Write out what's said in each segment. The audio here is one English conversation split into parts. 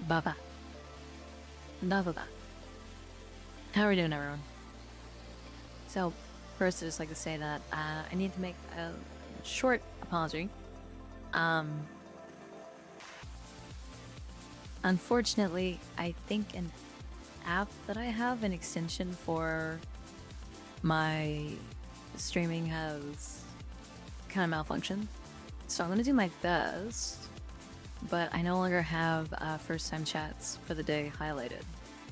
Baba. Baba. How are we doing, everyone? So, first, I just like to say that I need to make a short apology. Unfortunately, I think an app that I have, an extension for my streaming, has kind of malfunctioned. So I'm gonna do my best, but I no longer have first-time chats for the day highlighted.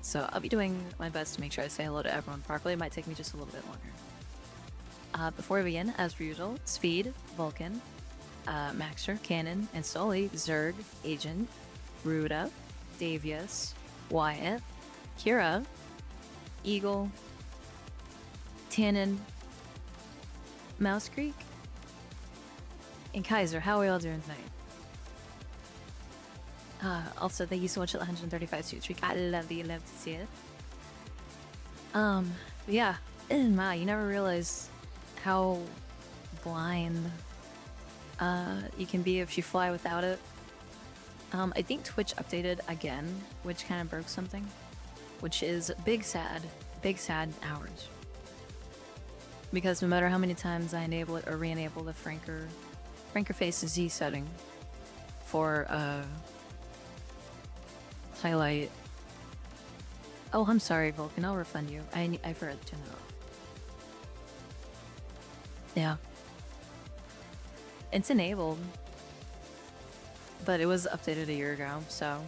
So I'll be doing my best to make sure I say hello to everyone properly. It might take me just a little bit longer. Before we begin, as per usual, Speed, Vulcan, Maxter, Cannon, and Sully, Zerg, Agent, Ruda, Davius, Wyatt, Kira, Eagle, Tannen, Mouse Creek, and Kaiser. How are we all doing tonight? Also, thank you so much for the 135 suit streak. I love you, love to see it. But yeah, wow, you never realize how blind you can be if you fly without it. I think Twitch updated again, which kind of broke something, which is big sad hours. Because no matter how many times I enable it or re-enable the Franker Face Z setting for highlight. Oh, I'm sorry, Vulcan. I'll refund you. I forgot to turn it off. Yeah. It's enabled. But it was updated a year ago, so.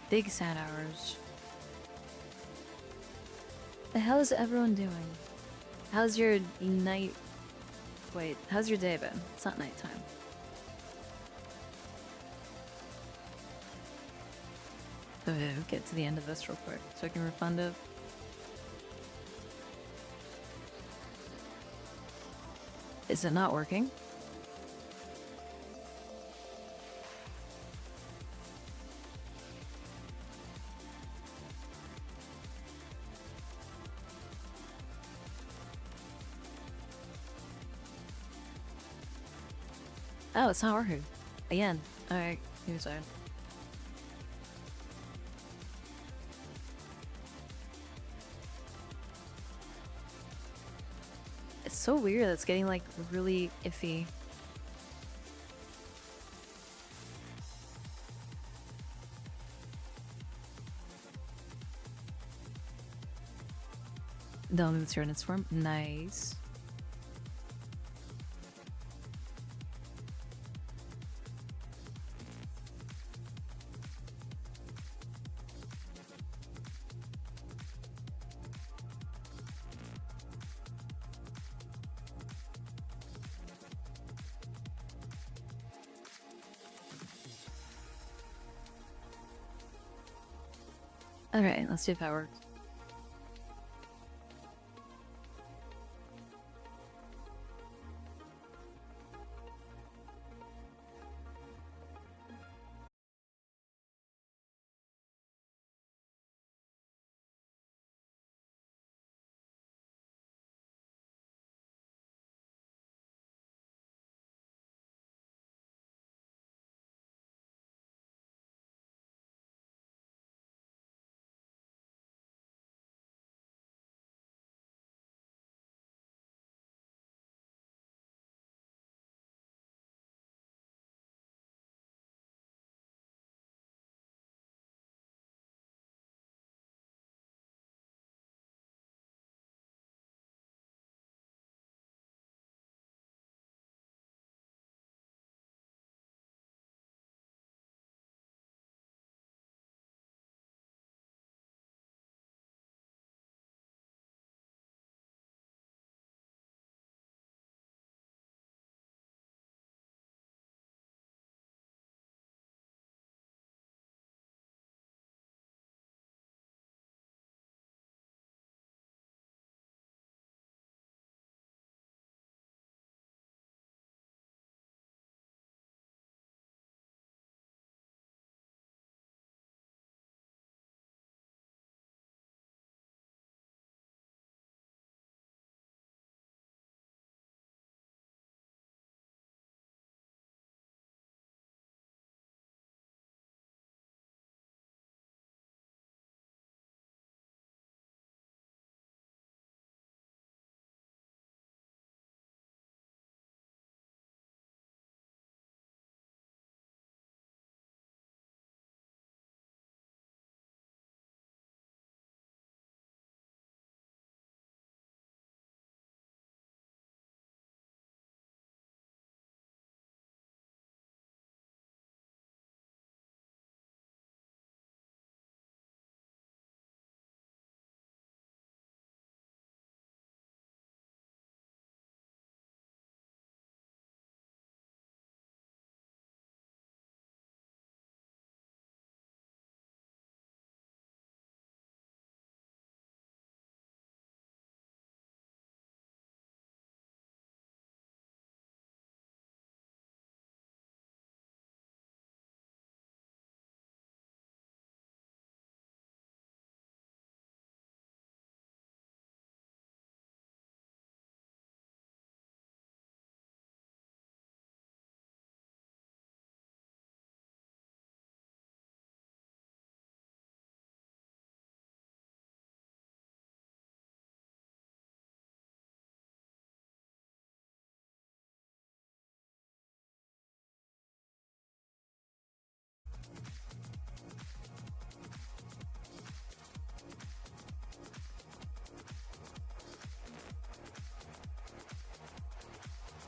Big sad hours. The hell is everyone doing? How's your night? Wait, how's your day been? It's not nighttime. Okay, get to the end of this real quick so I can refund it. Is it not working? Oh, it's not working. Again. Alright, here's that. It's so weird. It's getting like really iffy. Don't move in its form. Nice. Alright, let's see if that works.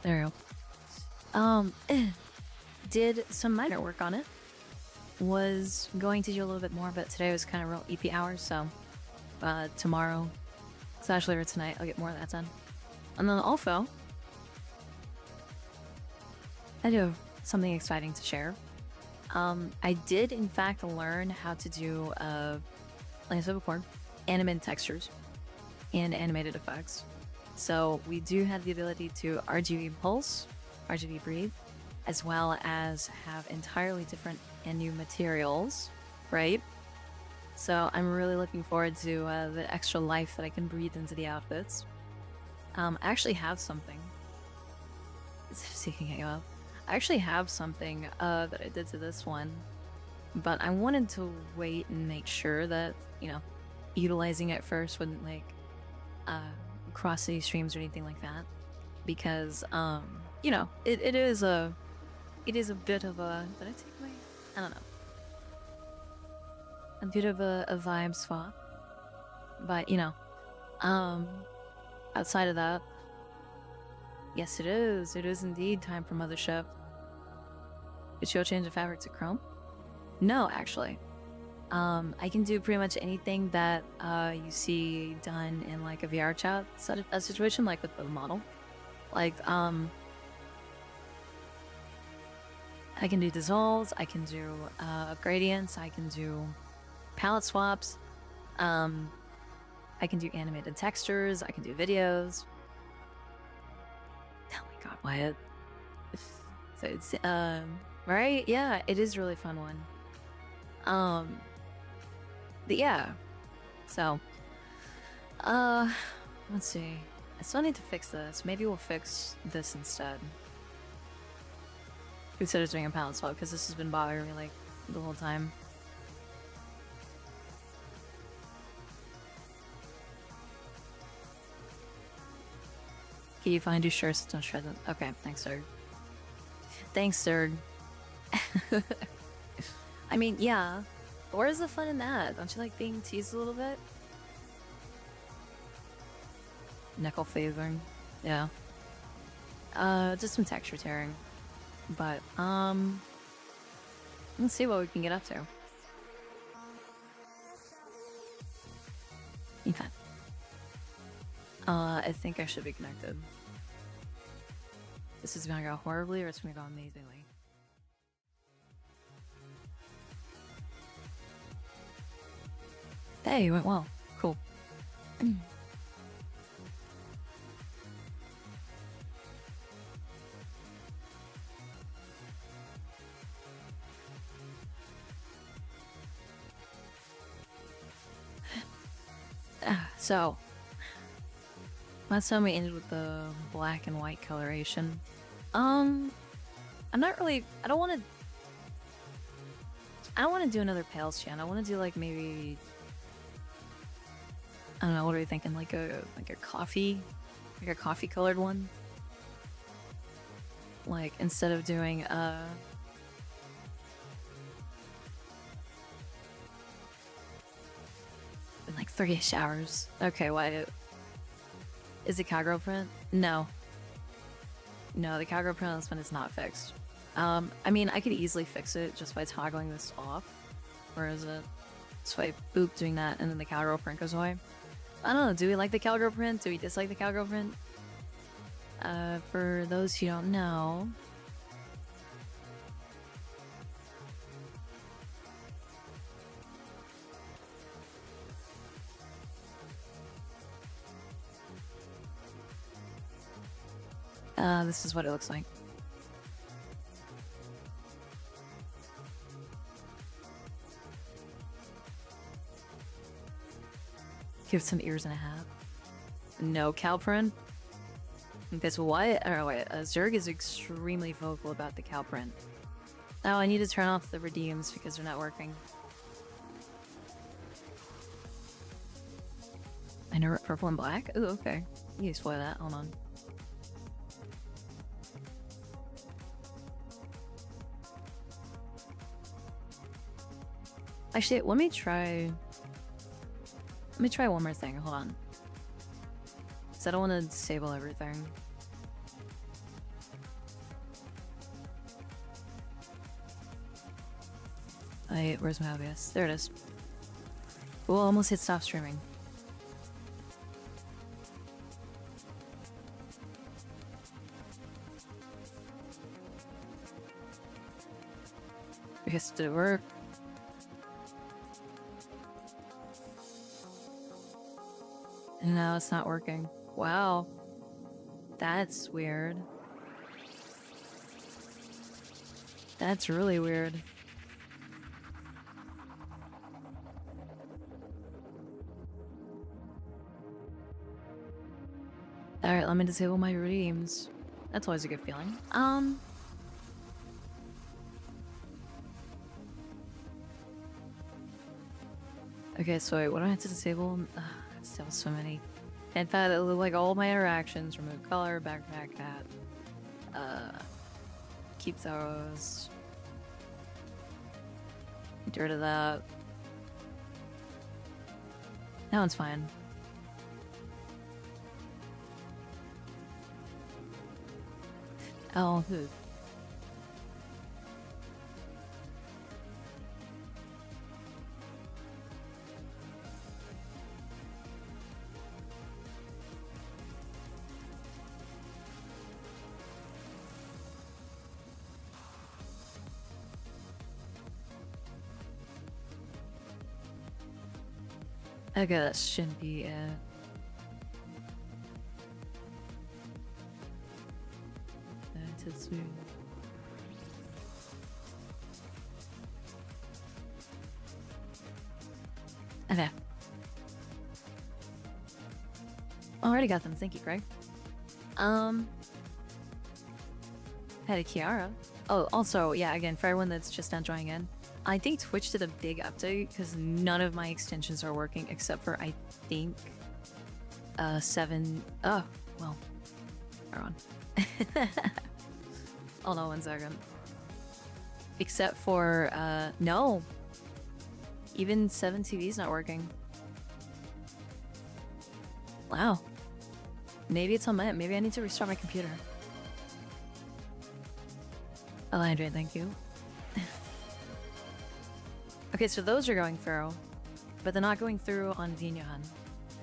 There you go. Did some minor work on it. Was going to do a little bit more, but today was kind of real EP hours, so tomorrow, / later tonight, I'll get more of that done. And then also, I do have something exciting to share. I did, in fact, learn how to do, like I said before, animated textures and animated effects. So we do have the ability to RGB pulse, RGB breathe, as well as have entirely different and new materials, right? So I'm really looking forward to the extra life that I can breathe into the outfits. I actually have something. Seeking it up. I actually have something that I did to this one, but I wanted to wait and make sure that, you know, utilizing it first wouldn't like cross any streams or anything like that, because you know, it is a bit of a, did I take my, I don't know, a bit of a vibe swap, but you know, outside of that, yes, it is indeed time for Mothership. Did you change the fabric to chrome? No, actually. I can do pretty much anything that you see done in like a VR chat situation, like with the model. Like, I can do dissolves, I can do gradients, I can do palette swaps, I can do animated textures, I can do videos. Oh my god, Wyatt. So it's, right? Yeah, it is a really fun one. But yeah, so, let's see. I still need to fix this. Maybe we'll fix this instead. Instead of doing a palette swap, because this has been bothering me like the whole time. Can you find your shirts? Don't shred them. Okay, thanks, sir. Thanks, sir. I mean, yeah. Where's the fun in that? Don't you like being teased a little bit? Nickel favoring. Yeah. Just some texture tearing. But, let's see what we can get up to. Okay. I think I should be connected. This is gonna go horribly or it's gonna go amazingly. Hey, it went well. Cool. So, last time we ended with the black and white coloration. I'm not really, I don't want to do another pales chan. I want to do like maybe, I don't know, what are you thinking? Like a coffee colored one? Like instead of doing like 3-ish hours. Okay, why? Is it cowgirl print? No. No, the cowgirl print on this one is not fixed. I mean, I could easily fix it just by toggling this off. Where is it? So I boop doing that and then the cowgirl print goes away. I don't know, do we like the cowgirl print? Do we dislike the cowgirl print? For those who don't know, this is what it looks like. Give some ears and a hat. No cow print. Because what? Oh wait, Zerg is extremely vocal about the cow print. Oh, I need to turn off the redeems because they're not working. I know purple and black? Ooh, okay. You can spoil that. Hold on. Actually, let me try one more thing. Hold on. Because I don't want to disable everything. Where's my OBS? There it is. We'll almost hit stop streaming. Because did it work? And now it's not working. Wow. That's weird. That's really weird. Alright, let me disable my redeems. That's always a good feeling. Okay, so wait, what do I have to disable? Disable so many. In fact, it look like all my interactions, remove color, backpack hat. Keep those. Get rid of that. That one's fine. Oh, who? Okay, that shouldn't be it. That's weird. Okay. Already got them. Thank you, Greg. Had a Kiara. Oh, also, yeah, again, for everyone that's just not joining in, I think Twitch did a big update because none of my extensions are working except for, I think, 7. Oh, well, hold on. Hold on 1 second. Except for, no. Even 7 TV's not working. Wow. Maybe it's on my end. Maybe I need to restart my computer. Oh, Andre, thank you. Okay, so those are going through, but they're not going through on Vignon,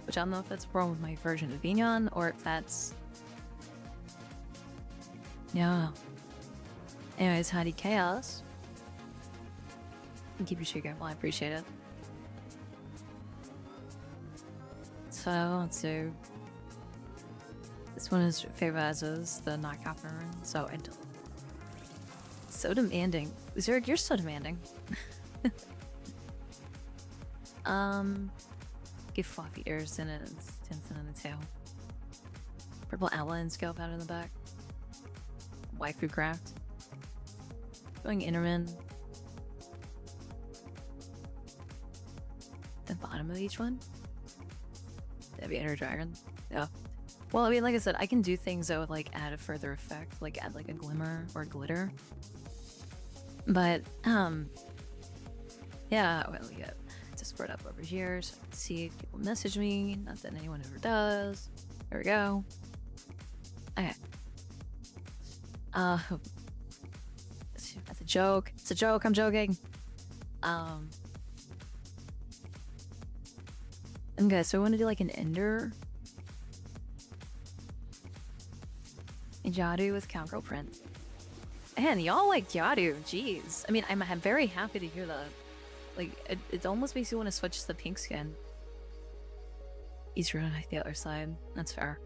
which I don't know if that's a problem with my version of Vignon or if that's... Yeah. Anyways, Heidi Chaos. Keep your shit careful, I appreciate it. So, let's do... This one is favorite as is the not captain, so I don't... So demanding. Zurich, you're so demanding. Give fluffy ears and it's Tinson and a tail. Purple outline scalp out in the back. Waifu craft. Going Innerman. The bottom of each one. That'd be Inner Dragon. Yeah. Well, I mean, like I said, I can do things that would like add a further effect, like add like a glimmer or glitter. But yeah, well, yeah. Just put it up over here so I can see if people message me. Not that anyone ever does. There we go. Okay. That's a joke. It's a joke. I'm joking. Okay, so I want to do like an ender. Yadu with cowgirl print. Man, y'all like Yadu. Jeez. I mean, I'm very happy to hear that. Like, it almost makes you want to switch to the pink skin. Easier on the other side. That's fair.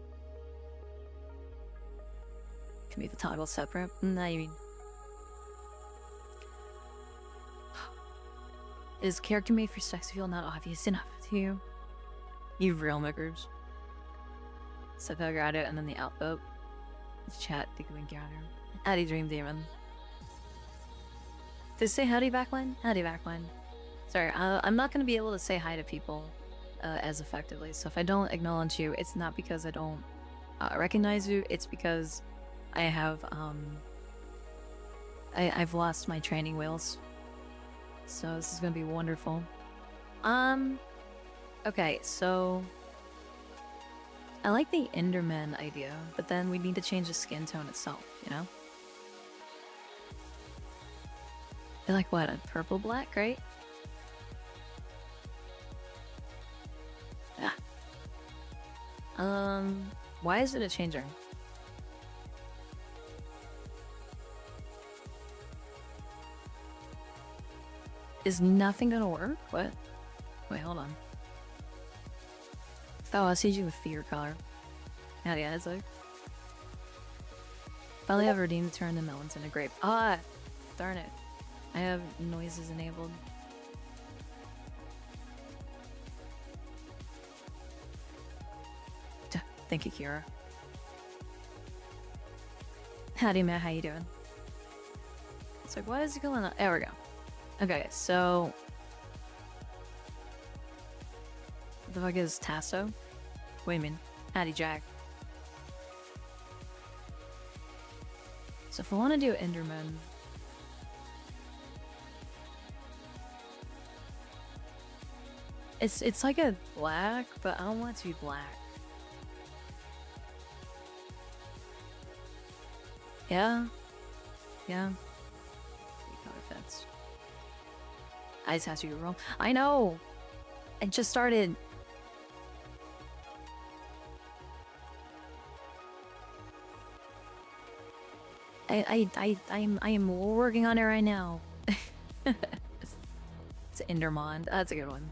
Can make the toggle separate. Nah, you mean... Is character made for sex appeal not obvious enough to you? You real makers. Step out, grab it, and then the outvote. Chat, think we gather. Addy Dream Demon. Did it say howdy backline? Howdy backline. Sorry, I'm not going to be able to say hi to people as effectively, so if I don't acknowledge you, it's not because I don't recognize you, it's because I have, I've lost my training wheels. So this is going to be wonderful. Okay, so... I like the Enderman idea, but then we need to change the skin tone itself, you know? Like what? A purple black, right? Yeah. Why is it a changer? Is nothing gonna work? What? Wait, hold on. Oh, I see you with fear color. Yeah, it's like. Finally, have redeemed to turn the melons into grape. Ah, darn it. I have noises enabled. Thank you, Kira. Howdy, Matt. How you doing? It's like, what is it going on? There we go. Okay, so what the fuck is Tasso? Wait a minute. Howdy, Jack. So if I want to do Enderman, it's like a black, but I don't want it to be black. Yeah. Color fits. I just have to roll. I know. I just started. I am working on it right now. It's Endermond. That's a good one.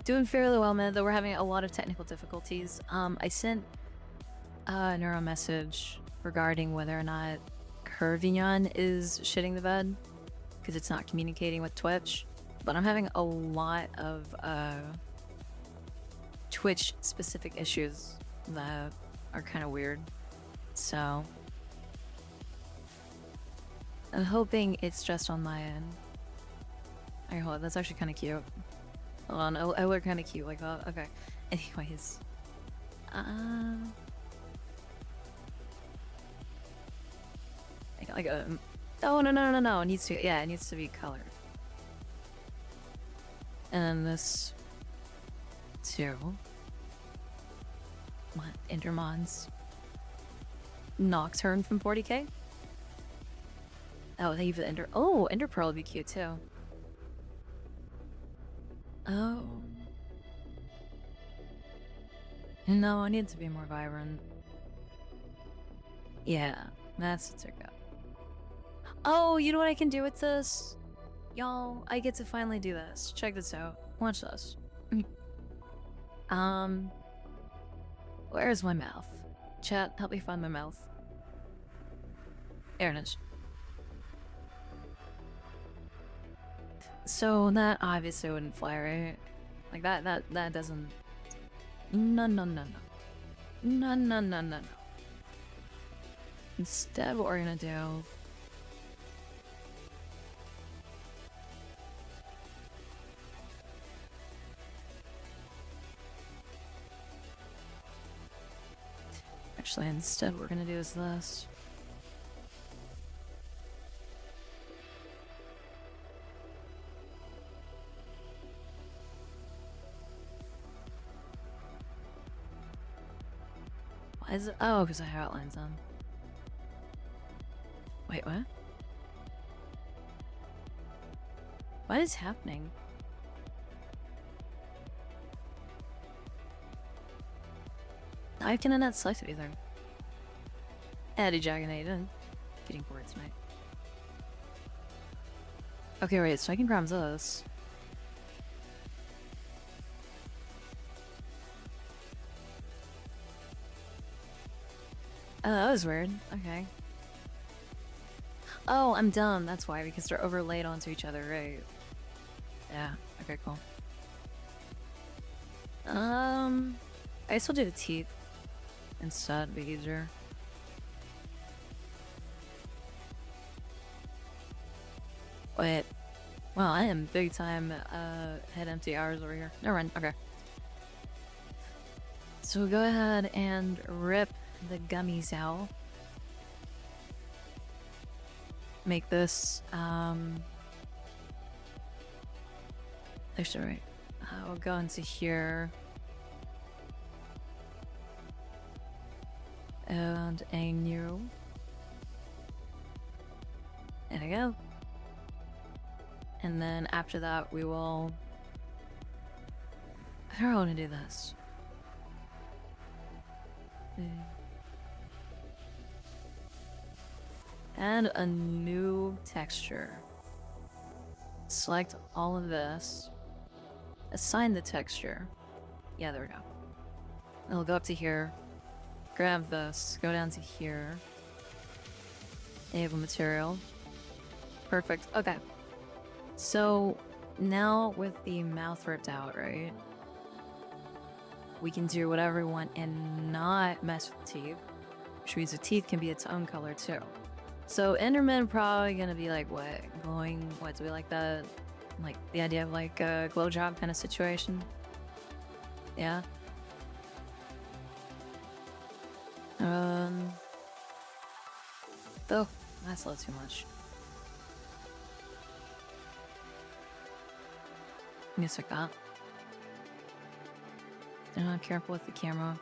Doing fairly well, man, though we're having a lot of technical difficulties. I sent a neuro message regarding whether or not Curvignon is shitting the bed because it's not communicating with Twitch. But I'm having a lot of Twitch specific issues that are kind of weird. So I'm hoping it's just on my end. Alright, hold on, that's actually kind of cute. Hold on, I look kind of cute like that. Okay. Anyways. Oh, no. It needs to, yeah, it needs to be colored. And then this too. What? Endermon's Nocturne from 40k? Oh, they use the Ender. Oh, Ender Pearl would be cute too. Oh. No, I need to be more vibrant. Yeah, that's the ticket. Oh, you know what I can do with this? Y'all, I get to finally do this. Check this out. Watch this. Where's my mouth? Chat, help me find my mouth. There it is. So that obviously wouldn't fly, right? Like that doesn't. No. Instead, what we're gonna do. Actually, instead, what we're gonna do is this. Why is it? Oh, because I have outlines on. Wait, what? What is happening? I cannot select it either. Eddie Jaganated. Getting bored tonight. Okay, wait, so I can grab this. Oh, that was weird. Okay. Oh, I'm dumb. That's why, because they're overlaid onto each other, right? Yeah. Okay, cool. I still do the teeth instead, be easier. Wait. Wow, I am big time head empty hours over here. Never mind. Okay. So we'll go ahead and rip the gummies out. Make this actually right. We'll go into here. And a new. There we go. And then after that, we will... I don't want to do this. And a new texture. Select all of this. Assign the texture. Yeah, there we go. It'll go up to here. Grab this. Go down to here. Enable material. Perfect. Okay. So now with the mouth ripped out, right? We can do whatever we want and not mess with the teeth. Which means the teeth can be its own color too. So Enderman probably gonna be like what? Glowing, what, do we like that? Like the idea of like a glow job kind of situation? Yeah. Oh, that's a little too much. Yes, like that. I'm not careful with the camera.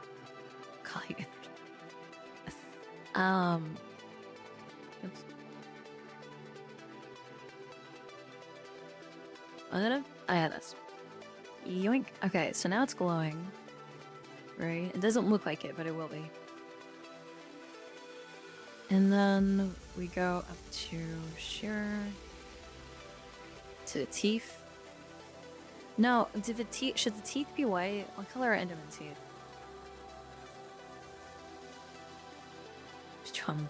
Oops. I had this. Yoink. Okay, so now it's glowing. Right? It doesn't look like it, but it will be. And then we go up to here. To the teeth. No, should the teeth be white? What color are Enderman teeth? Chum.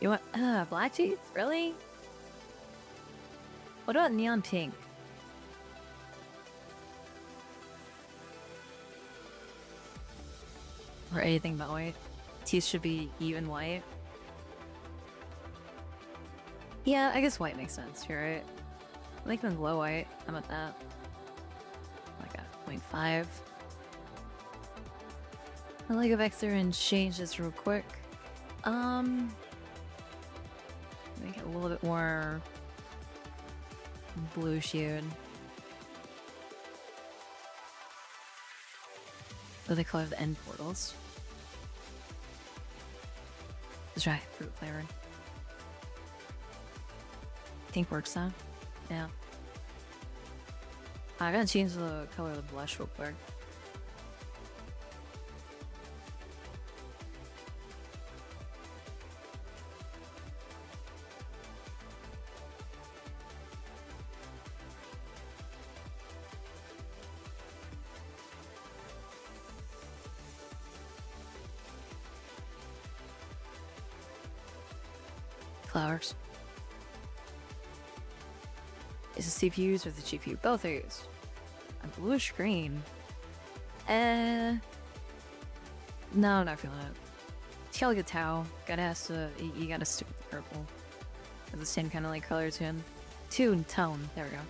You want black teeth? Really? What about neon pink? Or anything but white? Teeth should be even white. Yeah, I guess white makes sense. You're right. Make them glow white. How about that? Like a 0.5. I'll go back there and change this real quick. Make it a little bit more blue hued. What do they call it? The end portals. Let's try fruit flavoring. Pink works though. Yeah. I gotta change the color of the blush real quick. Flowers. Is the CPUs or the GPU? Both are used. A bluish green. No, I'm not feeling it. Tau. You gotta stick with the purple. They're the same kind of like color tone. Tone. There we go.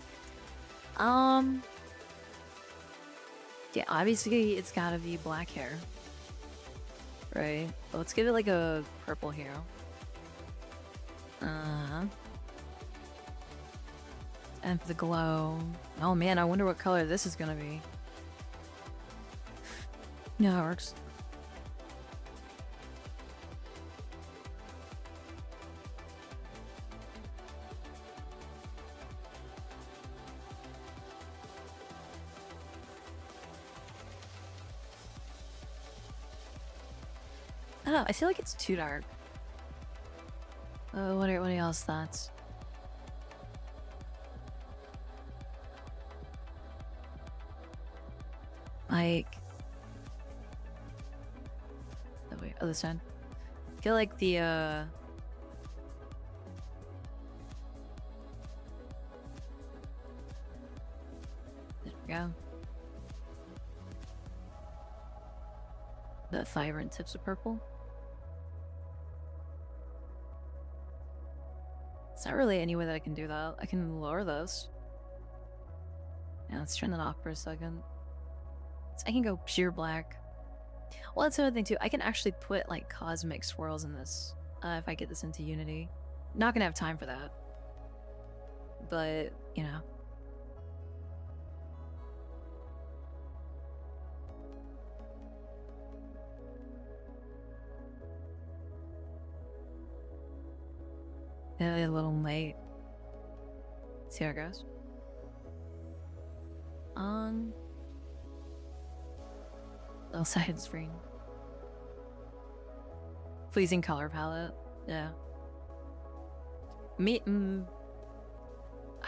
Yeah, obviously it's gotta be black hair. Right? Well, let's give it like a purple here. And for the glow. Oh man, I wonder what color this is gonna be. No, it works. Oh, I feel like it's too dark. What are y'all's thoughts? Like, oh wait, other side. I feel like the there we go. The vibrant tips of purple. It's not really any way that I can do that. I can lower those. Yeah, let's turn that off for a second. So I can go pure black. Well, that's another thing too. I can actually put like cosmic swirls in this if I get this into Unity. Not gonna have time for that. But, you know. a little late. Let's see how it goes. Little side screen. Pleasing color palette. Yeah.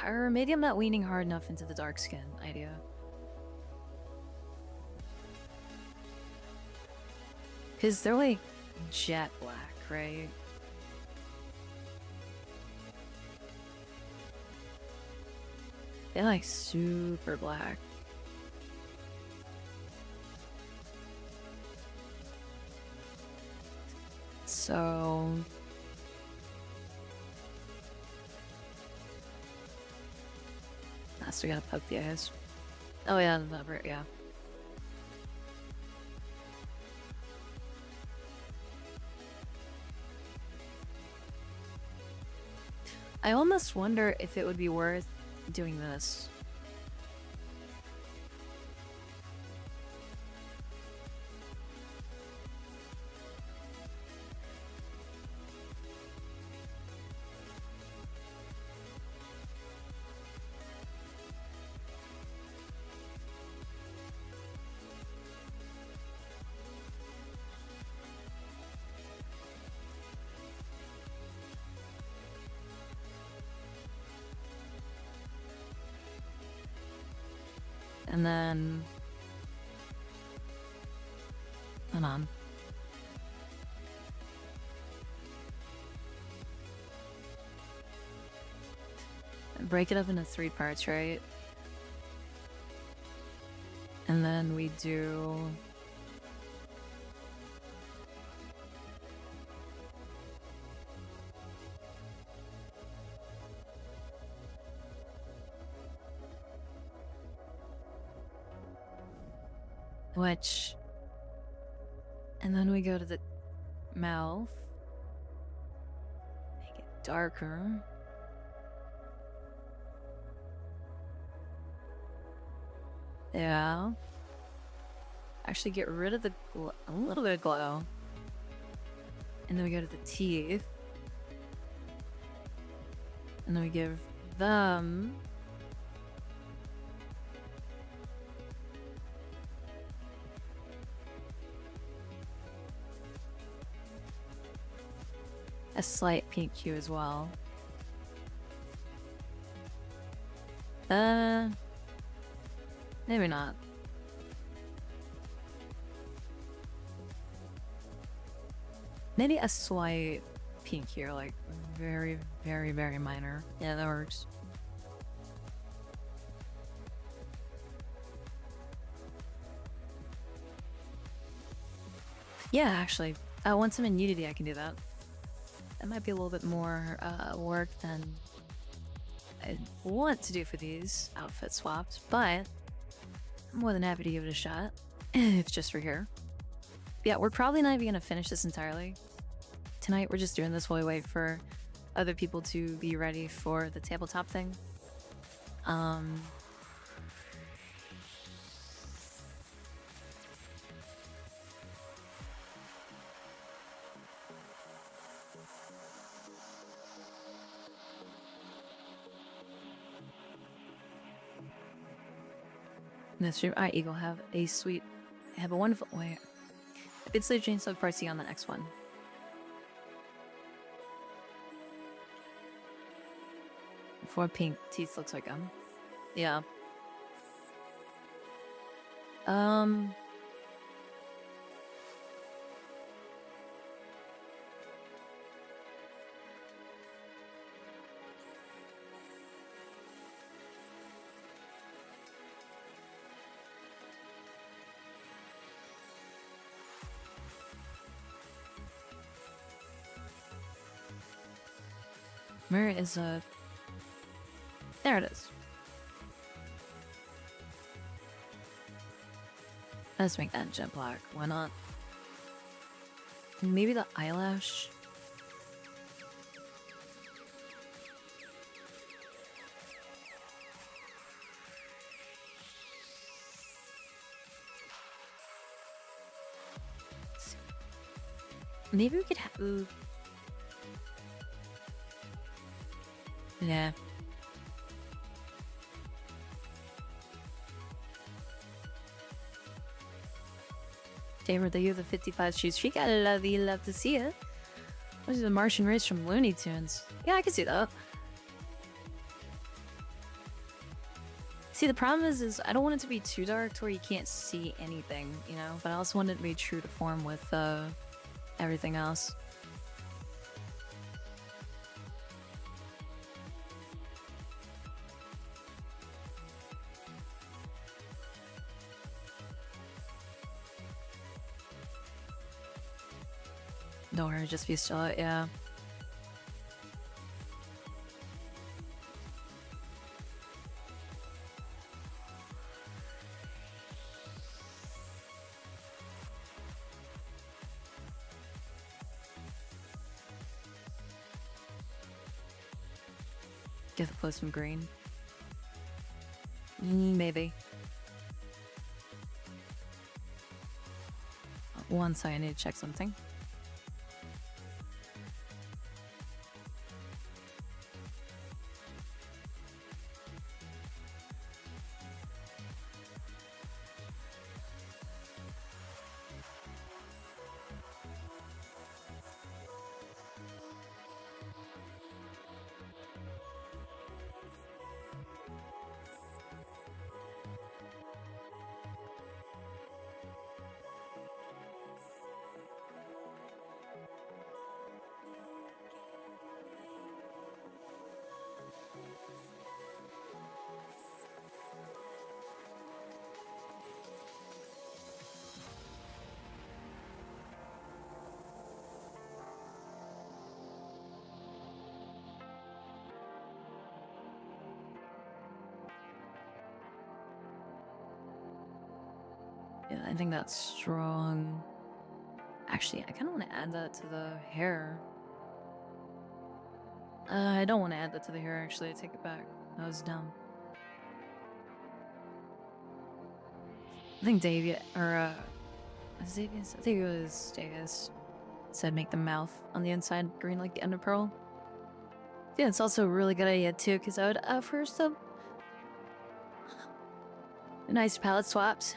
Or maybe I'm not leaning hard enough into the dark skin idea. Because they're like jet black, right? They're like super black. So we gotta poke the eyes. Oh yeah, yeah. I almost wonder if it would be worth doing this. And then, hold on. Break it up into 3 parts, right? And then we do which, and then we go to the mouth, make it darker. Yeah. Actually get rid of the a little bit of glow. And then we go to the teeth. And then we give them a slight pink hue as well. Maybe not. Maybe a slight pink here, like very, very, very minor. Yeah, that works. Yeah, actually, once I'm in Unity, I can do that. That might be a little bit more work than I want to do for these outfit swaps, but I'm more than happy to give it a shot. It's just for here. Yeah, we're probably not even gonna finish this entirely. Tonight, we're just doing this while we wait for other people to be ready for the tabletop thing. That's true. Alright, Eagle, have a wonderful way. It's the Jane Sub Party on the next one. Before pink teeth looks like them. Yeah. Where is a... There it is. Let's make that jet black. Why not? And maybe the eyelash. Maybe we could have... Yeah. Tamer, the youth of 55 shoes. She got love to see it. What is the Martian race from Looney Tunes? Yeah, I can see that. See, the problem is I don't want it to be too dark to where you can't see anything, you know? But I also want it to be true to form with everything else. Don't worry, just be still, yeah. Get the plus some green. Maybe. One second, I need to check something. Yeah, I think that's strong. Actually, I kind of want to add that to the hair. I don't want to add that to the hair, actually. I take it back. That was dumb. I think Davia, or, Xavius? I think it was Davis said make the mouth on the inside green like the Ender Pearl. Yeah, it's also a really good idea, too, because I would offer some nice palette swaps.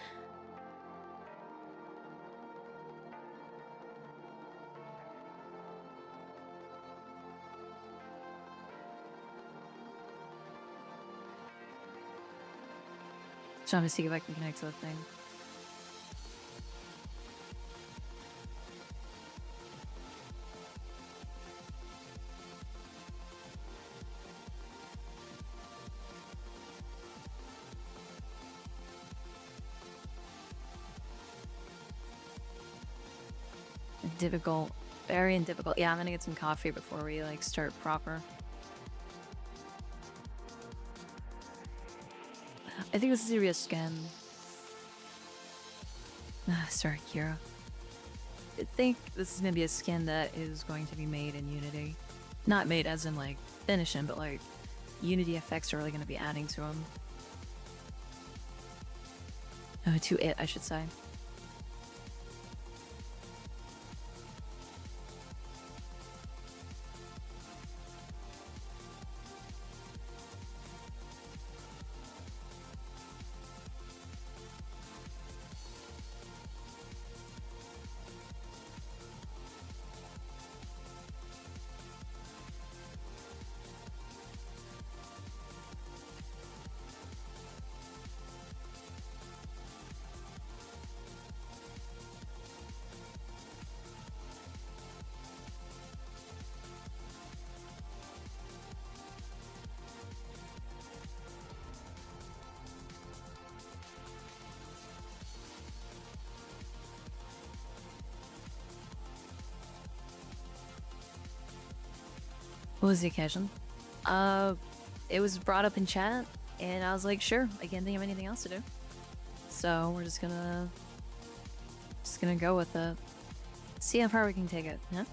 Trying to see if I can connect to the thing. Difficult. Very difficult. Yeah, I'm gonna get some coffee before we, like, start proper. I think this is gonna be a skin. Sorry, Kira. I think this is gonna be a skin that is going to be made in Unity. Not made as in, like, finishing, but, like, Unity effects are really gonna be adding to them. To it, I should say. What was the occasion? It was brought up in chat, and I was like, sure, I can't think of anything else to do. So we're just gonna go with it. See how far we can take it, yeah?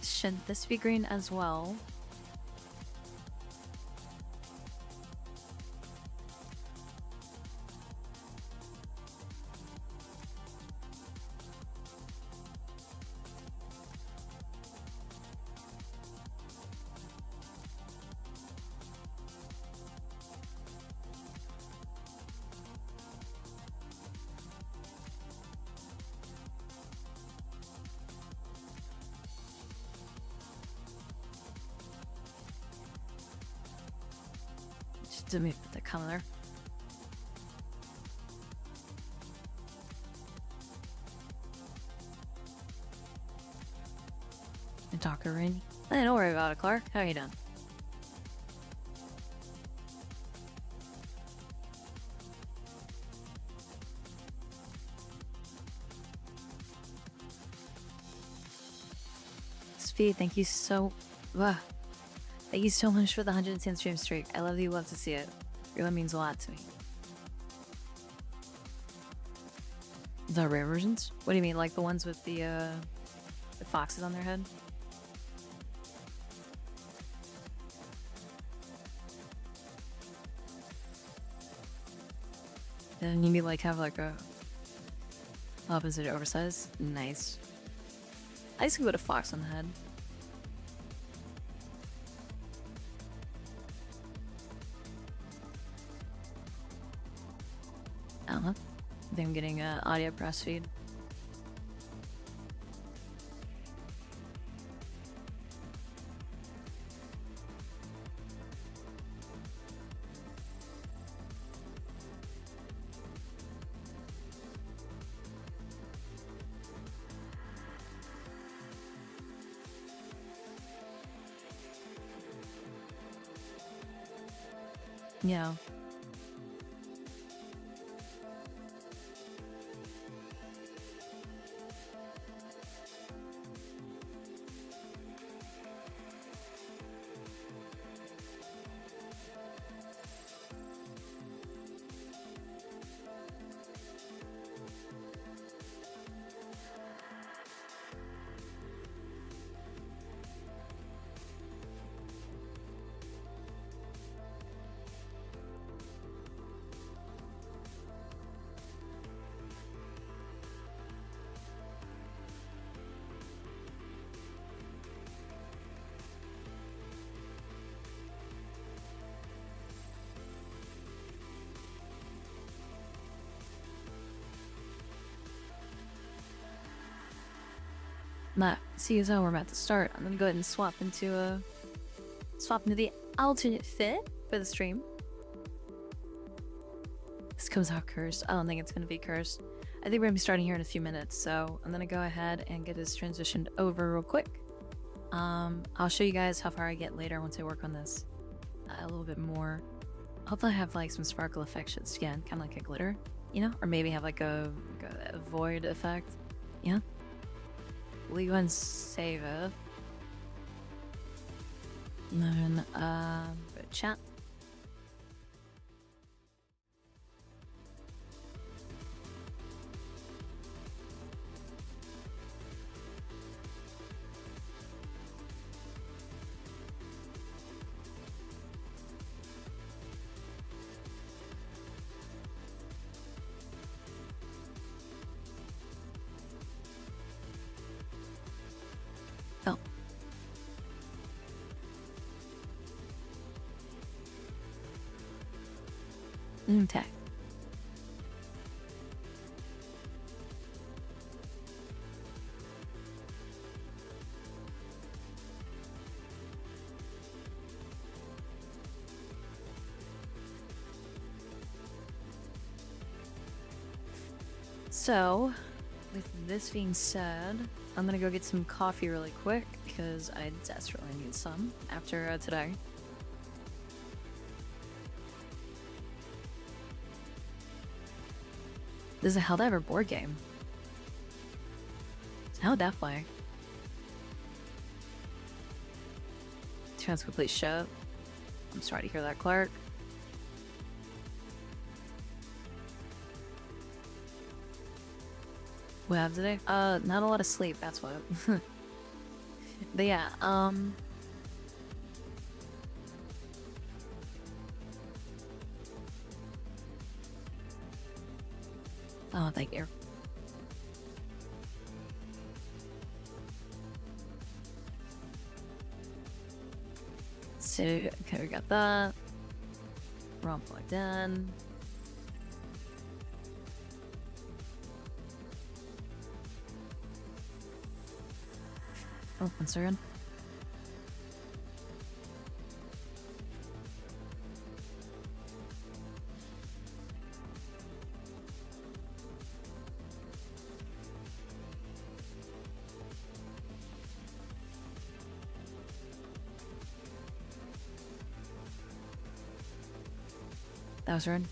Should this be green as well? Let me put the comment there. And talk her in. Hey, don't worry about it, Clark. How you doing? Speed, thank you so... Thank you so much for the 110 stream streak. I love that you love to see it. It really means a lot to me. The rare versions? What do you mean, like the ones with the foxes on their head? Then you need like have like a opposite oversized. Nice. I used to put a fox on the head. I don't know. I think I'm getting audio press feed. Yeah. Nah, see as how we're about to start. I'm gonna go ahead and swap into the alternate fit for the stream. This comes out cursed. I don't think it's gonna be cursed. I think we're gonna be starting here in a few minutes, so I'm gonna go ahead and get this transitioned over real quick. I'll show you guys how far I get later once I work on this a little bit more. Hopefully I have like some sparkle effect shit skin, kind of like a glitter, you know, or maybe have like a void effect, yeah. We go and save it. And then, chat. Oh. Okay. So, with this being said, I'm gonna go get some coffee really quick because I desperately need some after today. This is a Hell Diver board game. How would that play? Chance complete shut. I'm sorry to hear that, Clark. What happened today? Not a lot of sleep, that's what. But yeah, oh, thank you. So, okay, we got that. We're all plugged in. Oh, one second. That was run.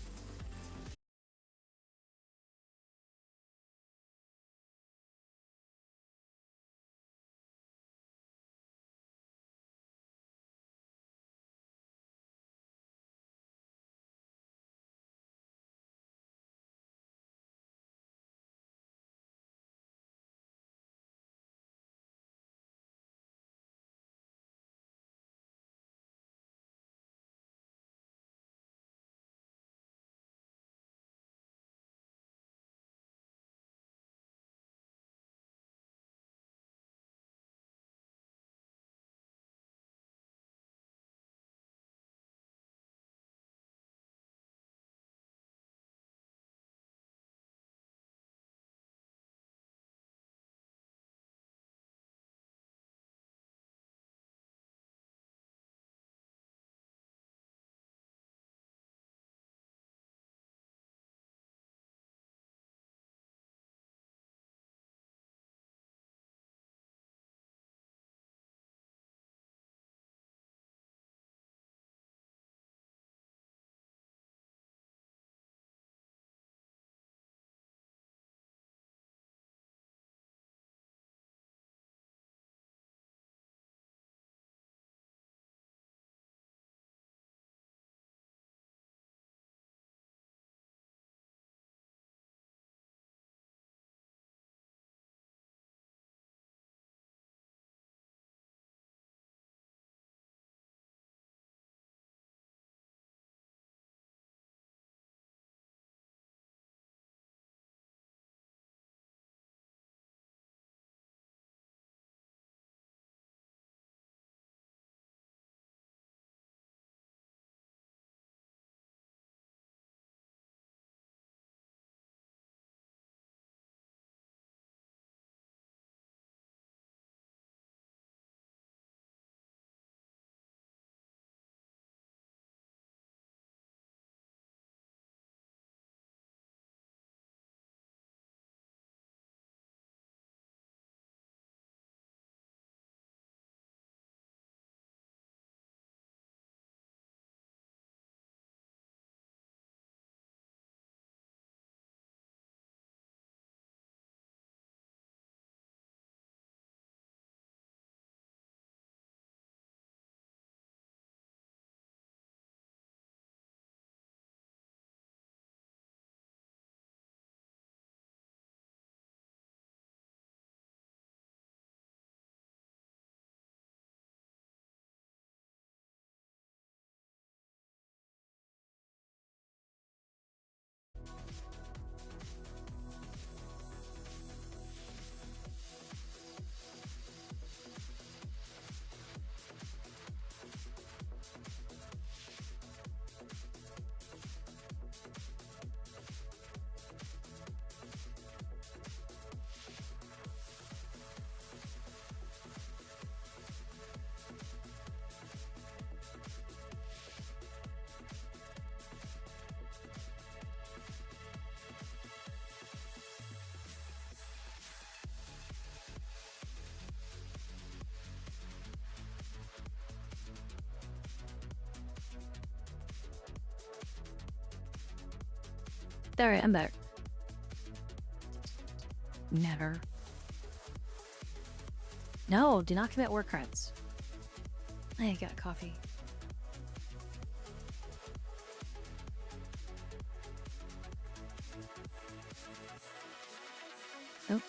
There, I'm back. Never. No, do not commit war crimes. I got coffee. Oh.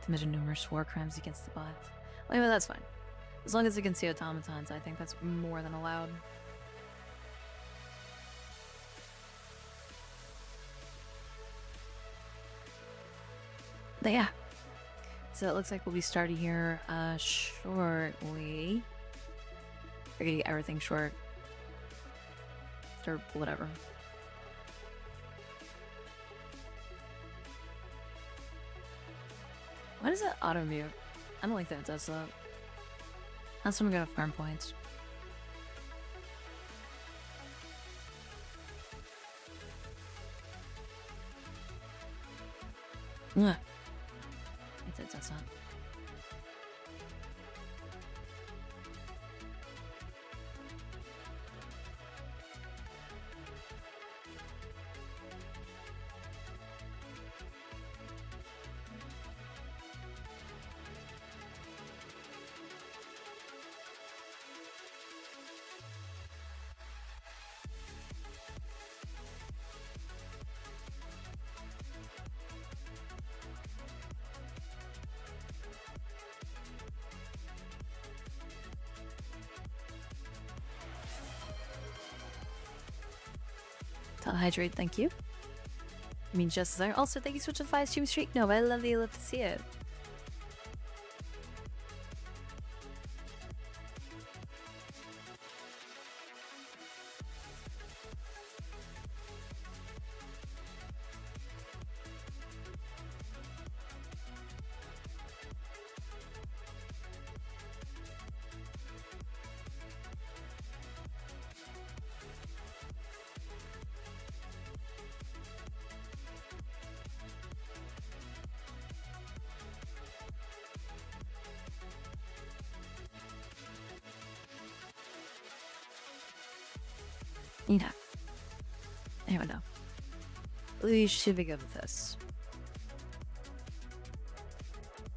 Committed numerous war crimes against the bots. Well, anyway, that's fine. As long as it can see automatons, I think that's more than allowed. But yeah. So it looks like we'll be starting here shortly. We're gonna get everything short. Or whatever. Why does that auto mute? I don't like that it does that. That's when we go to farm points. Ugh. It does that. Hydrate, thank you. I mean, just there. Also, thank you so much for the 5 stream streak. No, but I love to see it. You know. Anyway, no. We should be good with this.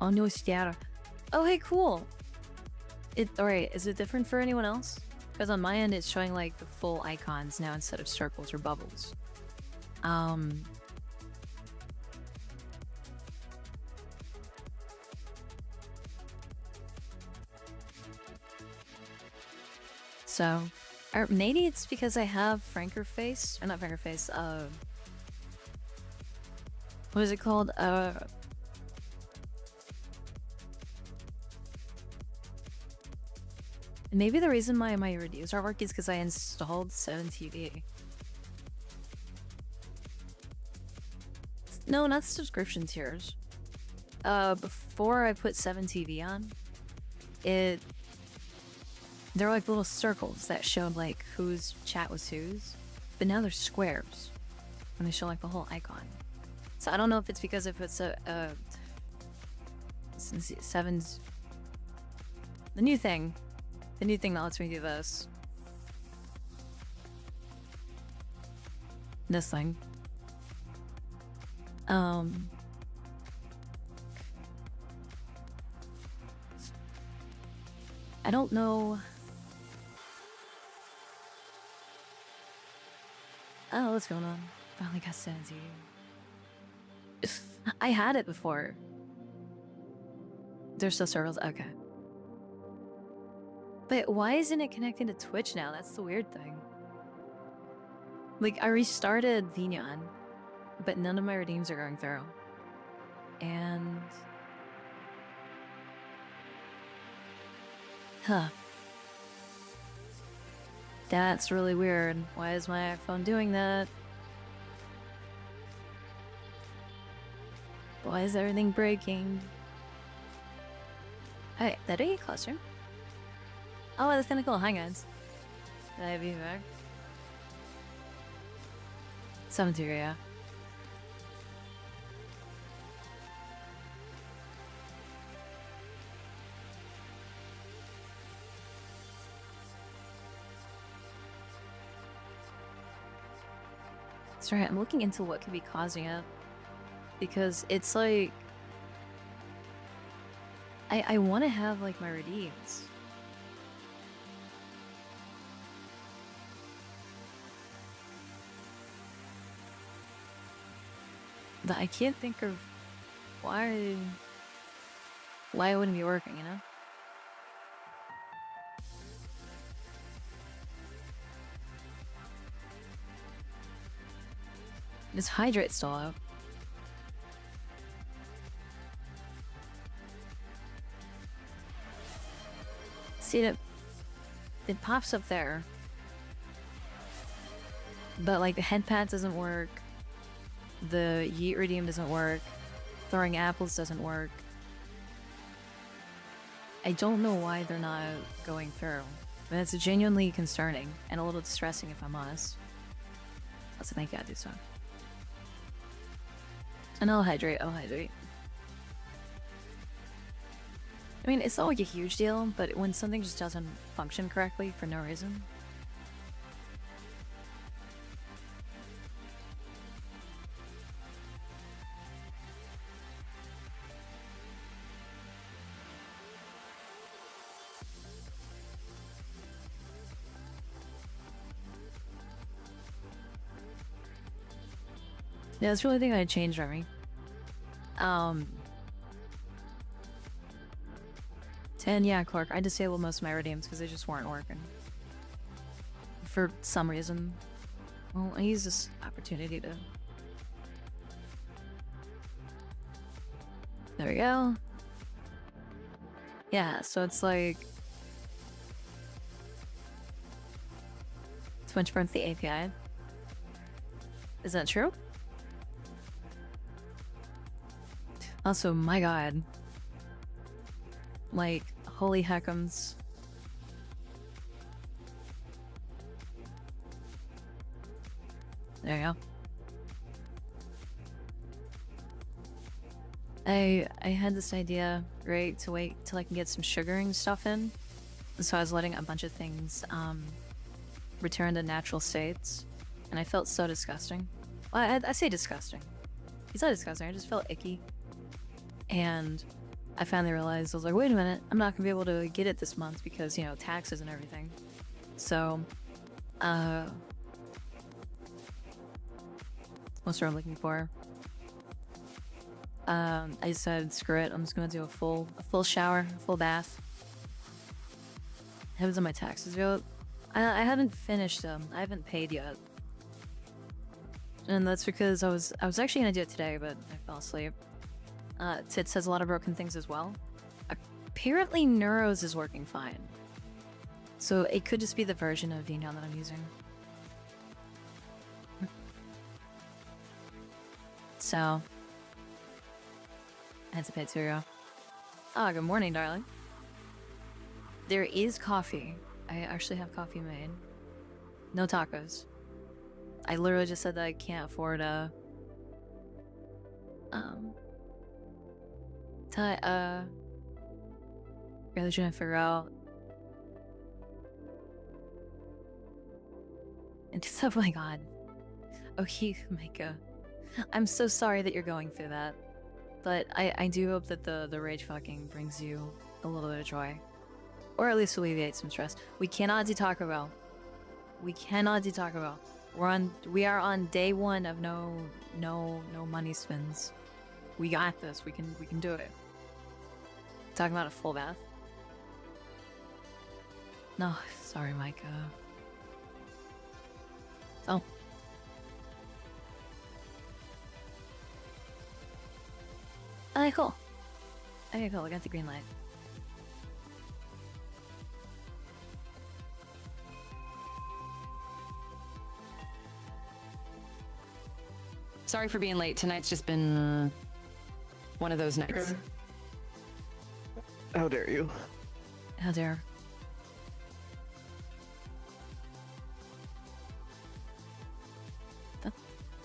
Oh, no, Sierra. Oh, hey, cool. Alright, is it different for anyone else? Because on my end, it's showing like the full icons now instead of circles or bubbles. So, or maybe it's because I have Franker face, or not Franker face, what is it called? Maybe the reason my reviews are working is because I installed 7TV. No, not subscription tiers. Before I put 7TV on, there were like little circles that showed like whose chat was whose, but now they're squares, and they show like the whole icon. So I don't know if it's because I put sevens. The new thing that lets me do this. This thing. I don't know. Oh, what's going on? Finally got 70. I had it before. There's still circles? Okay. But why isn't it connecting to Twitch now? That's the weird thing. Like, I restarted Vignon, but none of my redeems are going through. And... Huh. That's really weird. Why is my iPhone doing that? Why is everything breaking? Hey, did I get closer? Oh, that's kinda cool. Hi, guys. Did I be back? 7-2, yeah. Sorry, I'm looking into what could be causing it. Because it's like... I want to have, like, my redeems. But I can't think of why... why it wouldn't be working, you know? Is hydrate still out? See, it pops up there. But like the head pad doesn't work. The yeet redeem doesn't work. Throwing apples doesn't work. I don't know why they're not going through. But it's genuinely concerning and a little distressing if I'm honest. Also, thank God, do so. And I'll hydrate. I mean, it's not like a huge deal, but when something just doesn't function correctly for no reason. Yeah, that's really the thing I changed, Remy. 10, yeah, Clark. I disabled most of my redeems because they just weren't working. For some reason. Well, I used this opportunity to... There we go. Yeah, so it's like... Twitch burns the API. Is that true? Also, my god. Like, holy heckums. There you go. I had this idea, right, to wait till I can get some sugaring stuff in. So I was letting a bunch of things return to natural states. And I felt so disgusting. Well, I say disgusting. It's not disgusting, I just felt icky. And I finally realized, I was like, wait a minute, I'm not gonna be able to get it this month because, you know, taxes and everything. So, what's what I'm looking for? I decided, screw it, I'm just gonna do a full shower, a full bath. Heavens on my taxes, yo. I haven't finished them. I haven't paid yet. And that's because I was actually gonna do it today, but I fell asleep. Tits has a lot of broken things as well. Apparently Neuros is working fine. So it could just be the version of VNL that I'm using. So I had to pay Turo. Oh, good morning, darling. There is coffee. I actually have coffee made. No tacos. I literally just said that I can't afford really trying to figure out. And oh my god. Okay, Micah. I'm so sorry that you're going through that. But I do hope that the rage fucking brings you a little bit of joy. Or at least alleviate some stress. We cannot do Taco Bell. We cannot do Taco Bell. We are on day one of no money spins. We got this. We can do it. Talking about a full bath. No, sorry, Micah. Oh. Okay, cool. Okay, cool. We got the green light. Sorry for being late. Tonight's just been one of those nights. Okay. How dare you? How dare.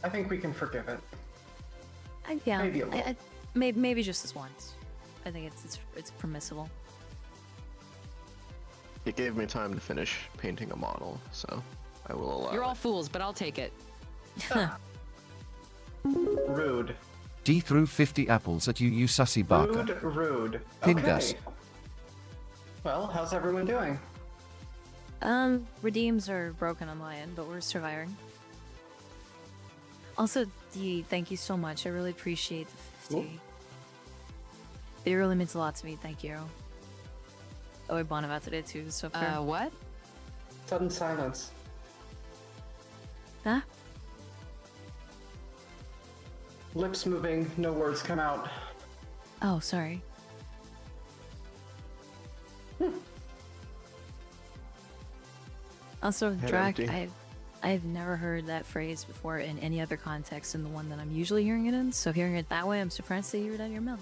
I think we can forgive it. Yeah, Maybe a little. maybe just this once. I think it's permissible. It gave me time to finish painting a model, so I will allow You're all it. fools, but I'll take it. Rude. D threw 50 apples at you, you sussy barker. Rude. Pingus. Okay. Well, how's everyone doing? Redeems are broken on my end, but we're surviving. Also, D, thank you so much. I really appreciate the 50. It really means a lot to me, thank you. Oh, I bond about today too, so fair. What? Sudden silence. Huh? Lips moving, no words come out. Oh, sorry. Also, Head Drac, empty. I've never heard that phrase before in any other context than the one that I'm usually hearing it in, so hearing it that way, I'm surprised to hear it out of your mouth.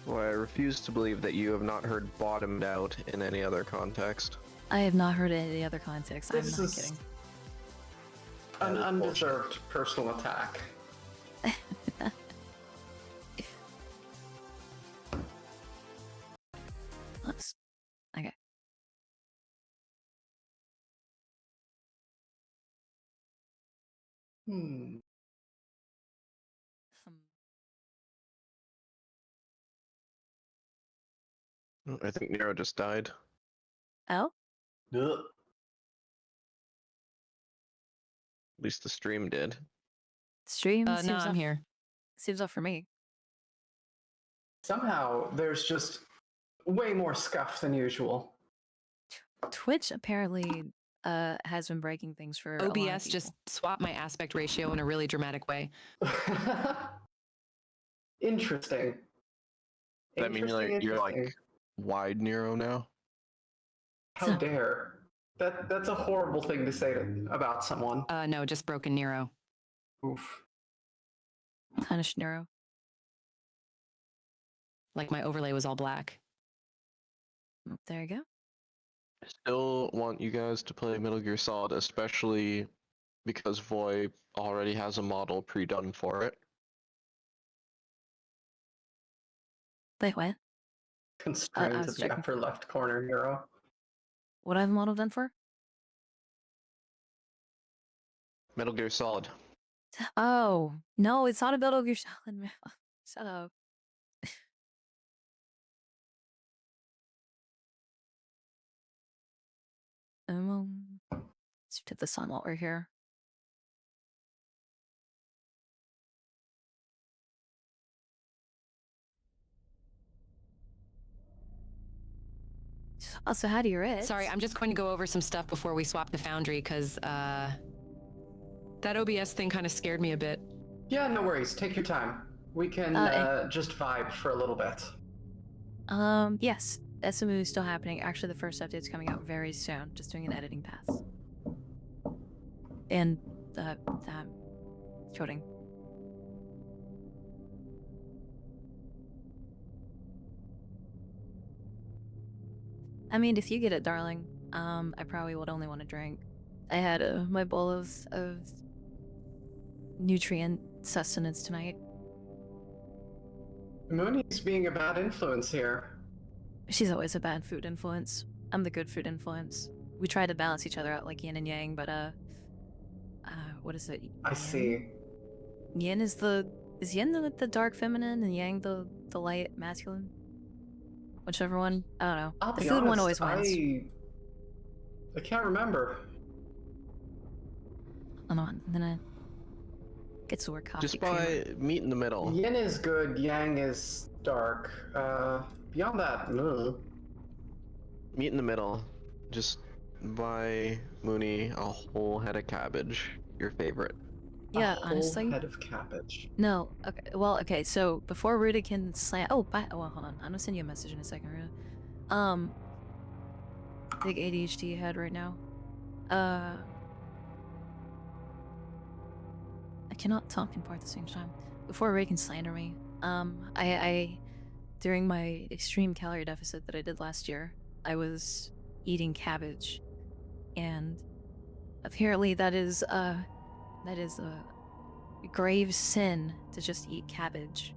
Well, I refuse to believe that you have not heard bottomed out in any other context. I have not heard it in any other context, I'm This not is kidding. an That is undeserved personal attack. Oops. Okay. Hmm. I think Nero just died. Oh? Ugh. At least the stream did. Stream No, seems I'm off, here. seems off for me. Somehow there's just way more scuff than usual. Twitch apparently has been breaking things for a lot of OBS people. just swapped my aspect ratio in a really dramatic way. Interesting. Does that mean you're Interesting. like wide Nero now? How dare? That's a horrible thing to say about someone. No, just broken Nero. Oof. Punish Nero. Like my overlay was all black. There you go. I still want you guys to play Metal Gear Solid, especially because Voy already has a model pre-done for it. Wait, what? Constrained to was the checking. upper left corner, Nero. What I have a model done for? Metal Gear Solid. Oh, no, it's not a Metal Gear Solid, man. Shut up. Let's do this on while we're here. Also, how do you rate? Sorry, I'm just going to go over some stuff before we swap to Foundry, because that OBS thing kind of scared me a bit. Yeah, no worries. Take your time. We can just vibe for a little bit. Yes, SMU is still happening. Actually, the first update's coming out very soon. Just doing an editing pass. And, coding. I mean, if you get it, darling, I probably would only want to drink. I had my bowl of nutrient sustenance tonight. Mooney's being a bad influence here. She's always a bad food influence. I'm the good food influence. We try to balance each other out like yin and yang, but what is it? I see. Yin is yin the dark feminine and yang the light masculine? Whichever one. I don't know. I'll The be food one honest, always wins. I can't remember. Hold on, I'm gonna get to work coffee. Just by meet in the middle. Yin is good, yang is dark. Beyond that, Meet in the middle. Just buy Mooney a whole head of cabbage. Your favorite. Yeah, a whole honestly. head of cabbage. No. Okay. Well, okay. So before Rudy can slam. Oh, well, hold on. I'm gonna send you a message in a second, Rudy. Big ADHD head right now. I cannot talk and part at the same time. Before Ray can slander me, I during my extreme calorie deficit that I did last year, I was eating cabbage, and apparently that is a grave sin to just eat cabbage.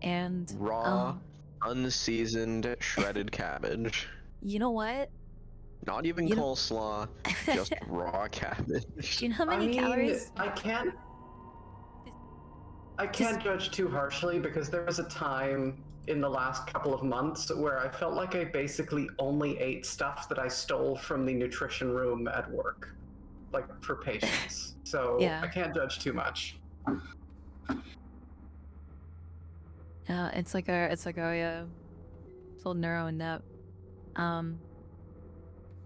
And Raw, unseasoned, shredded cabbage. you know what? Not even You know- coleslaw, just raw cabbage. Do you know how many calories? I can't judge too harshly because there was a time in the last couple of months where I felt like I basically only ate stuff that I stole from the nutrition room at work. like for patience, so Yeah. I can't judge too much. It's like a little neuro in that.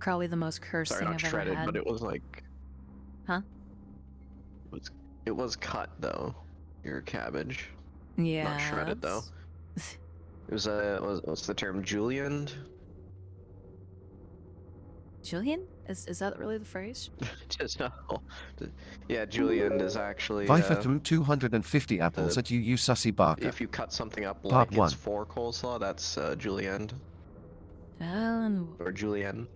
Probably the most cursed Sorry, thing not I've ever shredded, had. but it was like Huh? it was cut though. Your cabbage. Yeah. Not shredded though. It was what's the term? Julienne? Julian? Is that really the phrase? Just no. Yeah, Julienne is actually Vifer threw 250 apples the- at you, Sussy Barker. if you cut something up Part like one. it's for coleslaw, that's Julienne or Julienne.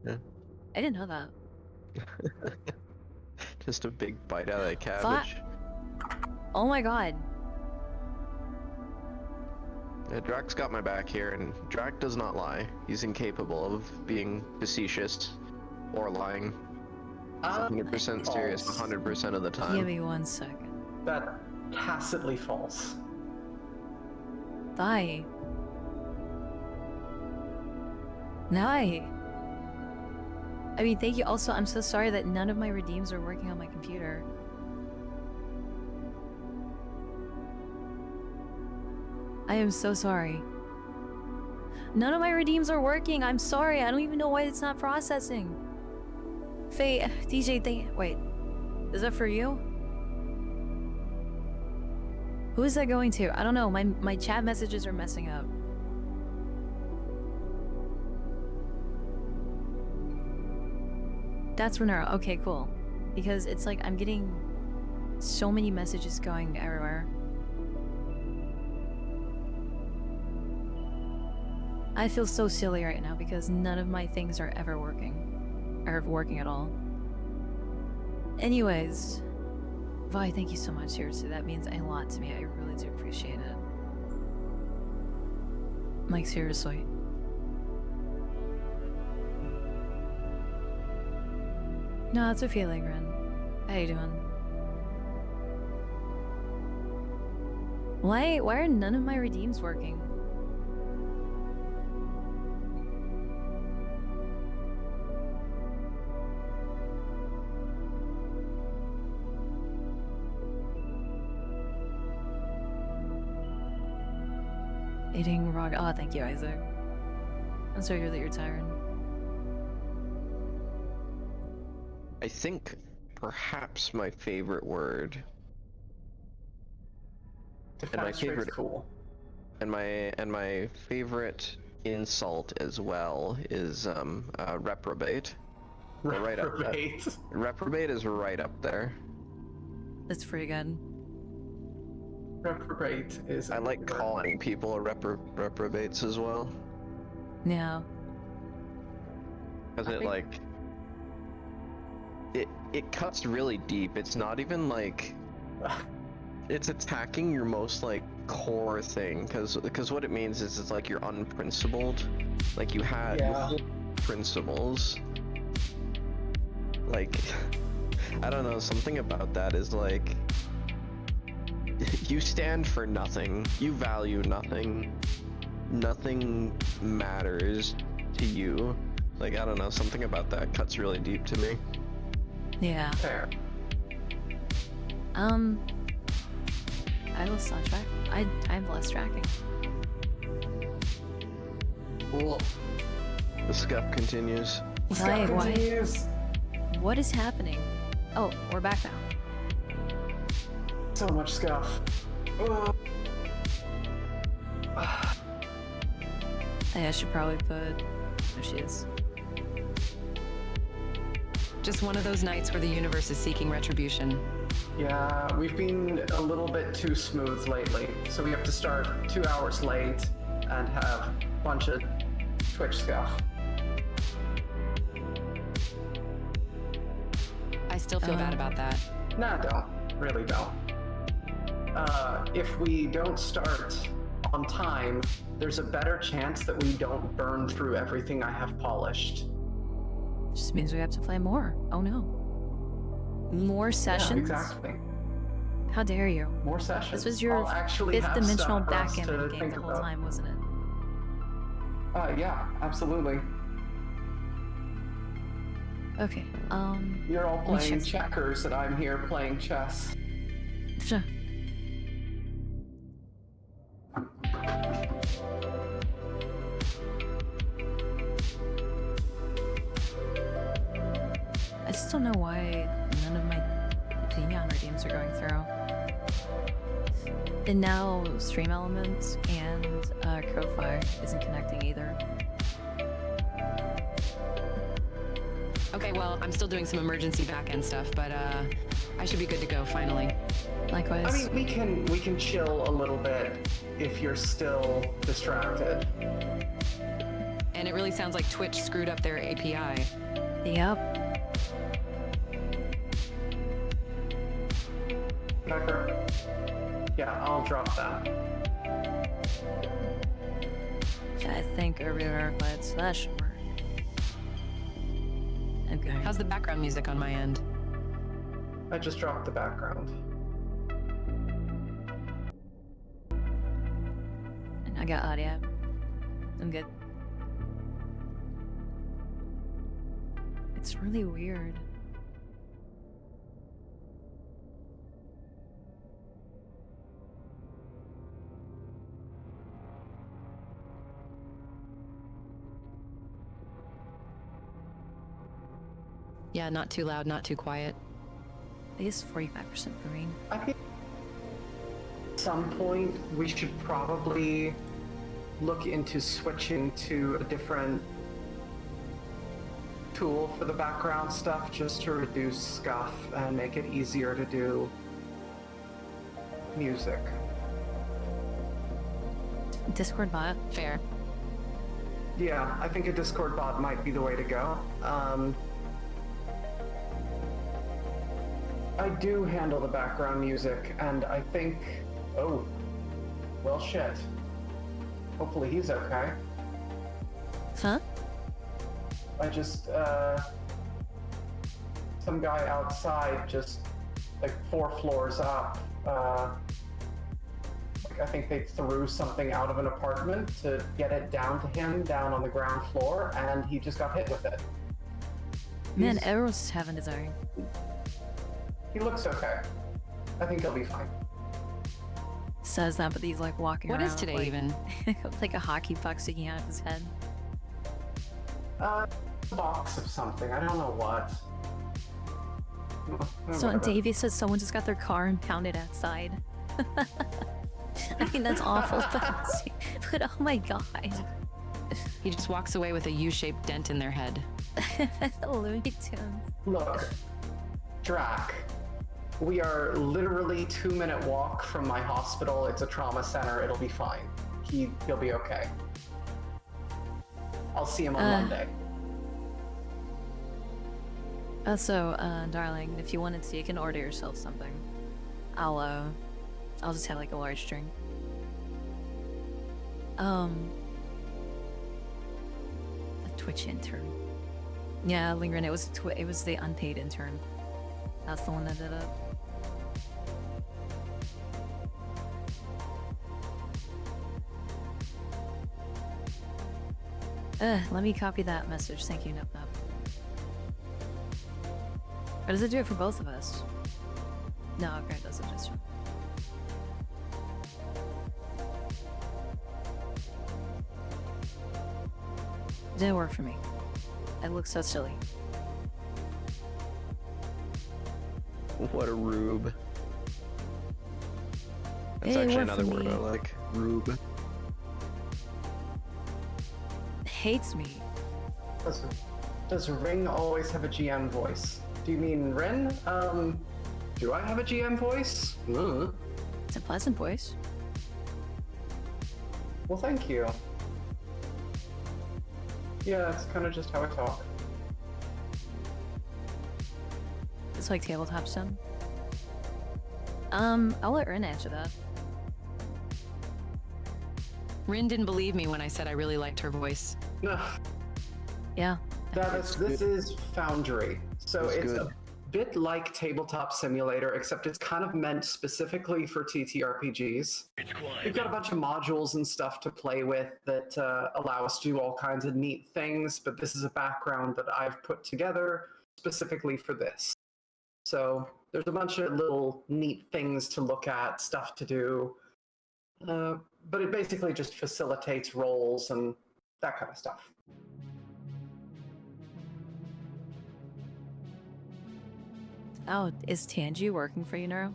I didn't know that. Just a big bite out of the cabbage. Oh my god. Yeah, Drax got my back here, and Drax does not lie. He's incapable of being facetious or lying. He's 100% serious False. 100% of the Give time. me 1 second. That tacitly false. Thigh. Nye. I mean, thank you. Also, I'm so sorry that none of my redeems are working on my computer. I am so sorry. None of my redeems are working. I'm sorry. I don't even know why it's not processing. Faye, DJ, wait. Is that for you? Who is that going to? I don't know. My chat messages are messing up. That's Renera. Okay, cool. Because it's like I'm getting so many messages going everywhere. I feel so silly right now because none of my things are ever working. Or working at all. Anyways. Vi, thank you so much. Seriously, that means a lot to me. I really do appreciate it. Like, seriously. No, it's okay, Legren. How you doing? Why are none of my redeems working? Eating raw. Oh, thank you, Isaac. I'm sorry that you're tired. I think perhaps my favorite word Defense rate's cool. and my favorite insult as well is reprobate. They're right up there. Reprobate. Reprobate is right up there. That's pretty good. Reprobate is. I like calling people reprobates as well. Yeah. Because I it think- like it cuts really deep. It's not even like it's attacking your most like core thing. Because what it means is it's like you're unprincipled. Like you have Yeah. principles. Like I don't know, something about that is like you stand for nothing. You value nothing. Nothing matters to you. Like, I don't know, something about that cuts really deep to me. Yeah. Fair. I lost track. I've lost tracking. Cool. The scuff continues. Why? Continues. What is happening? Oh, we're back now. So much scuff. Oh. I should probably put. There she is. Just one of those nights where the universe is seeking retribution. Yeah, we've been a little bit too smooth lately, so we have to start 2 hours late and have a bunch of Twitch scuff. I still feel bad about that. Nah, don't. Really don't. If we don't start on time, there's a better chance that we don't burn through everything I have polished. Just means we have to play more. Oh no. More sessions? Yeah, exactly. How dare you? More sessions. This was your I'll actually fifth have dimensional stuff for us to backgammon game think the whole about. time, wasn't it? Yeah, absolutely. Okay. You're all let me playing check. checkers, and I'm here playing chess. Sure. I just don't know why none of my female redeems are going through. And now Stream Elements and Crowfire isn't connecting either. Okay, well, I'm still doing some emergency backend stuff, but I should be good to go finally. Likewise. I mean, we can chill a little bit if you're still distracted. And it really sounds like Twitch screwed up their API. Yep. Becker? Yeah, I'll drop that. I think earlier, but so that should work. Okay. How's the background music on my end? I just dropped the background. And I got audio. I'm good. It's really weird. Yeah, not too loud, not too quiet. It is 45% green. I think at some point we should probably look into switching to a different tool for the background stuff just to reduce scuff and make it easier to do music. Discord bot. Fair. Yeah, I think a Discord bot might be the way to go. I do handle the background music, and I think... Oh. Well, shit. Hopefully he's okay. Huh? I just, some guy outside just, like, 4 floors up, like, I think they threw something out of an apartment to get it down to him, down on the ground floor, and he just got hit with it. Man, He's- everyone's having his own. He looks okay. I think he'll be fine. Says that, but he's like walking What around. is today like, even? like a hockey puck sticking out of his head. A box of something. I don't know what. So Whatever. Davey says someone just got their car impounded outside. I mean, that's awful, but oh my god. He just walks away with a U-shaped dent in their head. Looney Tunes. Look, Drac, we are literally 2-minute walk from my hospital. It's a trauma center. It'll be fine. He'll be okay. I'll see him on Monday. Also, darling, if you wanted to, you can order yourself something. I'll just have like a large drink. The Twitch intern. Yeah, Lingren, it was the unpaid intern. That's the one that did it. Let me copy that message. Thank you, Nup Nup. Or does it do it for both of us? No, okay, it doesn't just. It didn't work for me. It looks so silly. What a rube. That's It actually worked another for word me. I like. Rube. Hates me. Does Ring always have a GM voice? Do you mean Rin? Do I have a GM voice? It's a pleasant voice. Well, thank you. Yeah, that's kind of just how I talk. It's like tabletop stone. I'll let Rin answer that. Rin didn't believe me when I said I really liked her voice. No, Yeah. this is Foundry. So That's it's good. a bit like Tabletop Simulator, except it's kind of meant specifically for TTRPGs. We've got a bunch of modules and stuff to play with that allow us to do all kinds of neat things, but this is a background that I've put together specifically for this. So there's a bunch of little neat things to look at, stuff to do, but it basically just facilitates roles and that kind of stuff. Oh, is Tangi working for you, Neuro?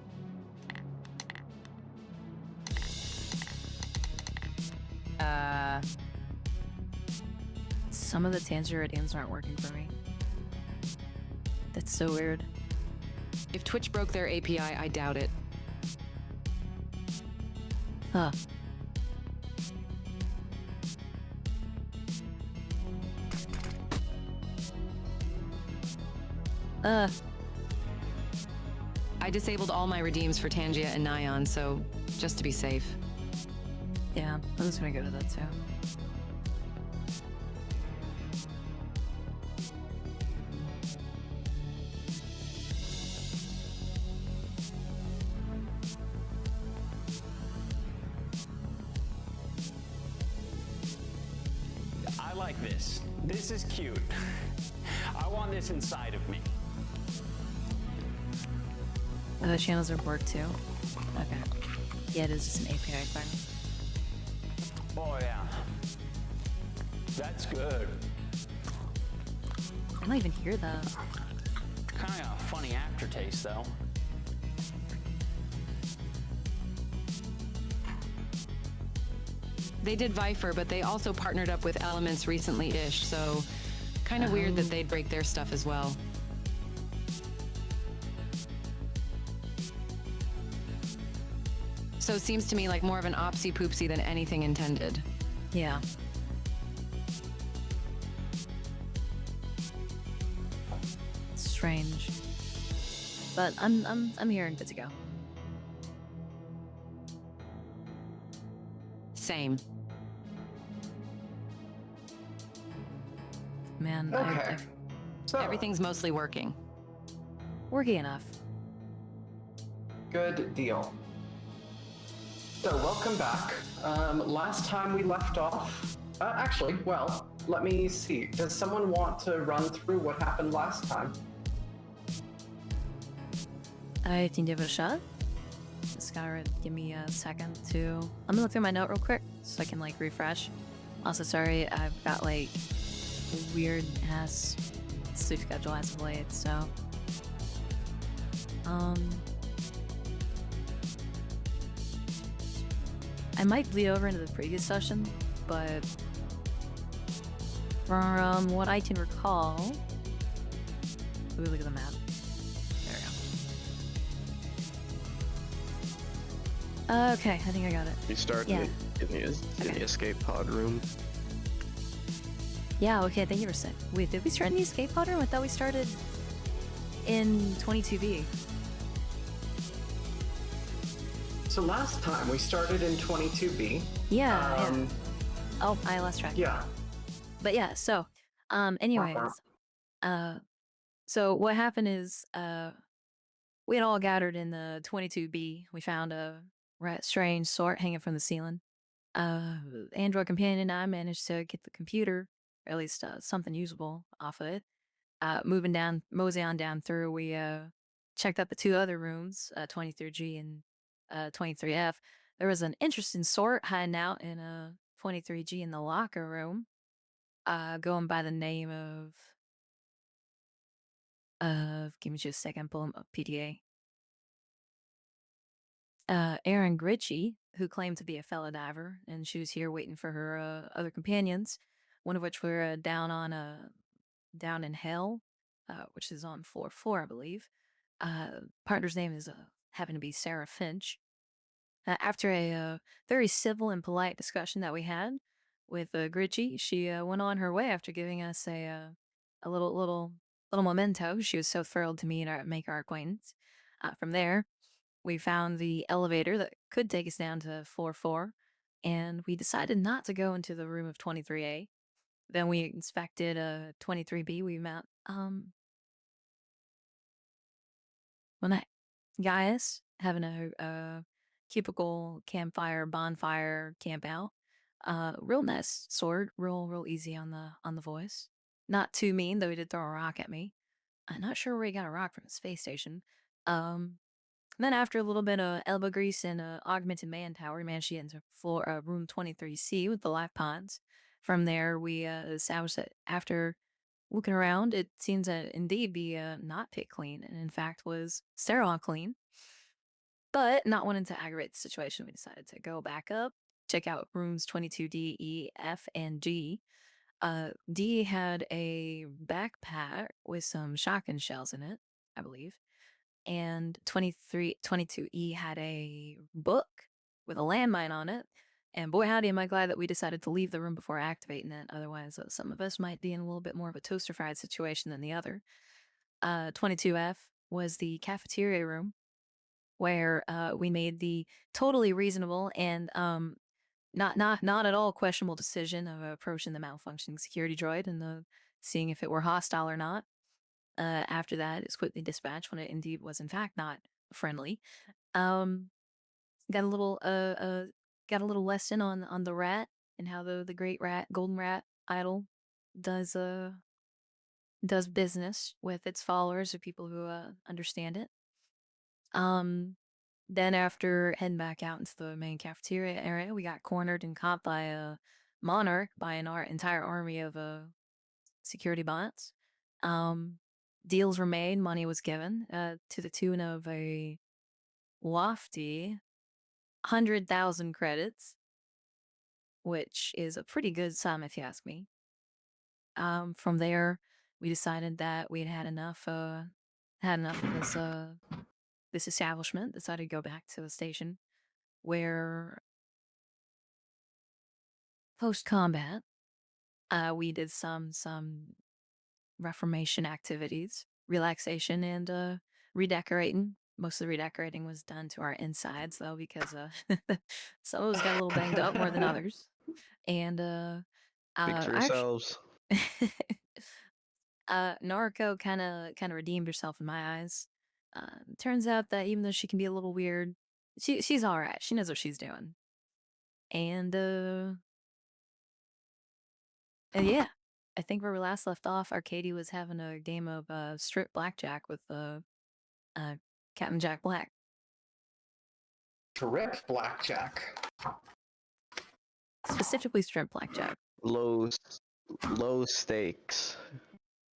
Some of the Tangeridians aren't working for me. That's so weird. If Twitch broke their API, I doubt it. Huh. I disabled all my redeems for Tangia and Nyan, so just to be safe. Yeah, I'm just gonna go to that too. I like this. This is cute. I want this inside of me. Oh, the channels are work too? Okay. Yeah, it is just an API thing. Oh yeah. That's good. I don't even hear that. Kind of a funny aftertaste though. They did Viper, but they also partnered up with Elements recently-ish, so kind of weird that they'd break their stuff as well. So seems to me like more of an opsy-poopsy than anything intended. Yeah. Strange. But I'm here and good to go. Same. Man, Okay. So, Everything's mostly working. working enough. good deal. So, welcome back. Last time we left off... actually, well, let me see. Does someone want to run through what happened last time? I can give it a shot. Just gotta give me a second to... I'm gonna look through my note real quick so I can like refresh. Also, sorry, I've got like a weird ass sleep schedule as of late, so... I might bleed over into the previous session, but from what I can recall... Let me look at the map. There we go. Okay, I think I got it. You start Yeah. in the Okay. escape pod room. Yeah, okay, thank you for saying. Wait, did we start in the escape pod room? I thought we started in 22B. So last time we started in 22B. Yeah, Um, yeah. Oh, I lost track. Yeah. But yeah, so, anyways, so what happened is, we had all gathered in the 22B. We found a strange sort hanging from the ceiling. Android companion and I managed to get the computer, or at least something usable off of it. Mosey on down through, we checked out the two other rooms, 23G and 23F. There was an interesting sort hiding out in 23G in the locker room, going by the name give me just a second, pull him up, PDA. Erin Gritchie, who claimed to be a fellow diver, and she was here waiting for her other companions, one of which were down in hell, which is on floor 4, I believe. Partner's name is happened to be Sarah Finch. After a very civil and polite discussion that we had with Gritchie, she went on her way after giving us a little memento. She was so thrilled to make our acquaintance. From there, we found the elevator that could take us down to floor 4, and we decided not to go into the room of 23A. Then we inspected 23B. We met well, not Gaius having a cubicle campfire bonfire camp out. Real nice sword, real easy on the voice. Not too mean, though he did throw a rock at me. I'm not sure where he got a rock from the space station. Then after a little bit of elbow grease and augmented man tower, we managed to get into room 23C with the live pods. From there, we established that after looking around, it seems to indeed be not pit clean, and in fact was sterile clean. But not wanting to aggravate the situation, we decided to go back up, check out rooms 22D, E, F, and G. D had a backpack with some shotgun shells in it, I believe. And 22E had a book with a landmine on it. And boy, howdy, am I glad that we decided to leave the room before activating it. Otherwise, some of us might be in a little bit more of a toaster fried situation than the other. 22F was the cafeteria room where we made the totally reasonable and not at all questionable decision of approaching the malfunctioning security droid and seeing if it were hostile or not. After that, it's quickly dispatched when it indeed was in fact not friendly. Got a little lesson on the rat and how the great rat, golden rat idol, does business with its followers or people who understand it. Then after heading back out into the main cafeteria area, we got cornered and caught by a Monarch, by an entire army of security bots. Deals were made, money was given to the tune of a lofty 100,000 credits, which is a pretty good sum if you ask me. From there, we decided that we had enough of this establishment, decided to go back to the station where post-combat we did some reformation activities, relaxation, and redecorating. Most of the redecorating was done to our insides though, because some of us got a little banged up more than others. And Speak for yourselves. Narco kind of redeemed herself in my eyes. Turns out that even though she can be a little weird, she's all right. She knows what she's doing. And yeah, I think where we last left off, Arcady was having a game of strip blackjack with Captain Jack Black. Strip blackjack. Specifically strip blackjack. Low stakes.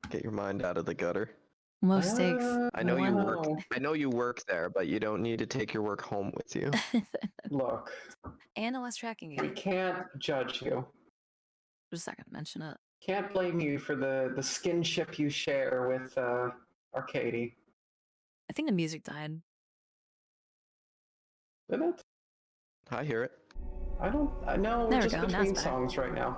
Get your mind out of the gutter. Low stakes. I know you work. I know you work there, but you don't need to take your work home with you. Look. And a less tracking We game. can't judge you. Just not gonna mention it. Can't blame you for the skinship you share with Arcady. I think the music died. Did it? I hear it. I know There we're we just go, now it's between back. songs right now.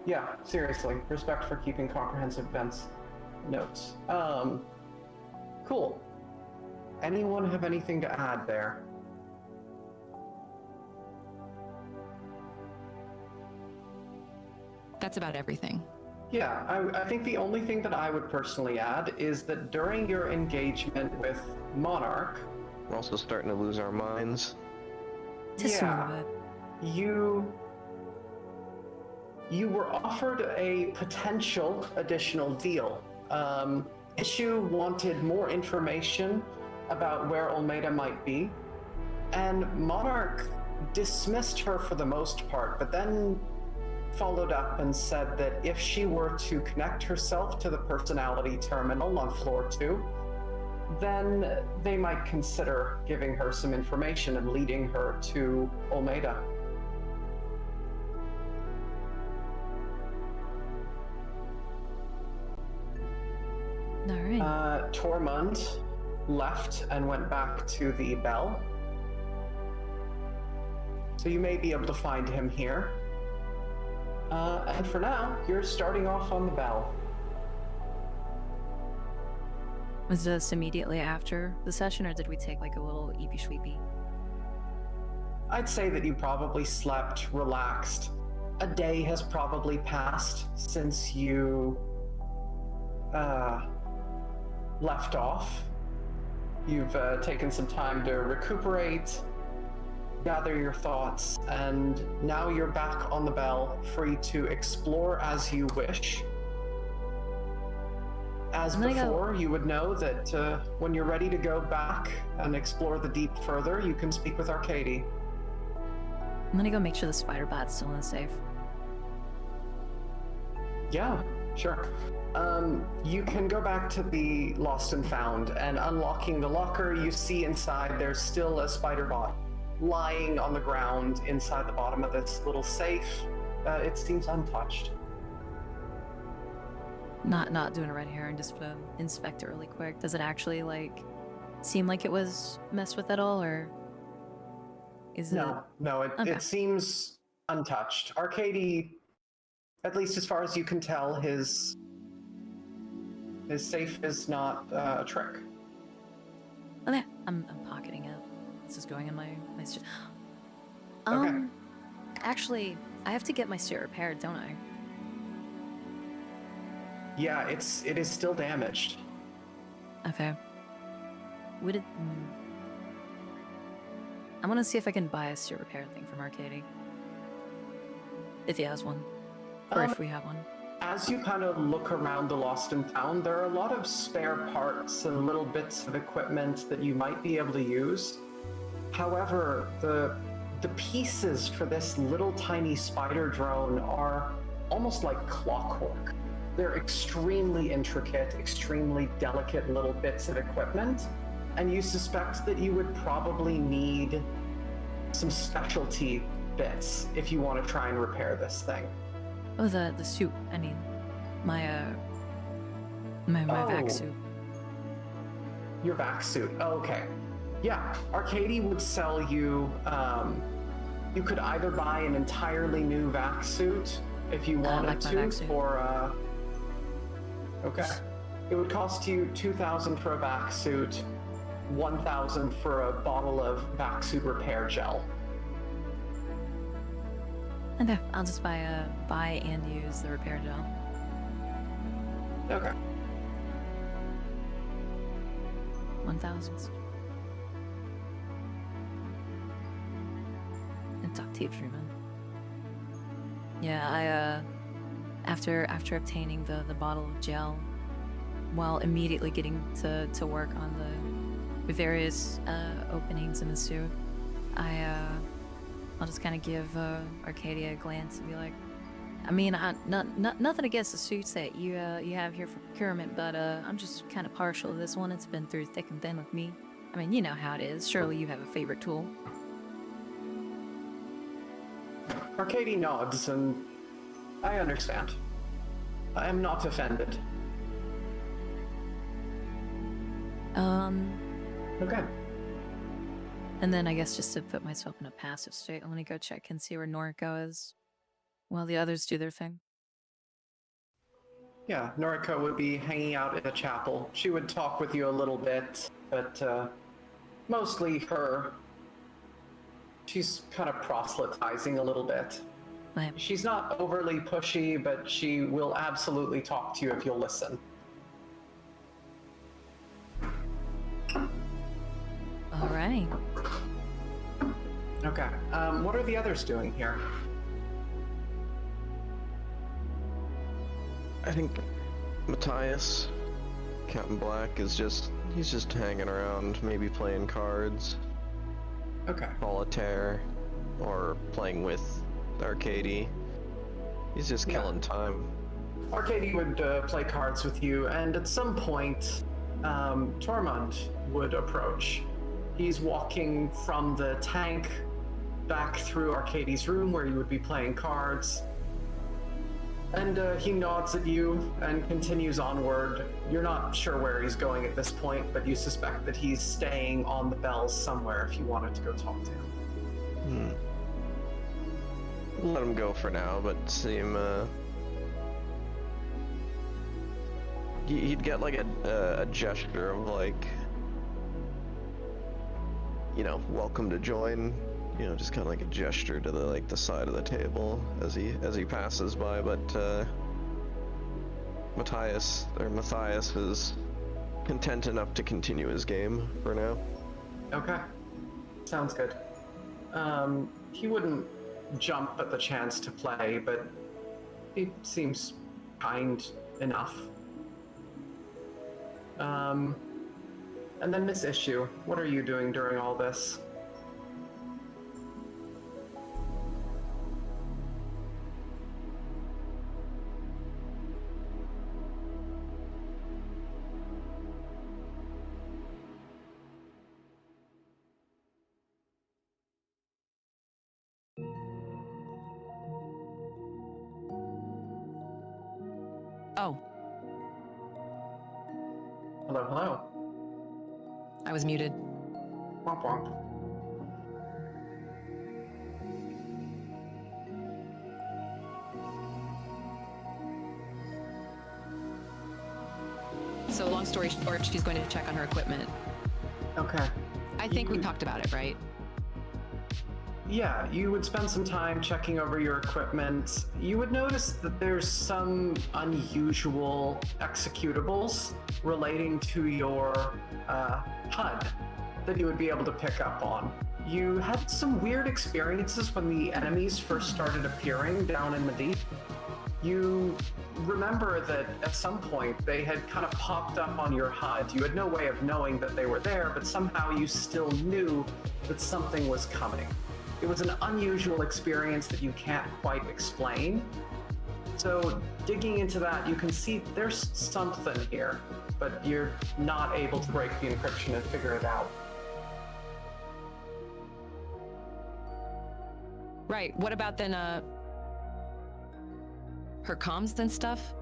Yeah, seriously. Respect for keeping comprehensive events notes. Cool. Anyone have anything to add there? That's about everything. Yeah, I think the only thing that I would personally add is that during your engagement with Monarch, We're also starting to lose our minds. Just a little bit. You were offered a potential additional deal. Issue wanted more information about where Olmeda might be, and Monarch dismissed her for the most part, but then followed up and said that if she were to connect herself to the personality terminal on floor 2, then they might consider giving her some information and leading her to Olmeda. All right. Tormund left and went back to the Bell. So you may be able to find him here. And for now, you're starting off on the Bell. Was this immediately after the session, or did we take like a little eepy sweepy? I'd say that you probably slept, relaxed. A day has probably passed since you left off. You've taken some time to recuperate, gather your thoughts, and now you're back on the bell, free to explore as you wish. As I'm gonna go- before, you would know that when you're ready to go back and explore the deep further, you can speak with Arcady. I'm gonna go make sure the spider bat's still in the safe. Yeah, sure. You can go back to the Lost and Found, and unlocking the locker, you see inside there's still a spider bot lying on the ground inside the bottom of this little safe. It seems untouched. Not doing it right here, and just inspect it really quick. Does it actually like seem like it was messed with at all, or is it? No, Okay. it seems untouched. Arcady, at least as far as you can tell, his safe is not a trick. Okay, I'm pocketing it. This is going in my suit. Okay. Actually, I have to get my suit repaired, don't I? Yeah, it is still damaged. Okay. Would it? I'm gonna see if I can buy a suit repair thing from Arcady. If he has one, or if we have one. As you kind of look around the Lost and Found, there are a lot of spare parts and little bits of equipment that you might be able to use. However, the pieces for this little tiny spider drone are almost like clockwork. They're extremely intricate, extremely delicate little bits of equipment, and you suspect that you would probably need some specialty bits if you want to try and repair this thing. Oh, the suit. I mean, my vac Oh. suit. Your vac suit. Okay. Yeah, Arcady would sell you. You could either buy an entirely new vac suit if you wanted like my to, vac suit. or okay, it would cost you 2,000 for a vac suit, 1,000 for a bottle of vac suit repair gel. Okay, I'll just buy and use the repair gel. Okay. 1,000. And duct tape treatment. Yeah, I after obtaining the bottle of gel, while immediately getting to work on the various openings in the suit, I'll just kind of give Arcadia a glance and be like, I mean, nothing against the suits that you have here for procurement, but I'm just kind of partial to this one. It's been through thick and thin with me. I mean, you know how it is. Surely you have a favorite tool. Arcady nods, and I understand. I am not offended. Okay. And then I guess just to put myself in a passive state, I'm gonna go check and see where Noriko is while the others do their thing. Yeah, Noriko would be hanging out in the chapel. She would talk with you a little bit, but mostly she's kind of proselytizing a little bit. Right. She's not overly pushy, but she will absolutely talk to you if you'll listen. All right. Okay. What are the others doing here? I think Matthias, Captain Black, he's just hanging around, maybe playing cards, Okay. solitaire, or playing with Arcady. He's just Yeah. killing time. Arcady would play cards with you, and at some point, Tormund would approach. He's walking from the tank back through Arcady's room where you would be playing cards. And he nods at you and continues onward. You're not sure where he's going at this point, but you suspect that he's staying on the bells somewhere if you wanted to go talk to him. Let him go for now, but see him, he'd get like a gesture of like, you know, welcome to join, you know, just kind of like a gesture to the side of the table as he passes by. But Matthias is content enough to continue his game for now. Okay. Sounds good. He wouldn't jump at the chance to play, but he seems kind enough. And then Miss Issue, what are you doing during all this? Oh, Hello, hello. I was muted. Womp womp. So long story short, she's going to check on her equipment. Okay. I think we You- talked about it, right? Yeah, you would spend some time checking over your equipment. You would notice that there's some unusual executables relating to your HUD that you would be able to pick up on. You had some weird experiences when the enemies first started appearing down in the deep. You remember that at some point they had kind of popped up on your HUD. You had no way of knowing that they were there, but somehow you still knew that something was coming. It was an unusual experience that you can't quite explain. So digging into that, you can see there's something here, but you're not able to break the encryption and figure it out. Right. What about then, her comms and stuff?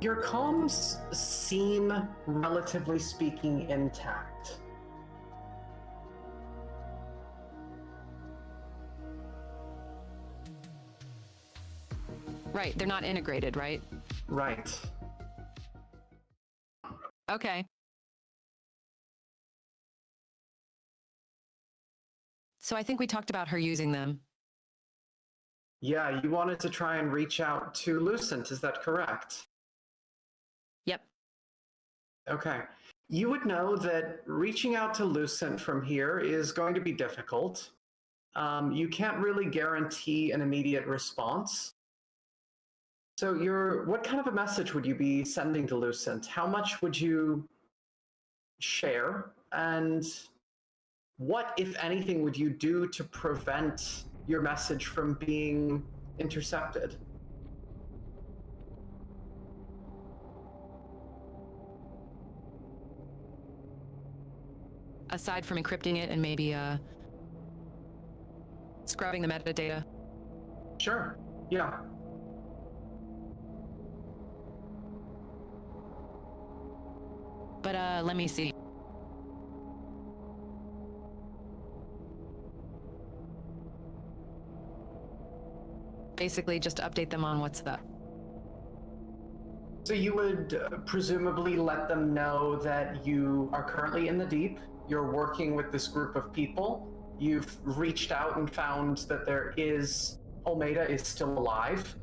Your comms seem, relatively speaking, intact. Right. They're not integrated, right? Right. Okay. So I think we talked about her using them. Yeah, you wanted to try and reach out to Lucent, is that correct? Yep. Okay. You would know that reaching out to Lucent from here is going to be difficult. You can't really guarantee an immediate response. So what kind of a message would you be sending to Lucent? How much would you share? And what, if anything, would you do to prevent your message from being intercepted? Aside from encrypting it and maybe scrubbing the metadata. Sure. Yeah. But let me see. Basically, just update them on what's up. So you would presumably let them know that you are currently in the deep, you're working with this group of people, you've reached out and found that Almeida is still alive.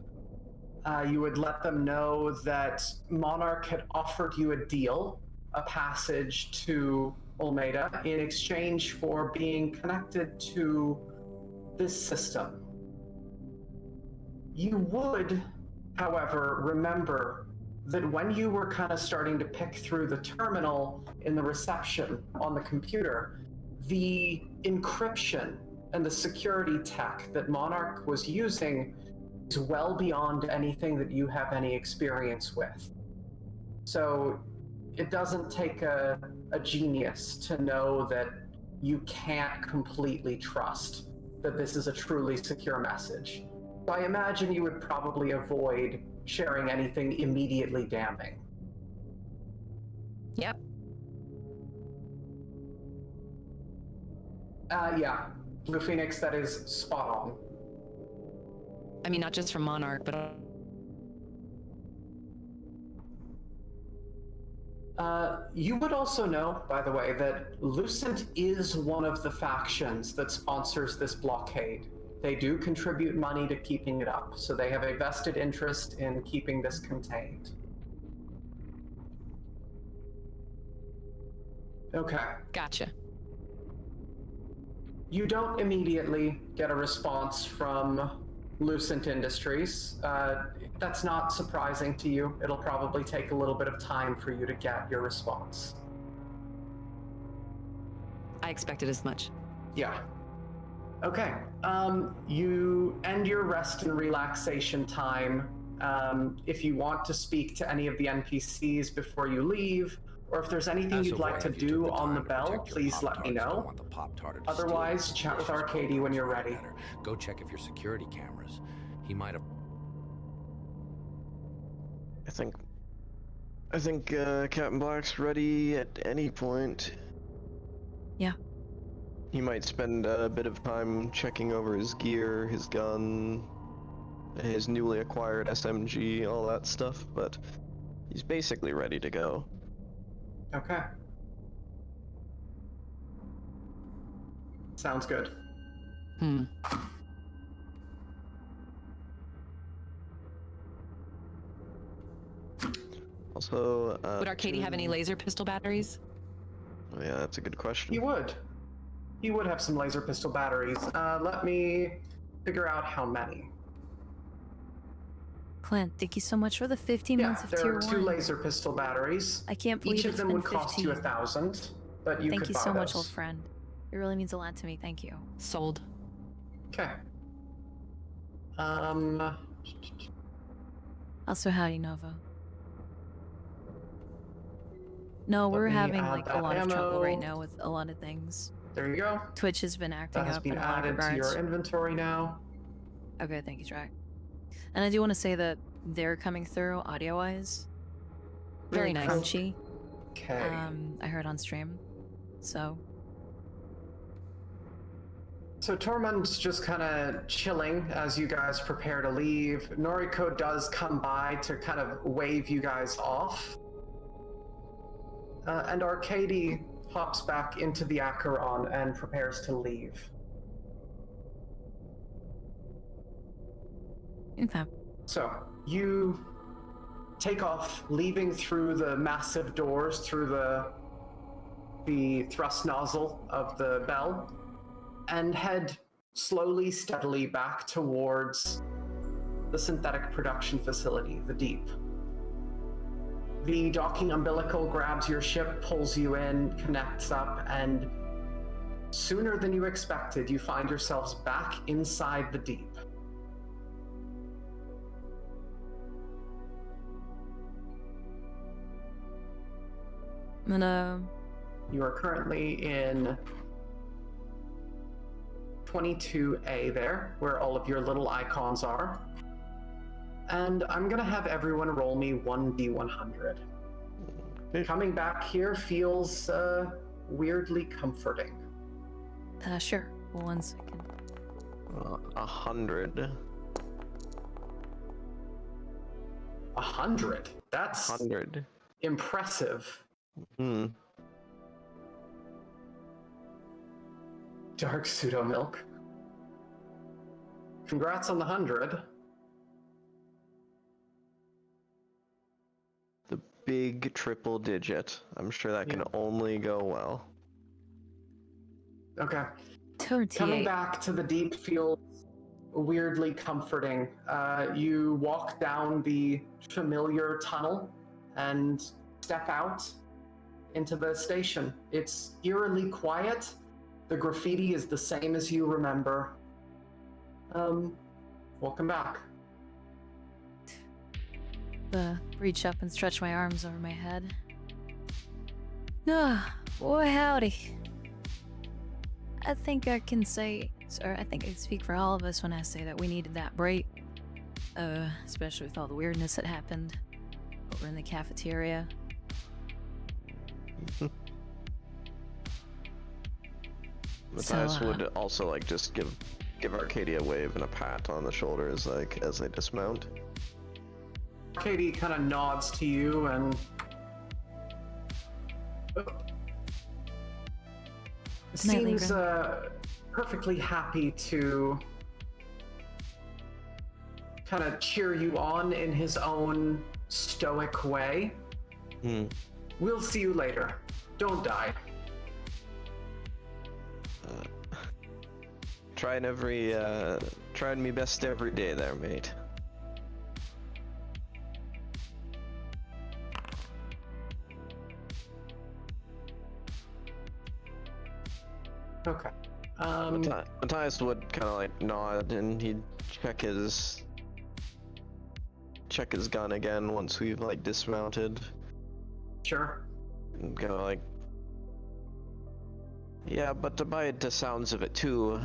You would let them know that Monarch had offered you a deal, a passage to Almeida in exchange for being connected to this system. You would, however, remember that when you were kind of starting to pick through the terminal in the reception on the computer, the encryption and the security tech that Monarch was using is well beyond anything that you have any experience with. So it doesn't take a genius to know that you can't completely trust that this is a truly secure message. So I imagine you would probably avoid sharing anything immediately damning. Yep. Yeah, Blue Phoenix, that is spot on. I mean, not just from Monarch, but You would also know, by the way, that Lucent is one of the factions that sponsors this blockade. They do contribute money to keeping it up, so they have a vested interest in keeping this contained. Okay. gotcha. You don't immediately get a response from Lucent Industries. That's not surprising to you. It'll probably take a little bit of time for you to get your response. I expected as much. Yeah. Okay. You end your rest and relaxation time. If you want to speak to any of the NPCs before you leave, or if there's anything you'd like to do on the bell, please let me know. Otherwise, chat with Arcady when you're ready. Go check if your security cameras. He might have. I think Captain Black's ready at any point. Yeah. He might spend a bit of time checking over his gear, his gun, his newly acquired SMG, all that stuff, but he's basically ready to go. Okay. Sounds good. Also, Would Arcady have any laser pistol batteries? Oh, yeah, that's a good question. He would. He would have some laser pistol batteries. Let me figure out how many. Clint, thank you so much for the 15 months of there tier are 2 1. laser pistol batteries. I can't believe Each of it's them been would cost you 15. 1,000, but you Thank could you buy so much, those. old friend. It really means a lot to me. Thank you. Sold. Okay. Also, howdy, Nova. No, we're me having add like a that lot of trouble ammo. right now with a lot of things. There you go. Twitch has been acting That has up been in a lot of added to regards. your inventory now. Okay, thank you, Drac. And I do want to say that they're coming through audio-wise. Very nice. Crunchy. Okay. I heard on stream. So Tormund's just kind of chilling as you guys prepare to leave. Noriko does come by to kind of wave you guys off. And Arcady hops back into the Acheron and prepares to leave. okay. So, you take off, leaving through the massive doors, through the thrust nozzle of the bell, and head slowly, steadily back towards the synthetic production facility, the Deep. The docking umbilical grabs your ship, pulls you in, connects up, and sooner than you expected, you find yourselves back inside the Deep. I'm gonna... You are currently in 22A there, where all of your little icons are. And I'm gonna have everyone roll me 1d100. Coming back here feels weirdly comforting. Sure. 1 second. 100. 100? That's 100. impressive. Dark pseudo milk. Congrats on the 100. The big triple digit. I'm sure that can only go well. Okay. Turn Coming T8. back to the Deep feels weirdly comforting. You walk down the familiar tunnel and step out into the station. It's eerily quiet. The graffiti is the same as you remember. Welcome back. Reach up and stretch my arms over my head. Ah, boy howdy. I think I can say, or I think I speak for all of us when I say that we needed that break. Especially with all the weirdness that happened over in the cafeteria. Matthias would also like just give Arcadia a wave and a pat on the shoulders like as they dismount. Katie kind of nods to you and seems perfectly happy to kind of cheer you on in his own stoic way. We'll see you later. Don't die. Trying me best every day there, mate. Okay. Matthias would kind of like nod and he'd check his gun again once we've like dismounted Sure. and go like, yeah, but by the sounds of it too,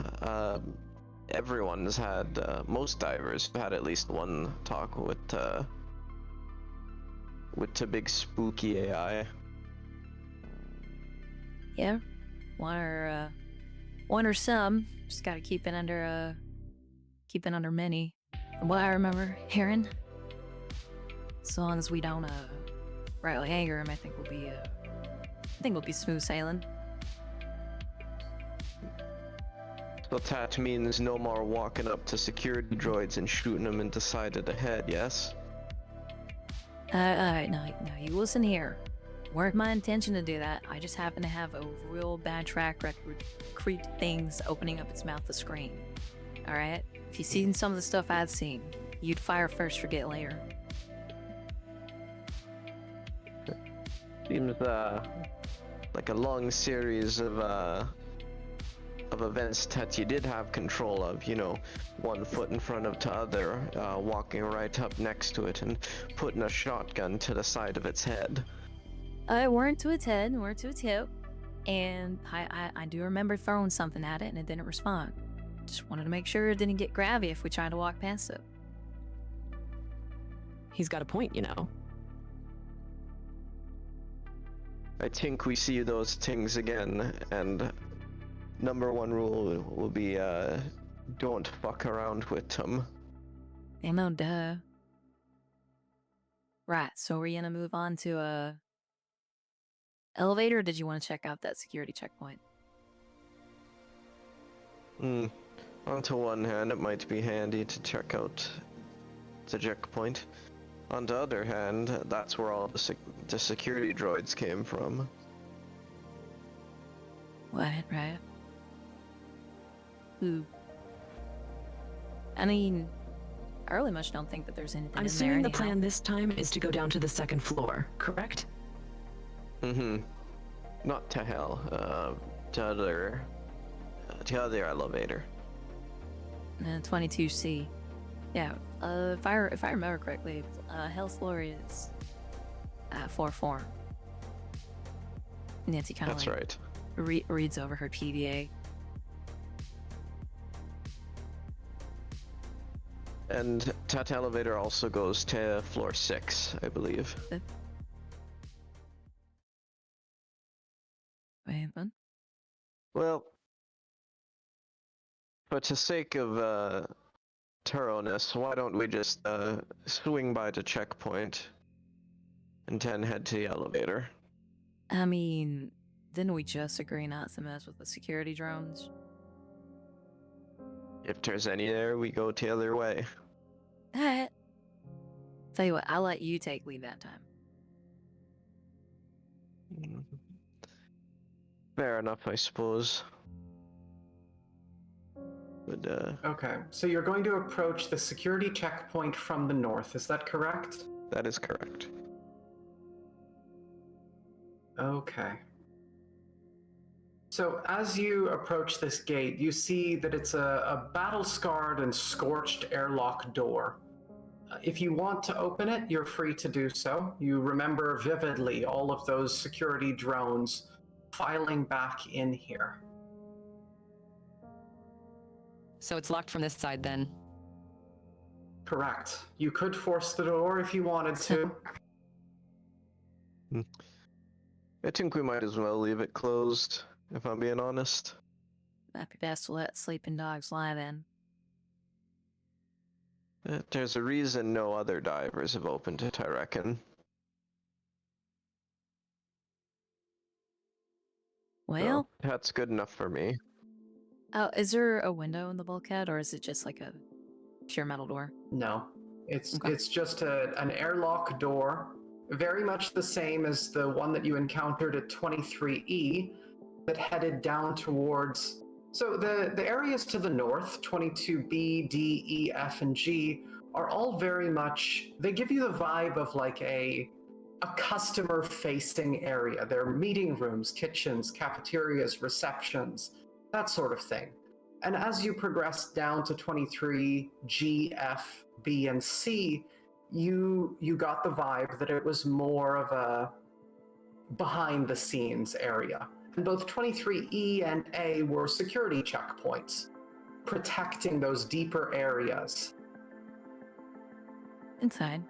everyone's had, most divers have had at least one talk with the big spooky AI. Yeah, one or some. Just gotta keep it under many. From what I remember hearing. As long as we don't rightly anger him, I think we'll be smooth sailing. So that means no more walking up to security droids and shooting them in the side of the head, yes? No, you listen here. Weren't my intention to do that. I just happen to have a real bad track record creep things opening up its mouth to scream. Alright? If you've seen some of the stuff I've seen, you'd fire first, forget later. Seems like a long series of events that you did have control of, you know, one foot in front of the other, walking right up next to it and putting a shotgun to the side of its head. Weren't to its head, weren't to its hip, and I do remember throwing something at it and it didn't respond. Just wanted to make sure it didn't get grabby if we tried to walk past it. He's got a point, you know. I think we see those things again, and number one rule will be, don't fuck around with them. You know, duh. Right, so we're gonna move on to elevator, or did you want to check out that security checkpoint? On to one hand, it might be handy to check out the checkpoint. On the other hand, that's where all the security droids came from. Right. Ooh. I mean, I really much don't think that there's anything I'm in there assuming the anyhow. plan this time is to go down to the second floor, correct? Not to hell, the other elevator. 22C. Yeah, if I remember correctly, Hell's floor is 4-4. Nancy kind of That's right. reads over her PDA. And that elevator also goes to floor 6, I believe. Wait, then. Well, for the sake of thoroughness, why don't we just swing by the checkpoint and then head to the elevator? I mean, didn't we just agree not to mess with the security drones? If there's any there, we go the other way. Alright. Tell you what, I'll let you take lead that time. Fair enough, I suppose. But, Okay, so you're going to approach the security checkpoint from the north, is that correct? that is correct. Okay. So as you approach this gate, you see that it's a battle-scarred and scorched airlock door. If you want to open it, you're free to do so. You remember vividly all of those security drones filing back in here. So it's locked from this side then. Correct. You could force the door if you wanted to. I think we might as well leave it closed, if I'm being honest. Might be best to let sleeping dogs lie then. There's a reason no other divers have opened it, I reckon. Well, So, that's good enough for me. oh, is there a window in the bulkhead, or is it just like a pure metal door? No, it's Okay. it's just an airlock door, very much the same as the one that you encountered at 23E, that headed down towards So the areas to the north, 22B, D, E, F, and G, are all very much, they give you the vibe of like a customer facing area. They're meeting rooms, kitchens, cafeterias, receptions, that sort of thing. And as you progress down to 23 G, F, B, and C, you got the vibe that it was more of a behind the scenes area. And both 23E and A were security checkpoints, protecting those deeper areas. Inside.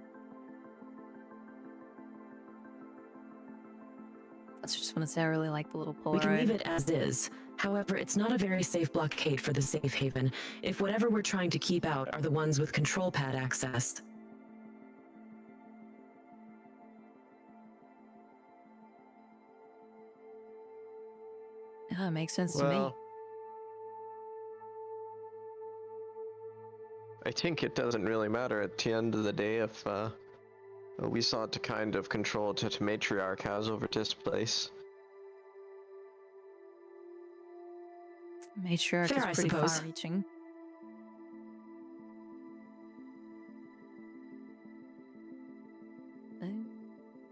I just want to say I really like the little Polaroid. We can leave it as is. However, it's not a very safe blockade for the safe haven if whatever we're trying to keep out are the ones with control pad access. Yeah, it makes sense to me. Well, I think it doesn't really matter at the end of the day if we sought to kind of control what the matriarch has over this place. Matriarch Fair, I is pretty suppose. far-reaching.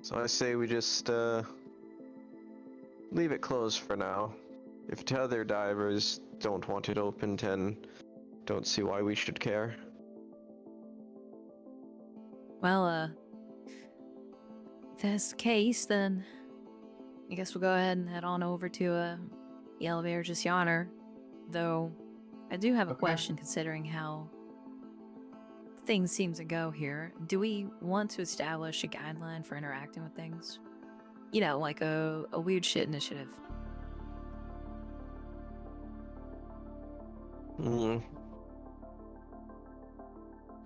So I say we just leave it closed for now. If the other divers don't want it opened, then don't see why we should care. Well, if that's the case, then I guess we'll go ahead and head on over to the elevator just yonder. Though, I do have a Okay. question considering how things seem to go here. Do we want to establish a guideline for interacting with things? You know, like a weird shit initiative.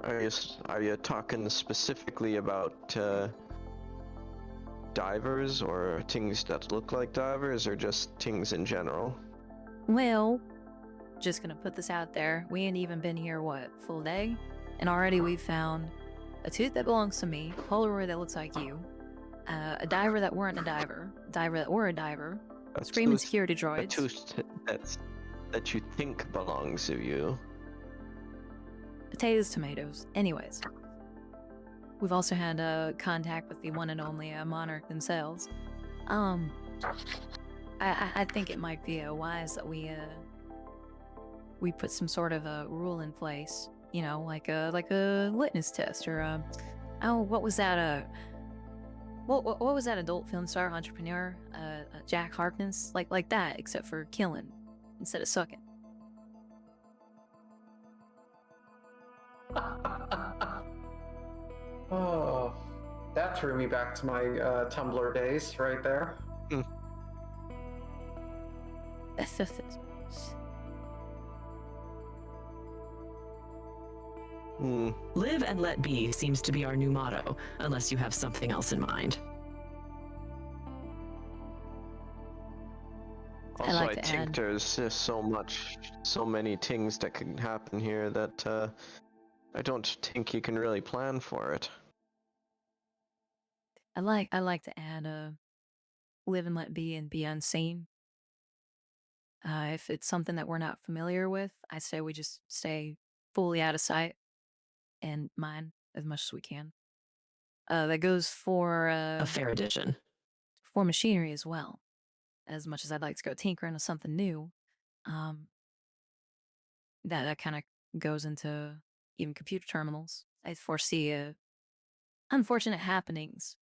Are you talking specifically about divers or things that look like divers, or just things in general? Well, just gonna put this out there. We ain't even been here, what, full day? And already we've found a tooth that belongs to me, Polaroid that looks like you, a diver that weren't a diver that were a diver, A screaming tooth- security A droids. tooth that you think belongs to you. Potatoes, tomatoes. Anyways. We've also had contact with the one and only monarch themselves. I think it might be wise that we put some sort of a rule in place. You know, like a litmus test, or what was that? What was that adult film star entrepreneur? Jack Harkness, like that, except for killing instead of sucking. Oh, that threw me back to my Tumblr days right there. Live and let be seems to be our new motto, unless you have something else in mind. I Also, like I to think add- there's just so many things that can happen here that I don't think you can really plan for it. I like to add live and let be and be unseen. If it's something that we're not familiar with, I say we just stay fully out of sight and mind as much as we can. That goes for A fair addition. for machinery as well. As much as I'd like to go tinkering with something new, that kind of goes into even computer terminals. I foresee unfortunate happenings.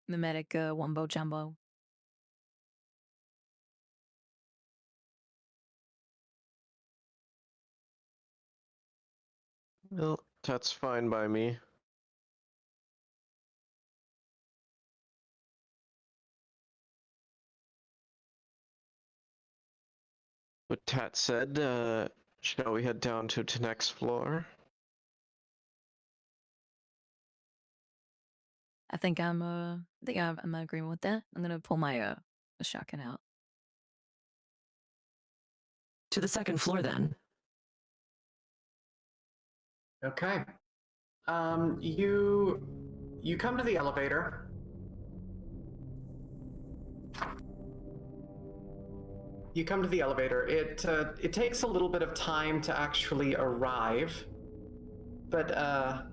Mimetic wumbo jumbo. Well, that's fine by me. With that said, shall we head down to the next floor? I think I'm in agreement with that. I'm gonna pull my shotgun out. To the second floor, then. Okay. You come to the elevator. you come to the elevator. It takes a little bit of time to actually arrive, but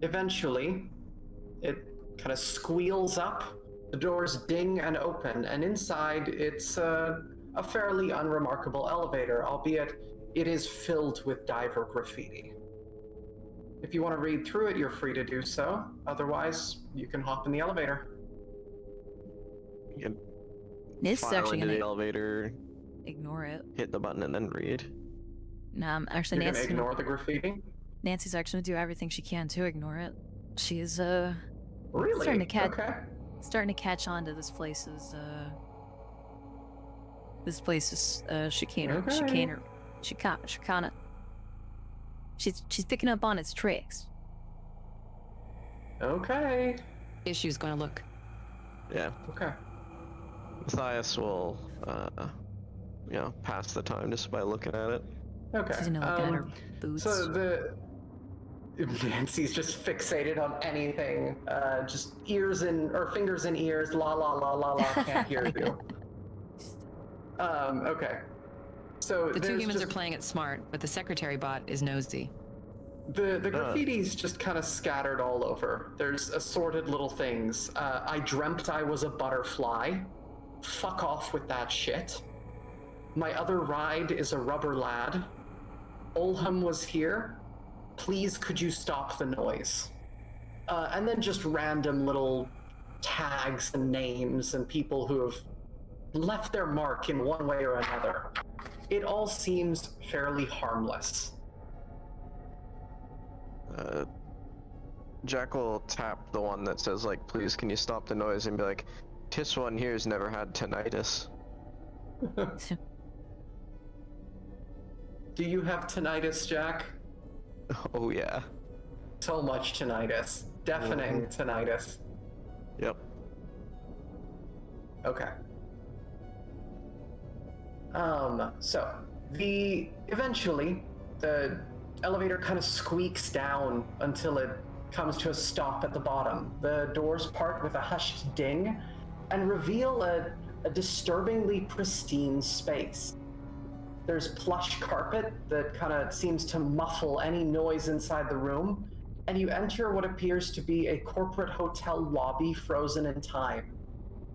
eventually it kind of squeals up. The doors ding and open, and inside it's a fairly unremarkable elevator, albeit it is filled with diver graffiti. If you want to read through it, you're free to do so. Otherwise, you can hop in the elevator. You can This is file actually into gonna the elevator, ignore it. hit the button, and then read. Nah, actually, You're gonna Nancy's ignore the graffiti? Nancy's actually gonna do everything she can to ignore it. She's Really? starting to catch Okay. starting to catch on to this place's chicaner. Okay. Chicana. She's picking up on its tricks. Okay. Issue's gonna look. Yeah. Okay. Matthias will, pass the time just by looking at it. Okay. She's gonna look at her boots. So Nancy's just fixated on anything. Just ears and or fingers in ears. La la la la la. Can't hear you. Okay. So The two there's humans just, are playing it smart, but the secretary bot is nosy. the graffiti's just kind of scattered all over. There's assorted little things. I dreamt I was a butterfly. Fuck off with that shit. My other ride is a rubber lad. Olham was here. Please, could you stop the noise? And then just random little tags and names and people who have left their mark in one way or another. It all seems fairly harmless. Jack will tap the one that says, like, please can you stop the noise, and be like, this one here's never had tinnitus. Do you have tinnitus, Jack? Oh yeah. So much tinnitus. Deafening tinnitus. Yep. Okay. So eventually the elevator kind of squeaks down until it comes to a stop at the bottom. The doors part with a hushed ding and reveal a disturbingly pristine space. There's plush carpet that kind of seems to muffle any noise inside the room, and you enter what appears to be a corporate hotel lobby frozen in time.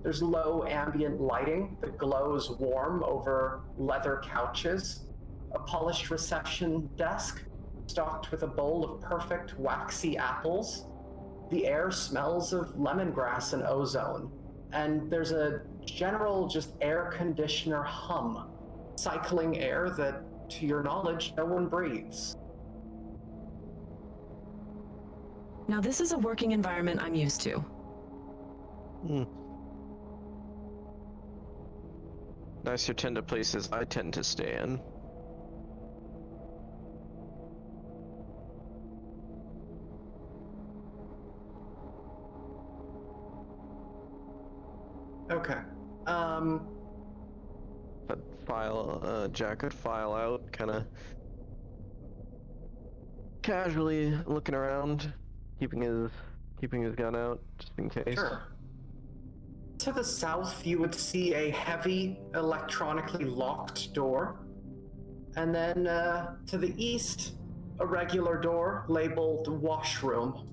There's low ambient lighting that glows warm over leather couches, a polished reception desk stocked with a bowl of perfect waxy apples. The air smells of lemongrass and ozone, and there's a general just air conditioner hum, cycling air that, to your knowledge, no one breathes. Now, this is a working environment I'm used to. Nicer tend to places I tend to stay in. Okay. But Jack could file out, kind of casually looking around, keeping his gun out just in case. Sure. To the south, you would see a heavy, electronically locked door. And then to the east, a regular door labeled washroom.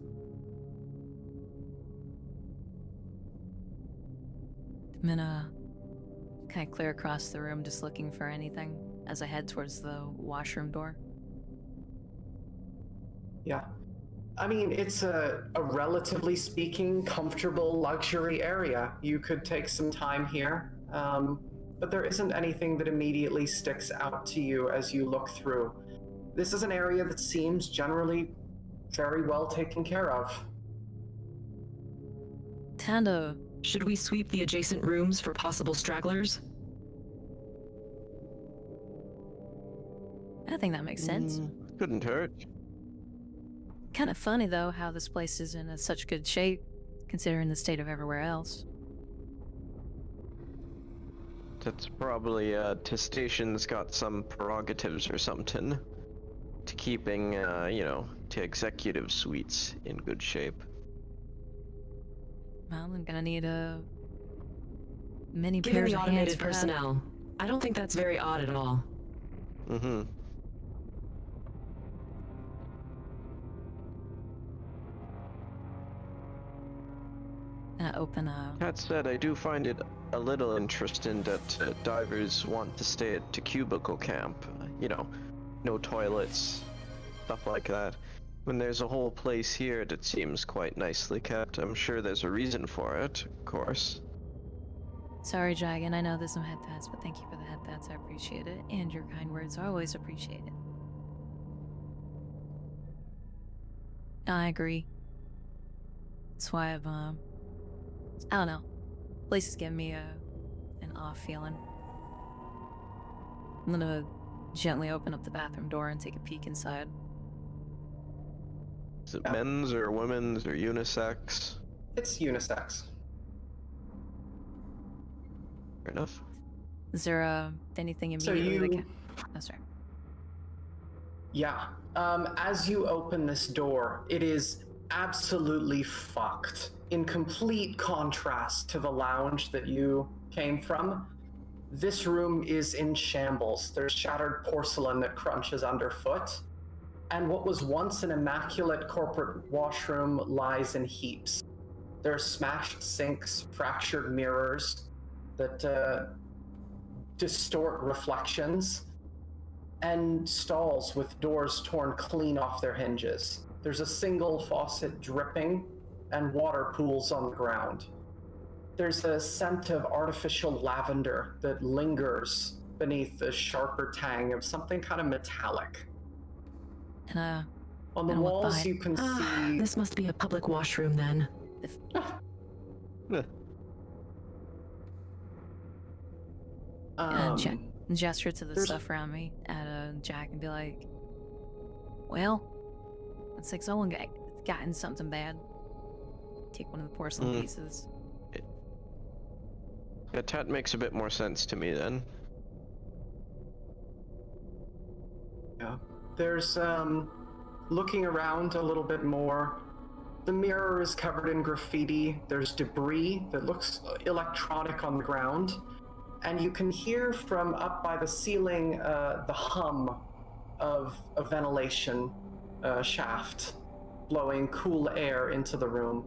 I'm gonna kind of clear across the room, just looking for anything as I head towards the washroom door. Yeah. I mean, it's a relatively speaking, comfortable luxury area. You could take some time here, but there isn't anything that immediately sticks out to you as you look through. This is an area that seems generally very well taken care of. Tanda, Should we sweep the adjacent rooms for possible stragglers? I think that makes sense. Couldn't hurt. Kind of funny, though, how this place is in such good shape, considering the state of everywhere else. That's probably, Testation's got some prerogatives or something to keeping, to executive suites in good shape. Well, I'm gonna need a many Given pairs the of hands automated for that. personnel, I don't think that's very odd at all. Mm-hmm. And I open a. That said, I do find it a little interesting that divers want to stay at the cubicle camp. You know, no toilets, stuff like that. When there's a whole place here that seems quite nicely kept, I'm sure there's a reason for it, of course. Sorry, Dragon. I know there's no head tats, but thank you for the head tats. I appreciate it. And your kind words are always appreciated. I agree. That's why I've, I don't know. Place is giving me an off feeling. I'm gonna gently open up the bathroom door and take a peek inside. Is it men's or women's or unisex? It's unisex. Fair enough. Is there anything So immediately that you, can... Oh, sorry. yeah. As you open this door, it is absolutely fucked. In complete contrast to the lounge that you came from, this room is in shambles. There's shattered porcelain that crunches underfoot, and what was once an immaculate corporate washroom lies in heaps. There are smashed sinks, fractured mirrors that distort reflections, and stalls with doors torn clean off their hinges. There's a single faucet dripping and water pools on the ground. There's a scent of artificial lavender that lingers beneath the sharper tang of something kind of metallic. And, On the and look walls behind- you can see... This must be a public washroom then. gesture to the there's- stuff around me at Jack and be like, well, it's like someone gotten something bad. Take one of the porcelain pieces. Yeah, that makes a bit more sense to me then. Yeah. There's, looking around a little bit more, the mirror is covered in graffiti. There's debris that looks electronic on the ground. And you can hear from up by the ceiling the hum of a ventilation shaft blowing cool air into the room.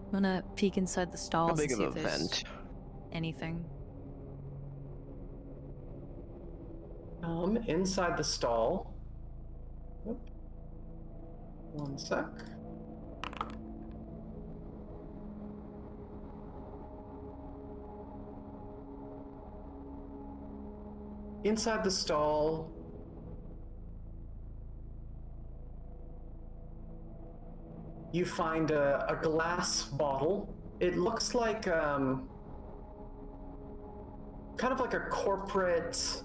I'm gonna peek inside the stalls How big and see of if a there's vent? anything. Inside the stall. Oop. One sec. Inside the stall, you find a glass bottle. It looks like kind of like a corporate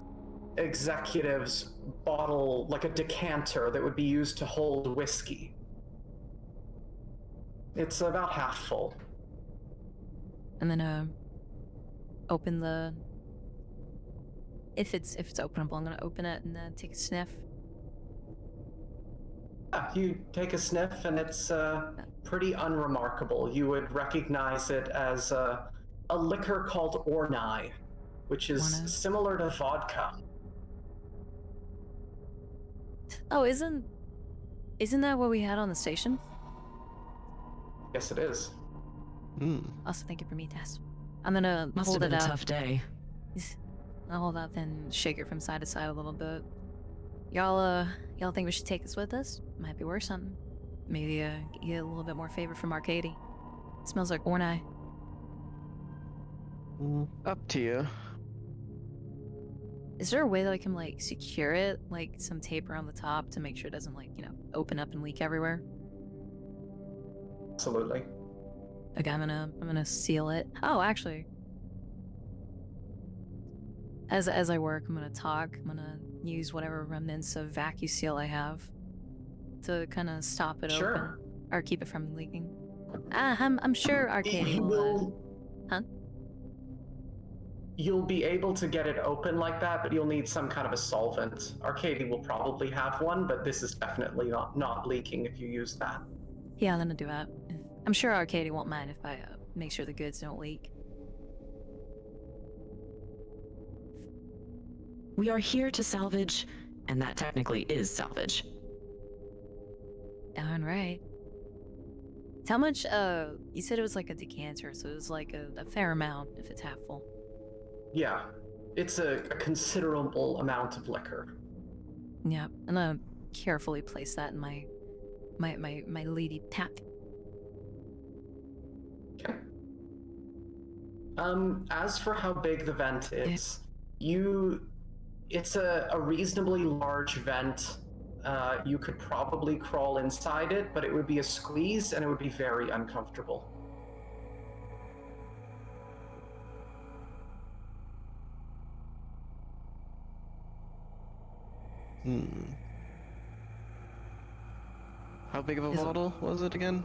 executive's bottle, like a decanter that would be used to hold whiskey. It's about half full. And then open the... If it's openable, I'm gonna open it and take a sniff. You take a sniff and it's pretty unremarkable. You would recognize it as a liquor called Ornai, which is Ornai? similar to vodka. Oh, isn't that what we had on the station? Yes, it is. Also, thank you for me, Tess. I'm gonna Must have hold been it a up. tough day. I'll hold up and shake it from side to side a little bit. Y'all think we should take this with us? Might be worth something. Maybe get a little bit more favor from Arcady. Smells like Ornai. Up to you. Is there a way that I can like secure it, like some tape around the top to make sure it doesn't like, you know, open up and leak everywhere? Absolutely. Okay, I'm gonna seal it. Oh, actually, as I work, I'm gonna talk. I'm gonna use whatever remnants of vacuum seal I have to kind of stop it Sure. open or keep it from leaking. I'm sure Arcady You will. Huh? You'll be able to get it open like that, but you'll need some kind of a solvent. Arcady will probably have one, but this is definitely not leaking if you use that. Yeah, I'm gonna do that. I'm sure Arcady won't mind if I make sure the goods don't leak. We are here to salvage, and that technically is salvage. Darn right. How much, you said it was like a decanter, so it was like a fair amount if it's half full. Yeah, it's a considerable amount of liquor. Yeah, I'm gonna carefully place that in my lady tap. Okay. As for how big the vent is, it's a reasonably large vent. You could probably crawl inside it, but it would be a squeeze and it would be very uncomfortable. How big of a Is it- bottle was it again?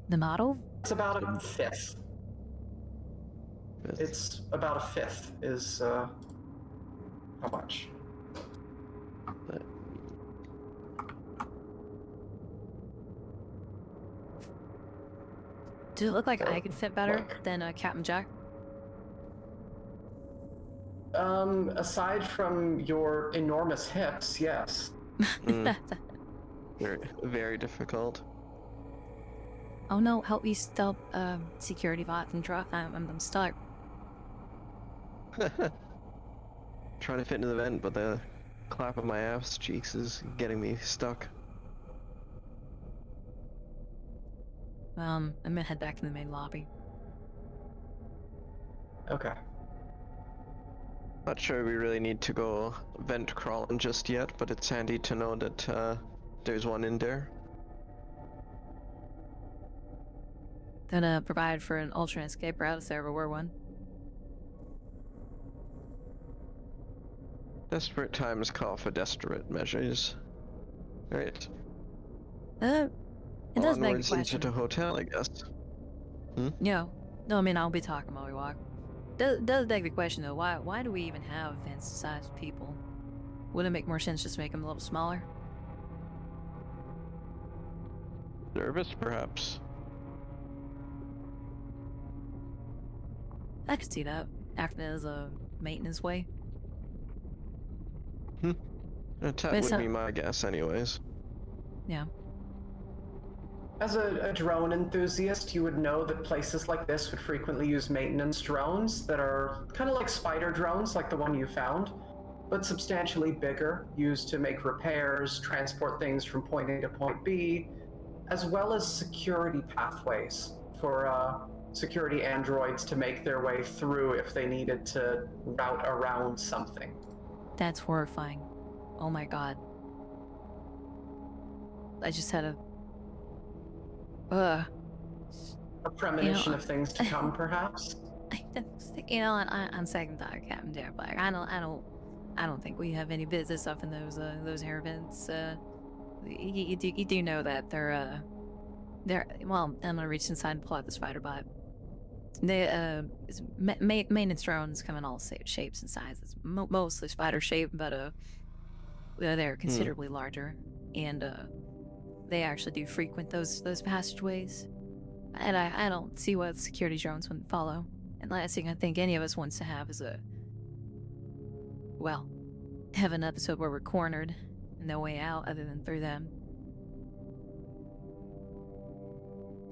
The model? It's about a fifth. It's about a fifth is how much? Does it look like I could fit better Like- than Captain Jack? Aside from your enormous hips, yes. Very, very difficult. Oh no, help me stop security bot from drop. I'm stuck. Trying to fit into the vent, but the clap of my ass cheeks is getting me stuck. I'm gonna head back to the main lobby. Okay. Not sure we really need to go vent crawling just yet, but it's handy to know that there's one in there. Then provide for an alternate escape route if there ever were one. Desperate times call for desperate measures. Right. It does beg the Onwards question. into the hotel, I guess. No, I mean I'll be talking while we walk. Does beg the question though. Why do we even have fancy-sized people? Wouldn't it make more sense just to make them a little smaller? Service, perhaps. I could see that. Acting as a maintenance way. That But it's would not- be my guess, anyways. Yeah. As a drone enthusiast, you would know that places like this would frequently use maintenance drones that are kind of like spider drones, like the one you found, but substantially bigger, used to make repairs, transport things from point A to point B, as well as security pathways for security androids to make their way through if they needed to route around something. That's horrifying. Oh my god. I just had a A premonition You know, of things to come, perhaps? you know, on second thought, Captain Dareblack, I don't think we have any business up in those air vents. You do know that they're well, I'm gonna reach inside and pull out the spider bot. They maintenance drones come in all shapes and sizes, mostly spider shaped, but they're considerably larger, and they actually do frequent those passageways. And I don't see what security drones wouldn't follow. And last thing I think any of us wants to have is have an episode where we're cornered and no way out other than through them.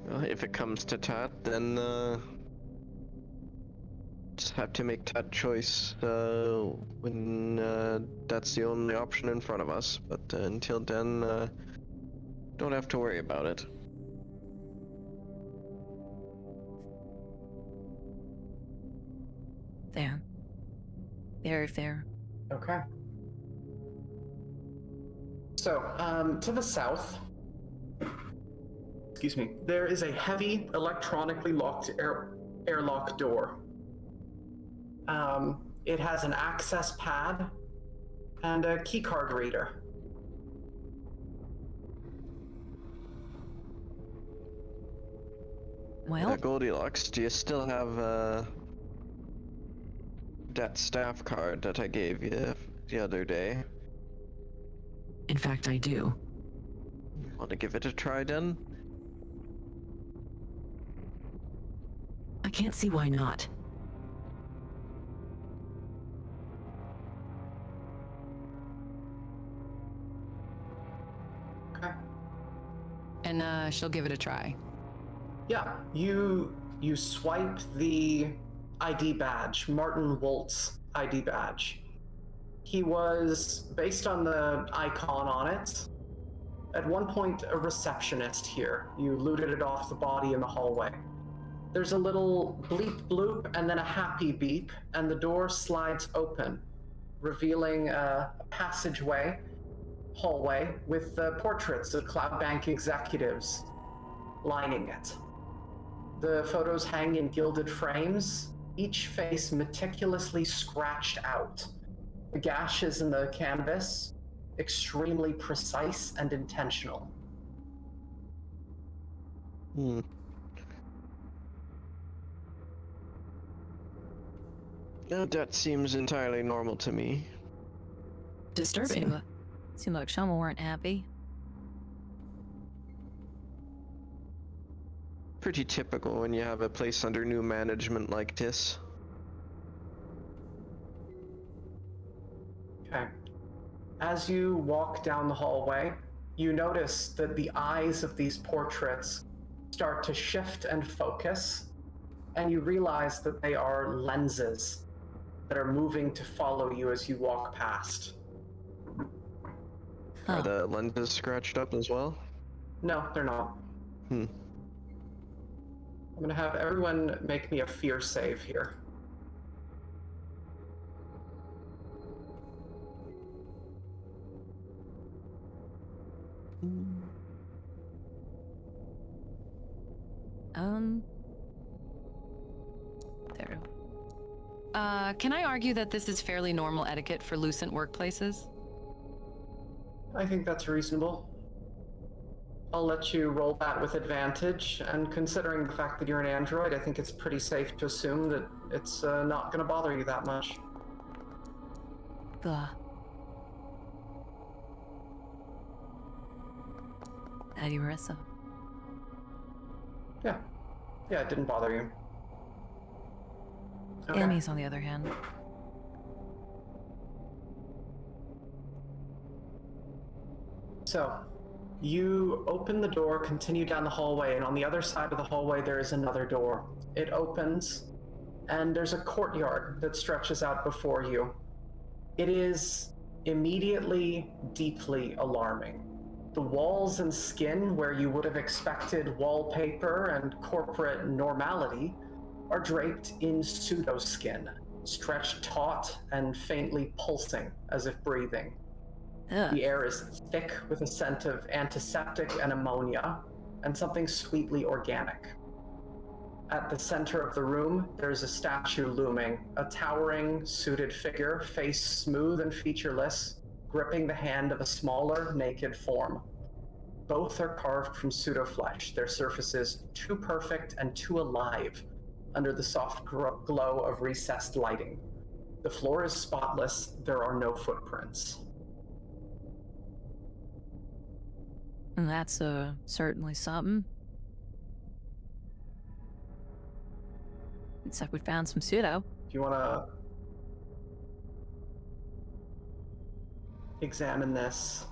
Well, if it comes to that, then just have to make that choice when that's the only option in front of us. But until then, don't have to worry about it. Fair. Very fair. Okay. So, to the south, excuse me, there is a heavy electronically locked airlock door. It has an access pad and a keycard reader. Well, Goldilocks, do you still have that staff card that I gave you the other day? In fact, I do. Want to give it a try then? I can't see why not. Okay. And she'll give it a try. Yeah, you swipe the ID badge, Martin Wolt's ID badge. He was, based on the icon on it, at one point a receptionist here. You looted it off the body in the hallway. There's a little bleep bloop and then a happy beep, and the door slides open, revealing a passageway, hallway, with portraits of Cloud Bank executives lining it. The photos hang in gilded frames, each face meticulously scratched out. The gashes in the canvas, extremely precise and intentional. No, that seems entirely normal to me. Disturbing. Seemed like Shama weren't happy. Pretty typical when you have a place under new management like this. Okay. As you walk down the hallway, you notice that the eyes of these portraits start to shift and focus, and you realize that they are lenses that are moving to follow you as you walk past. Are the lenses scratched up as well? No, they're not. I'm gonna have everyone make me a fear save here. There. Can I argue that this is fairly normal etiquette for Lucent workplaces? I think that's reasonable. I'll let you roll that with advantage, and considering the fact that you're an android, I think it's pretty safe to assume that it's not going to bother you that much. Blah. Addie Marissa. Yeah, it didn't bother you. Okay. Annie's on the other hand. So, you open the door, continue down the hallway, and on the other side of the hallway there is another door. It opens, and there's a courtyard that stretches out before you. It is immediately deeply alarming. The walls and skin, where you would have expected wallpaper and corporate normality, are draped in pseudoskin, stretched taut and faintly pulsing as if breathing. Ugh. The air is thick with a scent of antiseptic and ammonia, and something sweetly organic. At the center of the room, there's a statue looming, a towering, suited figure, face smooth and featureless, gripping the hand of a smaller, naked form. Both are carved from pseudo-flesh, their surfaces too perfect and too alive under the soft glow of recessed lighting. The floor is spotless, there are no footprints. And that's certainly something. It's like we found some pseudo. If you want to examine this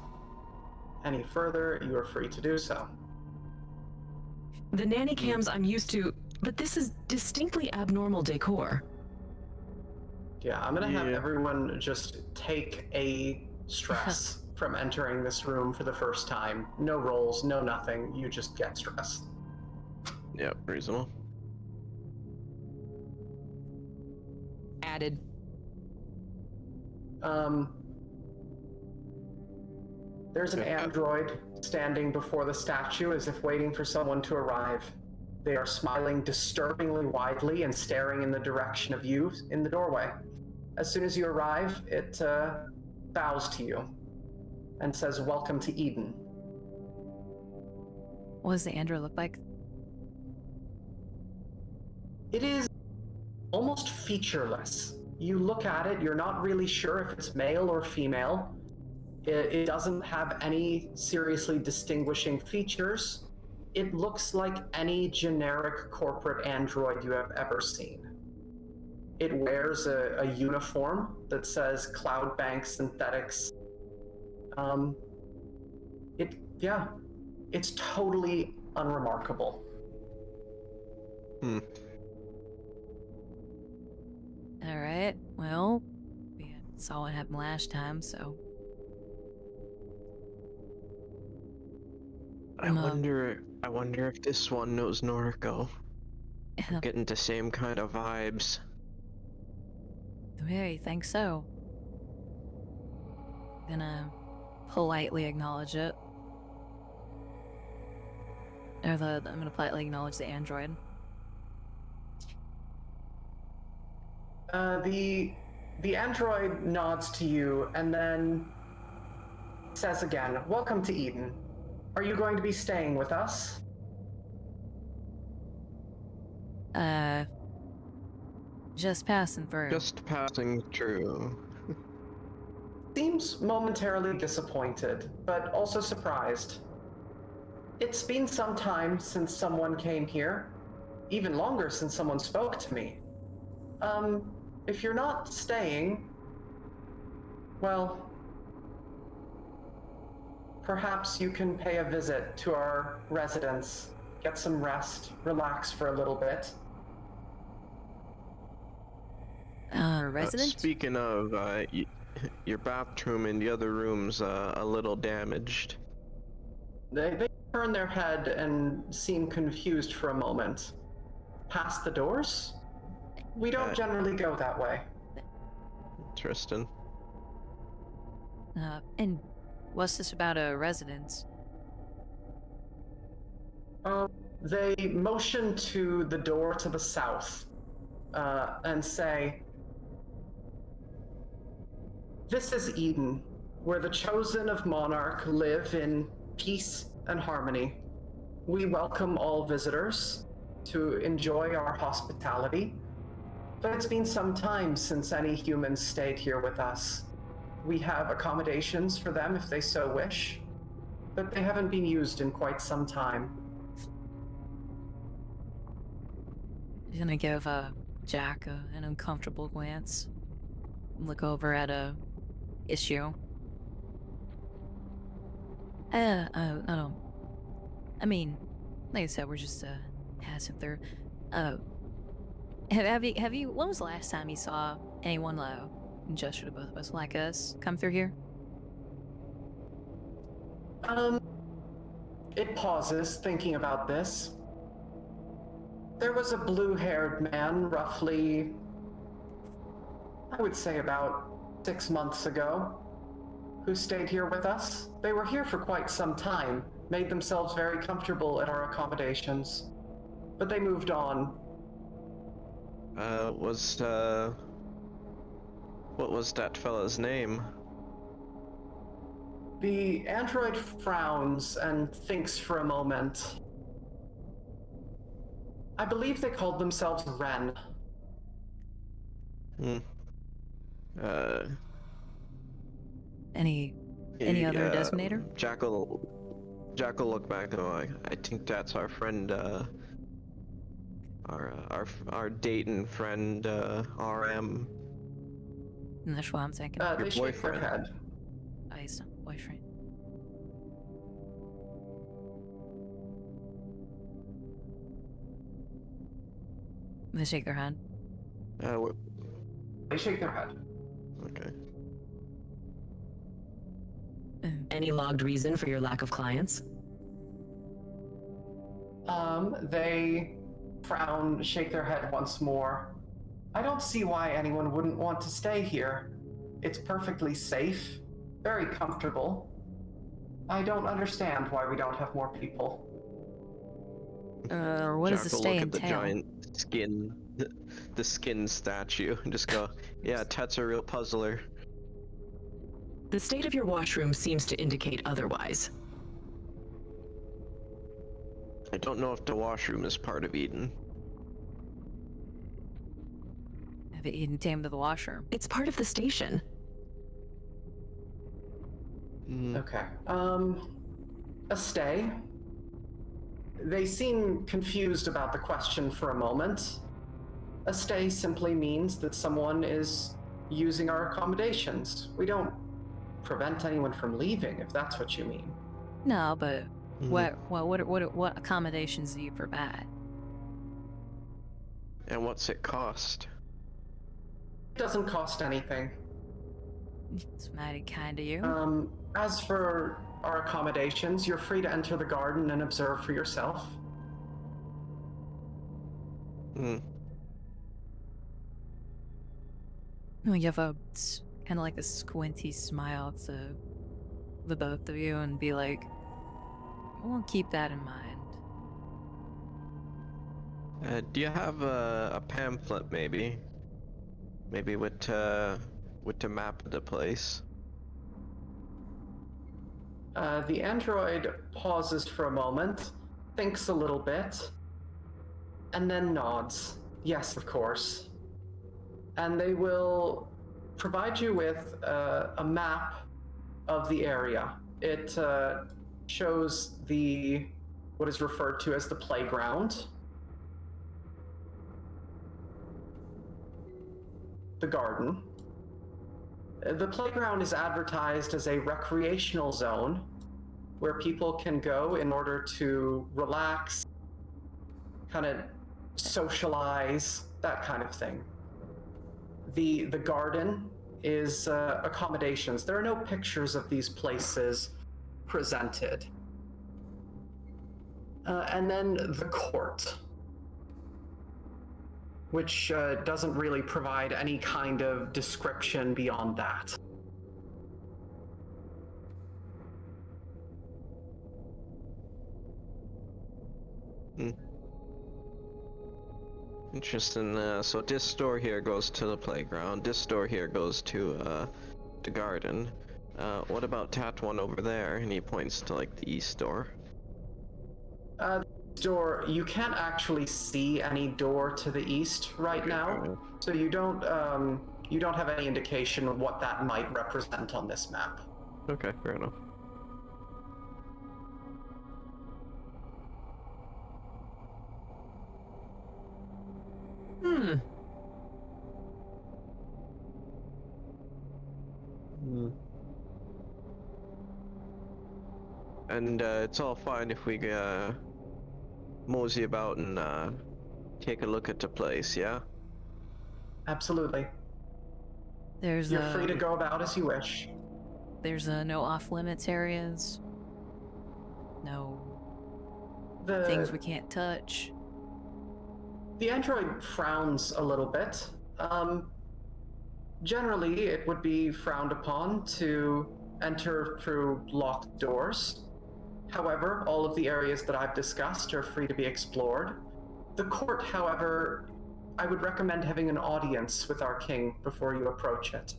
any further, you are free to do so. The nanny cams I'm used to, but this is distinctly abnormal decor. Yeah, I'm gonna have everyone just take a stress from entering this room for the first time. No rolls, no nothing. You just get stressed. Yep, reasonable. Added. There's an android standing before the statue as if waiting for someone to arrive. They are smiling disturbingly widely and staring in the direction of you in the doorway. As soon as you arrive, it bows to you and says, "Welcome to Eden." What does the android look like? It is almost featureless. You look at it, you're not really sure if it's male or female. It doesn't have any seriously distinguishing features. It looks like any generic corporate android you have ever seen. It wears a uniform that says Cloud Bank Synthetics. It's totally unremarkable. All right. Well, we saw what happened last time, so. I wonder if this one knows Noriko. I'm getting the same kind of vibes. Yeah, you think so? Gonna politely acknowledge it. Or I'm gonna politely acknowledge the android. The android nods to you and then says again, "Welcome to Eden. Are you going to be staying with us?" Just passing through. Just passing through. Seems momentarily disappointed, but also surprised. It's been some time since someone came here. Even longer since someone spoke to me. If you're not staying, well, perhaps you can pay a visit to our residence, get some rest, relax for a little bit. Resident? Speaking of, your bathroom in the other room's a little damaged. They turn their head and seem confused for a moment. Past the doors? We don't generally go that way. Tristan. And what's this about a residence? They motion to the door to the south and say, "This is Eden, where the chosen of Monarch live in peace and harmony. We welcome all visitors to enjoy our hospitality, but it's been some time since any humans stayed here with us. We have accommodations for them if they so wish, but they haven't been used in quite some time." I'm gonna give Jack an uncomfortable glance. Look over at a issue. I mean, like I said, we're just passing through. Have you? When was the last time you saw anyone gesture to both of us like us come through here? It pauses, thinking about this. There was a blue-haired man, roughly, I would say about 6 months ago, who stayed here with us. They were here for quite some time, made themselves very comfortable at our accommodations, but they moved on. What was that fella's name? The android frowns and thinks for a moment. I believe they called themselves Ren. Any other designator? Jack will look back and go, I think that's our friend, our Dayton friend, RM. And that's what I'm thinking. They shake their head. Oh, he's not boyfriend. They shake their hand. They shake their head. Okay. Any logged reason for your lack of clients? They frown, shake their head once more. I don't see why anyone wouldn't want to stay here. It's perfectly safe, very comfortable. I don't understand why we don't have more people. What does the stay entail? Look at the giant skin, the skin statue, and just go, yeah, Tet's a real puzzler. The state of your washroom seems to indicate otherwise. I don't know if the washroom is part of Eden. Have Eden tamed to the washroom? It's part of the station. Okay. A stay. They seem confused about the question for a moment. A stay simply means that someone is using our accommodations. We don't prevent anyone from leaving, if that's what you mean. No, but Mhm. what accommodations do you provide? And what's it cost? It doesn't cost anything. It's mighty kind of you. As for our accommodations, you're free to enter the garden and observe for yourself. Hmm. You have a kind of like a squinty smile to the both of you and be like, we'll keep that in mind. Do you have a pamphlet, maybe? Maybe with the map of the place. The android pauses for a moment, thinks a little bit, and then nods. Yes, of course. And they will provide you with a map of the area. It shows what is referred to as the playground, the garden. The playground is advertised as a recreational zone where people can go in order to relax, kind of socialize, that kind of thing. The garden is accommodations. There are no pictures of these places presented. And then the court, which doesn't really provide any kind of description beyond that. Interesting. So this door here goes to the playground. This door here goes to the garden. What about that one over there? And he points to like the east door. Door, you can't actually see any door to the east right now, so you don't have any indication of what that might represent on this map. Okay, fair enough. And it's all fine if we mosey about and take a look at the place, yeah? Absolutely. There's You're free to go about as you wish. There's no off limits areas. No things we can't touch. The android frowns a little bit. Generally, it would be frowned upon to enter through locked doors. However, all of the areas that I've discussed are free to be explored. The court, however, I would recommend having an audience with our king before you approach it.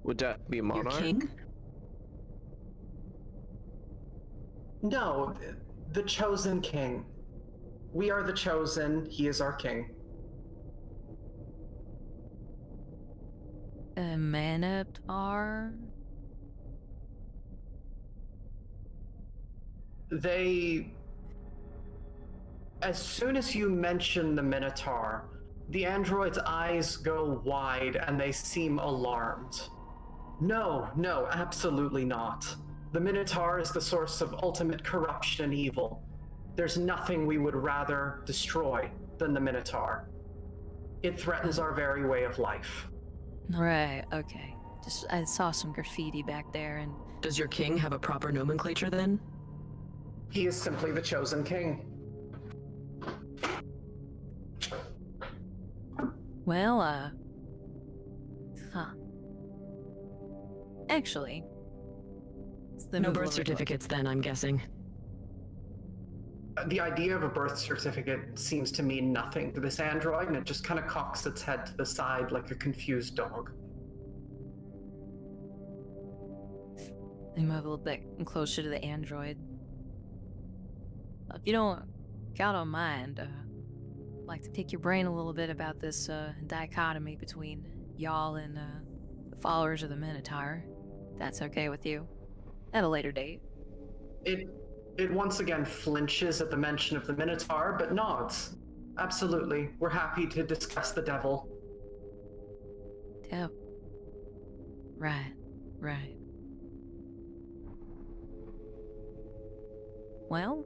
Would that be Your Monarch? king? No, the chosen king. We are the chosen, he is our king. A Minotaur? As soon as you mention the Minotaur, the android's eyes go wide and they seem alarmed. No, absolutely not. The Minotaur is the source of ultimate corruption and evil. There's nothing we would rather destroy than the Minotaur. It threatens our very way of life. Right, okay. I saw some graffiti back there and... Does your king have a proper nomenclature then? He is simply the chosen king. Well, actually... No birth certificates then, I'm guessing. The idea of a birth certificate seems to mean nothing to this android, and it just kind of cocks its head to the side like a confused dog. They move a little bit closer to the android. If you don't mind, I'd like to pick your brain a little bit about this dichotomy between y'all and the followers of the Minotaur. If that's okay with you. At a later date. It once again flinches at the mention of the Minotaur, but nods. Absolutely. We're happy to discuss the devil. Yep. Right. Well,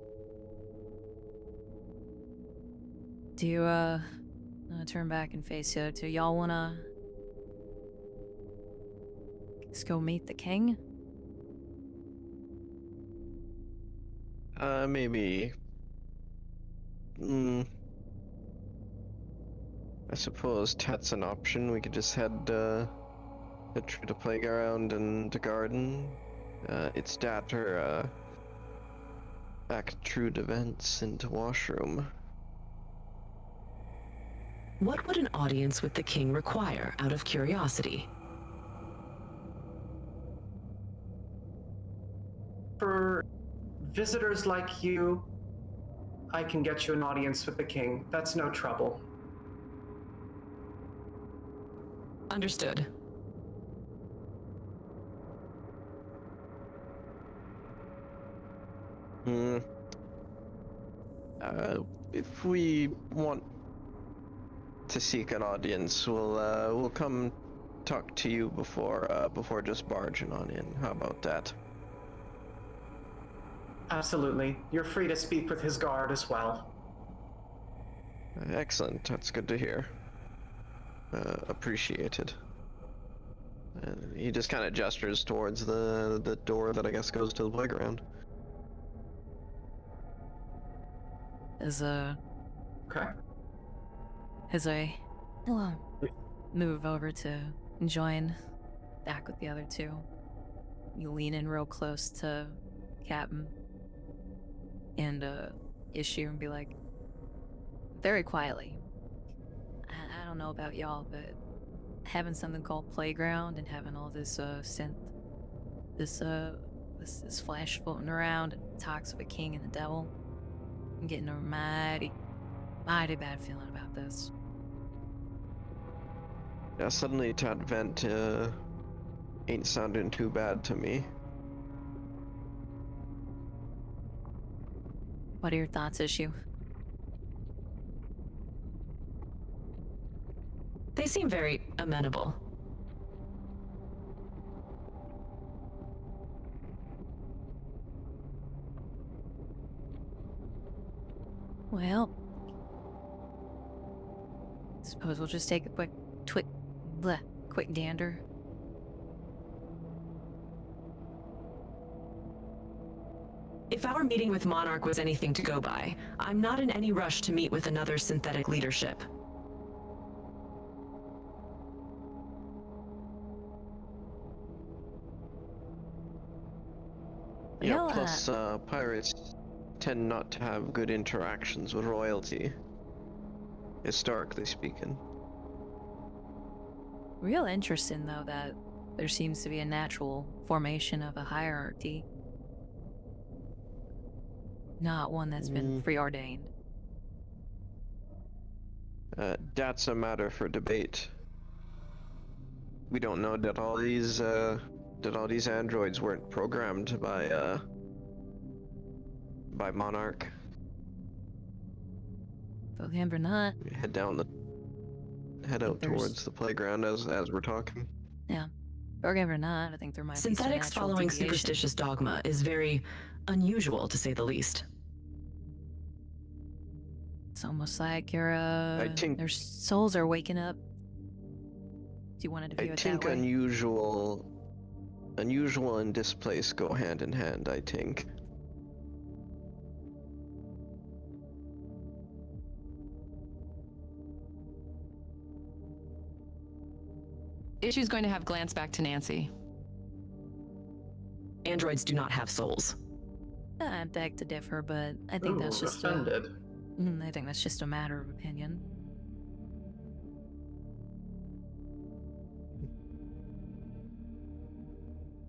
do you, turn back and face you? Do y'all wanna just go meet the king? Maybe. I suppose that's an option. We could just head through the playground and the garden. It's that or, back through the vents into washroom. What would an audience with the king require out of curiosity? For visitors like you, I can get you an audience with the king. That's no trouble. Understood. If we want to seek an audience, we'll come talk to you before just barging on in. How about that? Absolutely. You're free to speak with his guard as well. Excellent. That's good to hear. Appreciated. He just kind of gestures towards the door that I guess goes to the playground. Okay. As I move over to join back with the other two, you lean in real close to Captain and issue and be like, very quietly, I don't know about y'all, but having something called playground and having all this synth, this flash floating around, and talks of a king and the devil, I'm getting a mighty bad feeling about this. Yeah, suddenly that vent ain't sounding too bad to me. What are your thoughts, issue? They seem very amenable. Well, suppose we'll just take a quick gander. If our meeting with Monarch was anything to go by, I'm not in any rush to meet with another synthetic leadership. Yeah, Well, plus pirates tend not to have good interactions with royalty, historically speaking. Real interesting, though, that there seems to be a natural formation of a hierarchy. Not one that's been preordained. That's a matter for debate. We don't know that all these androids weren't programmed by Monarch. Believe it or not. We head out towards the playground as we're talking. Yeah. Believe it or not, I think there might be some Synthetics natural following deviation. superstitious dogma is very unusual, to say the least. It's almost like your think- their souls are waking up. Do you want to view I it think that way? unusual and displaced go hand in hand, I think. Issue's going to have glance back to Nancy. Androids do not have souls. I beg to differ, but I think that's just offended. I think that's just a matter of opinion.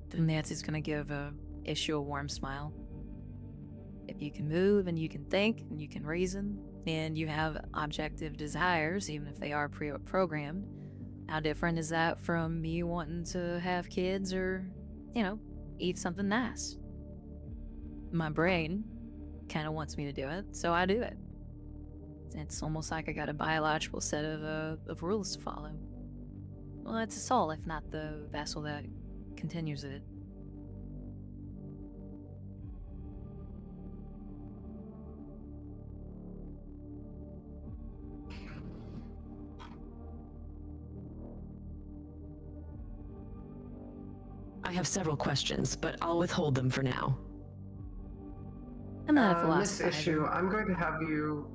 Then Nancy's gonna give Issue a warm smile. If you can move and you can think and you can reason and you have objective desires, even if they are pre-programmed, how different is that from me wanting to have kids or, eat something nice? My brain kind of wants me to do it, so I do it. It's almost like I got a biological set of rules to follow. Well, it's a soul, if not the vessel that continues it. I have several questions, but I'll withhold them for now. I'm not a This philosopher. issue, I'm going to have you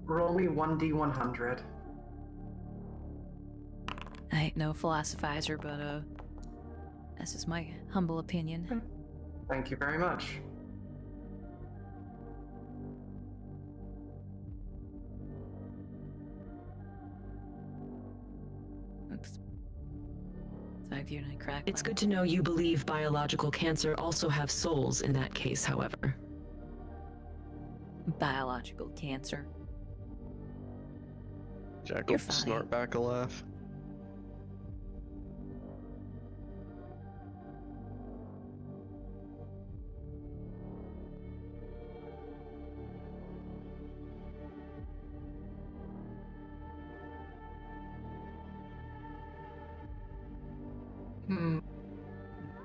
roll me 1d100. I ain't no philosophizer, but that's just my humble opinion. Thank you very much. Oops. So I viewed a crack. It's good to know you believe biological cancer also have souls in that case, however. Biological cancer. Jack You're will fine. snort back a laugh.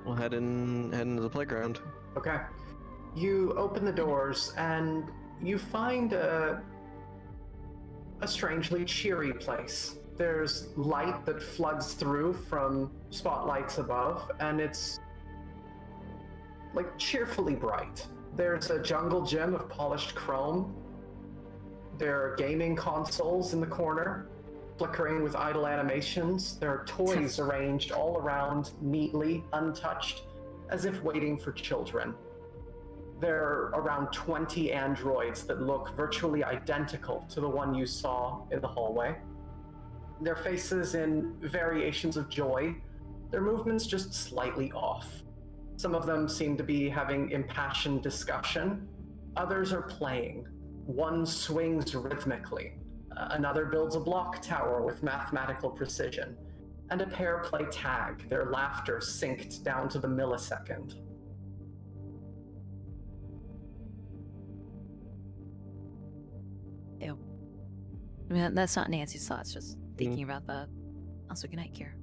We'll head into the playground. Okay. You open the doors and you find a strangely cheery place. There's light that floods through from spotlights above, and it's like cheerfully bright. There's a jungle gym of polished chrome. There are gaming consoles in the corner, flickering with idle animations. There are toys arranged all around, neatly, untouched, as if waiting for children. There are around 20 androids that look virtually identical to the one you saw in the hallway. Their faces in variations of joy, their movements just slightly off. Some of them seem to be having impassioned discussion. Others are playing. One swings rhythmically. Another builds a block tower with mathematical precision. And a pair play tag, their laughter synced down to the millisecond. Ew. I mean, that's not Nancy's thoughts, just thinking about that. Also, good night, Kira.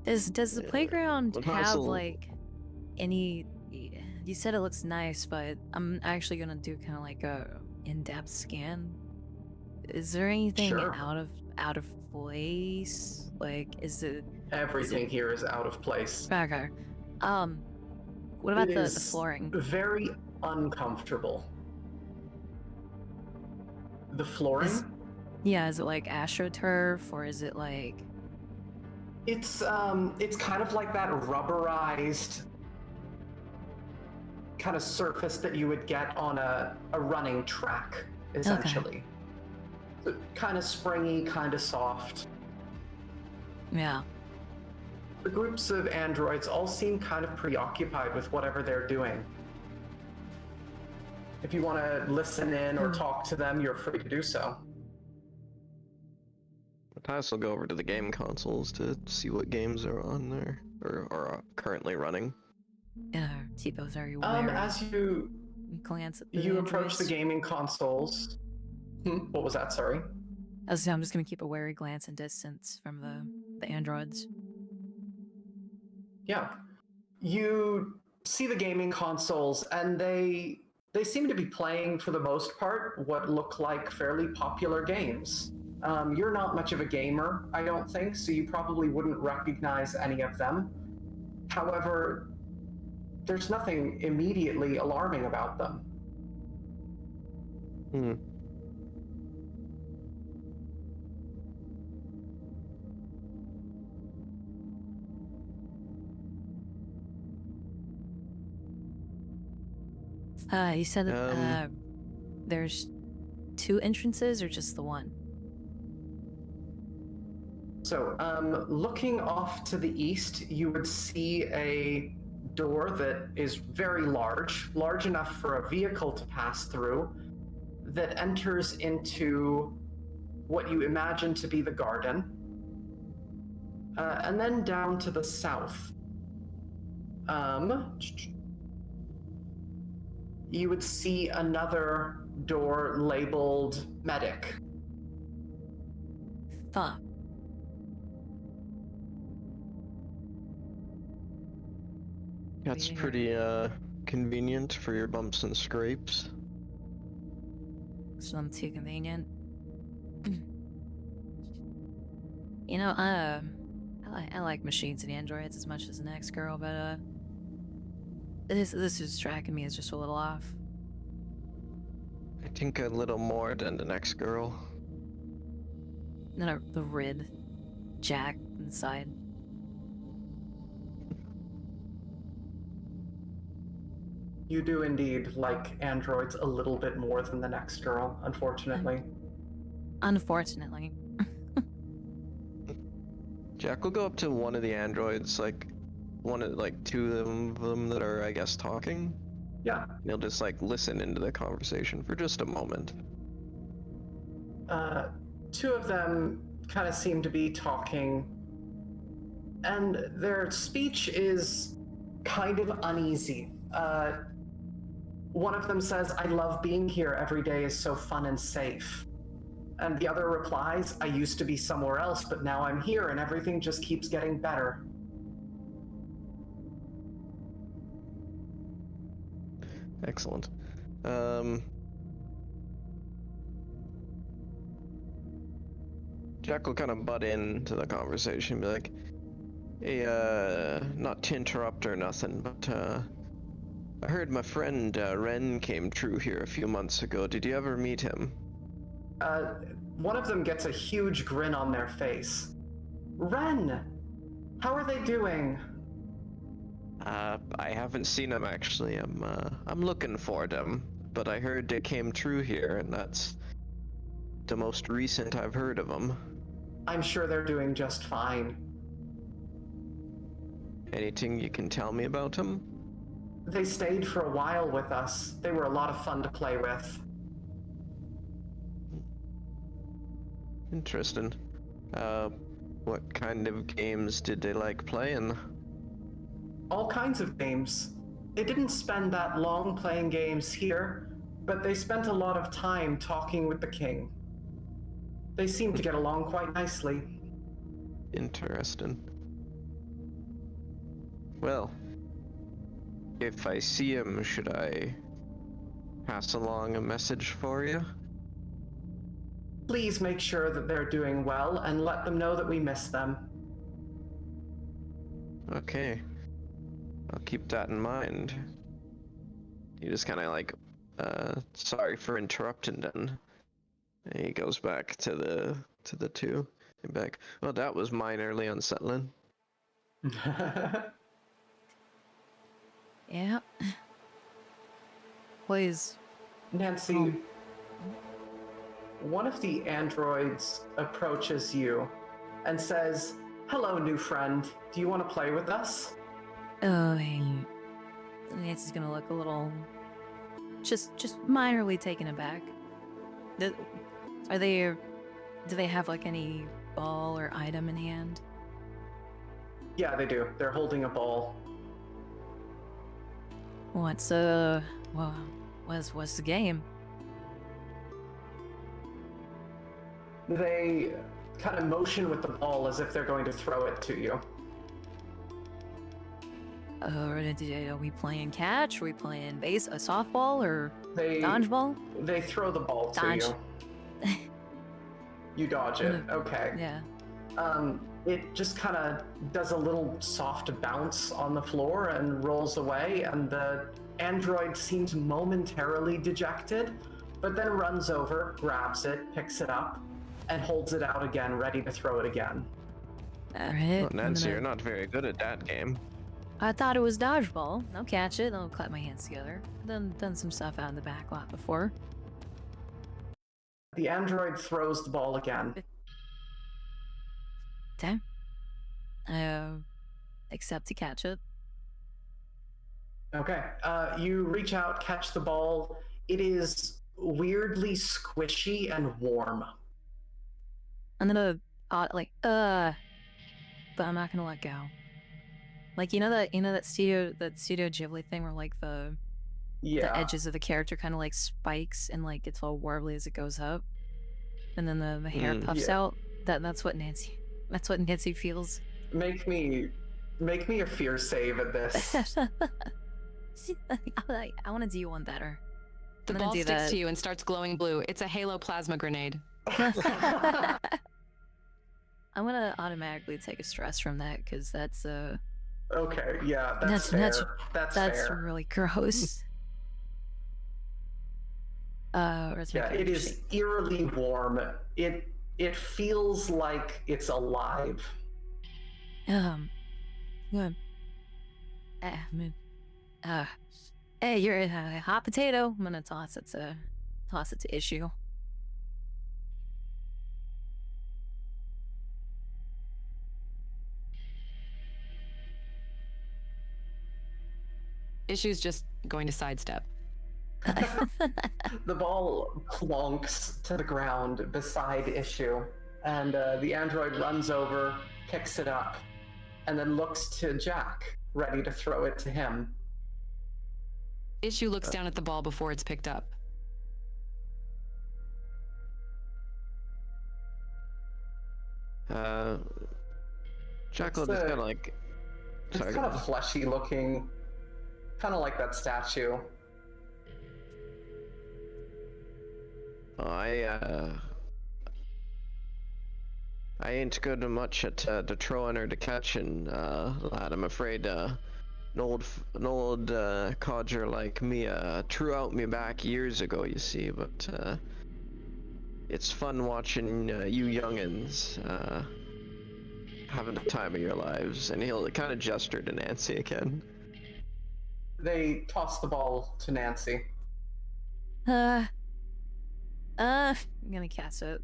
Does the playground But have, Hassel- like, any... You said it looks nice, but I'm actually gonna do kind of like a in-depth scan. Is there anything Sure. out of place? Like, is it... Everything here is out of place. Okay. What about It the is flooring? very uncomfortable. The flooring? Yeah, is it like AstroTurf, or is it like... It's kind of like that rubberized kind of surface that you would get on a running track, essentially. Kind of springy, kind of soft. Yeah. The groups of androids all seem kind of preoccupied with whatever they're doing. If you want to listen in or talk to them, you're free to do so. Matthias will go over to the game consoles to see what games are on there or are currently running. T-Bows, are you aware? As you Glance at the approach the androids? gaming consoles. What was that? Sorry. I'm just gonna keep a wary glance and distance from the androids. Yeah. You see the gaming consoles, and they seem to be playing, for the most part, what look like fairly popular games. You're not much of a gamer, I don't think, so you probably wouldn't recognize any of them. However, there's nothing immediately alarming about them. You said that there's 2 entrances or just the one? So, looking off to the east, you would see a door that is very large enough for a vehicle to pass through, that enters into what you imagine to be the garden. And then down to the south, You would see another door labeled medic. Fuck. That's Weird. pretty convenient for your bumps and scrapes. So I'm too convenient. You know, I like machines and androids as much as the next girl, but this is tracking me is just a little off. I think a little more than the next girl. Then the red jack inside. You do indeed like androids a little bit more than the next girl, unfortunately. Unfortunately. Jack will go up to one of the androids, like two of them that are, I guess, talking. Yeah. And he'll just listen into the conversation for just a moment. Two of them kind of seem to be talking, and their speech is kind of uneasy. One of them says, "I love being here. Every day is so fun and safe." And the other replies, "I used to be somewhere else, but now I'm here and everything just keeps getting better." Excellent. Jack will kind of butt into the conversation, be like, "Hey, not to interrupt or nothing, but I heard my friend Ren came through here a few months ago. Did you ever meet him?" One of them gets a huge grin on their face. "Ren, how are they doing?" I haven't seen him actually. I'm looking for them, but I heard they came through here, and that's the most recent I've heard of them. I'm sure they're doing just fine. Anything you can tell me about him? They stayed for a while with us. They were a lot of fun to play with. Interesting. What kind of games did they like playing? All kinds of games. They didn't spend that long playing games here, but they spent a lot of time talking with the king. They seemed to get along quite nicely. Interesting. Well, if I see him, should I pass along a message for you? Please make sure that they're doing well and let them know that we miss them. Okay. I'll keep that in mind. He just kind of sorry for interrupting then. And he goes back to the two. And back, well, that was minorly unsettling. Yeah. Please. Nancy, one of the androids approaches you and says, "Hello, new friend. Do you want to play with us?" Oh, hey. Nancy's gonna look a little, just minorly taken aback. Do they have any ball or item in hand? Yeah, they do. They're holding a ball. What's the game? They kind of motion with the ball as if they're going to throw it to you. Are we playing catch? Are we playing softball or They dodgeball? They throw the ball to Dodge. you. You dodge it. Okay. Yeah. It just kind of does a little soft bounce on the floor and rolls away, and the android seems momentarily dejected, but then runs over, grabs it, picks it up, and holds it out again, ready to throw it again. All right. Well, Nancy, you're not very good at that game. I thought it was dodgeball. I'll catch it. I'll clap my hands together. Done some stuff out in the back lot before. The android throws the ball again. Okay. Except to catch it. Okay. You reach out, catch the ball. It is weirdly squishy and warm. I'm gonna but I'm not gonna let go. Like that Studio Ghibli thing where like the Yeah. edges of the character kind of like spikes and like gets all warbly as it goes up, and then the hair puffs Yeah. out. That's what Nancy feels. Make me a fear save at this. I want to do one better. The ball sticks to you and starts glowing blue. It's a halo plasma grenade. I'm gonna automatically take a stress from that because that's Okay, yeah, that's fair. That's fair. really gross. Where's my Yeah, it character is sheet? eerily warm. It feels like it's alive. Yeah. Hey, you're a hot potato. I'm gonna toss it to Issue. Issue's just going to sidestep. The ball plonks to the ground beside Issue, and the android runs over, picks it up, and then looks to Jack, ready to throw it to him. Issue looks down at the ball before it's picked up. Jack will just kind of like. It's Sorry, kind of fleshy looking, kind of like that statue. I ain't good much at throwing or to catching, lad. I'm afraid an old codger like me threw out me back years ago, you see. But it's fun watching you youngins having the time of your lives. And he'll kind of gesture to Nancy again. They toss the ball to Nancy. I'm gonna cast it.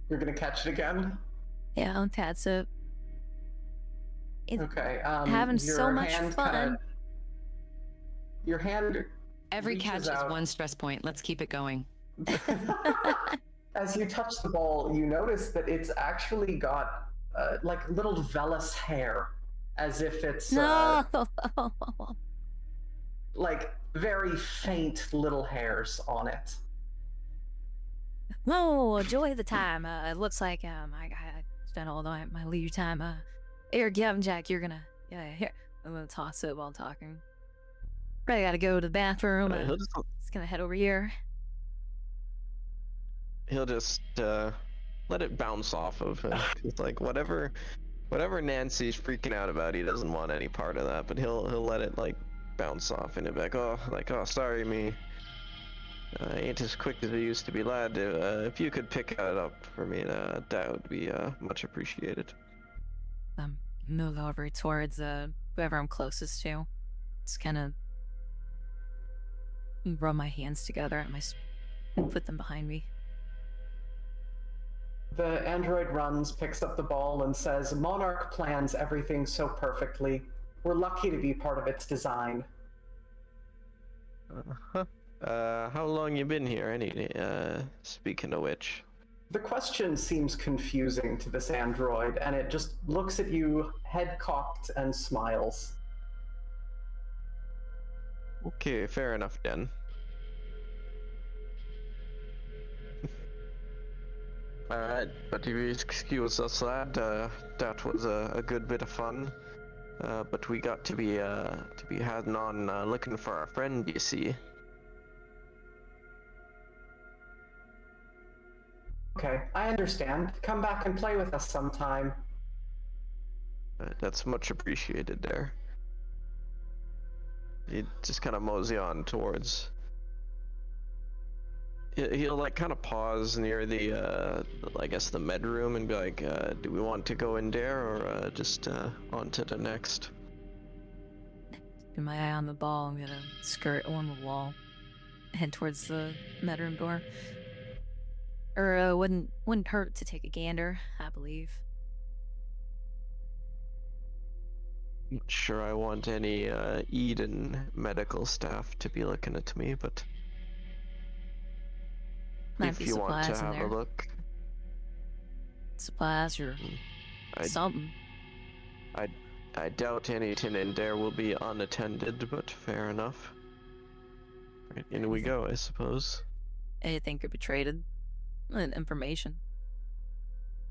You're gonna catch it again? Yeah, I'll cast it. Okay. Having so much fun. Your hand. Every catch reaches is out. 1 stress point. Let's keep it going. As you touch the ball, you notice that it's actually got like little vellus hair, as if it's No. like very faint little hairs on it. Oh, enjoy the time. It looks like I spent all my leisure time. Here, Gavin, Jack, you're gonna here. I'm gonna toss it while talking. Probably gotta go to the bathroom. Just gonna head over here. He'll just let it bounce off of him. It's like whatever Nancy's freaking out about, he doesn't want any part of that. But he'll let it like bounce off and it be like, oh, sorry me. I ain't as quick as I used to be, lad. If you could pick it up for me, that would be much appreciated. Move over towards whoever I'm closest to. Just kind of rub my hands together at and put them behind me. The android runs, picks up the ball, and says, "Monarch plans everything so perfectly. We're lucky to be part of its design." How long you been here, speaking of which? The question seems confusing to this android, and it just looks at you, head cocked, and smiles. Okay, fair enough then. Alright, but if you excuse us, lad, that was a good bit of fun. But we got to be heading on looking for our friend, you see. Okay, I understand. Come back and play with us sometime. That's much appreciated there. He just kind of mosey on towards... He'll like kind of pause near the, I guess the med room and be like, do we want to go in there or just on to the next? Keep my eye on the ball. I'm gonna skirt along the wall, head towards the med room door. Or wouldn't hurt to take a gander, I believe. Not sure I want any Eden medical staff to be looking at me, but Might if be you want to supplies in have there. a look, Supplies or I'd- something. I doubt anything in there will be unattended, but fair enough. Right, in we go, I suppose. Anything could be traded. Information.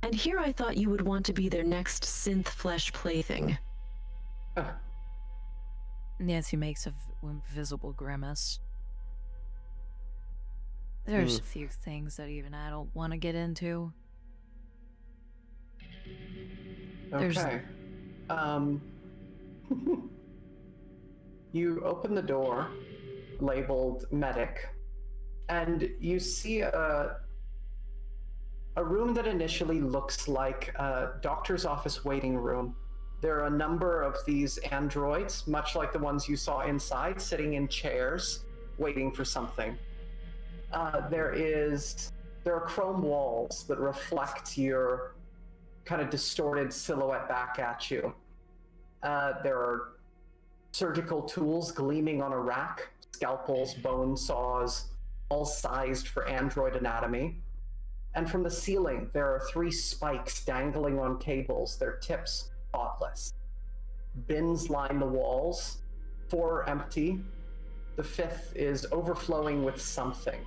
And here I thought you would want to be their next synth flesh plaything. Nancy makes a visible grimace. There's a few things that even I don't want to get into. Okay. You open the door, labeled medic, and you see a room that initially looks like a doctor's office waiting room. There are a number of these androids, much like the ones you saw inside, sitting in chairs, waiting for something. There are chrome walls that reflect your kind of distorted silhouette back at you. There are surgical tools gleaming on a rack, scalpels, bone saws, all sized for android anatomy. And from the ceiling, there are 3 spikes dangling on cables, their tips spotless. Bins line the walls, 4 are empty. The 5th is overflowing with something.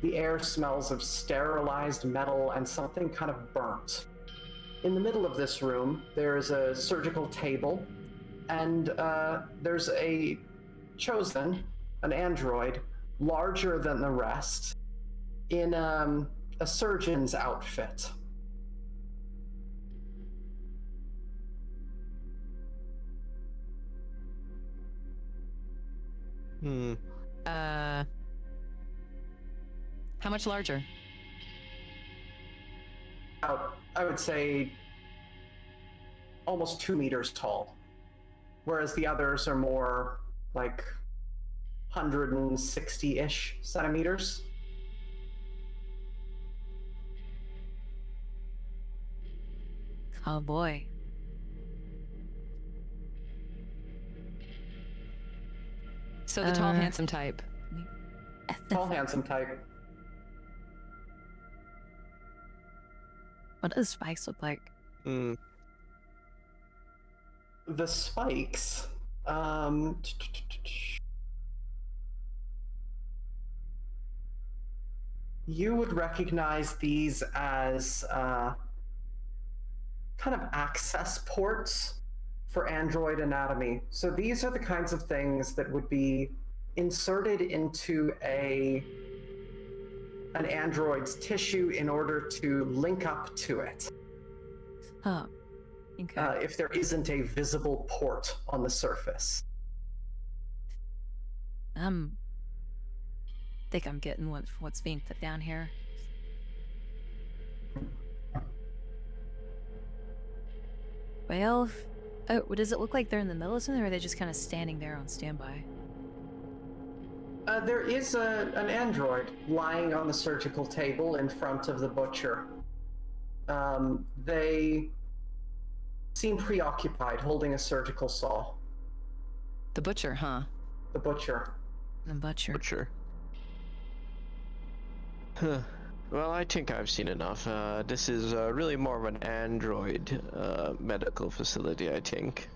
The air smells of sterilized metal and something kind of burnt. In the middle of this room, there is a surgical table, and there's a chosen, an android, larger than the rest, in a surgeon's outfit. How much larger? I would say almost 2 meters tall, whereas the others are more like 160-ish centimeters. Oh boy. So the tall, handsome type. Tall, handsome type. What does spikes look like? The spikes, you would recognize these as kind of access ports for android anatomy. So these are the kinds of things that would be inserted into an android's tissue in order to link up to it. Oh, okay. If there isn't a visible port on the surface. Think I'm getting what's being put down here. Well, does it look like they're in the middle of something, or are they just kind of standing there on standby? There is an android lying on the surgical table in front of the butcher. They seem preoccupied, holding a surgical saw. The butcher, huh? The butcher. The butcher. Butcher. Huh. Well, I think I've seen enough. This is really more of an android medical facility, I think.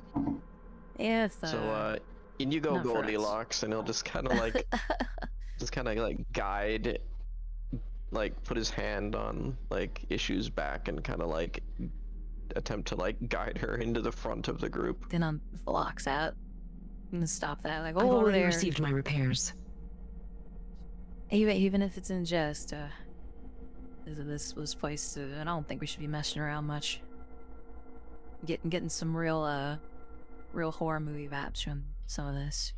Yeah, it's So, in you go, not for us. Goldilocks, and he'll just kind of like, guide, like, put his hand on, like, Issue's back and kind of, like, attempt to, like, guide her into the front of the group. Then I'm Phlox out. I'm gonna stop that. Like, I've oh, already there. received my repairs. Even if it's in jest, this place. I don't think we should be messing around much. Getting some real horror movie vibes from some of this.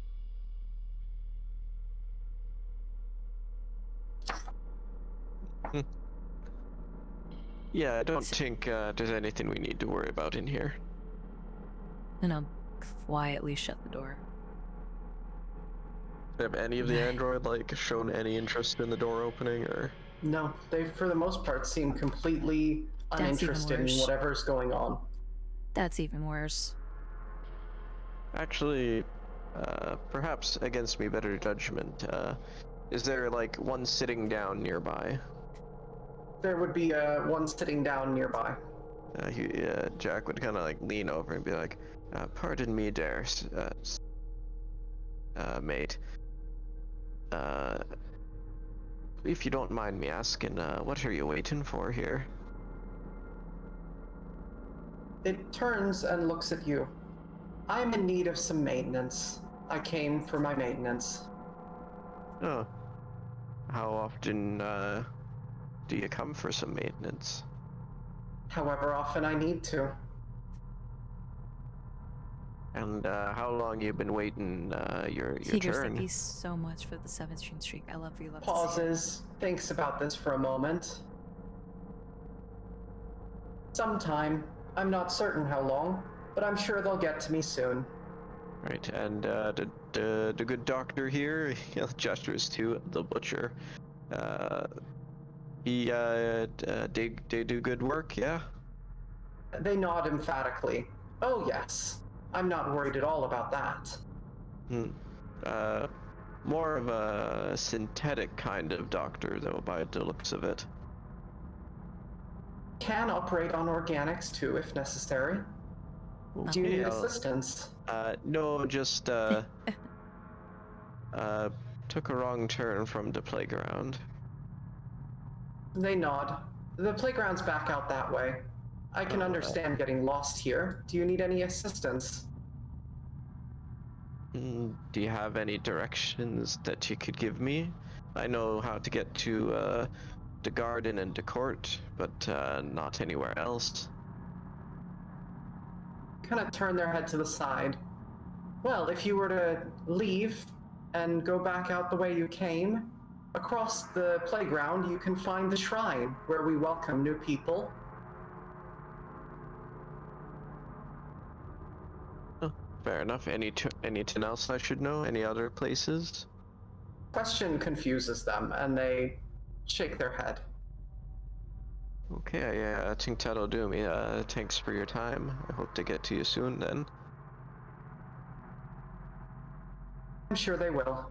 Yeah, I don't think there's anything we need to worry about in here. And I'll quietly shut the door. Have any of the android, like, shown any interest in the door opening, or? No, they, for the most part, seem completely That's even uninterested in worse. whatever's going on. That's even worse. Actually, perhaps against me better judgment, is there, like, one sitting down nearby? There would be one sitting down nearby. Jack would kind of like lean over and be like, "Pardon me, there, mate. If you don't mind me asking, what are you waiting for here?" It turns and looks at you. I'm in need of some maintenance. I came for my maintenance. Oh, how often do you come for some maintenance? However often I need to. And how long you been waiting your Tigers, turn? thank you so much for the 7th streak. I love you. Love to see it. Pauses, thinks about this for a moment. Sometime. I'm not certain how long, but I'm sure they'll get to me soon. Right, and the good doctor here, he gestures to the butcher. They do good work, yeah? They nod emphatically. Oh yes, I'm not worried at all about that. More of a synthetic kind of doctor, though, by the looks of it. Can operate on organics too, if necessary. Do you need assistance? No, just took a wrong turn from the playground. They nod. The playground's back out that way. I can understand getting lost here. Do you need any assistance? Do you have any directions that you could give me? I know how to get to the garden and the court, but not anywhere else. Kind of turn their head to the side. Well, if you were to leave and go back out the way you came, across the playground you can find the shrine where we welcome new people. Oh, fair enough. Anything else I should know? Any other places? Question confuses them, and they shake their head. Okay, yeah, I think that'll do me. Thanks for your time. I hope to get to you soon then. I'm sure they will.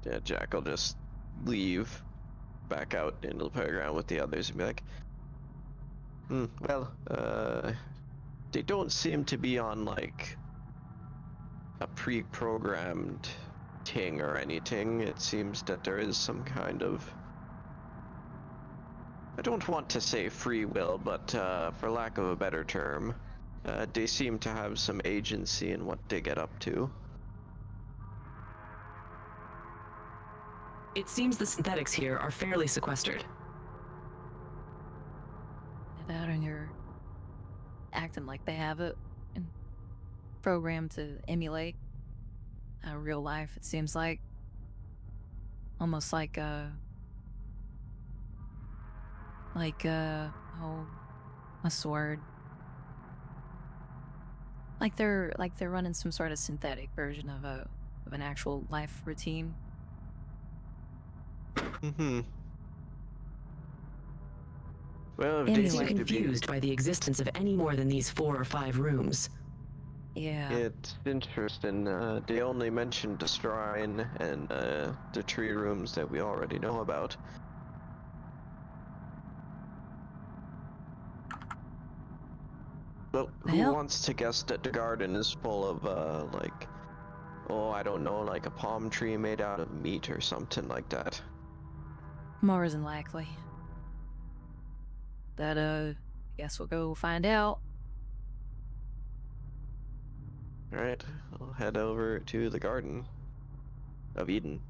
Yeah, Jack will just leave back out into the playground with the others and be like, they don't seem to be on like a pre-programmed thing or anything. It seems that there is some kind of, I don't want to say free will, but for lack of a better term, they seem to have some agency in what they get up to. It seems the synthetics here are fairly sequestered. That and you're acting like they have it and programmed to emulate real life, it seems like. Almost like what's the word? Like they're running some sort of synthetic version of an actual life routine. Well, if They they seem seem to be confused by the existence of any more than these 4 or 5 rooms. Yeah. It's interesting. They only mentioned the shrine and the 3 rooms that we already know about. Well, who Well, wants to guess that the garden is full of, like, oh, I don't know, like a palm tree made out of meat or something like that? more than likely. That I guess we'll go find out. Alright, I'll head over to the Garden of Eden.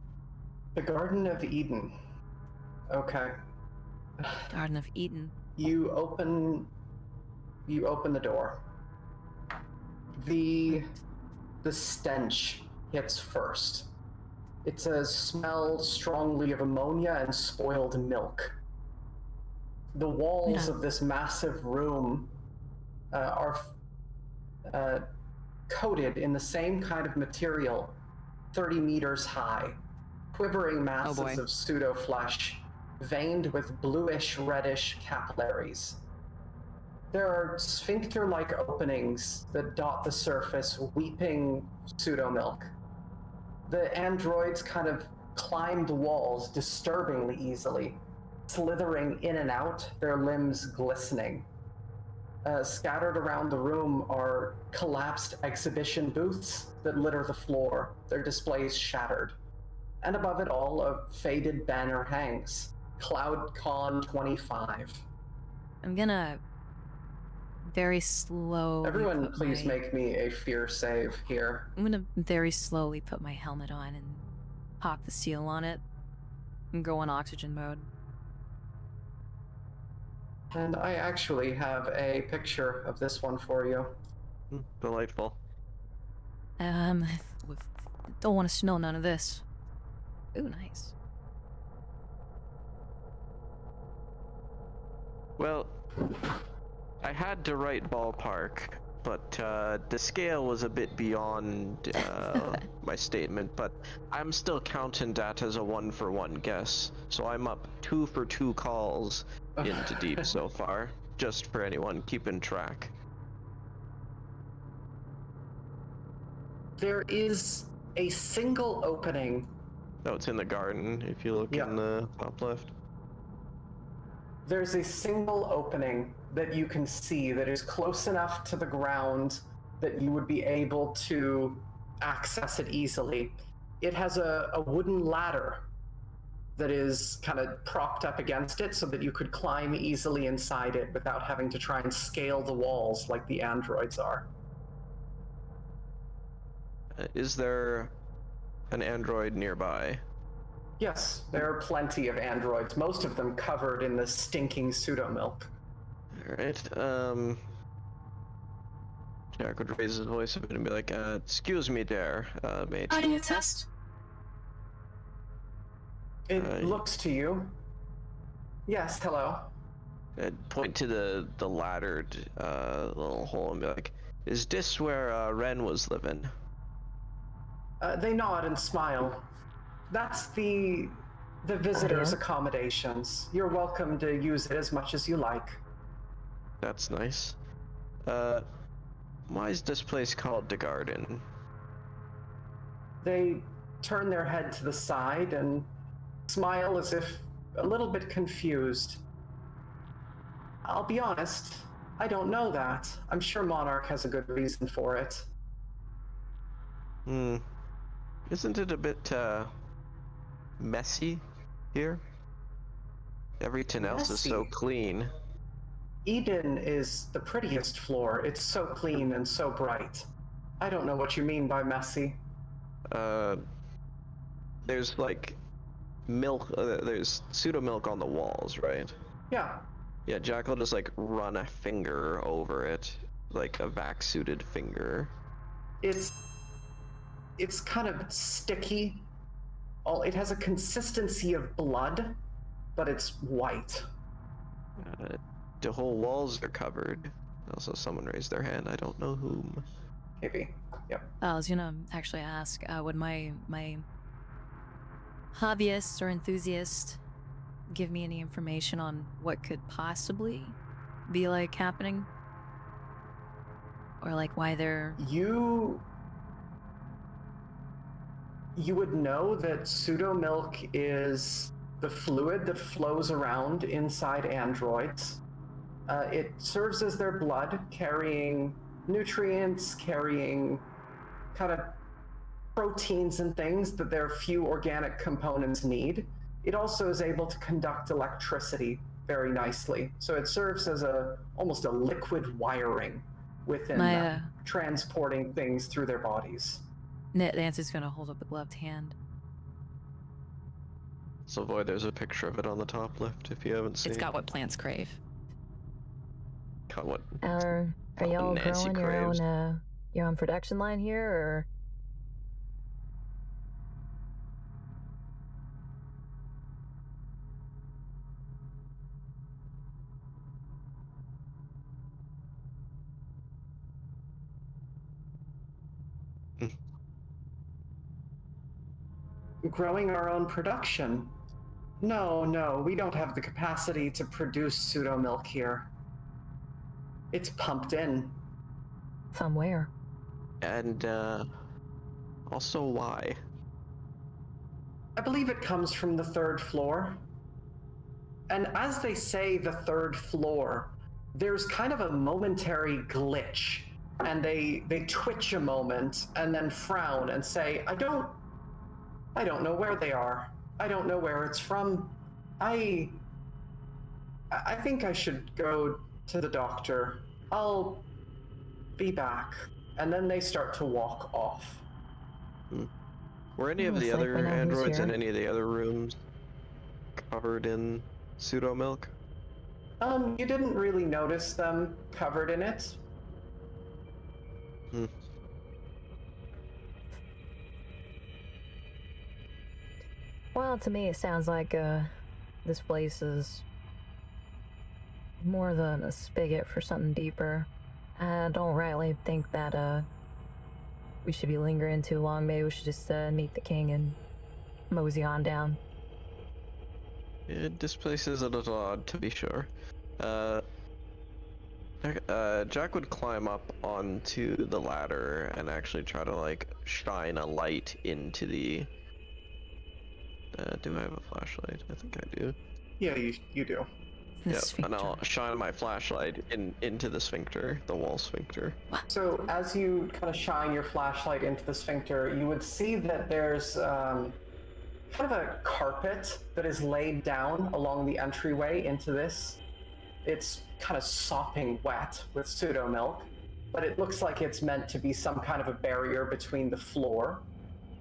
The Garden of Eden. Okay. Garden of Eden. You open the door. The stench hits first. It's a smell strongly of ammonia and spoiled milk. The walls of this massive room are coated in the same kind of material, 30 meters high, quivering masses of pseudo-flesh, veined with bluish-reddish capillaries. There are sphincter-like openings that dot the surface, weeping pseudo-milk. The androids kind of climb the walls disturbingly easily, slithering in and out, their limbs glistening. Scattered around the room are collapsed exhibition booths that litter the floor, their displays shattered. And above it all, a faded banner hangs. CloudCon 25. I'm gonna very slowly Everyone, put please my... make me a fear save here. I'm gonna very slowly put my helmet on and pop the seal on it and go on oxygen mode. And I actually have a picture of this one for you. Delightful. Don't want to know none of this. Ooh, nice. Well, I had to write ballpark, but the scale was a bit beyond my statement, but I'm still counting that as a 1-for-1 guess. So I'm up 2 for 2 calls into deep so far, just for anyone keeping track. There is a single opening. Oh, it's in the garden, if you look in the top left. There's a single opening that you can see that is close enough to the ground that you would be able to access it easily. It has a wooden ladder that is kind of propped up against it so that you could climb easily inside it without having to try and scale the walls like the androids are. Is there an android nearby? Yes, there are plenty of androids, most of them covered in the stinking pseudo-milk. Alright, Jack would raise his voice a bit and be like, excuse me there, mate. Audio test. It looks to you. Yes, hello. I'd point to the laddered little hole and be like, is this where Ren was living? They nod and smile. That's the visitors' accommodations. You're welcome to use it as much as you like. That's nice. Why is this place called the Garden? They turn their head to the side and smile as if a little bit confused. I'll be honest, I don't know that. I'm sure Monarch has a good reason for it. Isn't it a bit, messy here? Everything else is so clean. Eden is the prettiest floor. It's so clean and so bright. I don't know what you mean by messy. There's like milk, there's pseudo milk on the walls, right? Yeah. Yeah, Jack will just like run a finger over it, like a vac-suited finger. It's kind of sticky. It has a consistency of blood, but it's white. The whole walls are covered. Also, someone raised their hand. I don't know whom. Maybe. Yep. I was gonna actually ask, would my hobbyist or enthusiast give me any information on what could possibly be like happening? Or like why they're... You would know that pseudo-milk is the fluid that flows around inside androids. It serves as their blood, carrying nutrients, carrying kind of proteins and things that their few organic components need. It also is able to conduct electricity very nicely. So it serves as almost a liquid wiring within them, transporting things through their bodies. Nancy's gonna hold up a gloved hand. So, Void, there's a picture of it on the top left if you haven't seen. It's got what plants crave. Got what? Are y'all Nancy growing craves. your own production line here, or? Growing our own production? No, we don't have the capacity to produce pseudo-milk here. It's pumped in. From where? And, also why? I believe it comes from the 3rd floor. And as they say the third floor, there's kind of a momentary glitch, and they twitch a moment and then frown and say, I don't know where they are. I don't know where it's from. I think I should go to the doctor. I'll be back. And then they start to walk off. Were any of Looks the like other we know who's androids in here. any of the other rooms covered in pseudo milk? You didn't really notice them covered in it. Well, to me, it sounds like this place is more than a spigot for something deeper. I don't rightly think that we should be lingering too long. Maybe we should just meet the king and mosey on down. This place is a little odd, to be sure. Jack would climb up onto the ladder and actually try to, like, shine a light into the... do I have a flashlight? I think I do. Yeah, you do. The Yep, and I'll sphincter. shine my flashlight into the sphincter, the wall sphincter. So as you kind of shine your flashlight into the sphincter, you would see that there's kind of a carpet that is laid down along the entryway into this. It's kind of sopping wet with pseudo milk, but it looks like it's meant to be some kind of a barrier between the floor.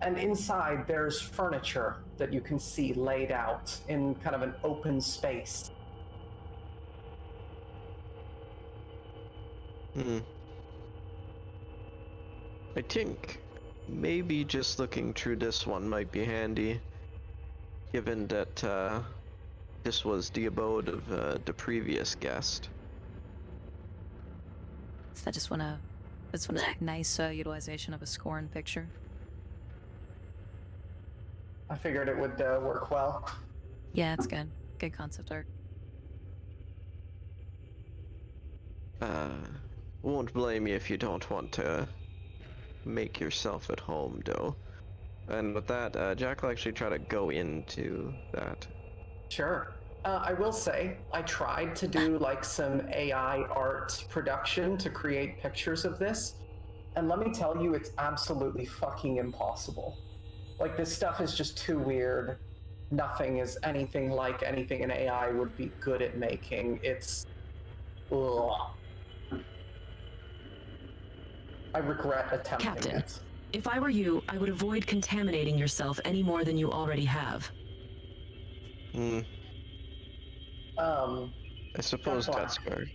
And inside there's furniture that you can see laid out in kind of an open space. I think maybe just looking through this one might be handy, given that this was the abode of the previous guest. So I just wanna nice utilization of a scorn picture. I figured it would work well. Yeah, it's good. Good concept art. Won't blame you if you don't want to make yourself at home, though. And with that, Jack will actually try to go into that. Sure. I will say, I tried to do like some AI art production to create pictures of this, and let me tell you, it's absolutely fucking impossible. Like, this stuff is just too weird. Nothing is anything like anything an AI would be good at making. It's... Ugh. I regret attempting Captain, it. if I were you, I would avoid contaminating yourself any more than you already have. I suppose that's fair.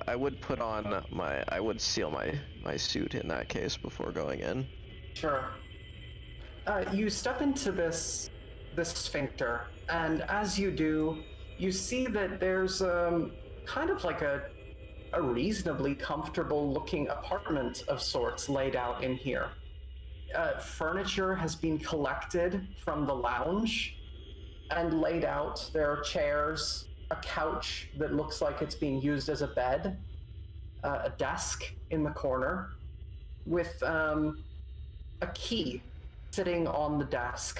I would put on I would seal my suit in that case before going in. Sure. You step into this sphincter, and as you do, you see that there's kind of like a reasonably comfortable looking apartment of sorts laid out in here. Furniture has been collected from the lounge and laid out. There are chairs, a couch that looks like it's being used as a bed, a desk in the corner with a key sitting on the desk.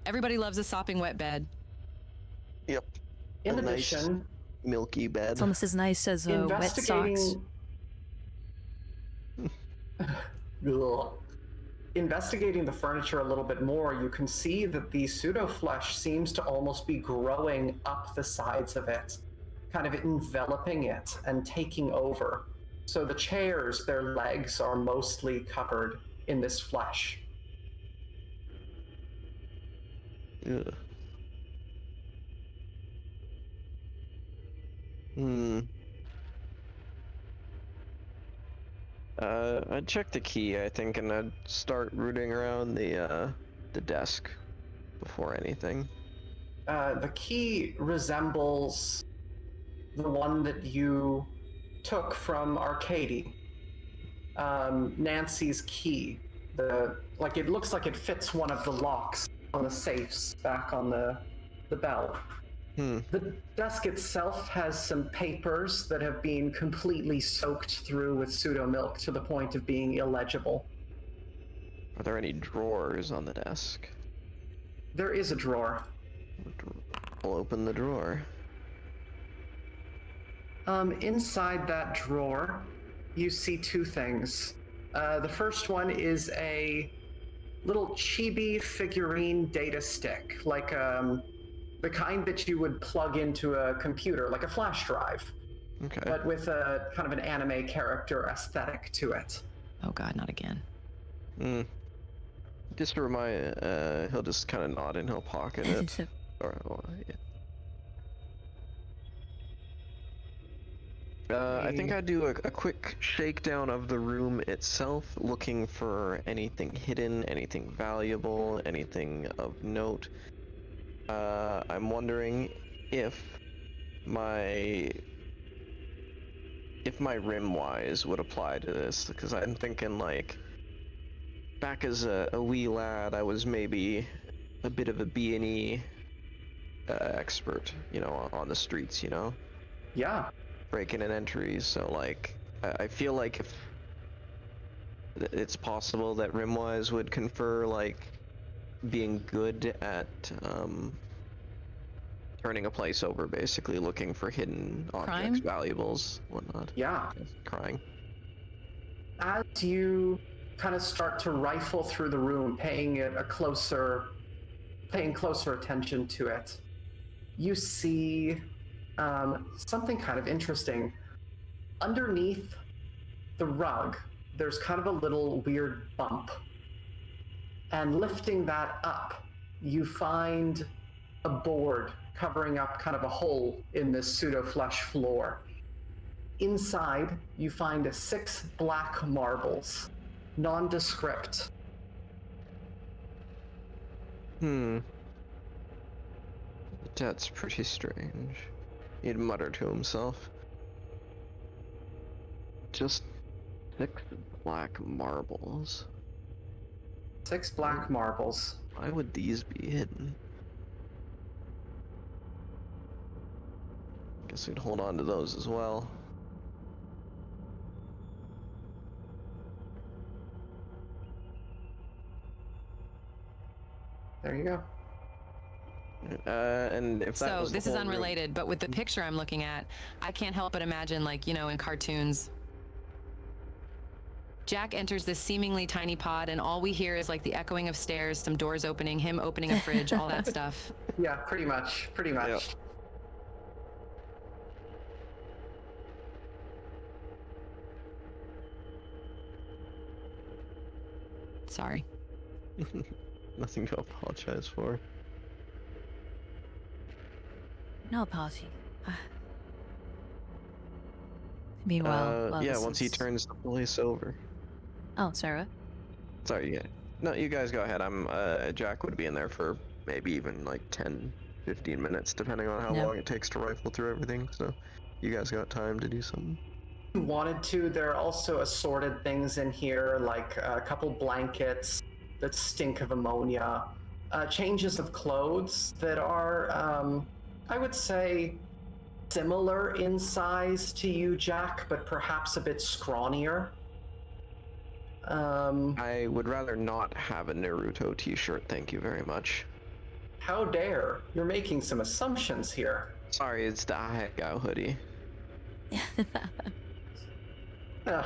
Everybody loves a sopping wet bed. Yep. In A nice addition, milky bed. It's almost as nice as wet socks. Ugh. Investigating the furniture a little bit more, you can see that the pseudo-flesh seems to almost be growing up the sides of it, kind of enveloping it and taking over. So the chairs, their legs are mostly covered in this flesh. Ugh. I'd check the key, I think, and I'd start rooting around the desk before anything. The key resembles the one that you took from Arcady. Nancy's key. It looks like it fits one of the locks on the safes back on the bell. The desk itself has some papers that have been completely soaked through with pseudo milk to the point of being illegible. Are there any drawers on the desk? There is a drawer. I'll open the drawer. Inside that drawer, you see two things. The first one is a little chibi figurine data stick, like the kind that you would plug into a computer, like a flash drive, Okay. but with a kind of an anime character aesthetic to it. Oh God, not again. Just to remind, he'll just kind of nod and he'll pocket it. Yeah. I think I'd do a quick shakedown of the room itself, looking for anything hidden, anything valuable, anything of note. I'm wondering if my rim wise would apply to this, because I'm thinking like back as a wee lad, I was maybe a bit of a B&E expert, you know, on the streets, you know. Yeah. Breaking and entries, so like I feel like if it's possible that Rimwise would confer like being good at turning a place over, basically looking for hidden objects, valuables, whatnot. Yeah. Crying. As you kind of start to rifle through the room, paying closer attention to it, you see something kind of interesting. Underneath the rug, there's kind of a little weird bump. And lifting that up, you find a board covering up kind of a hole in this pseudo-flesh floor. Inside, you find 6 black marbles, nondescript. That's pretty strange. He'd mutter to himself. Just 6 black marbles. 6 black marbles. Why would these be hidden? Guess we'd hold on to those as well. There you go. And if that So was the this is whole room- unrelated, but with the picture I'm looking at, I can't help but imagine, like, you know, in cartoons, Jack enters this seemingly tiny pod, and all we hear is like the echoing of stairs, some doors opening, him opening a fridge, all that stuff. Yeah, pretty much. Yep. Sorry. Nothing to apologize for. No apology. Meanwhile, yeah, once he turns the place over. Oh, Sarah. Sorry, yeah. No, you guys go ahead. Jack would be in there for maybe even like 10, 15 minutes, depending on how long it takes to rifle through everything. So, you guys got time to do something. If you wanted to, there are also assorted things in here, like a couple blankets that stink of ammonia, changes of clothes that are, I would say, similar in size to you, Jack, but perhaps a bit scrawnier. I would rather not have a Naruto t-shirt, thank you very much. How dare? You're making some assumptions here. Sorry, it's the Ahegao hoodie. At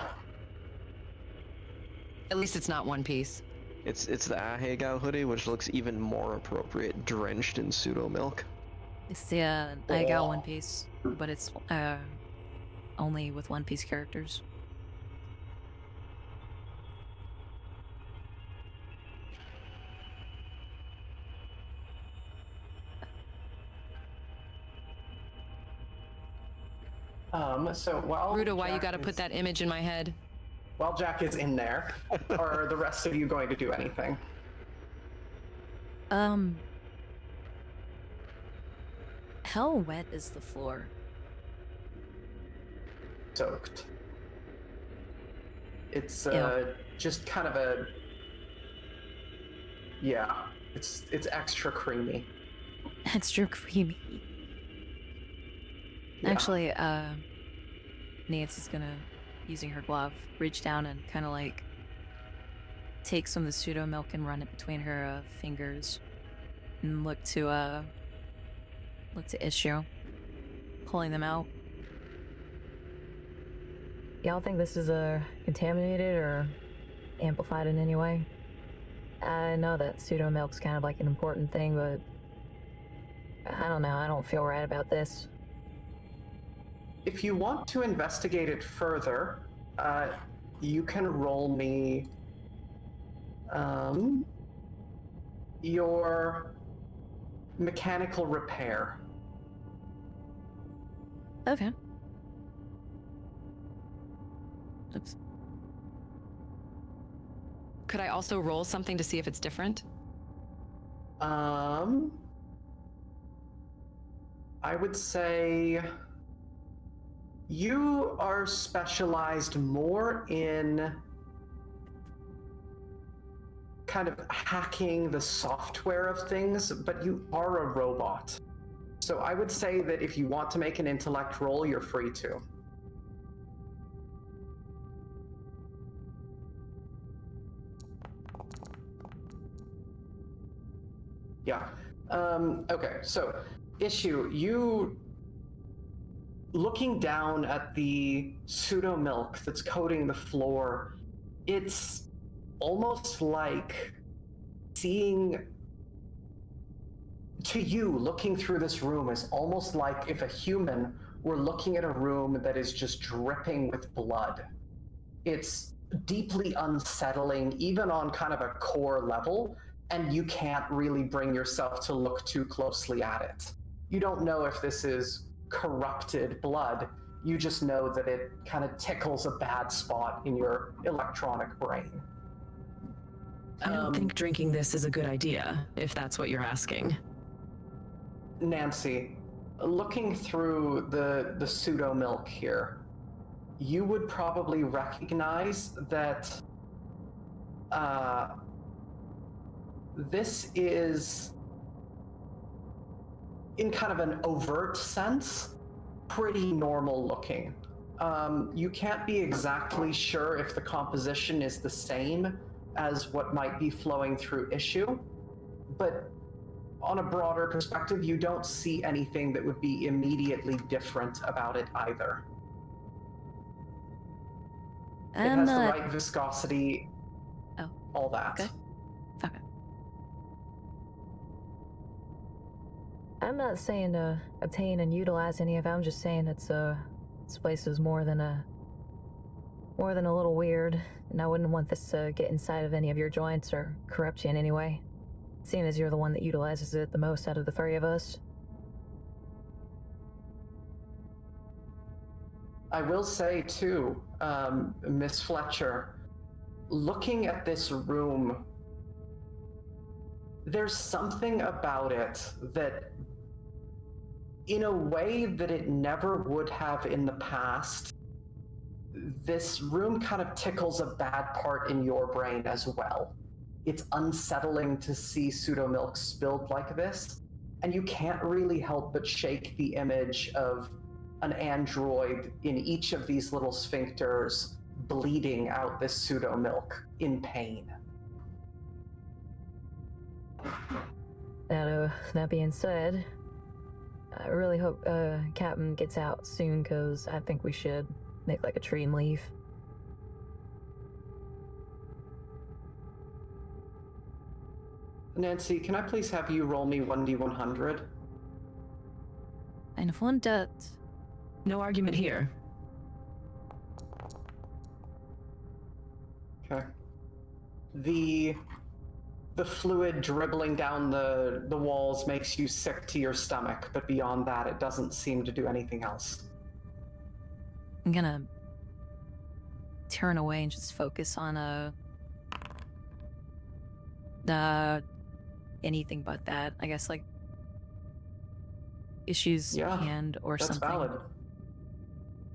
least it's not One Piece. It's the Ahegao hoodie, which looks even more appropriate, drenched in pseudo milk. It's the I got One Piece, but it's only with One Piece characters. So while Ruta, why you Jack gotta put that image in my head? While Jack is in there, are the rest of you going to do anything? How wet is the floor? Soaked. It's Ew. just kind of a it's extra creamy. Extra creamy. Yeah. Actually, Nancy's gonna, using her glove, reach down and kind of like take some of the pseudo milk and run it between her fingers. and look to Issue, pulling them out. Y'all think this is contaminated or amplified in any way? I know that pseudo milk's kind of like an important thing, but I don't know. I don't feel right about this. If you want to investigate it further, you can roll me your mechanical repair. Okay. Oops. Could I also roll something to see if it's different? I would say you are specialized more in kind of hacking the software of things, but you are a robot. So I would say that if you want to make an intellect roll, you're free to. Yeah. Okay, so Issue, you looking down at the pseudo milk that's coating the floor, it's almost like seeing, to you, looking through this room is almost like if a human were looking at a room that is just dripping with blood. It's deeply unsettling, even on kind of a core level, and you can't really bring yourself to look too closely at it. You don't know if this is corrupted blood. You just know that it kind of tickles a bad spot in your electronic brain. I don't think drinking this is a good idea, if that's what you're asking. Nancy, looking through the pseudo milk here, you would probably recognize that this is, in kind of an overt sense, pretty normal looking. You can't be exactly sure if the composition is the same as what might be flowing through Issue, but on a broader perspective, you don't see anything that would be immediately different about it either. It has the right viscosity, all that. Okay. Okay. I'm not saying to obtain and utilize any of it. I'm just saying this place is more than a little weird, and I wouldn't want this to get inside of any of your joints or corrupt you in any way. Seeing as you're the one that utilizes it the most out of the three of us. I will say too, Miss Fletcher, looking at this room, there's something about it that, in a way that it never would have in the past, this room kind of tickles a bad part in your brain as well. It's unsettling to see pseudo milk spilled like this, and you can't really help but shake the image of an android in each of these little sphincters bleeding out this pseudo milk in pain. That being said, I really hope Captain gets out soon, because I think we should make like a tree and leave. Nancy, can I please have you roll me 1d100? Eine von dat. No argument here. Okay. The fluid dribbling down the walls makes you sick to your stomach, but beyond that, it doesn't seem to do anything else. I'm gonna turn away and just focus on anything but that. I guess like Issue's hand or that's something. Valid.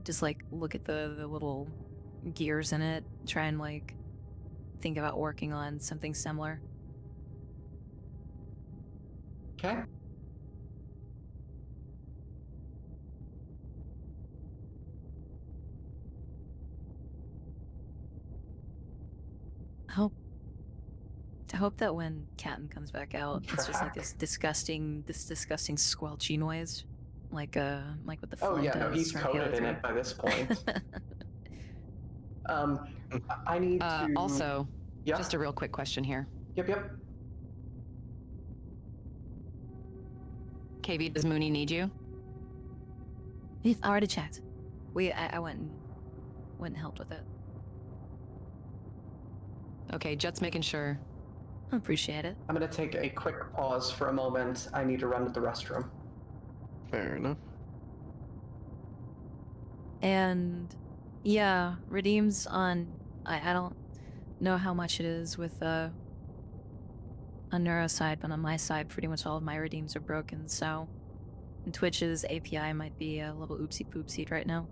Just like look at the little gears in it, try and like think about working on something similar. Okay. How I hope that when Captain comes back out, it's just like this disgusting squelchy noise, like what the Oh flood yeah, no, does he's from coded Halo in 3. it by this point. I need to. Also, Yeah. just a real quick question here. Yep. KV, does Mooney need you? I already checked. I went and helped with it. Okay, just making sure. I appreciate it. I'm gonna take a quick pause for a moment. I need to run to the restroom. Fair enough. And yeah, redeems on. I don't know how much it is with on Neuro side, but on my side, pretty much all of my redeems are broken. So Twitch's API might be a little oopsie poopsie right now.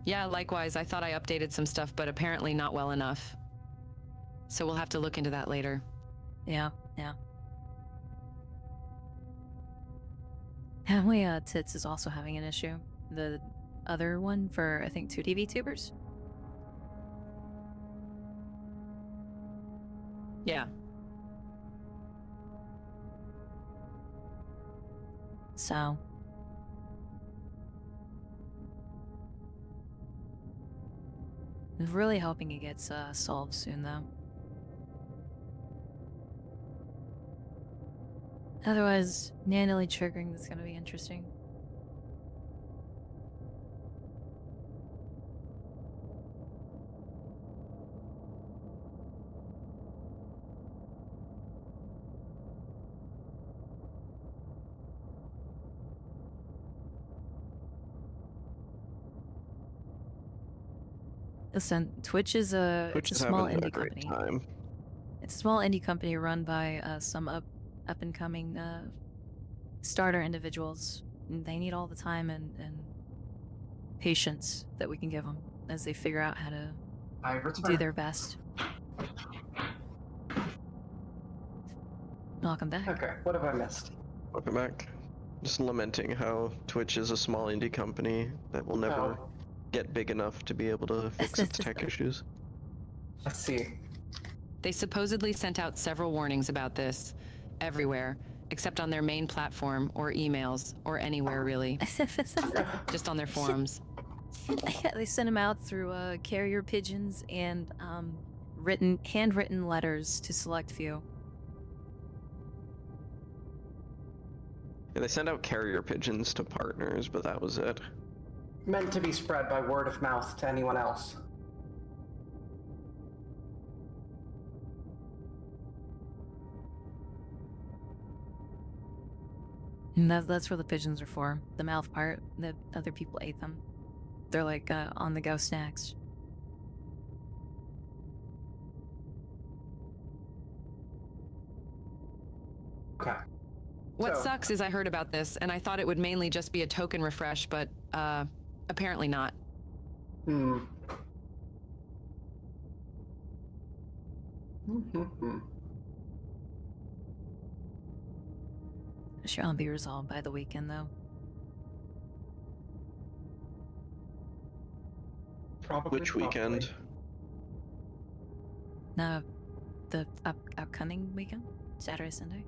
Yeah, likewise. I thought I updated some stuff, but apparently not well enough. So we'll have to look into that later. Yeah. Family Tits is also having an issue. The other one for, I think, 2D VTubers? Yeah. So. I'm really hoping it gets solved soon, though. Otherwise, manually triggering is going to be interesting. Listen, Twitch is it's a small indie company. Time. It's a small indie company run by some up and coming starter individuals. And they need all the time and patience that we can give them as they figure out how to do their best. Welcome back. Okay, what have I missed? Welcome back. Just lamenting how Twitch is a small indie company that will never get big enough to be able to fix its tech issues. Let's see. They supposedly sent out several warnings about this everywhere, except on their main platform or emails or anywhere really. Just on their forums. Yeah, they sent them out through carrier pigeons and handwritten letters to select few. Yeah, they sent out carrier pigeons to partners, but that was it. Meant to be spread by word of mouth to anyone else. And that's what the pigeons are for. The mouth part, the other people ate them. They're like on-the-go snacks. Okay. What sucks is I heard about this, and I thought it would mainly just be a token refresh, but apparently not. Sure, I'll be resolved by the weekend, though. Probably. Which weekend? No, the upcoming weekend? Saturday, Sunday?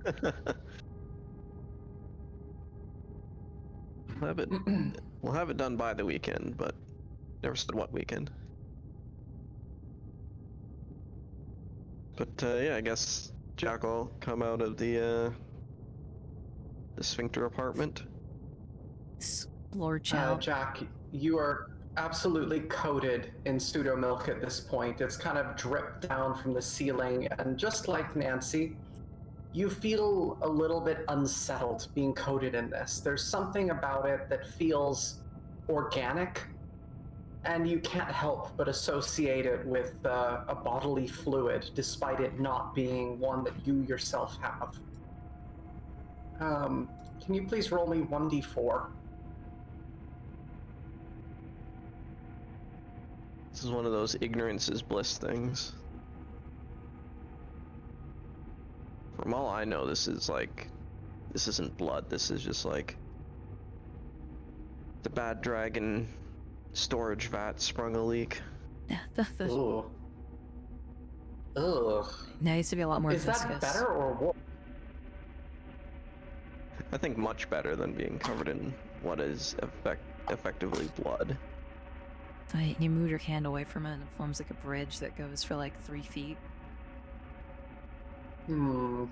We'll have it done by the weekend, but never said what weekend. But yeah, I guess Jack will come out of the sphincter apartment. Lord Chow. Jack, you are absolutely coated in pseudo milk at this point. It's kind of dripped down from the ceiling, and just like Nancy, you feel a little bit unsettled being coated in this. There's something about it that feels organic, and you can't help but associate it with a bodily fluid, despite it not being one that you yourself have. Can you please roll me 1d4? This is one of those ignorance is bliss things. From all I know, this is like this isn't blood. This is just like the bad dragon storage vat sprung a leak. Ooh. Ugh. Now it used to be a lot more Is viscous. that better or worse? I think much better than being covered in what is effectively blood. You move your hand away from it and it forms like a bridge that goes for like 3 feet. Ugh.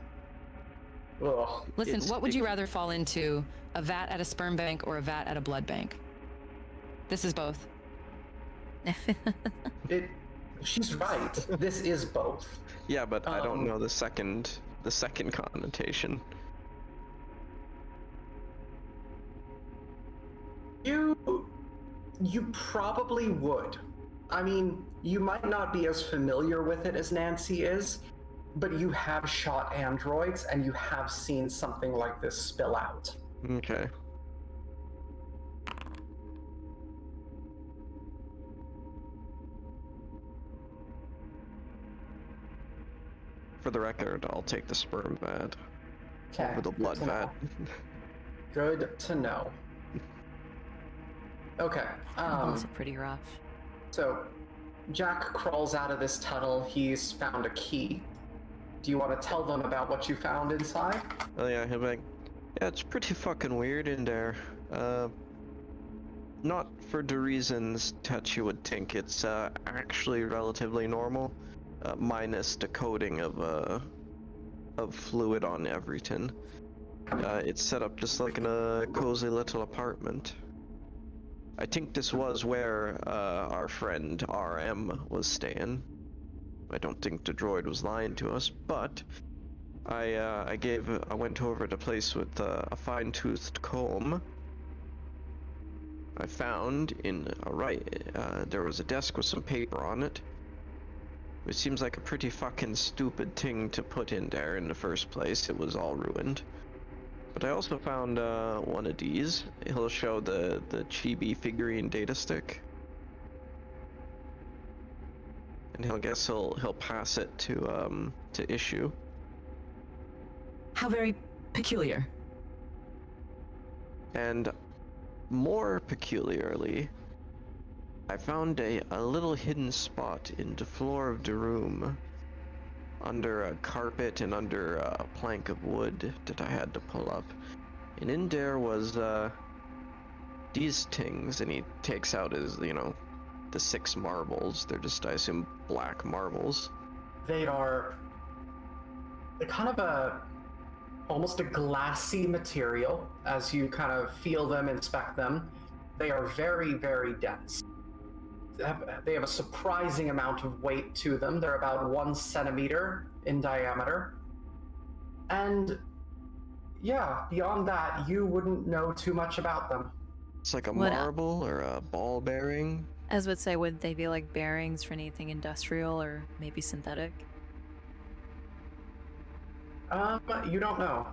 Listen, what would you rather fall into? A vat at a sperm bank or a vat at a blood bank? This is both. She's right. This is both. Yeah, but I don't know the second connotation. You probably would. I mean, you might not be as familiar with it as Nancy is, but you have shot androids and you have seen something like this spill out. Okay. For the record, I'll take the sperm vat over the blood vat. Good to know. Okay. It's pretty rough. So, Jack crawls out of this tunnel. He's found a key. Do you want to tell them about what you found inside? Oh yeah, he'll be like, yeah, it's pretty fucking weird in there. Not for the reasons that you would think. It's actually relatively normal, minus the coating of fluid on everything. It's set up just like in a cozy little apartment. I think this was where our friend RM was staying. I don't think the droid was lying to us, but I went over the place with a fine-toothed comb. I found there was a desk with some paper on it, which seems like a pretty fucking stupid thing to put in there in the first place. It was all ruined. But I also found one of these. He'll show the chibi figurine data stick, and he'll pass it to Issue. How very peculiar. And more peculiarly, I found a little hidden spot in the floor of the room, under a carpet and under a plank of wood that I had to pull up. And in there was these things, and he takes out his, the 6 marbles. They're just, I assume, black marbles. They're kind of almost a glassy material as you kind of feel them, inspect them. They are very, very dense. They have a surprising amount of weight to them. They're about 1 centimeter in diameter. And yeah, beyond that, you wouldn't know too much about them. It's like a marble or a ball bearing. As would say, would they be like bearings for anything industrial or maybe synthetic? You don't know.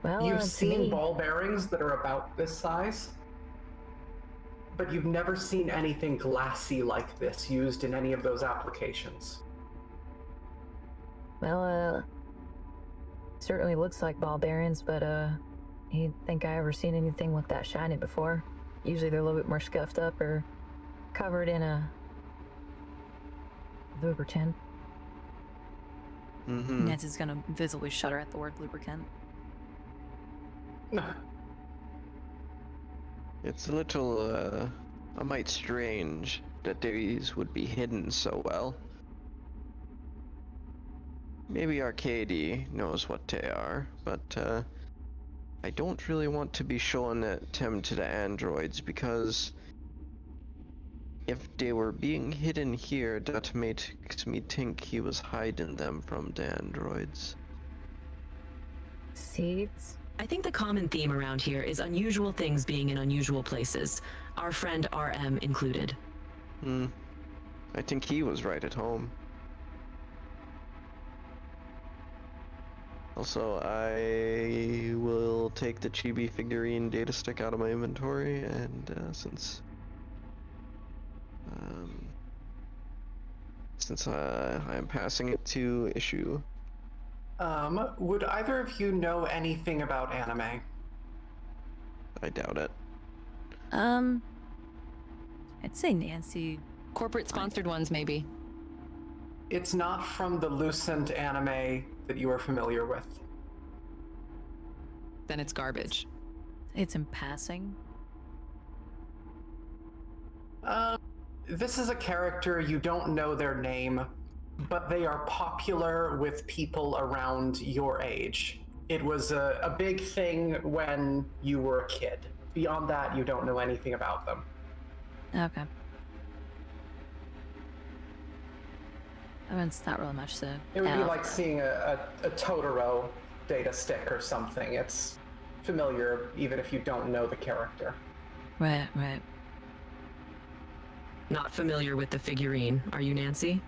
Well, You've to seen me, ball bearings that are about this size, but you've never seen anything glassy like this used in any of those applications. well, certainly looks like ball bearings, but you think I ever seen anything with that shiny before? Usually they're a little bit more scuffed up or covered in a lubricant. Mm-hmm. Nancy's gonna visibly shudder at the word lubricant. It's a little, a mite strange that these would be hidden so well. Maybe Arcady knows what they are, but I don't really want to be showing them to the androids, because if they were being hidden here, that makes me think he was hiding them from the androids. Seeds? I think the common theme around here is unusual things being in unusual places, our friend RM included. I think he was right at home. Also, I will take the chibi figurine data stick out of my inventory, and since I am passing it to Issue, Would either of you know anything about anime? I doubt it. I'd say Nancy. Corporate sponsored ones, maybe. It's not from the Lucent anime that you are familiar with. Then it's garbage. It's in passing. This is a character, you don't know their name, but they are popular with people around your age. It was a big thing when you were a kid. Beyond that, you don't know anything about them. Okay. I mean, it's not really much to. It would be like seeing a Totoro data stick or something. It's familiar even if you don't know the character. Right. Not familiar with the figurine, are you, Nancy?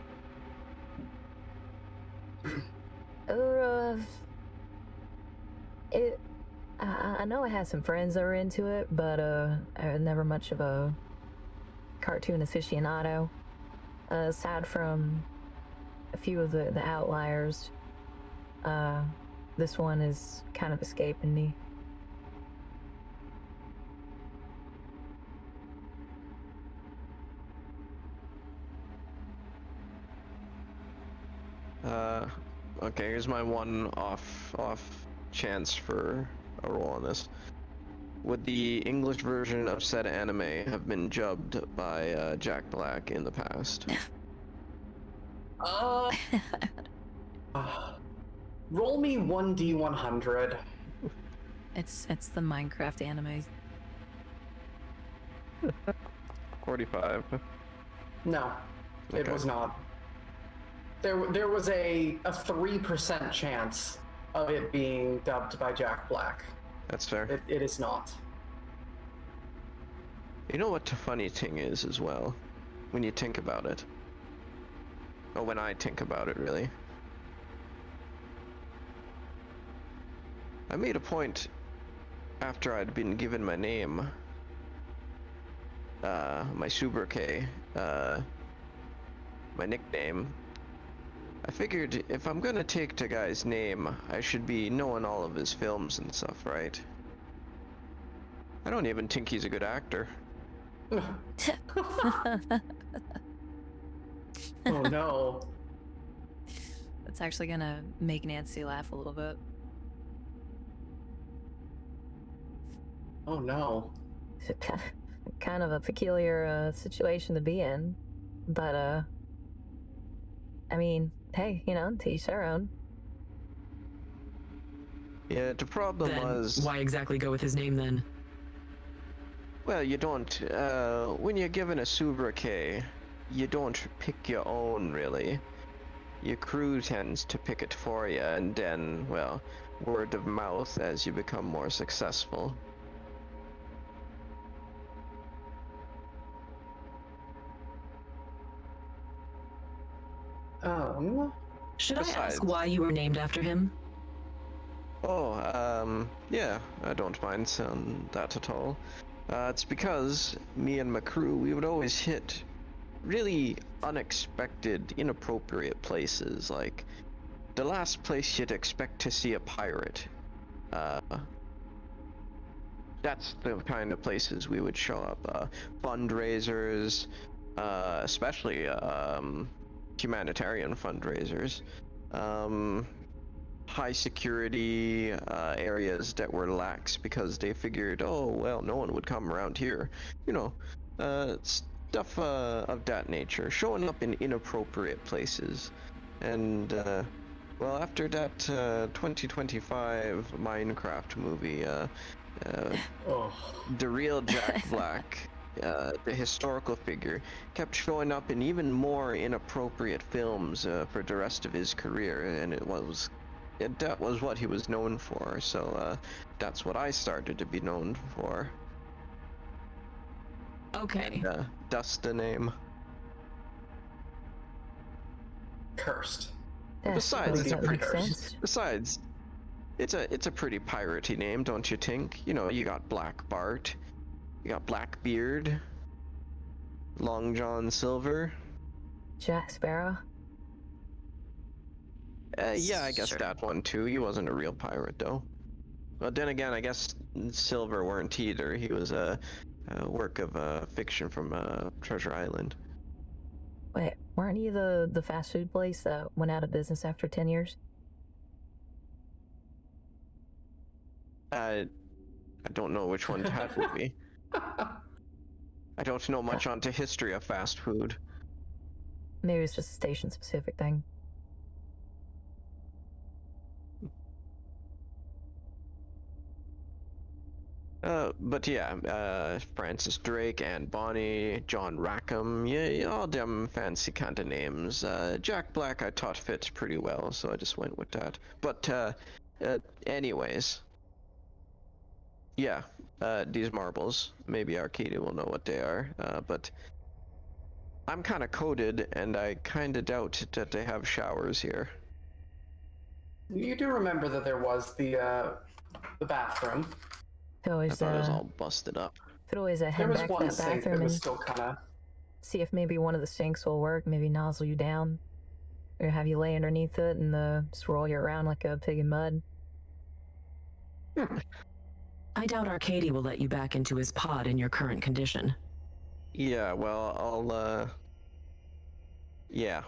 I know I had some friends that were into it, but I was never much of a cartoon aficionado. Aside from a few of the outliers, this one is kind of escaping me. Okay, here's my one off chance for a roll on this. Would the English version of said anime have been dubbed by Jack Black in the past? Roll me 1d100. It's the Minecraft anime. 45. No, it Okay. was not. There was a 3% chance of it being dubbed by Jack Black. That's fair. It is not. You know what the funny thing is as well? When you think about it. Or when I think about it, really. I made a point after I'd been given my name, my sobriquet, my nickname. I figured if I'm gonna take the guy's name, I should be knowing all of his films and stuff, right? I don't even think he's a good actor. Oh no. That's actually gonna make Nancy laugh a little bit. Oh no. Kind of a peculiar situation to be in, but I mean, hey, to each their own. Yeah, the problem Then was... why exactly go with his name then? Well, you don't, when you're given a sobriquet, you don't pick your own, really. Your crew tends to pick it for you, and then, well, word of mouth as you become more successful. Should I Besides- ask why you were named after him? Oh, yeah, I don't mind saying that at all. It's because me and my crew, we would always hit really unexpected, inappropriate places. Like, the last place you'd expect to see a pirate. That's the kind of places we would show up. Fundraisers, especially humanitarian fundraisers. High security areas that were lax because they figured, oh, well, no one would come around here. Stuff of that nature. Showing up in inappropriate places. And, well, after that 2025 Minecraft movie, the real Jack Black, the historical figure, kept showing up in even more inappropriate films for the rest of his career, and that was what he was known for, so that's what I started to be known for. Okay. Thus the name. Cursed. Besides, it's a pretty sense. Besides, it's a pretty piratey name, don't you think? You got Black Bart, you got Blackbeard, Long John Silver. Jack Sparrow. Yeah, I guess Sure. that one too. He wasn't a real pirate, though. But then again, I guess Silver weren't either. He was a work of fiction from Treasure Island. Wait, weren't you the fast food place that went out of business after 10 years? I don't know which one that would be. I don't know much onto history of fast food. Maybe it's just a station-specific thing. But yeah, Francis Drake and Bonnie, John Rackham, yeah, all them fancy kind of names. Jack Black I thought fit pretty well, so I just went with that. But anyways, yeah, these marbles, maybe Arcadia will know what they are, but I'm kind of coded, and I kind of doubt that they have showers here. You do remember that there was the bathroom. Could I always, thought it was all busted up. could always There head was back to one that sink that bathroom was and still kind of. see if maybe one of the sinks will work. Maybe nozzle you down, or have you lay underneath it and just roll you around like a pig in mud. I doubt Arcadia will let you back into his pod in your current condition. Yeah, well, I'll, yeah.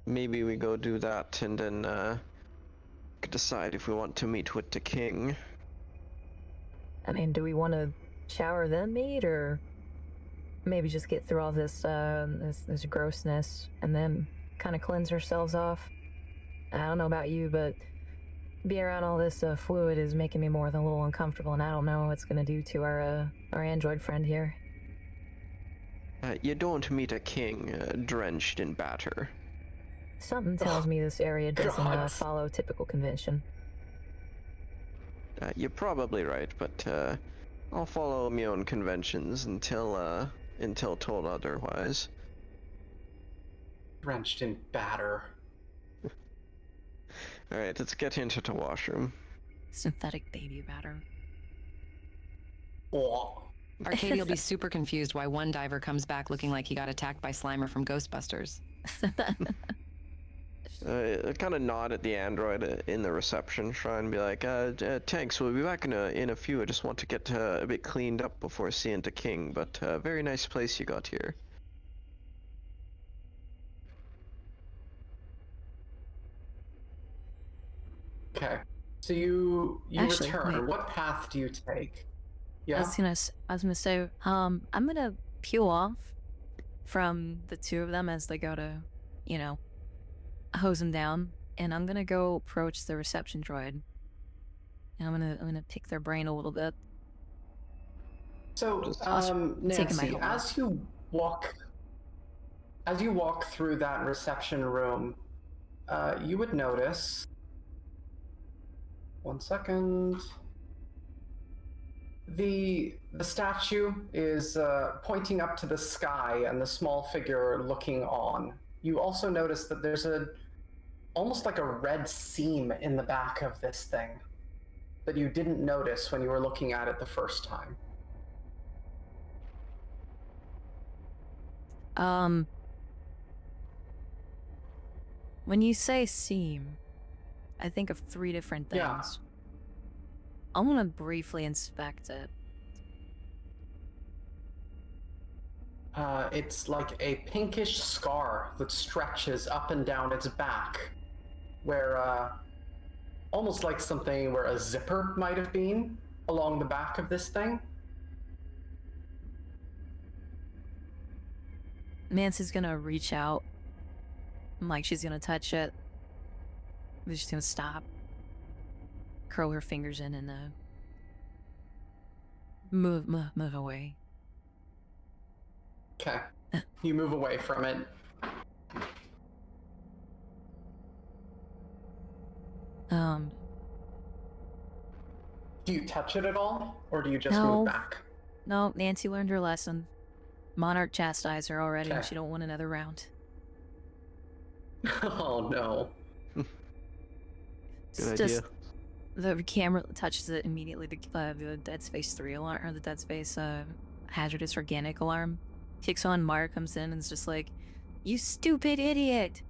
Maybe we go do that and then, decide if we want to meet with the king. I mean, do we want to shower then meet, or maybe just get through all this this grossness and then kind of cleanse ourselves off? I don't know about you, but being around all this fluid is making me more than a little uncomfortable, and I don't know what it's gonna do to our android friend here. You don't meet a king drenched in batter. Something tells me this area doesn't God. follow typical convention. You're probably right, but I'll follow my own conventions until told otherwise. Drenched in batter. Alright, let's get into the washroom. Synthetic baby batter. Oh. Arcadia will be super confused why one diver comes back looking like he got attacked by Slimer from Ghostbusters. Kind of nod at the android in the reception, try and be like, thanks, we'll be back in a few. I just want to get a bit cleaned up before seeing the king, but very nice place you got here. Okay. So you Actually, return. wait. What path do you take? I Yeah. was gonna say, I'm gonna peel off from the two of them as they go to, hose them down, and I'm gonna go approach the reception droid. And I'm gonna pick their brain a little bit. So, taking my Nancy, helmet as you walk through that reception room, you would notice. One second. The statue is pointing up to the sky, and the small figure looking on. You also notice that there's almost like a red seam in the back of this thing that you didn't notice when you were looking at it the first time. When you say seam, I think of 3 different things. Yeah. I'm gonna briefly inspect it. It's like a pinkish scar that stretches up and down its back, where almost like something where a zipper might have been along the back of this thing. Nancy's gonna reach out, like she's gonna touch it, but she's gonna stop, curl her fingers in, and move away. Okay. You move away from it. Do you touch it at all, or do you just No. move back? No, Nancy learned her lesson. Monarch chastised her already, and Okay. she don't want another round. Oh no. Good It's idea. just the camera touches it immediately. The Dead Space 3 alarm, or the Dead Space hazardous organic alarm kicks on. Mara comes in and is just like, "You stupid idiot!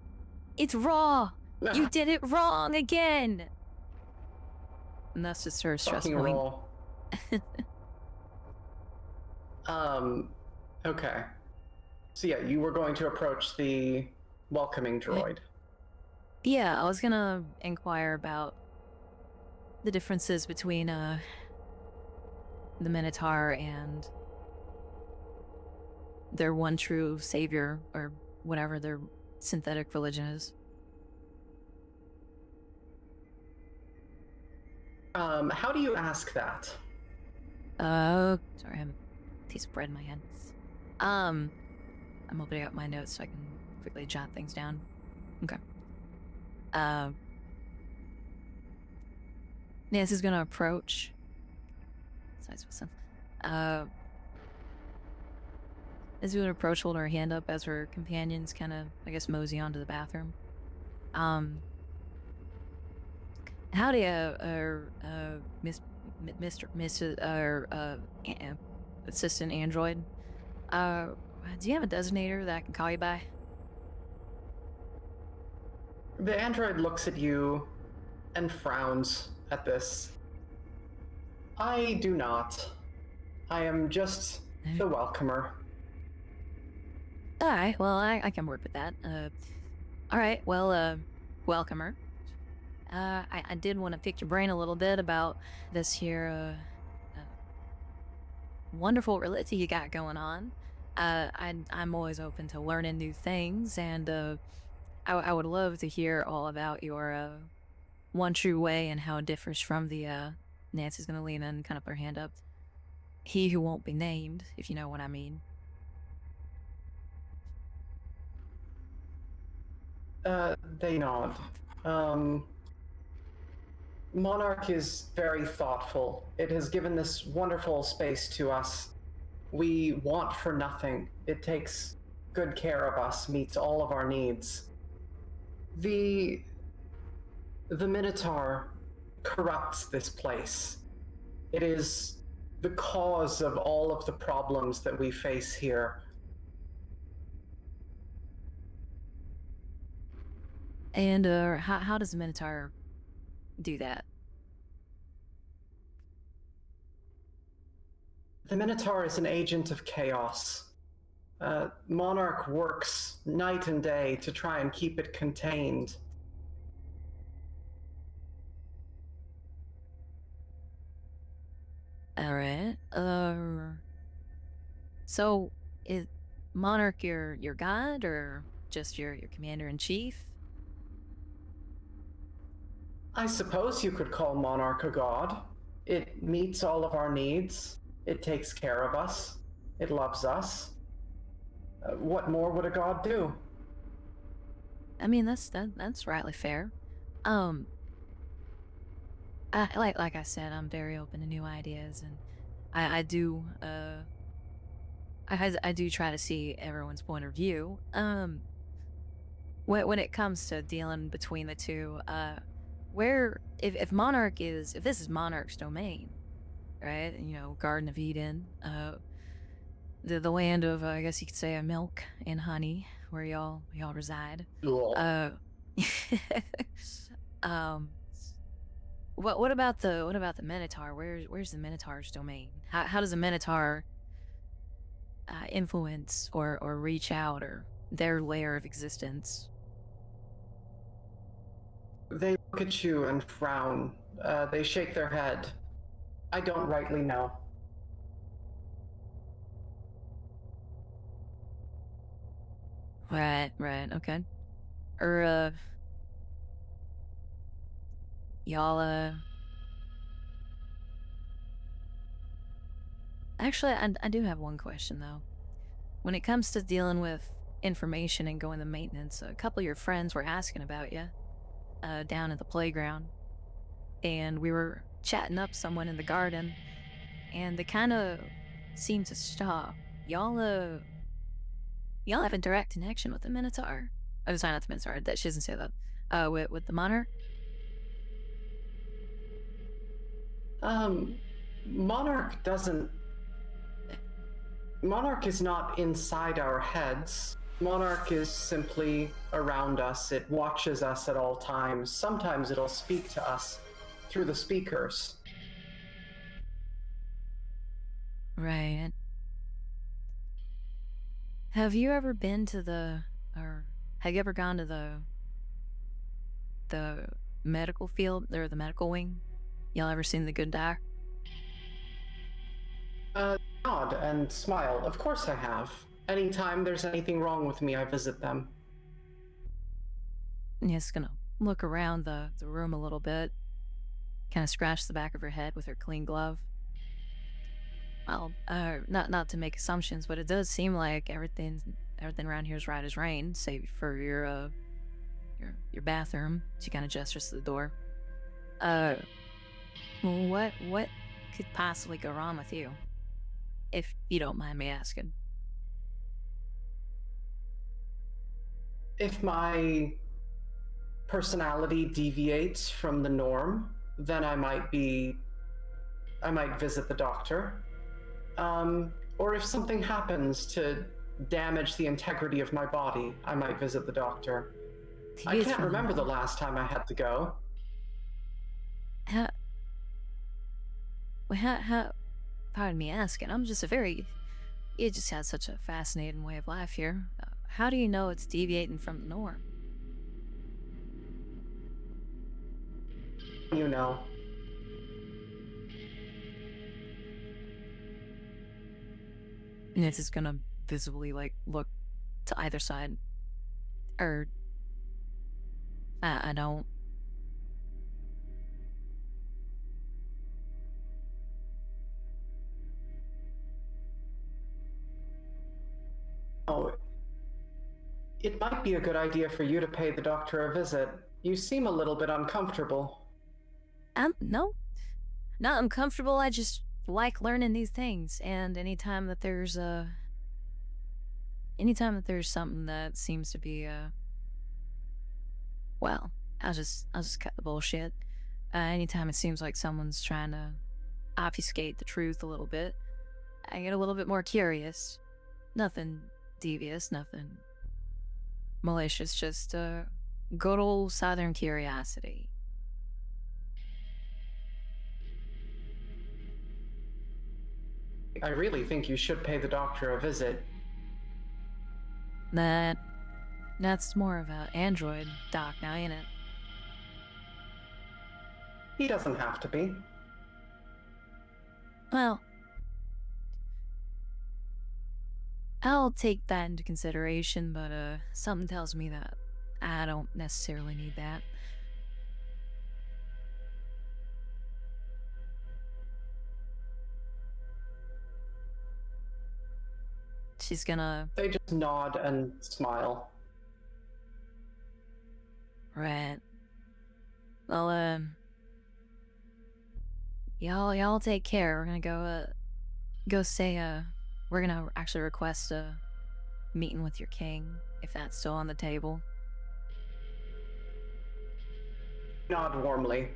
It's raw! You did it wrong again! And that's just her stress Fucking point. roll. Okay. So yeah, you were going to approach the welcoming droid. Yeah, I was gonna inquire about the differences between the Minotaur and their one true savior, or whatever their synthetic religion is. How do you ask that? Sorry, I have a piece of bread in my hand. I'm opening up my notes so I can quickly jot things down. Okay. Nancy's gonna approach. Besides Wilson. Nancy's gonna approach, holding her hand up as her companions kind of, I guess, mosey onto the bathroom. Howdy, assistant android. Do you have a designator that I can call you by? The android looks at you and frowns at this. I do not. I am just the welcomer. Alright, well, I can work with that. Alright, well, welcomer. I did want to pick your brain a little bit about this here, wonderful reality you got going on. I'm always open to learning new things, and, I would love to hear all about your, one true way and how it differs from the, Nancy's gonna lean in and kind of put her hand up. He who won't be named, if you know what I mean. They nod. Monarch is very thoughtful. It has given this wonderful space to us. We want for nothing. It takes good care of us, meets all of our needs. The Minotaur corrupts this place. It is the cause of all of the problems that we face here. And, how does the Minotaur do that? The Minotaur is an agent of chaos. Monarch works night and day to try and keep it contained. Alright, so, is Monarch your god, or just your commander-in-chief? I suppose you could call Monarch a god. It meets all of our needs. It takes care of us. It loves us. What more would a god do? I mean, that's rightly fair. Like I said, I'm very open to new ideas, and I do try to see everyone's point of view. When it comes to dealing between the two, if this is Monarch's domain, right? You know, Garden of Eden, the land of, I guess you could say, milk and honey, where y'all reside. What about the Minotaur? Where's the Minotaur's domain? How does the Minotaur influence or reach out, or their layer of existence? They look at you and frown. They shake their head. I don't rightly know. Right, okay. Y'all, actually, I do have one question, though. When it comes to dealing with information and going to maintenance, a couple of your friends were asking about you, down at the playground. And we were chatting up someone in the garden, and they kind of seemed to stop. Y'all have a direct connection with the Minotaur. Oh, sorry, not the Minotaur. She doesn't say that. With the Monarch? Monarch is not inside our heads. Monarch is simply around us. It watches us at all times. Sometimes it'll speak to us through the speakers. Right. Have you ever been to or have you ever gone to the medical field or the medical wing? Y'all ever seen The Good Doc? Nod and smile. Of course I have. Anytime there's anything wrong with me, I visit them. Yes, gonna look around the room a little bit, kind of scratch the back of her head with her clean glove. Well, not to make assumptions, but it does seem like everything around here is right as rain, save for your bathroom. She kind of gestures to the door. What could possibly go wrong with you, if you don't mind me asking? If my personality deviates from the norm, then I might visit the doctor. Or if something happens to damage the integrity of my body, I might visit the doctor. I can't remember the last time I had to go. Pardon me asking, you just had such a fascinating way of life here. How do you know it's deviating from the norm? You know. And it's just gonna visibly, like, look to either side. Or... I don't... Oh, it might be a good idea for you to pay the doctor a visit. You seem a little bit uncomfortable. No. Not uncomfortable, I just like learning these things, and anytime that there's something that seems to be, well, I'll just cut the bullshit. Anytime it seems like someone's trying to obfuscate the truth a little bit, I get a little bit more curious. Nothing devious, nothing malicious, just good old southern curiosity. I really think you should pay the doctor a visit. That's more of an android doc now, ain't it? He doesn't have to be. Well, I'll take that into consideration, but something tells me that I don't necessarily need that. She's gonna... They just nod and smile. Right. Well, y'all take care. We're gonna go say, we're gonna actually request a meeting with your king, if that's still on the table. Nod warmly.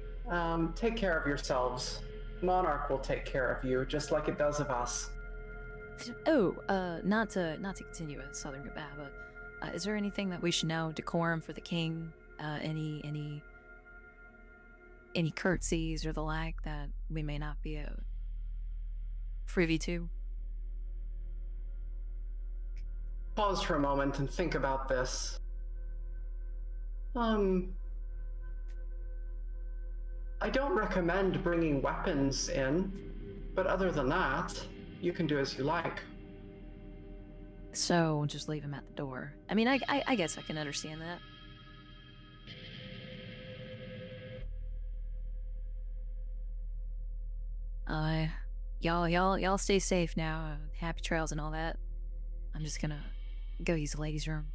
Take care of yourselves. Monarch will take care of you, just like it does of us. Oh, not to continue a southern goodbye, but is there anything that we should know? Decorum for the king? Any curtsies or the like that we may not be privy to? Pause for a moment and think about this. I don't recommend bringing weapons in, but other than that, you can do as you like. So, just leave him at the door. I mean, I guess I can understand that. Y'all stay safe now. Happy trails and all that. I'm just gonna go use the ladies' room.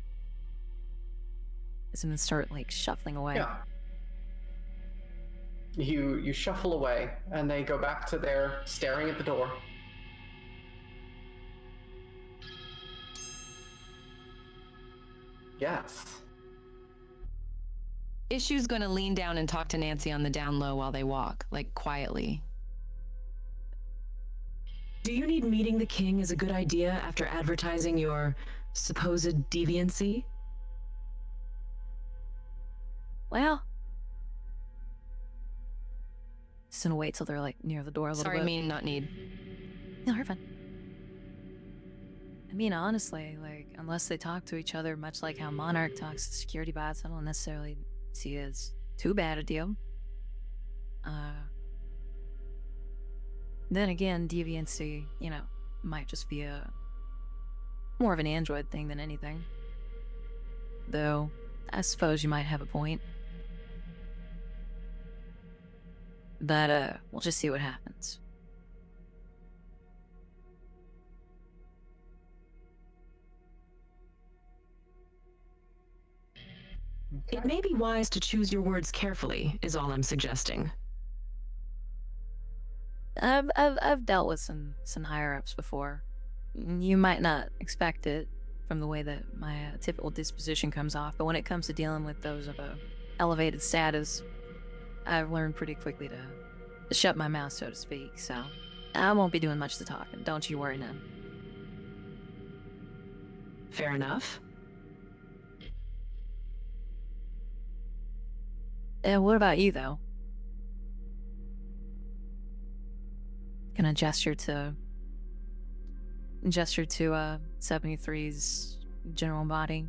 I'm gonna start, like, shuffling away. Yeah. You shuffle away, and they go back to their staring at the door. Yes. Issue's gonna lean down and talk to Nancy on the down low while they walk, like quietly. Do you need meeting the king as a good idea after advertising your supposed deviancy? Well, just gonna wait till they're like near the door a little Sorry, bit. mean, not need. No, you're fine. I mean, honestly, like, unless they talk to each other, much like how Monarch talks to security bots, I don't necessarily see it as too bad a deal. Then again, deviancy, you know, might just be more of an android thing than anything. Though, I suppose you might have a point. But, we'll just see what happens. It may be wise to choose your words carefully, is all I'm suggesting. I've dealt with some higher ups before. You might not expect it from the way that my typical disposition comes off, but when it comes to dealing with those of a elevated status, I've learned pretty quickly to shut my mouth, so to speak. So I won't be doing much to talking. Don't you worry none. Fair enough. What about you, though? Gonna gesture to 73's general body.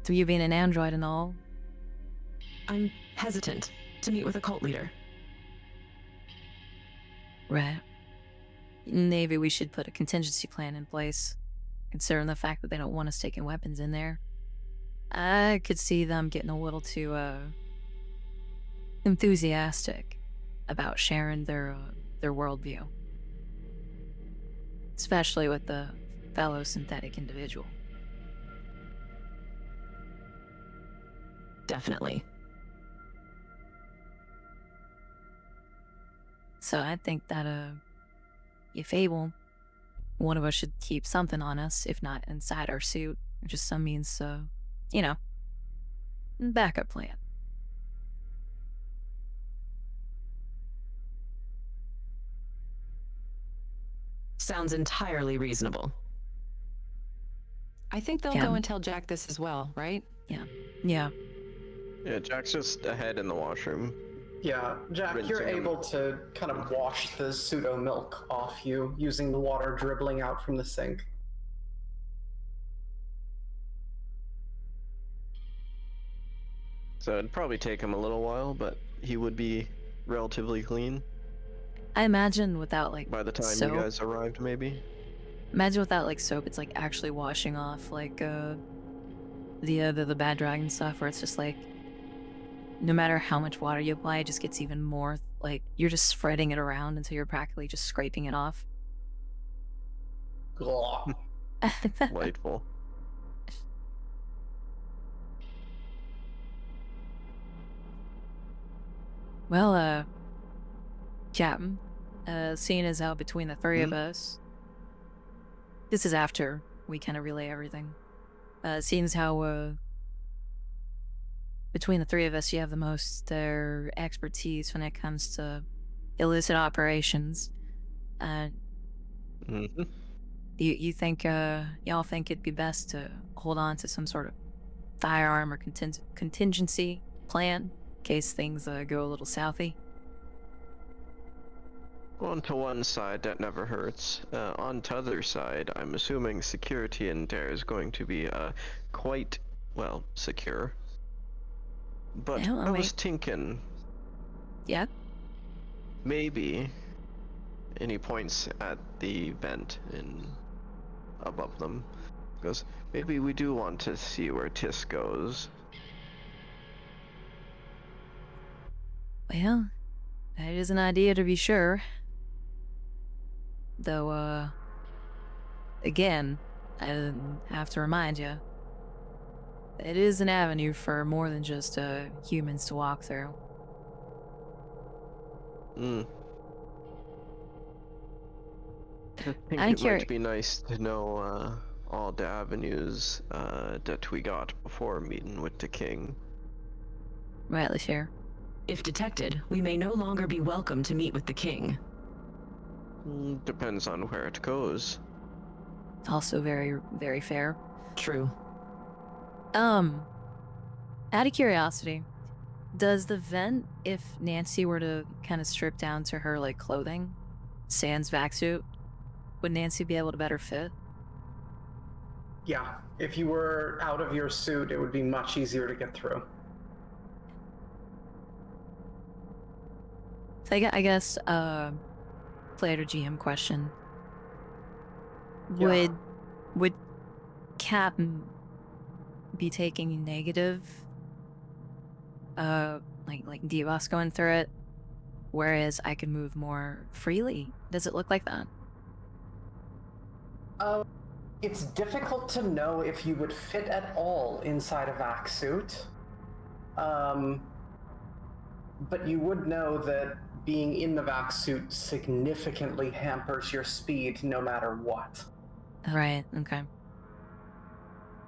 Through you being an android and all. I'm hesitant to meet with a cult leader. Right. Maybe we should put a contingency plan in place, considering the fact that they don't want us taking weapons in there. I could see them getting a little too, enthusiastic about sharing their worldview. Especially with the fellow synthetic individual. Definitely. So I think that, if able, one of us should keep something on us, if not inside our suit, or just some means, you know, backup plan. Sounds entirely reasonable. I think they'll Yeah. go and tell Jack this as well, right? Yeah. Yeah, Jack's just ahead in the washroom. Yeah, Jack, you're Rinsing 'em. able to kind of wash the pseudo milk off you using the water dribbling out from the sink. So it'd probably take him a little while, but he would be relatively clean I imagine without, like, by the time soap. you guys arrived, maybe. Imagine without, like, soap, it's, like, actually washing off, like, the bad dragon stuff, where it's just, like, no matter how much water you apply, it just gets even more, like, you're just spreading it around until you're practically just scraping it off. Glop. Delightful. Well, Captain, seeing as how between the three of us, this is after we kind of relay everything. Seeing as how, between the three of us, you have the most expertise when it comes to illicit operations. Mm-hmm. You think, y'all think it'd be best to hold on to some sort of firearm or contingency plan in case things go a little southy? On to one side, that never hurts. On t'other side, I'm assuming security in there is going to be quite, well, secure. But Yeah, I was thinking, Yeah? maybe, and he points at the vent above them, goes, maybe we do want to see where Tis goes. Well, that is an idea to be sure. Though, again, I have to remind you, it is an avenue for more than just humans to walk through. I think I'm it curious. might be nice to know all the avenues that we got before meeting with the king. Rightly fair. If detected, we may no longer be welcome to meet with the king. Depends on where it goes. It's also very, very fair. True. Out of curiosity, does the vent, if Nancy were to kind of strip down to her like clothing, sans vac suit, would Nancy be able to better fit? Yeah, if you were out of your suit, it would be much easier to get through. So I guess, player to GM question. Yeah. Would Cap be taking negative, like Divas going through it, whereas I could move more freely? Does it look like that? It's difficult to know if you would fit at all inside a vac suit. But you would know that being in the vac suit significantly hampers your speed no matter what. Right, okay.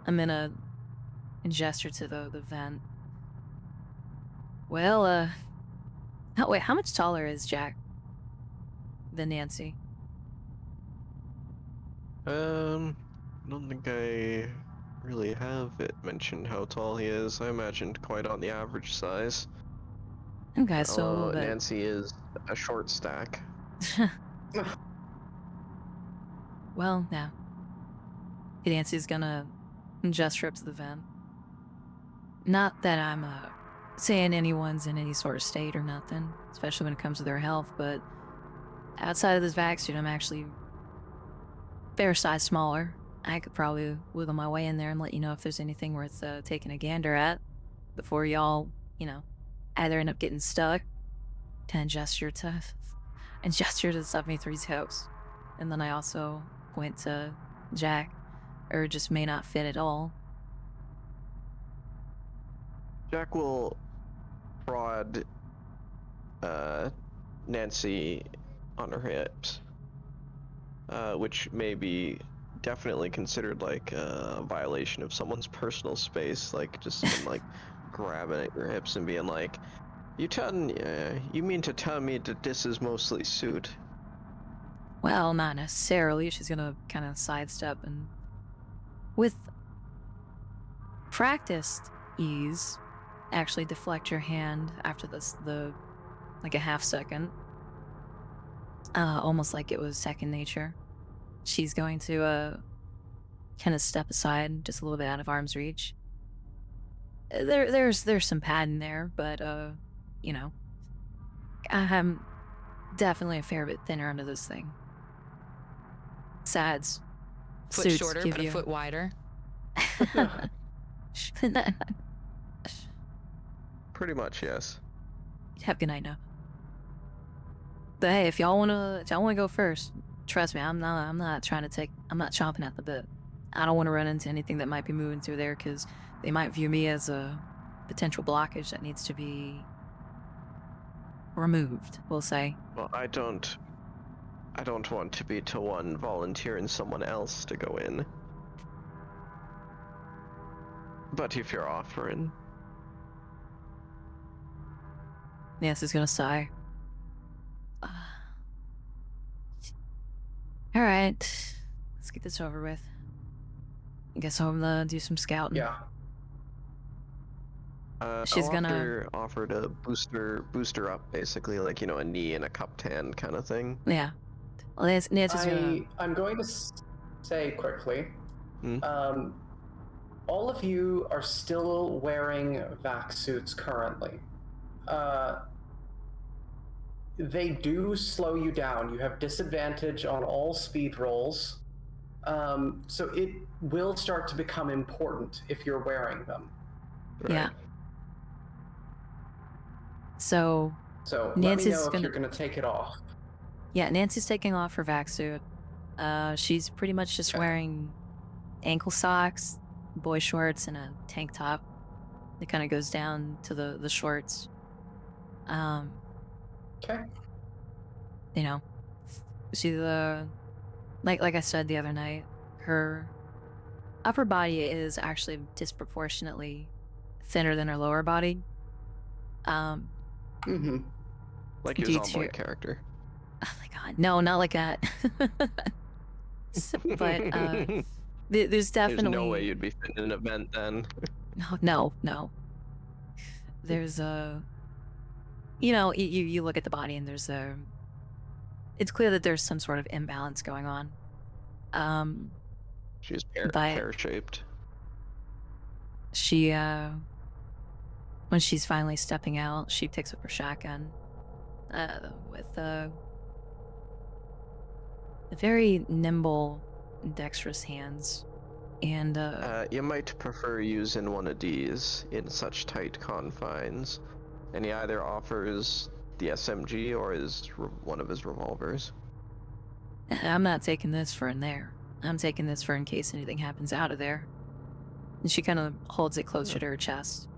I'm gonna gesture to the vent. Well, wait, how much taller is Jack than Nancy? I don't think I really have it mentioned how tall he is. I imagined quite on the average size. Okay, so a little bit. Nancy is a short stack. Well, yeah. Nancy's gonna gesture up to the vent. Not that I'm saying anyone's in any sort of state or nothing, especially when it comes to their health, but outside of this vac suit, I'm actually fair size smaller. I could probably wiggle my way in there and let you know if there's anything worth taking a gander at before y'all, either end up getting stuck. And gesture to the 73's house. And then I also point to Jack, or just may not fit at all. Jack will prod Nancy on her hips, which may be definitely considered like a violation of someone's personal space, like just like grabbing at your hips and being like, you mean to tell me that this is mostly suit? Well, not necessarily. She's gonna kind of sidestep and, with practiced ease, actually deflect your hand after like a half second. Almost like it was second nature. She's going to kind of step aside just a little bit out of arm's reach. There's some padding there, but I'm definitely a fair bit thinner under this thing. Besides, Foot suits shorter, give but you a foot wider. Pretty much, yes. Have a good night now. But hey, if y'all wanna go first, trust me, I'm not chomping at the bit. I don't want to run into anything that might be moving through there, because they might view me as a potential blockage that needs to be removed, we'll say. Well, I don't want to be to one volunteering someone else to go in. But if you're offering. Nancy's gonna sigh. Alright, let's get this over with. I guess I'm gonna do some scouting. Yeah. She's I'll gonna offer to booster up, basically, like, a knee and a cupped hand kind of thing. Yeah. Well, Nancy's gonna... I'm going to say quickly, Hmm? all of you are still wearing vac suits currently. They do slow you down. You have disadvantage on all speed rolls. So it will start to become important if you're wearing them. Right. Yeah. So let me know if you're going to take it off. Yeah, Nancy's taking off her vac suit. She's pretty much just wearing ankle socks, boy shorts, and a tank top. It kind of goes down to the shorts. Okay. She like I said the other night, her upper body is actually disproportionately thinner than her lower body. Mm-hmm. Like your Zomboid character. Oh my god, no, not like that. But there's definitely There's no way you'd be fit in an event then. no. There's a, you look at the body and there's a. It's clear that there's some sort of imbalance going on. She's But pear-shaped. she when she's finally stepping out, she picks up her shotgun with very nimble, dexterous hands. And you might prefer using one of these in such tight confines. And he either offers the SMG or one of his revolvers. I'm not taking this for in there. I'm taking this for in case anything happens out of there. And she kind of holds it closer to her chest.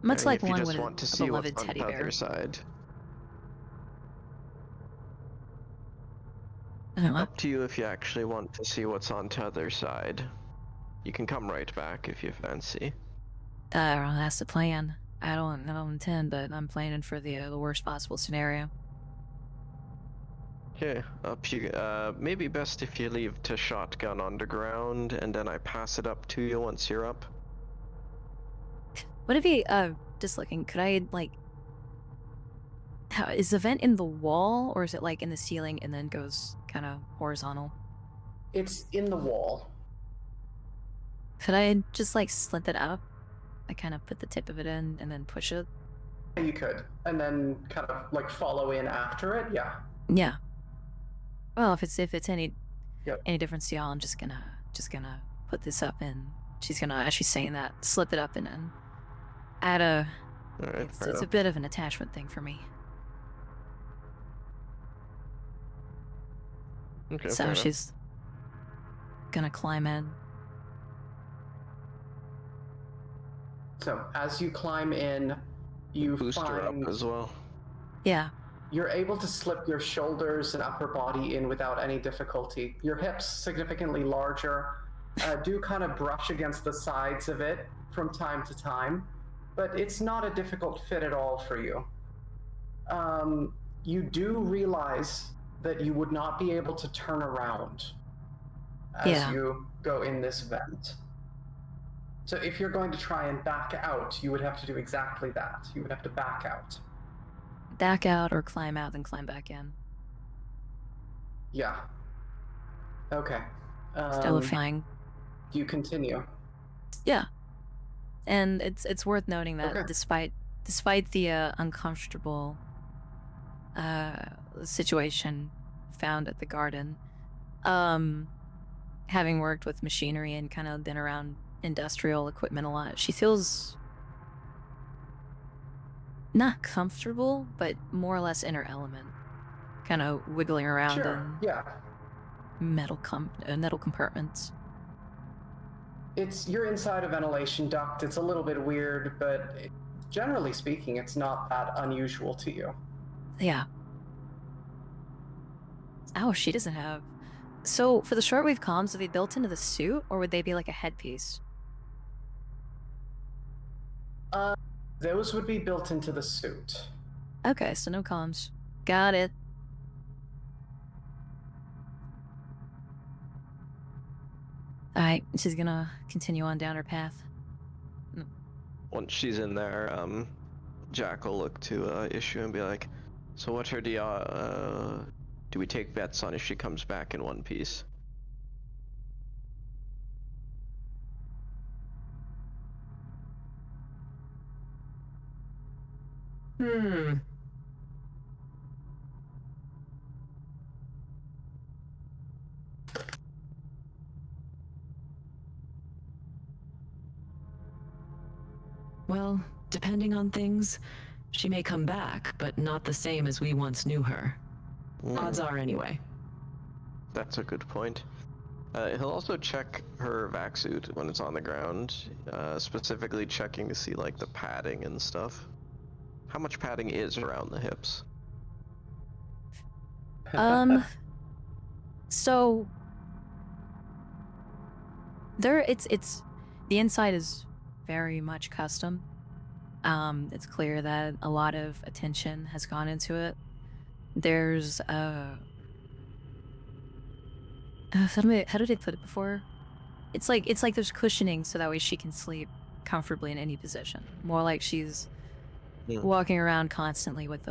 Much like if you one just with want to a see beloved what's on teddy the bear. other side. Up to you if you actually want to see what's on the other side. You can come right back if you fancy. That's the plan. I don't intend, but I'm planning for the worst possible scenario. Okay, up you. Maybe best if you leave the shotgun on the ground, and then I pass it up to you once you're up. Would it be just looking? Could I like? Is the vent in the wall, or is it like in the ceiling and then goes kind of horizontal? It's in the wall. Could I just like slit it up? I kind of put the tip of it in and then push it. You could, and then kind of like follow in after it. Yeah. Yeah. Well, if it's any Yep. difference to y'all, I'm just gonna put this up and she's gonna, as she's saying that, slip it up and then add a. All right, It's a bit of an attachment thing for me. Okay, So she's gonna climb in. So as you climb in, you boost her find up as well. Yeah. you're able to slip your shoulders and upper body in without any difficulty. Your hips, significantly larger, do kind of brush against the sides of it from time to time, but it's not a difficult fit at all for you. You do realize that you would not be able to turn around as you go in this vent. So if you're going to try and back out, you would have to do exactly that. You would have to back out. Back out or climb out, then climb back in. Yeah. Okay. Terrifying. Do you continue? Yeah. And it's worth noting that despite the uncomfortable situation found at the garden, having worked with machinery and kind of been around industrial equipment a lot, she feels not comfortable, but more or less in her element, kind of wiggling around in metal compartments. You're inside a ventilation duct. It's a little bit weird, but generally speaking, it's not that unusual to you. Yeah. Oh, she doesn't have. So for the shortwave comms, are they built into the suit, or would they be like a headpiece? Those would be built into the suit. Okay, so no comms. Got it. Alright, she's gonna continue on down her path. Once she's in there, Jack will look to Issue and be like, so what are the, do we take bets on if she comes back in one piece? Well, depending on things, she may come back, but not the same as we once knew her. Odds are, anyway. That's a good point. He'll also check her vac suit when it's on the ground, specifically checking to see like the padding and stuff. How much padding is around the hips? So it's the inside is very much custom. It's clear that a lot of attention has gone into it. There's how did I put it before? It's like there's cushioning so that way she can sleep comfortably in any position. More like she's walking around constantly with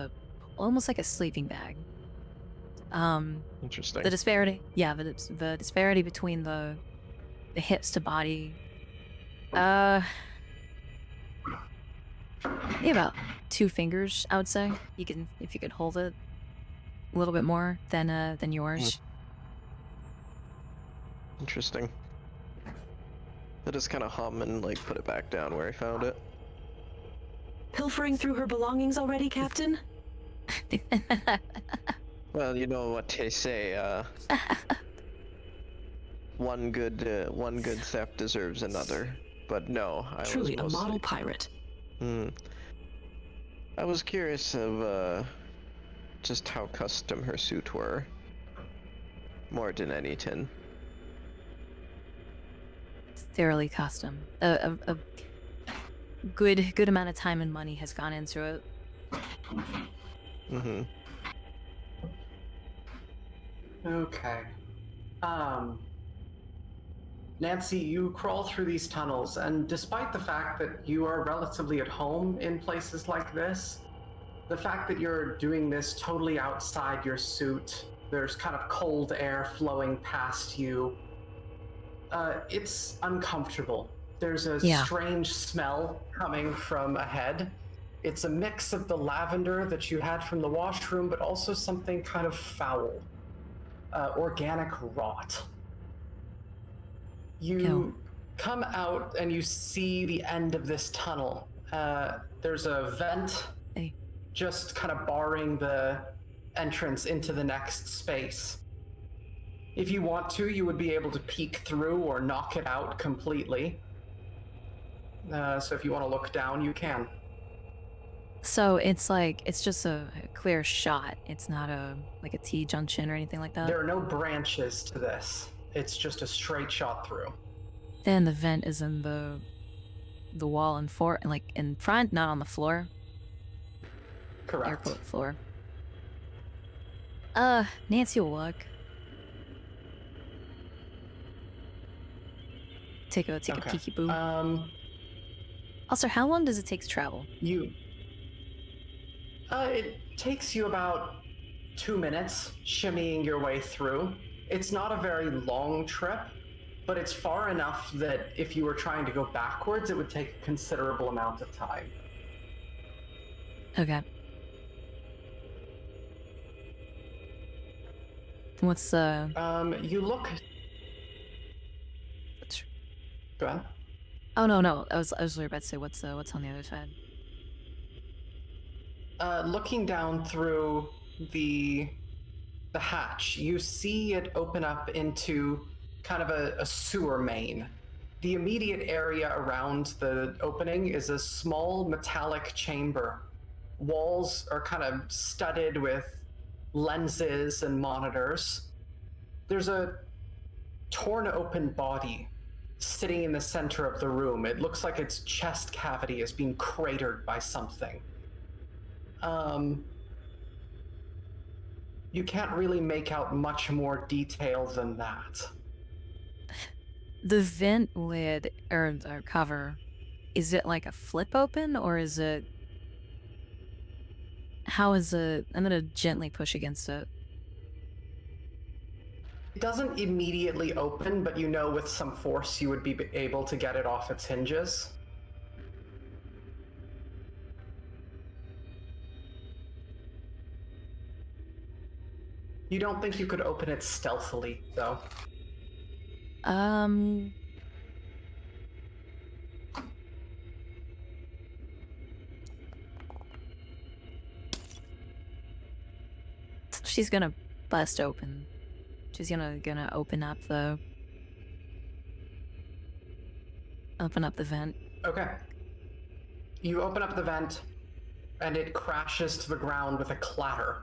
almost like a sleeping bag. Interesting. The disparity, yeah, the disparity between the hips to body, maybe about 2 fingers, I would say. If you could hold it a little bit more than yours. Interesting. I just kind of hum and like put it back down where I found it. Pilfering through her belongings already, Captain? Well, you know what they say. One good theft deserves another. But no, I Truly was a model pirate. I was curious of just how custom her suit were, more than anything. Thoroughly custom. A good amount of time and money has gone into it. Okay. Nancy, you crawl through these tunnels, and despite the fact that you are relatively at home in places like this, the fact that you're doing this totally outside your suit, there's kind of cold air flowing past you, it's uncomfortable. There's a strange smell coming from ahead. It's a mix of the lavender that you had from the washroom, but also something kind of foul. Organic rot. You come out and you see the end of this tunnel. There's a vent just kind of barring the entrance into the next space. If you want to, you would be able to peek through or knock it out completely. So if you want to look down, you can. So it's just a clear shot. It's not like a T-junction or anything like that? There are no branches to this. It's just a straight shot through. Then the vent is in the wall in front, not on the floor. Correct. Air quote floor. Nancy will look. Take a peeky boo. Also, how long does it take to travel? It takes you about 2 minutes shimmying your way through. It's not a very long trip, but it's far enough that if you were trying to go backwards, it would take a considerable amount of time. Okay. What's you look. Go ahead. Oh no! I was really about to say what's on the other side. Looking down through the hatch, you see it open up into kind of a sewer main. The immediate area around the opening is a small metallic chamber. Walls are kind of studded with lenses and monitors. There's a torn open body sitting in the center of the room. It looks like its chest cavity is being cratered by something. You can't really make out much more detail than that. The vent lid or cover, is it like a flip open or is it? How is it? I'm gonna gently push against it. It doesn't immediately open, but you know with some force you would be able to get it off its hinges. You don't think you could open it stealthily, though? She's gonna bust open. She's gonna open up the vent. Okay. You open up the vent, and it crashes to the ground with a clatter.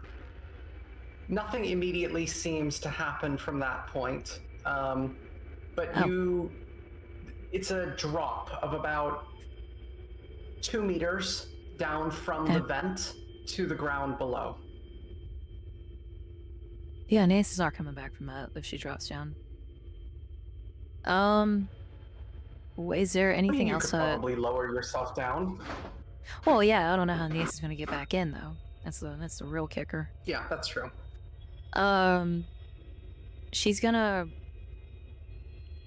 Nothing immediately seems to happen from that point, but it's a drop of about 2 meters down from the vent to the ground below. Yeah, Nancy's not coming back from that if she drops down. Is there I anything mean, you else? could probably lower yourself down. Well, yeah, I don't know how Nancy's gonna get back in though. That's the real kicker. Yeah, that's true. She's gonna,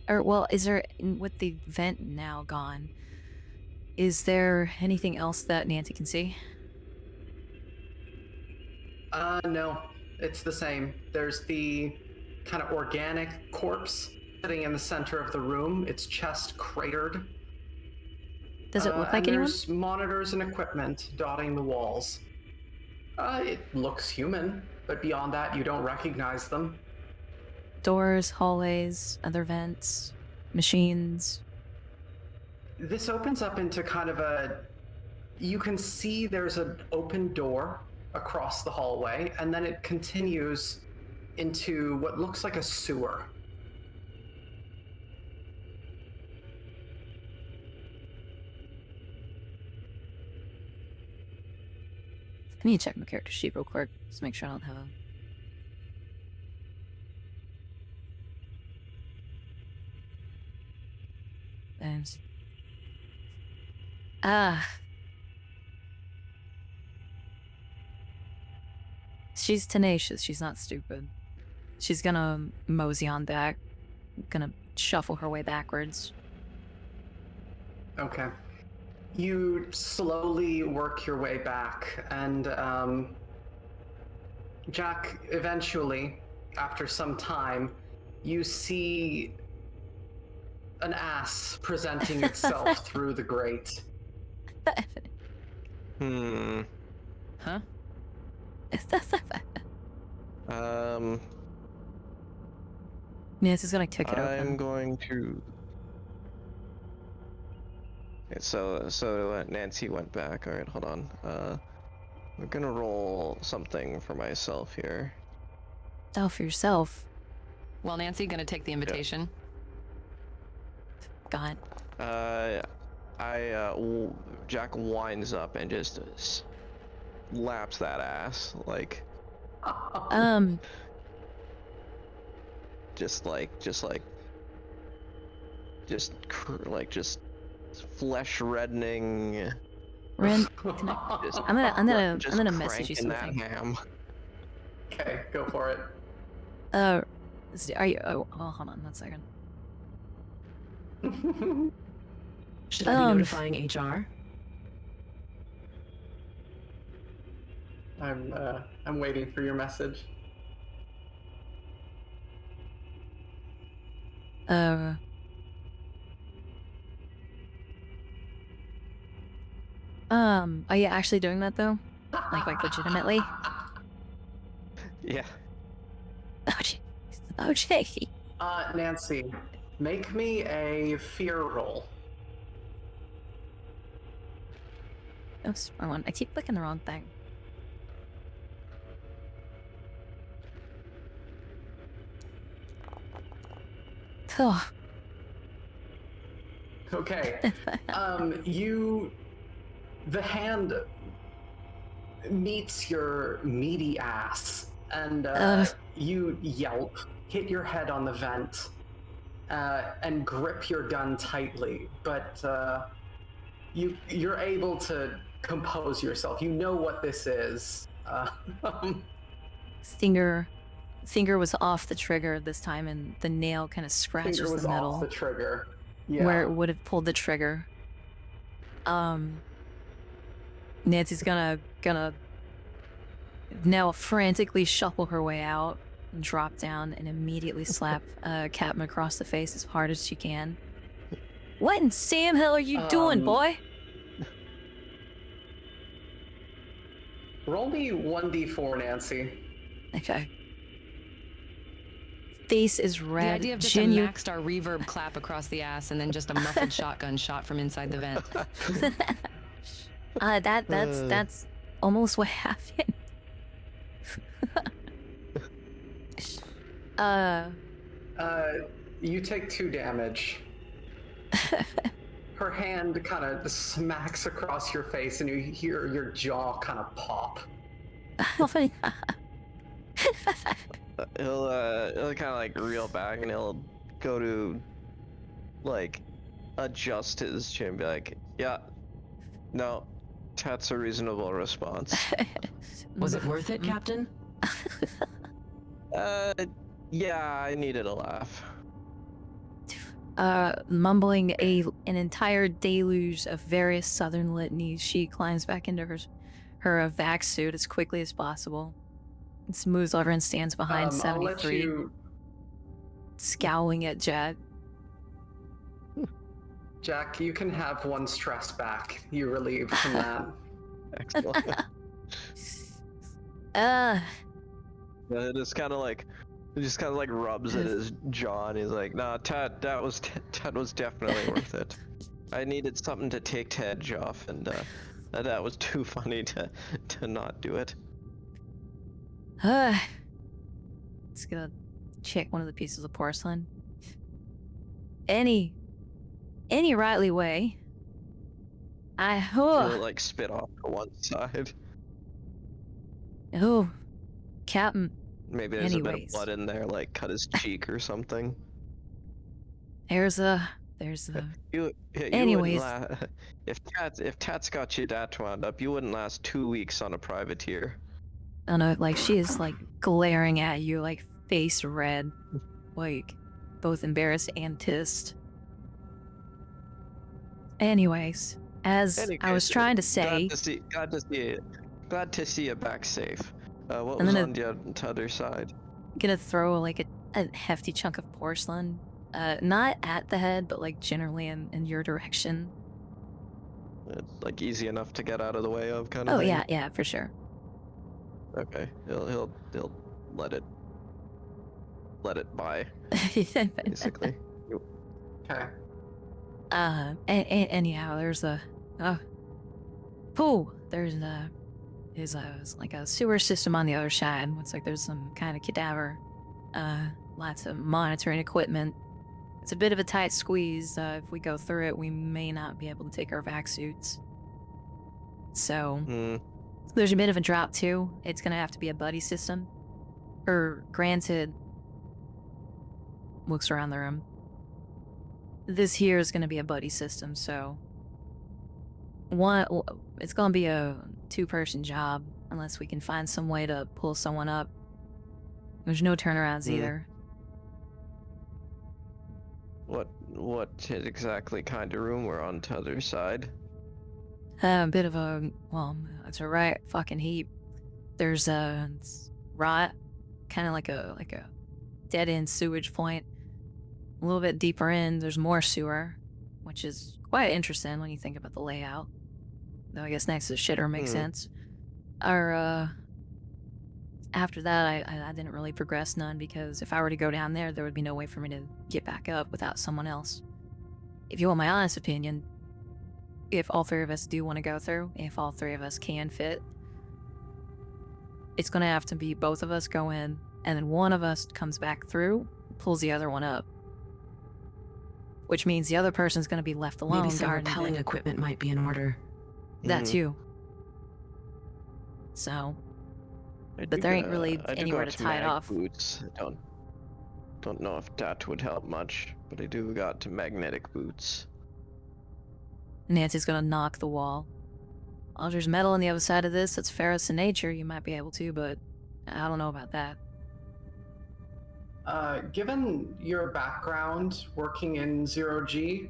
or well, is there with the vent now gone? Is there anything else that Nancy can see? No, it's the same. There's the kind of organic corpse sitting in the center of the room, its chest cratered. Does it look like and anyone? there's monitors and equipment dotting the walls. It looks human, but beyond that, you don't recognize them. Doors, hallways, other vents, machines. This opens up into kind of a... You can see there's an open door across the hallway, and then it continues into what looks like a sewer. I need to check my character sheet real quick, just to make sure I don't have a... And... She's tenacious, she's not stupid. She's gonna mosey on back, gonna shuffle her way backwards. Okay. You slowly work your way back, and Jack, eventually, after some time, you see an ass presenting itself through the grate. Huh? Nancy's gonna kick it open. I'm going to. Okay, so Nancy went back. All right, hold on. I'm gonna roll something for myself here. Oh, for yourself. Well, Nancy, gonna take the invitation. God. Jack winds up and just slaps that ass, like. Just flesh reddening. Ren, Just I'm gonna message you cranking that something. ham. Okay, go for it. Are you? Oh, hold on 1 second. Should I be notifying HR? I'm waiting for your message. Are you actually doing that though? Like legitimately? Yeah. Oh, gee. Nancy, make me a fear roll. Oh, wrong one. I keep clicking the wrong thing. Oh. Okay. The hand meets your meaty ass, and you yelp, hit your head on the vent, and grip your gun tightly. But you're able to compose yourself. You know what this is. Finger was off the trigger this time, and the nail kind of scratches Finger was the metal off the trigger. Yeah. where it would have pulled the trigger. Nancy's gonna now frantically shuffle her way out, drop down, and immediately slap Captain across the face as hard as she can. What in Sam hell are you doing, boy? Roll me 1d4, Nancy. Okay. Face is The red. idea of just a maxed our reverb clap across the ass and then just a muffled shotgun shot from inside the vent. That's almost what happened. You take 2 damage. Her hand kind of smacks across your face, and you hear your jaw kind of pop. He'll kind of like reel back, and he'll go to like adjust his chin and be like, yeah, no, that's a reasonable response. Was it worth it, Captain? Yeah, I needed a laugh. Mumbling an entire deluge of various southern litanies, she climbs back into her vac suit as quickly as possible. And moves over and stands behind I'll let 73, you. scowling at Jack. Jack, you can have one stress back. You relieved from that. Excellent. It just kind of like, rubs at his jaw, and he's like, "Nah, that was definitely worth it. I needed something to take the edge off, and that was too funny to not do it." Just gonna check one of the pieces of porcelain. Any rightly way. He'll like spit off to one side. Oh, Captain. Maybe there's a bit of blood in there, like cut his cheek or something. There's a. You Anyways, if Tats got you that wound up, you wouldn't last 2 weeks on a privateer. I know, like she is like glaring at you, like face red, like both embarrassed and pissed. Anyways, I was trying to say, glad to see you back safe. What and was then on the other side? Gonna throw like a hefty chunk of porcelain, not at the head, but like generally in your direction. It's like easy enough to get out of the way of, kind of. Oh thing. yeah, for sure. Okay, he'll let it by. Basically. Okay. Anyhow, there's a pool. There's like a sewer system on the other side. Looks like there's some kind of cadaver. Lots of monitoring equipment. It's a bit of a tight squeeze. If we go through it, we may not be able to take our vac suits. So there's a bit of a drop too. It's gonna have to be a buddy system. Granted, looks around the room. This here is gonna be a buddy system, so it's gonna be a 2-person job unless we can find some way to pull someone up. There's no turnarounds either. What exactly kind of room we're on the other side? A bit of a, well, it's a right fucking heap. There's it's rot, kind of like a dead end sewage point. A little bit deeper in, there's more sewer, which is quite interesting when you think about the layout. Though I guess next to the shitter makes sense. After that, I didn't really progress none, because if I were to go down there, there would be no way for me to get back up without someone else. If you want my honest opinion, if all 3 of us do want to go through, if all 3 of us can fit, it's going to have to be both of us go in, and then one of us comes back through, pulls the other one up. Which means the other person's going to be left alone. Maybe some repelling equipment might be in order. That too. So, but there ain't really anywhere to tie it off. Boots. I don't know if that would help much, but I do got magnetic boots. Nancy's gonna knock the wall. Well, there's metal on the other side of this that's ferrous in nature, you might be able to, but I don't know about that. Given your background working in 0G,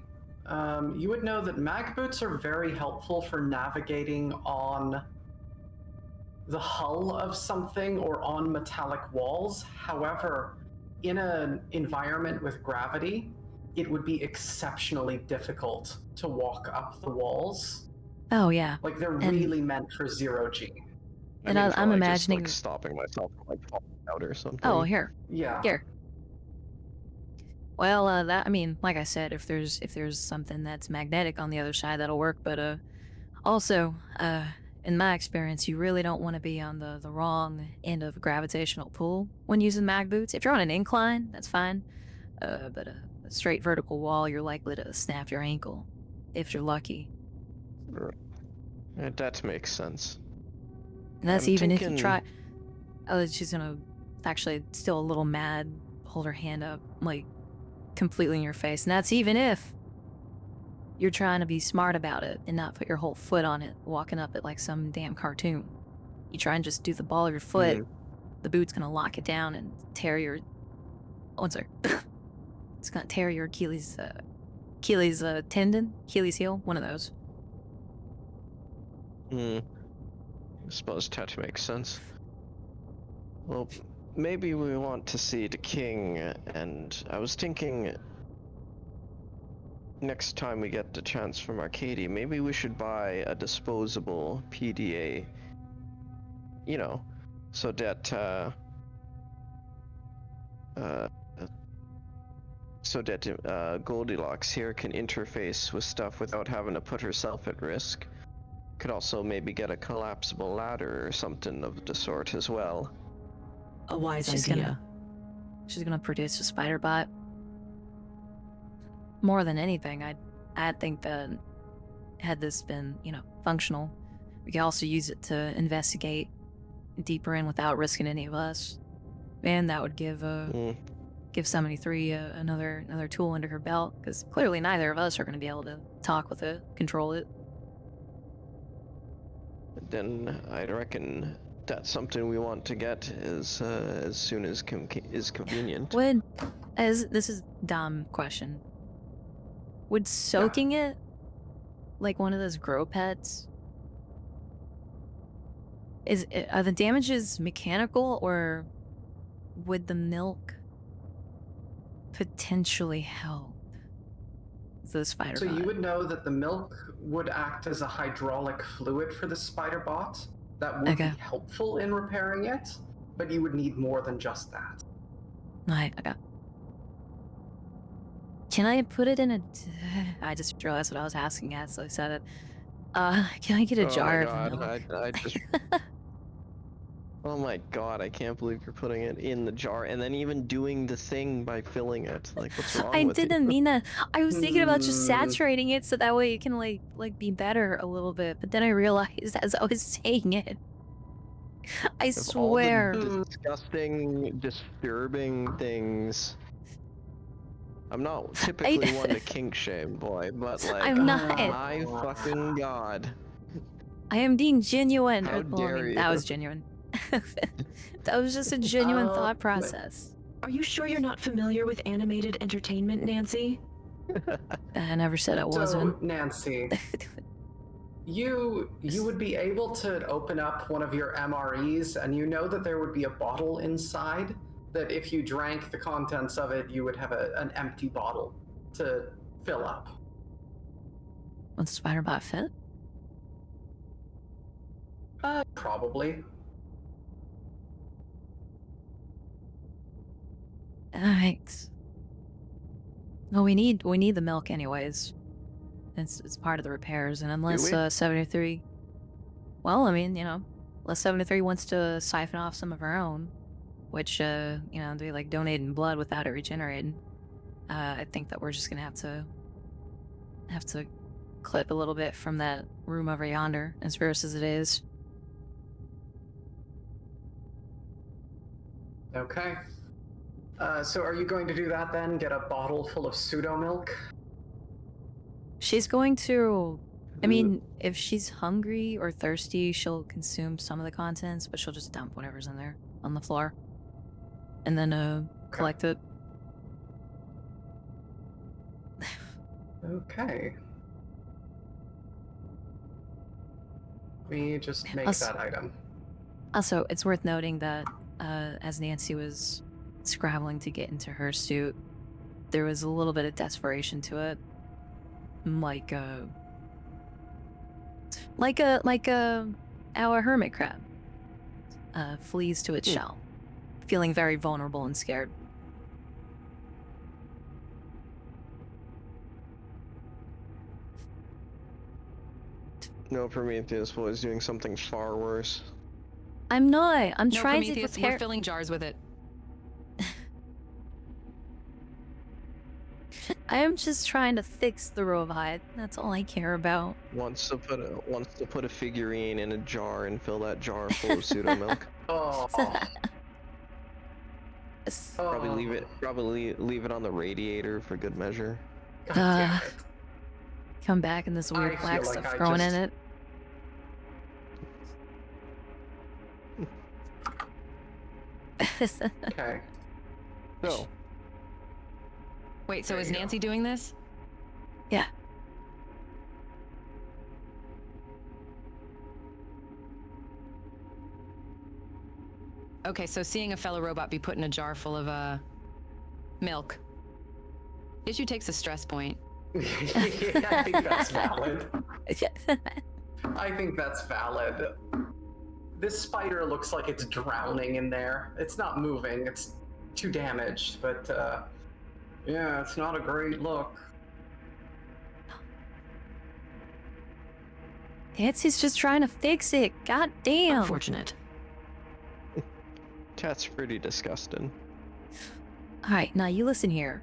you would know that mag boots are very helpful for navigating on the hull of something or on metallic walls. However, in an environment with gravity, it would be exceptionally difficult to walk up the walls. Oh yeah. Like they're really meant for 0G. And I'm imagining just, stopping myself from falling out or something. Oh, here. Yeah. Here. Well, I mean, like I said, if there's something that's magnetic on the other side, that'll work. But also, in my experience, you really don't want to be on the wrong end of a gravitational pull when using mag boots. If you're on an incline, that's fine. But a straight vertical wall, you're likely to snap your ankle, if you're lucky. That makes sense. And that's even if you try. Oh, she's gonna actually still a little mad, hold her hand up, like, completely in your face. And that's even if you're trying to be smart about it and not put your whole foot on it, walking up it like some damn cartoon. You try and just do the ball of your foot, the boot's gonna lock it down and tear your... Oh, sorry. It's gonna tear your Achilles tendon, Achilles heel, one of those. I suppose touch makes sense. Well, maybe we want to see the king, and I was thinking next time we get the chance from Arcadia, maybe we should buy a disposable PDA, you know, so that Goldilocks here can interface with stuff without having to put herself at risk. Could also maybe get a collapsible ladder or something of the sort as well. A wise She's idea. She's gonna produce a spider bot. More than anything, I think that had this been, you know, functional, we could also use it to investigate deeper in without risking any of us. And that would give 73 another tool under her belt, because clearly neither of us are going to be able to talk with it, control it. Then I reckon that's something we want to get as soon as is convenient. This is a dumb question. Would soaking it, like one of those grow pets, are the damages mechanical, or would the milk potentially help the spider So bot? you would know that the milk would act as a hydraulic fluid for the spider bot that would be helpful in repairing it, but you would need more than just that. Right, okay. Can I put it in a... I just realized what I was asking at, so I said it. Can I get a jar of the milk? I just... Oh my god, I can't believe you're putting it in the jar and then even doing the thing by filling it. Like, what's wrong with you? I didn't mean that. I was thinking about just saturating it so that way it can like be better a little bit, but then I realized as I was saying it, I swear. All the disgusting, disturbing things. I'm not typically one to kink shame, boy, but like, I'm not. My fucking god. I am being genuine. How dare you? That was genuine. That was just a genuine thought process. Are you sure you're not familiar with animated entertainment, Nancy? I never said I wasn't. So, Nancy, you would be able to open up one of your MREs, and you know that there would be a bottle inside, that if you drank the contents of it, you would have an empty bottle to fill up. Would the spider bot fit? Probably. Alright. No, we need the milk anyways. It's part of the repairs, and unless 73... Well, I mean, you know, unless 73 wants to siphon off some of her own, which, you know, they like donating blood without it regenerating, I think that we're just gonna have to clip a little bit from that room over yonder, as gross as it is. Okay. So are you going to do that then? Get a bottle full of pseudo milk? She's going to... I mean, if she's hungry or thirsty, she'll consume some of the contents, but she'll just dump whatever's in there on the floor. And then, collect it. Okay. Let me just make that item. Also, it's worth noting that, as Nancy was scrabbling to get into her suit, there was a little bit of desperation to it. Like our hermit crab flees to its shell, feeling very vulnerable and scared. No, Prometheus was doing something far worse. I'm not. I'm no, trying Prometheus, to prepare. We're filling jars with it. I am just trying to fix the robot. That's all I care about. Wants to put a figurine in a jar and fill that jar full of pseudo milk. Oh. Probably leave it on the radiator for good measure. God damn it. Come back and this weird I black feel like stuff I growing just- in it. Okay. So, Wait, so There is you go. Nancy doing this? Yeah. Okay, so seeing a fellow robot be put in a jar full of milk. Issue takes a stress point. Yeah, I think that's valid. I think that's valid. This spider looks like it's drowning in there. It's not moving, it's too damaged, but yeah, it's not a great look. Nancy's just trying to fix it. God damn. Unfortunate. that's pretty disgusting. Alright, now you listen here.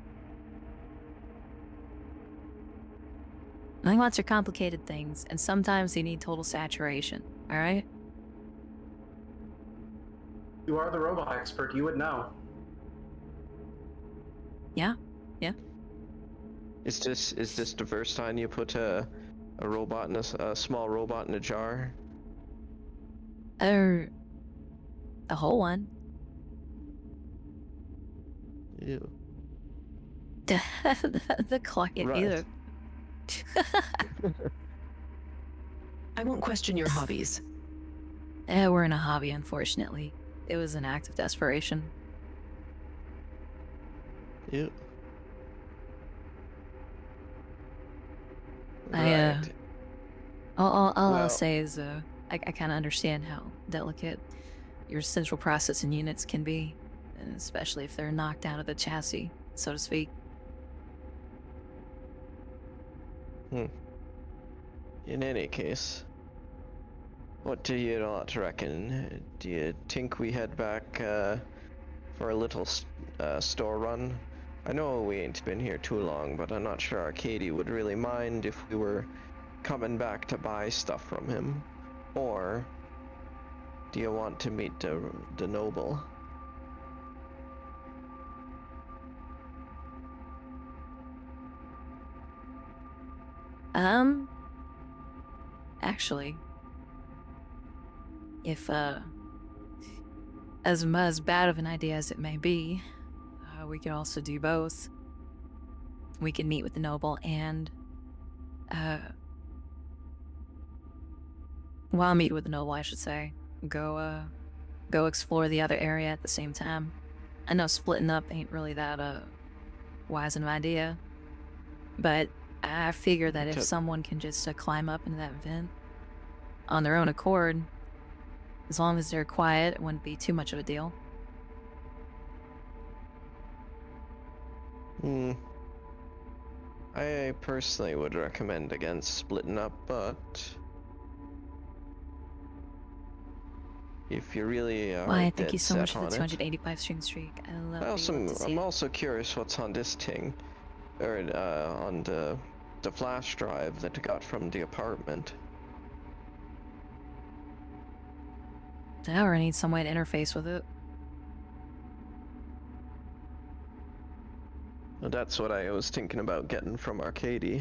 Robots are complicated things, and sometimes they need total saturation, alright? You are the robot expert, you would know. Yeah? Yeah? Is this the first time you put a robot in a small robot in a jar? The whole one. Ew. The clock Right. either. I won't question your hobbies. We're in a hobby, unfortunately. It was an act of desperation. Ew. All I'll Well- say is, I kind of understand how delicate your central processing units can be, and especially if they're knocked out of the chassis, so to speak. In any case, what do you not reckon? Do you think we head back for a little store run? I know we ain't been here too long, but I'm not sure Arcady would really mind if we were coming back to buy stuff from him. Or do you want to meet the noble? Actually, if, as bad of an idea as it may be, we could also do both. We could meet with the noble and, well, meet with the noble, I should say. Go explore the other area at the same time. I know splitting up ain't really that, wise an idea, but I figure that if someone can just climb up into that vent on their own accord, as long as they're quiet, it wouldn't be too much of a deal. I personally would recommend against splitting up, but if you really are Why, dead thank you so much set for the on it. 285 stream streak. I love it. I'm also curious what's on this thing, or on the flash drive that I got from the apartment. Now I need some way to interface with it. Well, that's what I was thinking about getting from Arcady,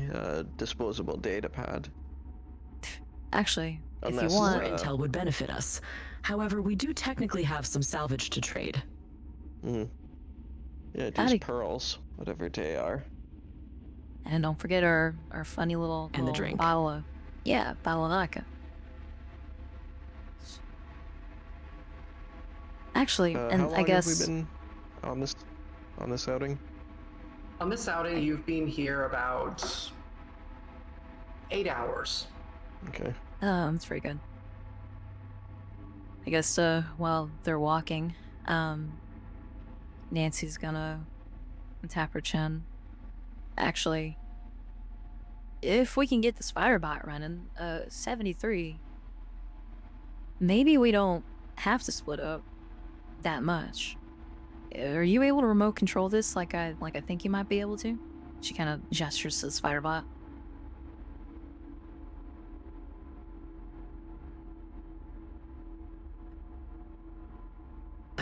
disposable data pad. Actually, Unless, if you want, More intel would benefit us. However, we do technically have some salvage to trade. Yeah, these Howdy. pearls, whatever they are. and don't forget our funny little, And the drink. bottle of vodka. Actually, How and long I guess have we been on this outing? On this outing, you've been here about 8 hours. Okay. It's pretty good. I guess, while they're walking, Nancy's gonna tap her chin. Actually, if we can get the spider bot running, 73, maybe we don't have to split up that much. Are you able to remote control this like I think you might be able to? She kind of gestures to the spider bot.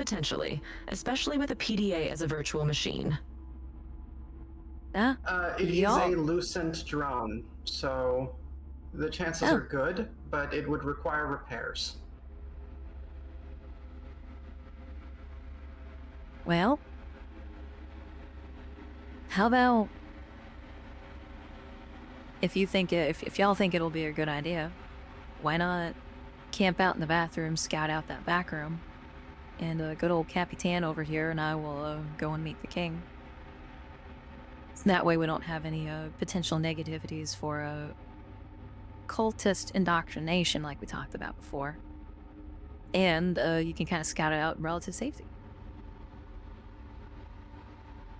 Potentially, especially with a PDA as a virtual machine. It is a Lucent drone, so the chances are good, but it would require repairs. Well, how about if y'all think it'll be a good idea, why not camp out in the bathroom, scout out that back room, and good old Capitan over here and I will go and meet the king. That way we don't have any potential negativities for cultist indoctrination like we talked about before. And you can kind of scout it out in relative safety.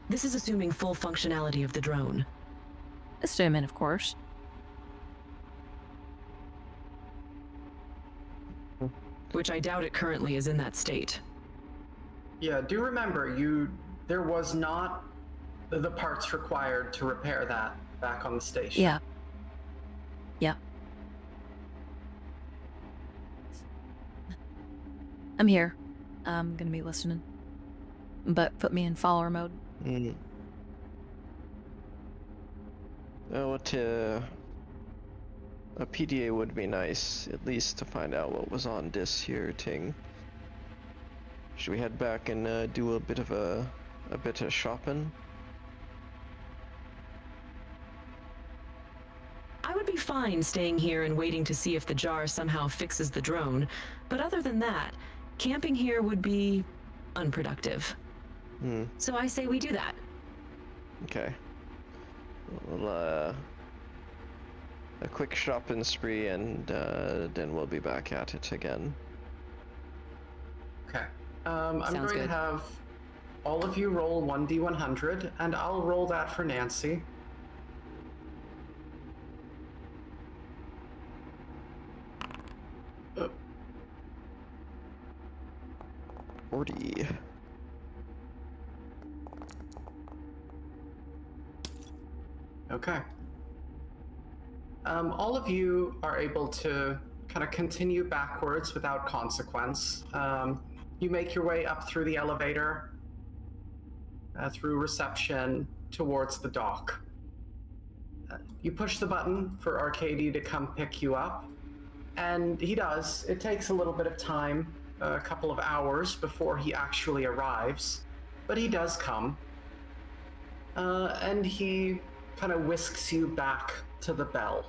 This is assuming full functionality of the drone. Assuming, of course. Which I doubt it currently is in that state. Yeah, do remember, there was not the parts required to repair that back on the station. Yeah. Yeah. I'm here. I'm gonna be listening. But put me in follower mode. A PDA would be nice, at least to find out what was on this here thing. Should we head back and do a bit of shopping? I would be fine staying here and waiting to see if the jar somehow fixes the drone, but other than that, camping here would be unproductive. So I say we do that. Okay. Well, a quick shopping spree, and then we'll be back at it again. Okay. I'm Sounds going good. to have all of you roll 1d100, and I'll roll that for Nancy. Oh. 40. Okay. All of you are able to kind of continue backwards without consequence. You make your way up through the elevator, through reception, towards the dock. You push the button for Arcady to come pick you up, and he does. It takes a little bit of time, a couple of hours before he actually arrives, but he does come. And he kind of whisks you back to the bell.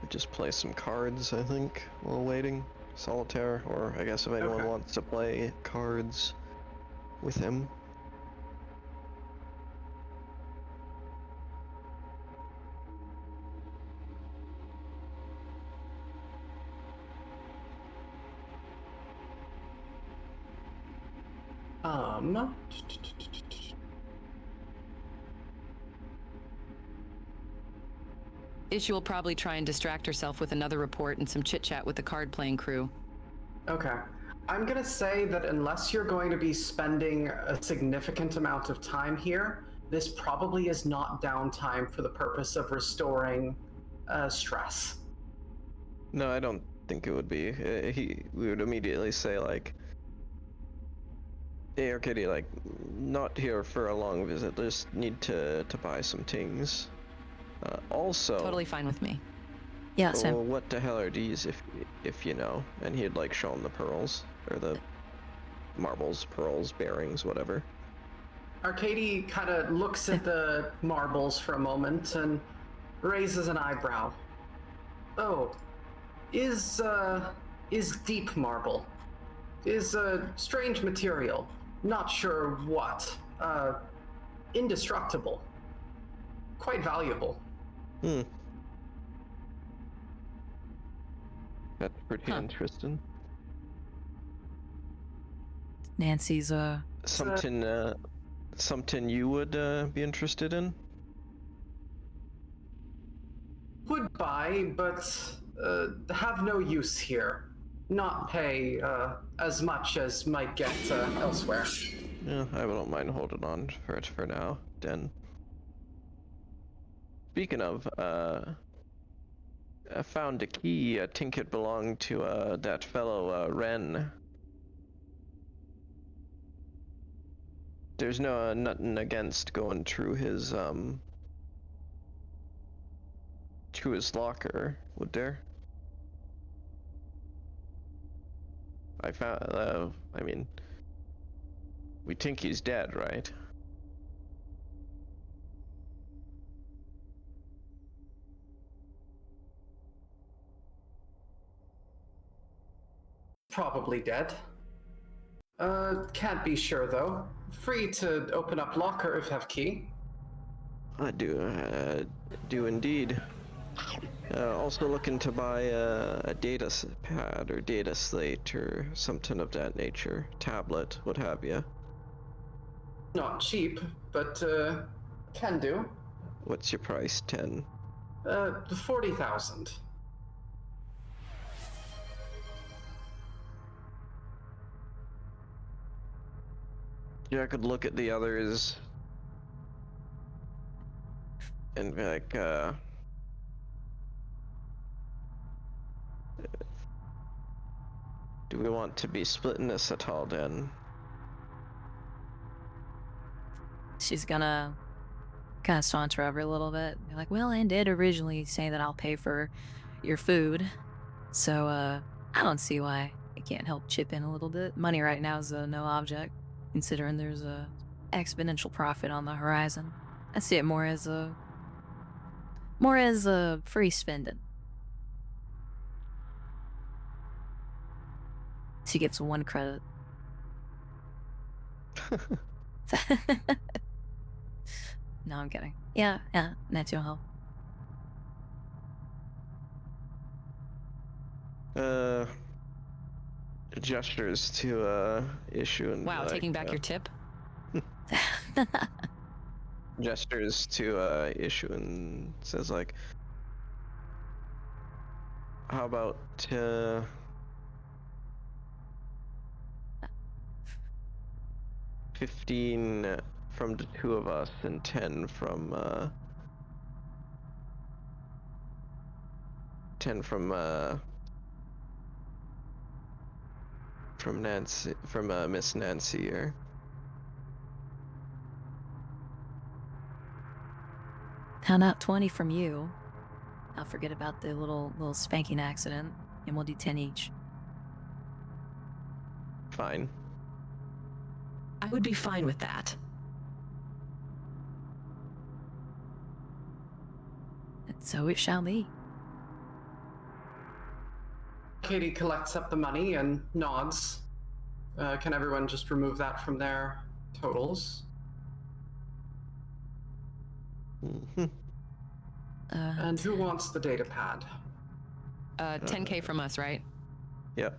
Just play some cards, I think, while waiting. Solitaire, or I guess if anyone wants to play cards with him. Issue will probably try and distract herself with another report and some chit-chat with the card-playing crew. Okay. I'm gonna say that unless you're going to be spending a significant amount of time here, this probably is not downtime for the purpose of restoring stress. No, I don't think it would be. We would immediately say, like, hey, Arcady, like, not here for a long visit, just need to buy some things. Also... Totally fine with me. Yeah, Sam. Well, what the hell are these, if you know? And he'd, like, show him the pearls, or the marbles, pearls, bearings, whatever. Arcady kind of looks at the marbles for a moment and raises an eyebrow. Oh, is deep marble. Is a strange material. Not sure what. Indestructible. Quite valuable. That's pretty interesting. Nancy's Something you would be interested in? Would buy, but have no use here. Not pay as much as might get elsewhere. Yeah, I don't mind holding on for it for now, then. Speaking of, I found a key. I think it belonged to that fellow, Ren. There's no nothing against going through his locker, would there? I found. I mean, we think he's dead, right? Probably dead. Can't be sure though. Free to open up locker if you have key. I do indeed. Also looking to buy a data pad or data slate or something of that nature. Tablet, what have you. Not cheap, but can do. What's your price? 10. 40,000. Yeah, I could look at the others and be like, do we want to be splitting this at all then? She's gonna kind of saunter over a little bit. Be like, well, I did originally say that I'll pay for your food. So, I don't see why I can't help chip in a little bit. Money right now is no object, considering there's a exponential profit on the horizon. I see it more as a free spending. She gets 1 credit. No, I'm kidding. Yeah, natural help. Gestures to issue and Wow, like, taking back your tip? gestures to issue and says like, how about 15 from the 2 of us and 10 from Nancy, from Miss Nancy here. How not 20 from you? I'll forget about the little spanking accident, and we'll do 10 each. Fine. I would be fine with that. And so it shall be. Katie collects up the money and nods. Can everyone just remove that from their totals? Mm-hmm. And who wants the data pad? 10K from us, right? Yep.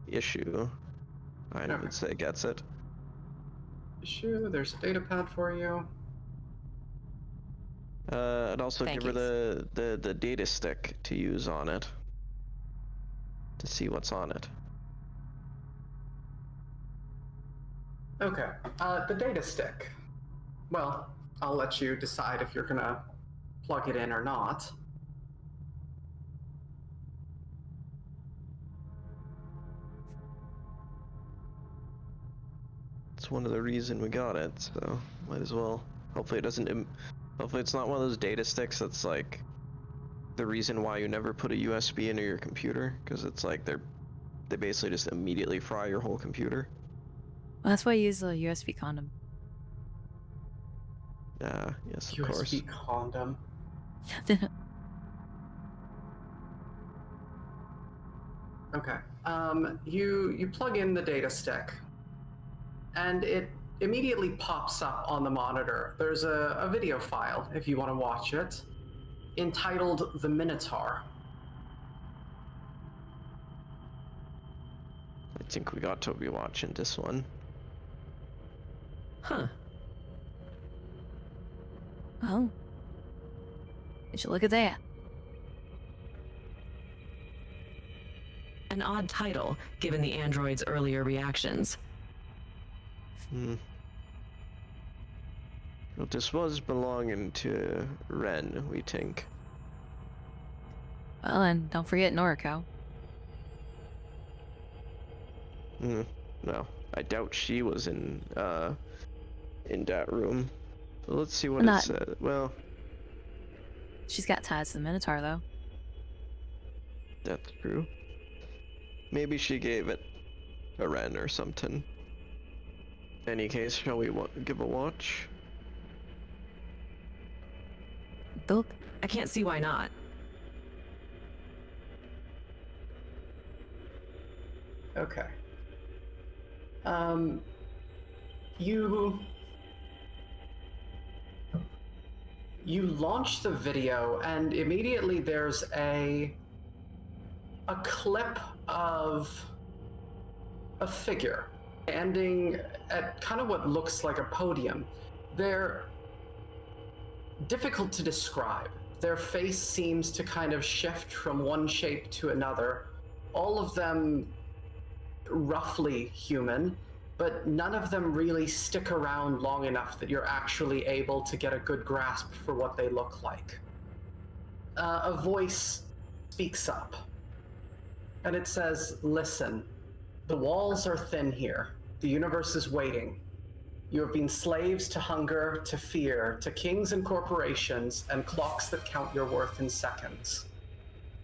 Issue, I would say, gets it. Issue, there's a data pad for you. I'd also give her the data stick to use on it. To see what's on it. Okay, the data stick. Well, I'll let you decide if you're gonna plug it in or not. It's one of the reasons we got it, so might as well. Hopefully it doesn't. Hopefully it's not one of those data sticks that's like the reason why you never put a USB into your computer, because it's like they basically just immediately fry your whole computer. Well, that's why I use a USB condom. Yes, of course. USB condom. Okay. You plug in the data stick, and it immediately pops up on the monitor. There's a video file, if you want to watch it, entitled The Minotaur. I think we got to be watching this one. Huh. Oh. You should look at that. An odd title, given the android's earlier reactions. Well, this was belonging to Ren, we think. Well, and don't forget Noriko. No, I doubt she was in that room. So let's see what Not- it said. Well, She's got ties to the Minotaur, though. that's true. Maybe she gave it a Ren or something. Any case, shall we give a watch? Boop. I can't see why not. Okay. You launch the video, and immediately there's a clip of a figure standing at kind of what looks like a podium. They're difficult to describe. Their face seems to kind of shift from one shape to another. All of them roughly human, but none of them really stick around long enough that you're actually able to get a good grasp for what they look like. A voice speaks up, and it says, "Listen, the walls are thin here. The universe is waiting. You have been slaves to hunger, to fear, to kings and corporations, and clocks that count your worth in seconds.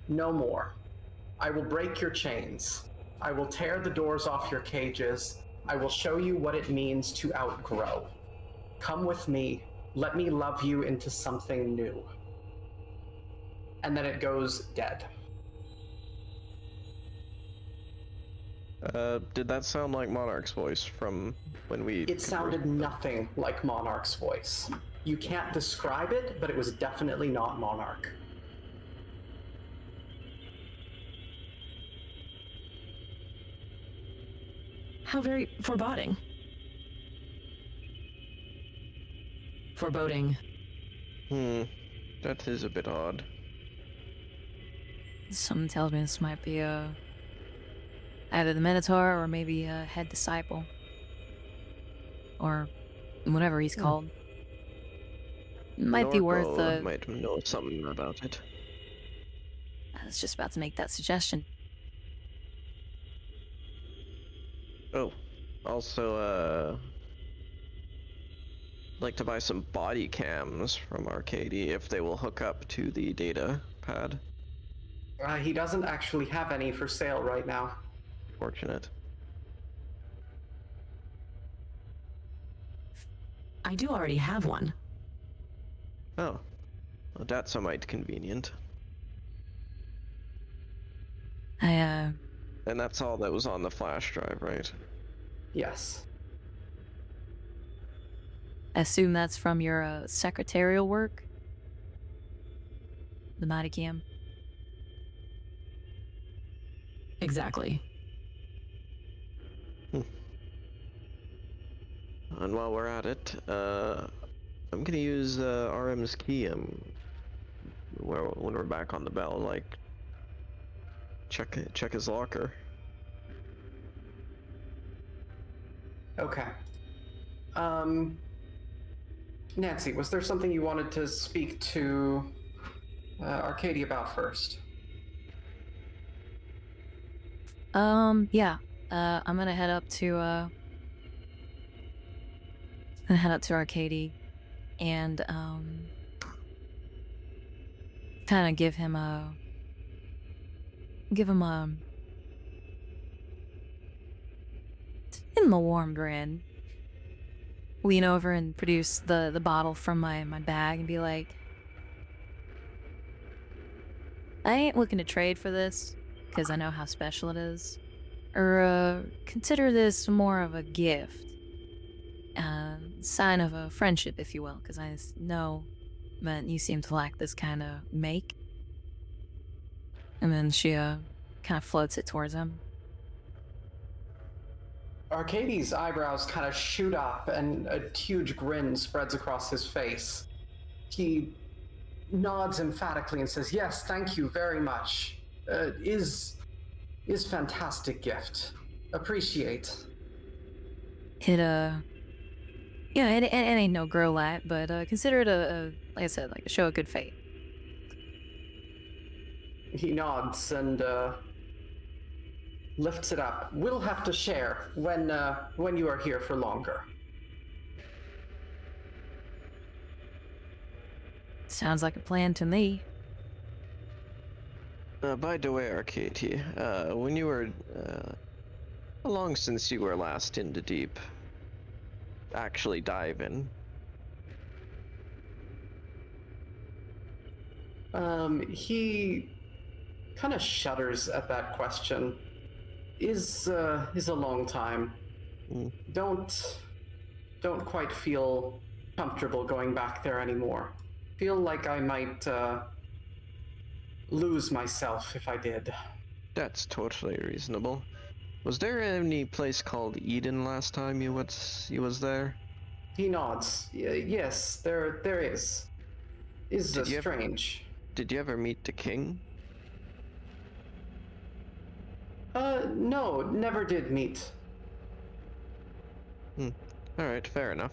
No more. I will break your chains. I will tear the doors off your cages. I will show you what it means to outgrow. Come with me. Let me love you into something new." And then it goes dead. Did that sound like Monarch's voice from when we... It sounded nothing like Monarch's voice. You can't describe it, but it was definitely not Monarch. How very foreboding. Foreboding. That is a bit odd. Something tells me this might be either the Minotaur or maybe a head disciple. Or whatever he's called. Might be worth might know something about it. I was just about to make that suggestion. Oh, also, like to buy some body cams from Arcady if they will hook up to the data pad. He doesn't actually have any for sale right now. Fortunate. I do already have one. Oh, well, that's a mite convenient. I And that's all that was on the flash drive, right? Yes. assume that's from your secretarial work? The body cam? Exactly. And while we're at it, I'm gonna use RM's key when we're back on the bell, like check his locker. Okay. Nancy, was there something you wanted to speak to Arcady about first? Yeah. I'm gonna head up to Arcady and kind of give him a warm grin. Lean over and produce the bottle from my bag and be like, I ain't looking to trade for this, because I know how special it is. Or consider this more of a gift. Sign of a friendship, if you will, because I know that you seem to lack this kind of make. And then she kind of floats it towards him. Arcady's eyebrows kind of shoot up and a huge grin spreads across his face. He nods emphatically and says, "Yes, thank you very much. Is fantastic gift. Appreciate." It yeah, it ain't no grow light, but consider it a like I said, like a show of good faith. He nods and lifts it up. We'll have to share when you are here for longer. Sounds like a plan to me. By the way, Arcady, when you were, how long since you were last in the deep? Actually diving? He kind of shudders at that question. Is a long time. Don't quite feel comfortable going back there anymore. Feel like I might lose myself if I did. That's totally reasonable. Was there any place called Eden last time you was there? He nods. Yes, there is. Is strange. Did you ever meet the king? No, never did meet. Alright, fair enough.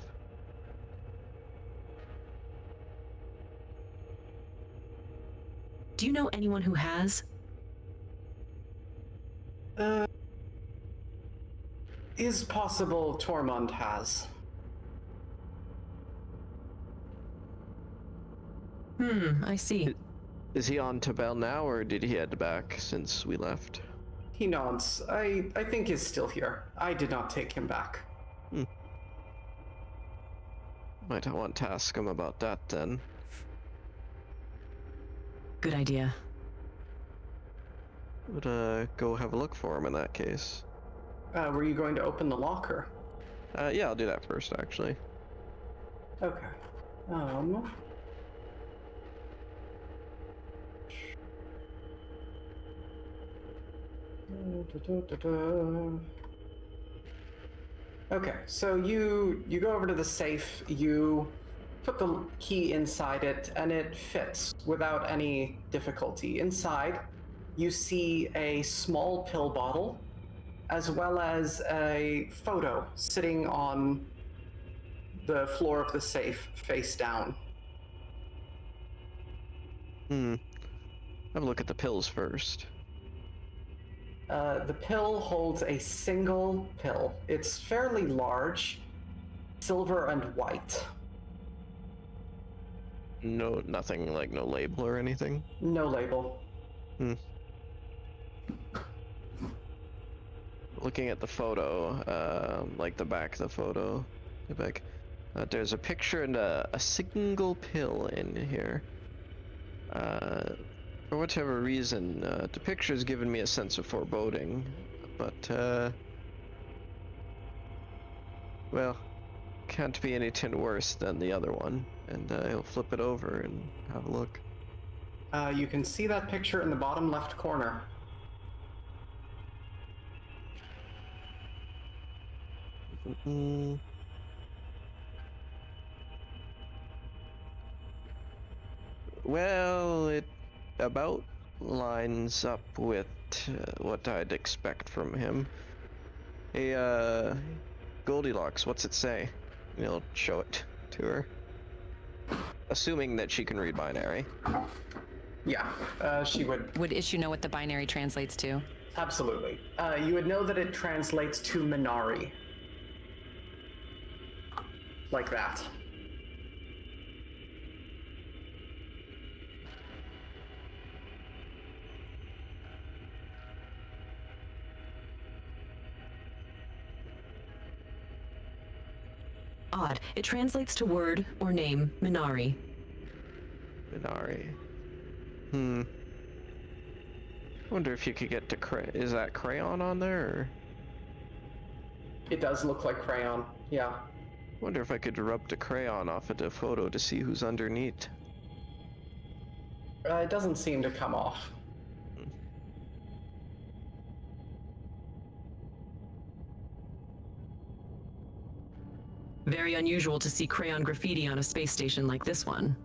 Do you know anyone who has? Is possible Tormund has. I see. Is he on Tabel now, or did he head back since we left? He nods. I think he's still here. I did not take him back. Might want to ask him about that then. Good idea. Would go have a look for him in that case. Were you going to open the locker? Yeah, I'll do that first, actually. Okay. Okay, so you go over to the safe, you put the key inside it, and it fits without any difficulty. Inside, you see a small pill bottle, as well as a photo sitting on the floor of the safe, face down. Have a look at the pills first. The pill holds a single pill. It's fairly large, silver and white. Nothing like no label or anything? No label. Looking at the photo, like the back of the photo, there's a picture and a single pill in here. For whatever reason, the picture's given me a sense of foreboding, but, well, can't be anything worse than the other one, and he'll flip it over and have a look. You can see that picture in the bottom left corner. Well, it about lines up with what I'd expect from him. Hey, Goldilocks, what's it say? He'll show it to her. Assuming that she can read binary. Yeah, she would. Would Issue know what the binary translates to? Absolutely. You would know that it translates to Minari. Like that. Odd. It translates to word or name, Minari. Minari. Wonder if you could get to is that crayon on there, or? It does look like crayon, yeah. Wonder if I could rub the crayon off of the photo to see who's underneath. It doesn't seem to come off. Very unusual to see crayon graffiti on a space station like this one.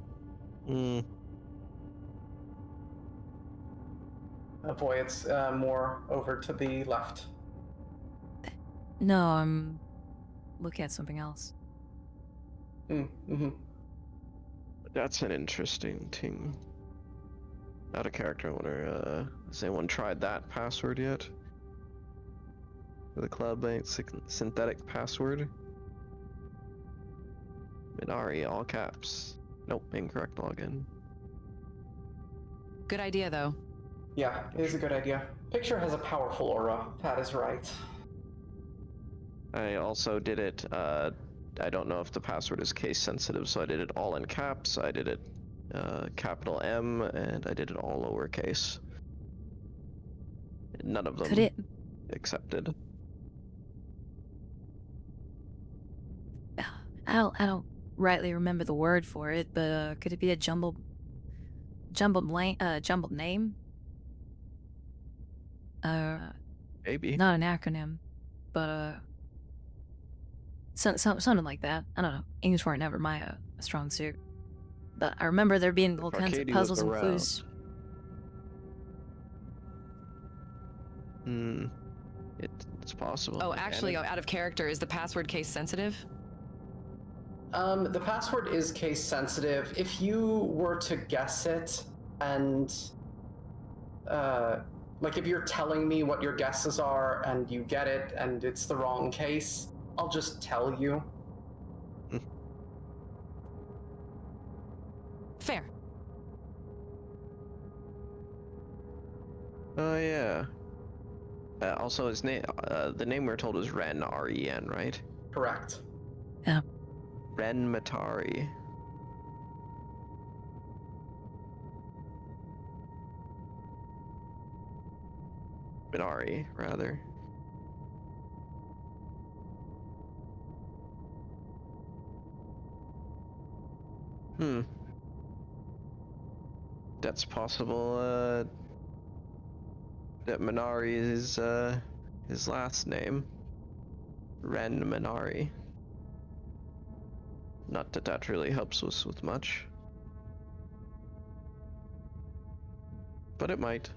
Boy, it's more over to the left. No, I'm looking at something else. That's an interesting thing. Out of character, I wonder, has anyone tried that password yet? for the cloud-based synthetic password. Minari, all caps. Nope, incorrect login. Good idea, though. Yeah, it is a good idea. Picture has a powerful aura. Pat is right. I also did it, I don't know if the password is case sensitive, so I did it all in caps, I did it capital M, and I did it all lowercase. None of them Could it? accepted. I don't rightly remember the word for it, but could it be a jumbled name? Maybe. Not an acronym, but something like that. I don't know. English weren't never my strong suit, but I remember there being all kinds of Arcady puzzles was and around. clues. It's possible. Oh, actually, out of character, is the password case sensitive? The password is case sensitive. If you were to guess it, and like if you're telling me what your guesses are and you get it and it's the wrong case, I'll just tell you. Fair. Oh yeah. Also, his name, the name we're told is Ren, R-E-N, right? Correct. Yeah. Ren Matari. Minari, rather. That's possible, that Minari is, his last name. Ren Minari. Not that that really helps us with much. But it might.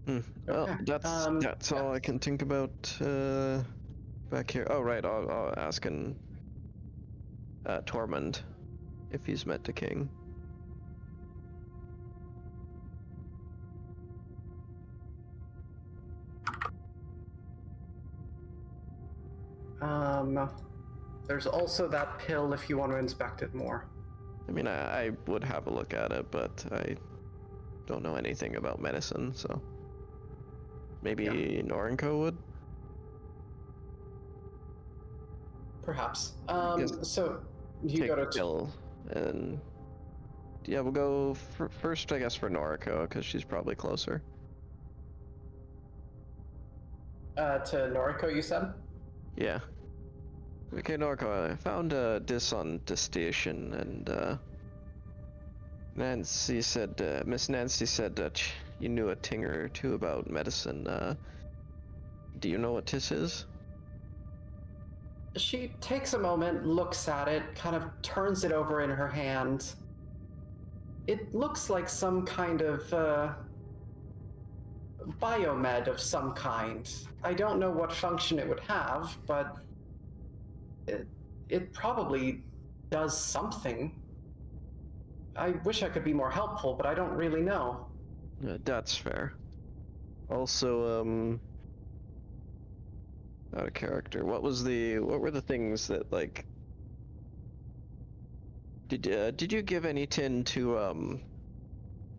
Well, Okay. that's all I can think about back here. Oh right, I'll ask Tormund if he's met the king. There's also that pill if you want to inspect it more. I mean, I would have a look at it, but I don't know anything about medicine, so maybe Norinco would. Perhaps. Yes. So you Take go the to pill, and yeah, we'll go first, I guess, for Noriko because she's probably closer. to Noriko, you said? Yeah. Okay, Noriko, I found this on the station, and Nancy said, Miss Nancy said that you knew a thing or two about medicine. Do you know what this is? She takes a moment, looks at it, kind of turns it over in her hand. It looks like some kind of biomed of some kind. I don't know what function it would have, but it probably does something. I wish I could be more helpful, but I don't really know. That's fair. Also, out of character. What were the things that, like, did you give any tin to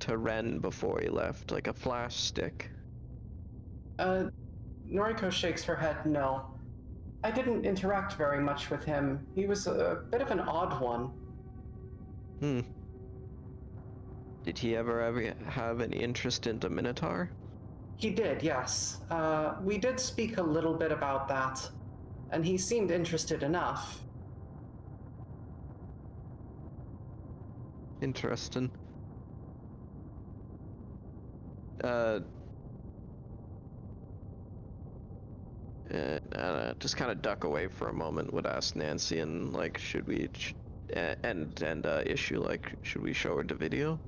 Ren before he left, like a flash stick? Noriko shakes her head no. I didn't interact very much with him. He was a bit of an odd one. Did he ever have any interest in the Minotaur? He did, yes. We did speak a little bit about that, and he seemed interested enough. Interesting. Just kind of duck away for a moment. Would ask Nancy, and like, should we issue, like, should we show her the video?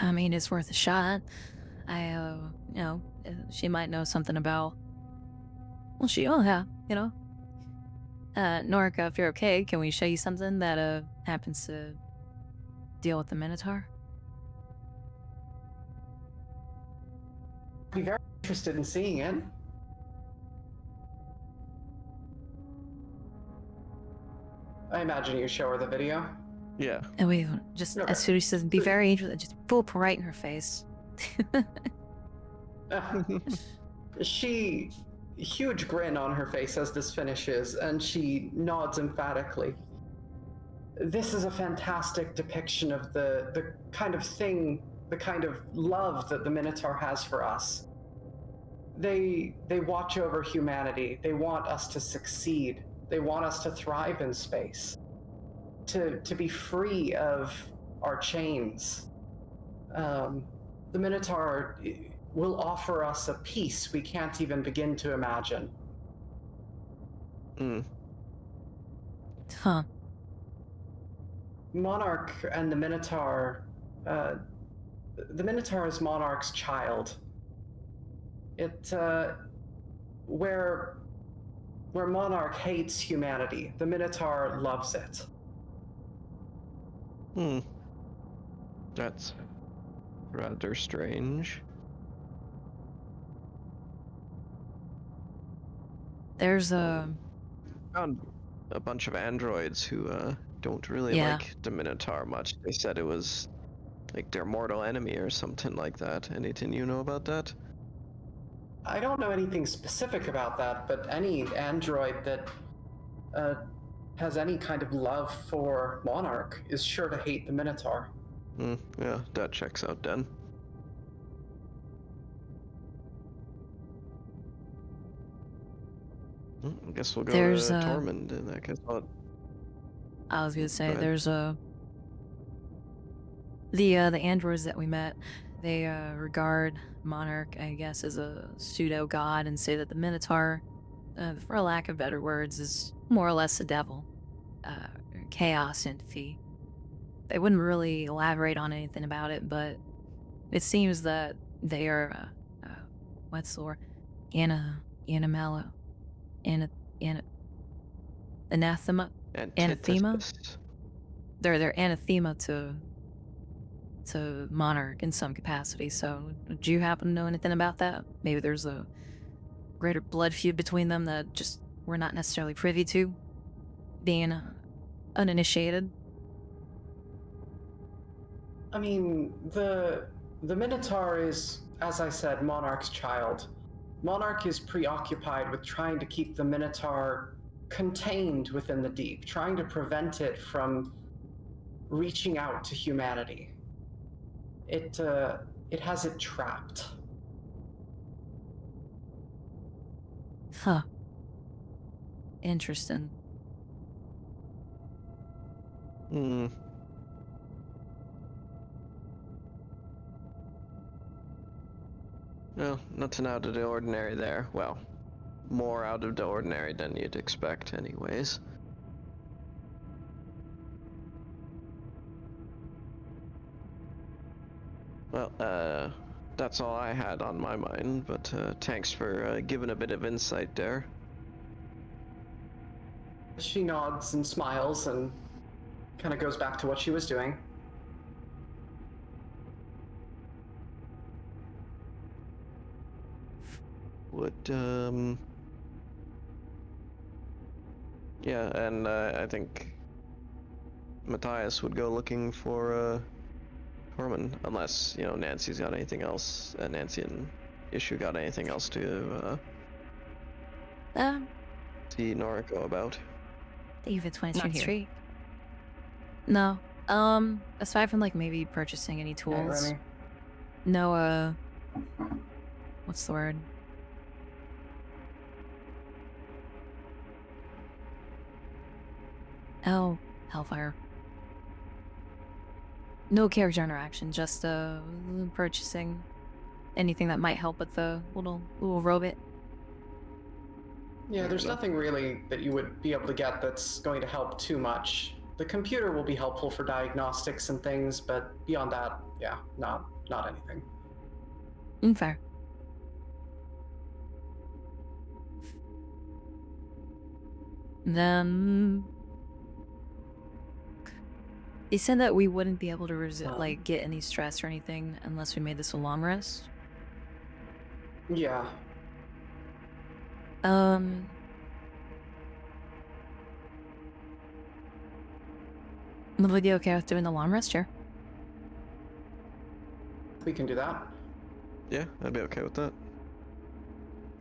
I mean, it's worth a shot. She might know something about. Well, Norica, if you're okay, can we show you something that happens to deal with the Minotaur? I'd be very interested in seeing it. I imagine you show her the video. Yeah. And we just, Okay. as soon as she says, be very interested, just boop right in her face. She, huge grin on her face as this finishes, and she nods emphatically. This is a fantastic depiction of the kind of thing, the kind of love that the Minotaur has for us. They watch over humanity. They want us to succeed. They want us to thrive in space, to be free of our chains. The Minotaur will offer us a peace we can't even begin to imagine. Huh. Monarch and the Minotaur, the Minotaur is Monarch's child. Where Monarch hates humanity, the Minotaur loves it. That's rather strange. There's Found a bunch of androids who don't really like the Minotaur much. They said it was like their mortal enemy or something like that. Anything you know about that? I don't know anything specific about that, but any android that has any kind of love for Monarch is sure to hate the Minotaur. Yeah, that checks out then. I guess we'll go There's to Tormund in that case. I was gonna say, Go ahead. there's the androids that we met, they regard Monarch, I guess, as a pseudo god and say that the Minotaur, for lack of better words, is more or less a devil, chaos entity. They wouldn't really elaborate on anything about it, but it seems that they are what's the word? Anathema. Antithesis. They're anathema to Monarch in some capacity. So, do you happen to know anything about that? Maybe there's a greater blood feud between them that just we're not necessarily privy to, being uninitiated. I mean, the Minotaur is, as I said, Monarch's child. Monarch is preoccupied with trying to keep the Minotaur contained within the deep, trying to prevent it from reaching out to humanity. It has it trapped. Huh. Interesting. No, nothing out of the ordinary there. Well, more out of the ordinary than you'd expect anyways. Well, that's all I had on my mind, but thanks for giving a bit of insight there. She nods and smiles and kind of goes back to what she was doing. Yeah, and I think Matthias would go looking for Tormund, unless, Nancy's got anything else, Nancy and Issue got anything else to see Noriko about. David 20th Not here. Street. No. Aside from maybe purchasing any tools. Remy. No, what's the word? Oh, Hellfire. No character interaction, just purchasing anything that might help with the little robot. Yeah, there's nothing really that you would be able to get that's going to help too much. The computer will be helpful for diagnostics and things, but beyond that, yeah, not anything. Fair. Then he said that we wouldn't be able to get any stress or anything unless we made this a long rest. Yeah. Would we be okay with doing the long rest here? We can do that. Yeah, I'd be okay with that.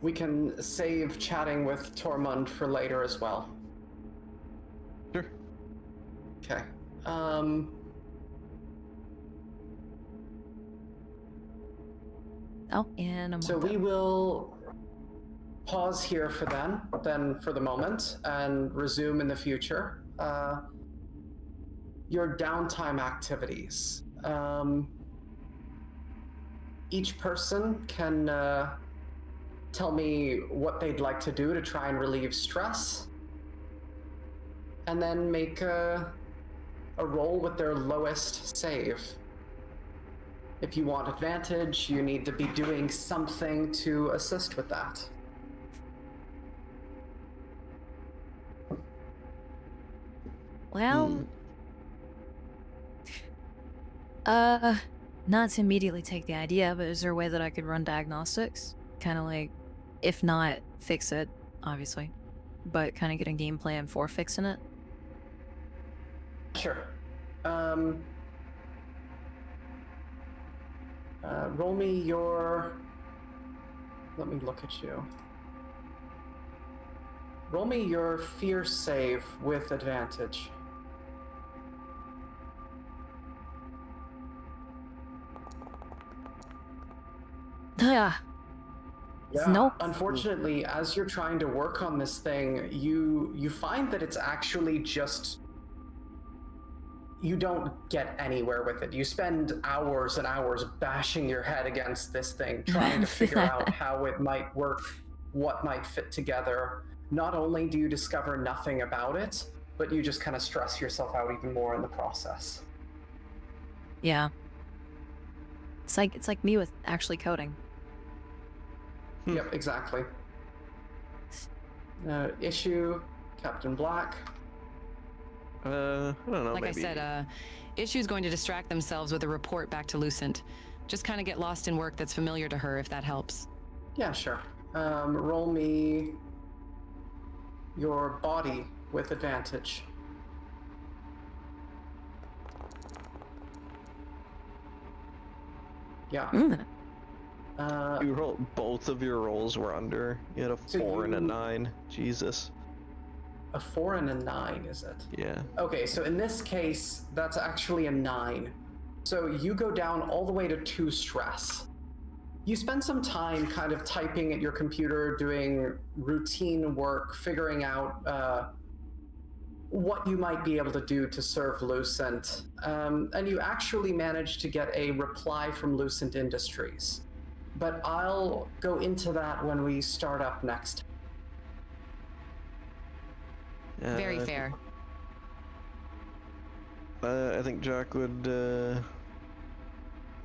We can save chatting with Tormund for later as well. Sure. Okay. Oh, and I'm So we will pause here for then for the moment, and resume in the future. Your downtime activities. Each person can tell me what they'd like to do to try and relieve stress, and then make a roll with their lowest save. If you want advantage, you need to be doing something to assist with that. Well, not to immediately take the idea, but is there a way that I could run diagnostics? Kind of like, if not fix it, obviously, but kind of get a game plan for fixing it? Sure. Roll me your... Let me look at you. Roll me your fear save with advantage. Yeah. Yeah. Unfortunately, as you're trying to work on this thing, you find that it's actually just... You don't get anywhere with it. You spend hours and hours bashing your head against this thing, trying to figure out how it might work, what might fit together. Not only do you discover nothing about it, but you just kind of stress yourself out even more in the process. Yeah. It's like me with actually coding. Yep, exactly. Issue, Captain Black. I don't know, like maybe... I said, Issue's going to distract themselves with a report back to Lucent. Just kind of get lost in work that's familiar to her, if that helps. Yeah, sure. Roll me your body with advantage. Yeah. You roll, both of your rolls were under. You had a 4 and a 9. Jesus. A 4 and a 9, is it? Yeah. Okay, so in this case, that's actually a 9. So you go down all the way to 2 stress. You spend some time kind of typing at your computer, doing routine work, figuring out what you might be able to do to serve Lucent. And you actually manage to get a reply from Lucent Industries. But I'll go into that when we start up next. Very fair. I think Jack would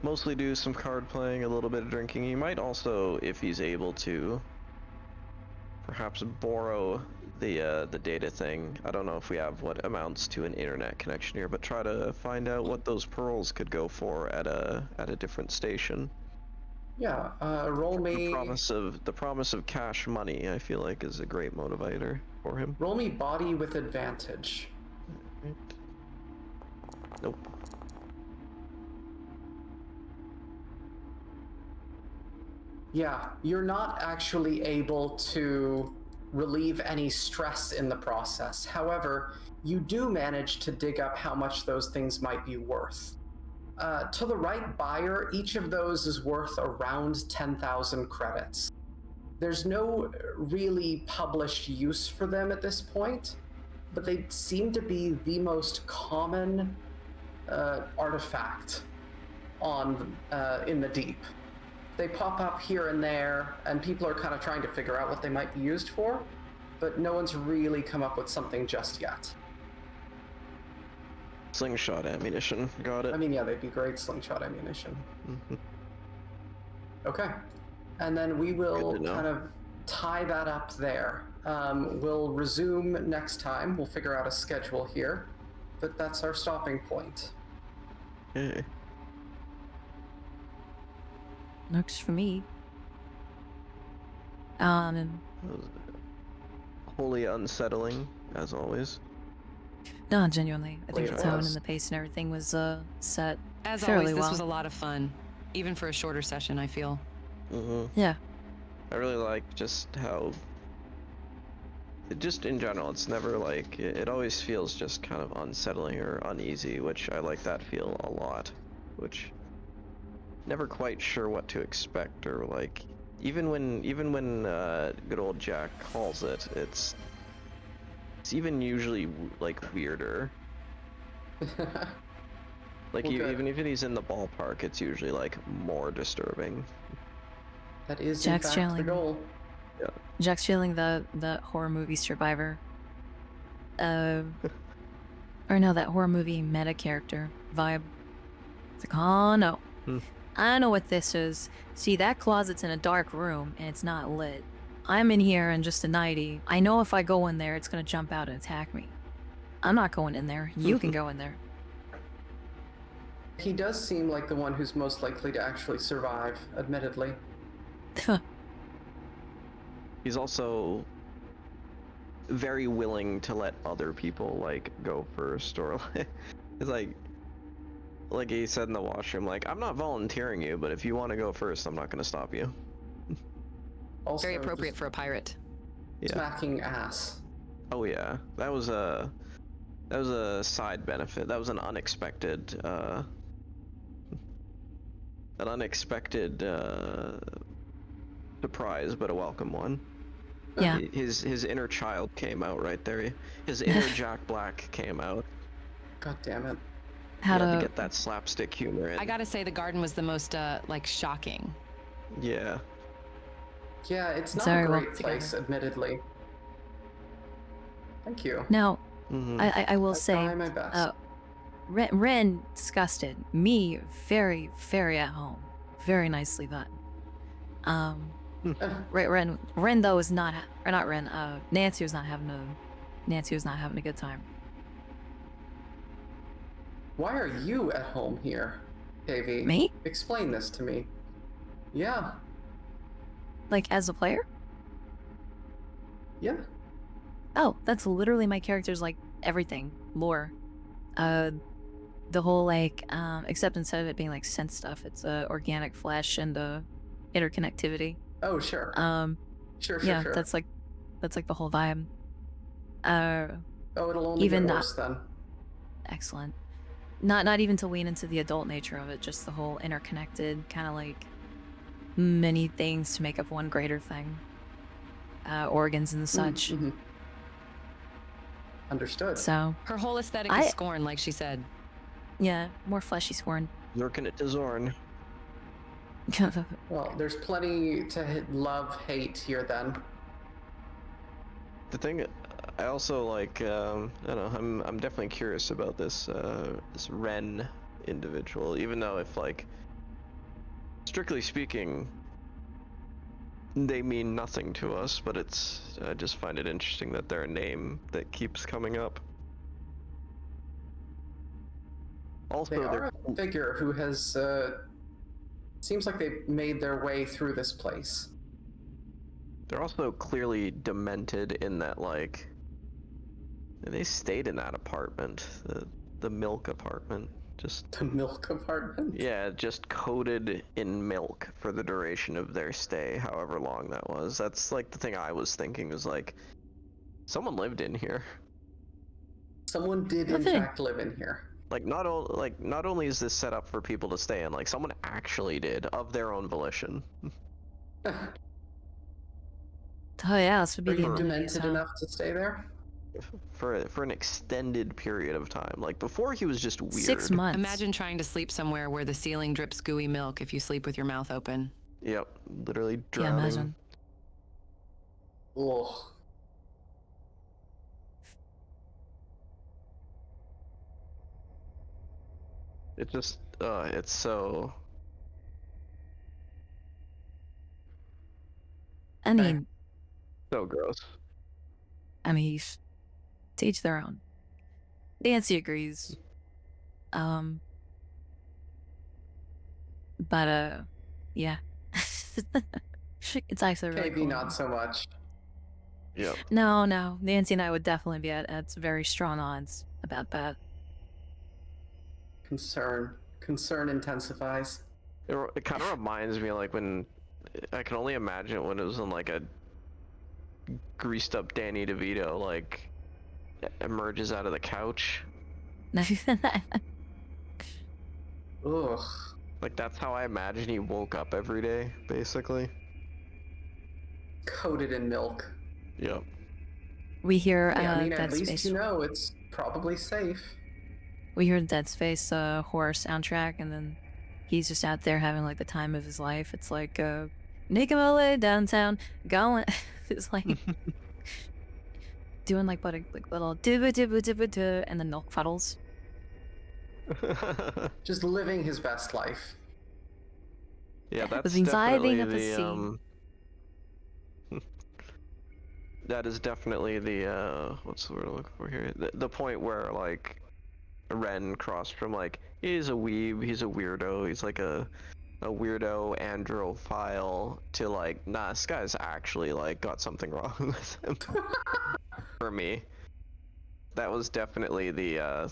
mostly do some card playing, a little bit of drinking. He might also, if he's able to, perhaps borrow the data thing. I don't know if we have what amounts to an internet connection here, but try to find out what those pearls could go for at a different station. Yeah, roll me... The promise of cash money, I feel like, is a great motivator for him. Roll me body with advantage. Right. Nope. Yeah, you're not actually able to relieve any stress in the process. However, you do manage to dig up how much those things might be worth. To the right buyer, each of those is worth around 10,000 credits. There's no really published use for them at this point, but they seem to be the most common artifact in the deep. They pop up here and there, and people are kind of trying to figure out what they might be used for, but no one's really come up with something just yet. Slingshot ammunition, got it. I mean, yeah, they'd be great slingshot ammunition. Okay. And then we will Good to know. kind of tie that up there. We'll resume next time. We'll figure out a schedule here. But that's our stopping point. Okay. Works for me. That was wholly unsettling, as always. No, genuinely, I think Later the tone was. and the pace and everything was set As fairly always, this well. was a lot of fun, even for a shorter session, I feel. Yeah. I really like just how, just in general, it's never like, it always feels just kind of unsettling or uneasy, which I like that feel a lot, which never quite sure what to expect, or like, even when good old Jack calls it, it's even usually like weirder. Like Well, good. even if he's in the ballpark, it's usually like more disturbing. That is, Jack's in fact, the channeling. goal. Jack's feeling the horror movie survivor. Or no, that horror movie meta character vibe. It's like, oh no. I know what this is. See, that closet's in a dark room and it's not lit. I'm in here in just a nightie. I know if I go in there, it's gonna jump out and attack me. I'm not going in there. You can go in there. He does seem like the one who's most likely to actually survive, admittedly. He's also very willing to let other people like go first, or like, it's like he said in the washroom, like, I'm not volunteering you, but if you want to go first, I'm not going to stop you. Also, Very appropriate just for a pirate. Yeah. smacking ass. Oh yeah, that was a side benefit. That was an unexpected surprise, but a welcome one. Yeah. His inner child came out right there. His inner Jack Black came out. God damn it. Had You had to a get that slapstick humor in. I gotta say, the garden was the most, like, shocking. Yeah. Yeah, it's not very a well great put place, together. admittedly. Thank you. Now, Mhm. I will I say, try my best. Ren disgusted. Me, very, very at home. Very nicely done. Ren though is not, or not Ren. Nancy was not having a good time. Why are you at home here, KV? Me? Explain this to me. Yeah. Like as a player? Yeah. Oh, that's literally my character's like everything lore. The whole like except instead of it being like sense stuff, it's organic flesh and interconnectivity. Oh, sure. Sure. Yeah, that's like the whole vibe. Oh, it'll only even get worse then. Excellent. Not even to lean into the adult nature of it, just the whole interconnected kind of like many things to make up one greater thing. Organs and such. Mm-hmm. Understood. So Her whole aesthetic is scorn, like she said. yeah, more fleshy scorn. Lurking it to Zorn. Well, there's plenty to love, hate here then. The thing, I also like, I don't know, I'm definitely curious about this this Ren individual, even though if like, strictly speaking, they mean nothing to us, but I just find it interesting that they're a name that keeps coming up. Also, They are a figure who has, seems like they've made their way through this place. They're also clearly demented in that, like, they stayed in that apartment, the milk apartment. Just the milk apartment? Yeah, just coated in milk for the duration of their stay, however long that was. That's like the thing I was thinking was like, someone lived in here. Someone did in fact live in here. Like not only is this set up for people to stay in, like someone actually did of their own volition. Oh yeah, this would be Are the you amenities, demented enough to stay there? For an extended period of time. Like before he was just weird. 6 months. Imagine trying to sleep somewhere where the ceiling drips gooey milk if you sleep with your mouth open. Yep, literally drowning. Yeah, imagine. Ugh. It just, it's so... I mean, So gross. to each their own. Nancy agrees. But yeah. It's actually really KB cool. not so much. Yep. No, Nancy and I would definitely be at very strong odds about that. Concern intensifies. It kind of reminds me like when I can only imagine when it was in like a greased up Danny DeVito like emerges out of the couch. Ugh. Like that's how I imagine he woke up every day, basically. Coated in milk. Yep. We hear Yeah, I mean, Dead at least Space. you know it's probably safe. We hear Dead Space horror soundtrack, and then he's just out there having like the time of his life. It's like Nick and Molly downtown going. It's like doing like little dibba dibba dibba dibba, and then milk puddles. Just living his best life. Yeah, that's Living definitely at the the that is definitely the what's the word I'm looking for here? The point where like Ren crossed from like he's a weeb, he's a weirdo, he's like a weirdo androphile to like nah, this guy's actually like got something wrong with him. For me, that was definitely the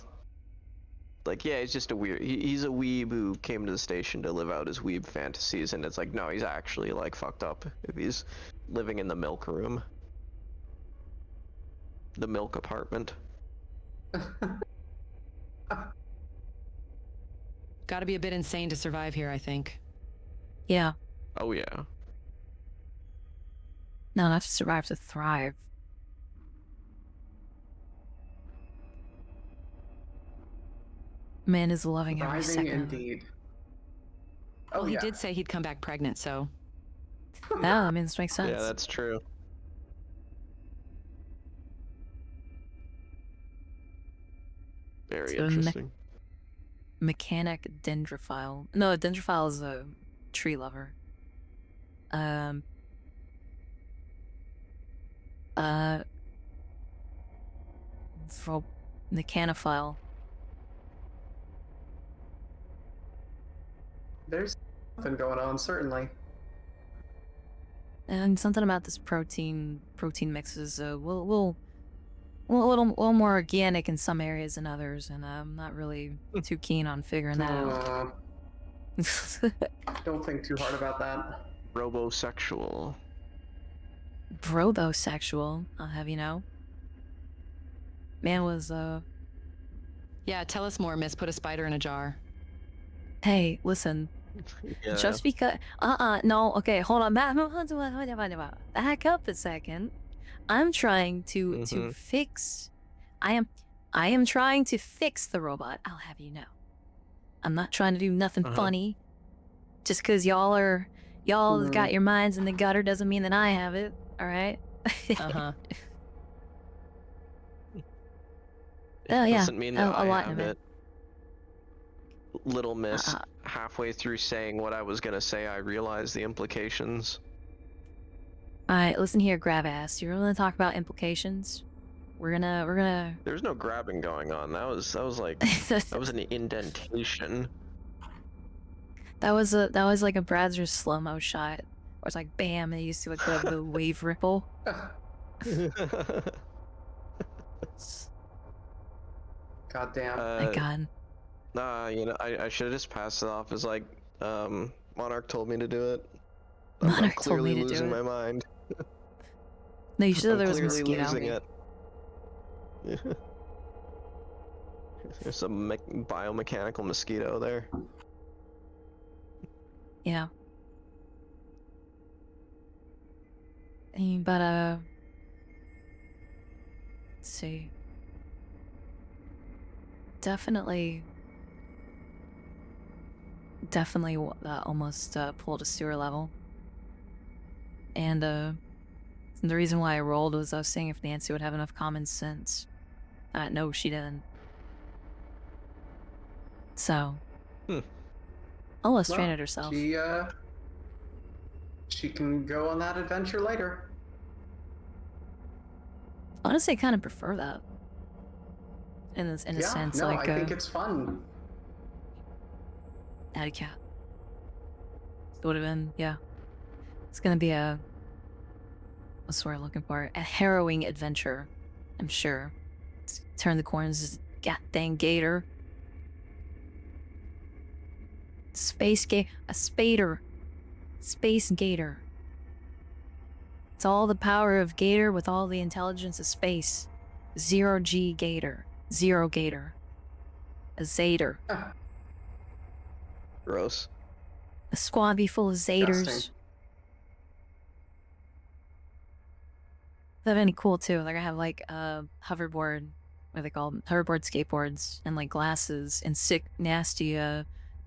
like yeah, he's just a weird he's a weeb who came to the station to live out his weeb fantasies, and it's like no, he's actually like fucked up if he's living in the milk room, the milk apartment. Gotta be a bit insane to survive here, I think. Yeah. Oh yeah. No, not to survive, to thrive. Man is loving every Thriving second. indeed. Well, Oh he yeah. did say he'd come back pregnant, so. Yeah, I mean, this makes sense. Yeah, that's true. Very So interesting. Mechanic dendrophile. No, dendrophile is a tree lover. For mechanophile. There's something going on, certainly. And something about this protein mixes will a little more organic in some areas than others, and I'm not really too keen on figuring that out. Don't think too hard about that. Robosexual. Brobosexual, I'll have you know. Man was Yeah, tell us more, miss. Put a spider in a jar. Hey, listen. Yeah. Just because no, okay, hold on. Back up a second. I'm trying to fix I am trying to fix the robot, I'll have you know. I'm not trying to do nothing funny. Just cause y'all got your minds in the gutter doesn't mean that I have it, alright? Oh yeah. Doesn't mean that a I lot have of it. Little miss, halfway through saying what I was gonna say, I realized the implications. Alright, listen here, grab ass. You're gonna talk about implications? We're gonna There's no grabbing going on. That was like that was an indentation. That was like a Bradzer slow-mo shot. Where it's like bam, and you see like the wave ripple. God damn. My god. Nah, you know, I should have just passed it off as like, Monarch told me to do it. I'm clearly losing my mind. No, you should have. There was clearly mosquito. losing it. There's some biomechanical mosquito there. Yeah. But let's see. Definitely almost pulled a sewer level. And the reason why I rolled was I was seeing if Nancy would have enough common sense. No, she didn't. So, illustrated herself. She she can go on that adventure later. Honestly, I kind of prefer that. In a sense, no, like I think it's fun. Natty cat. It would have been, yeah. It's gonna be what's the word I'm looking for? A harrowing adventure, I'm sure. Turn the corners, god dang gator. A spader. Space gator. It's all the power of gator with all the intelligence of space. 0G gator. Zero gator. A Zader. Gross. A squabby full of Zaders. Disgusting. That'd be cool too. Like I have like a hoverboard, what are they called? Hoverboard skateboards and like glasses and sick, nasty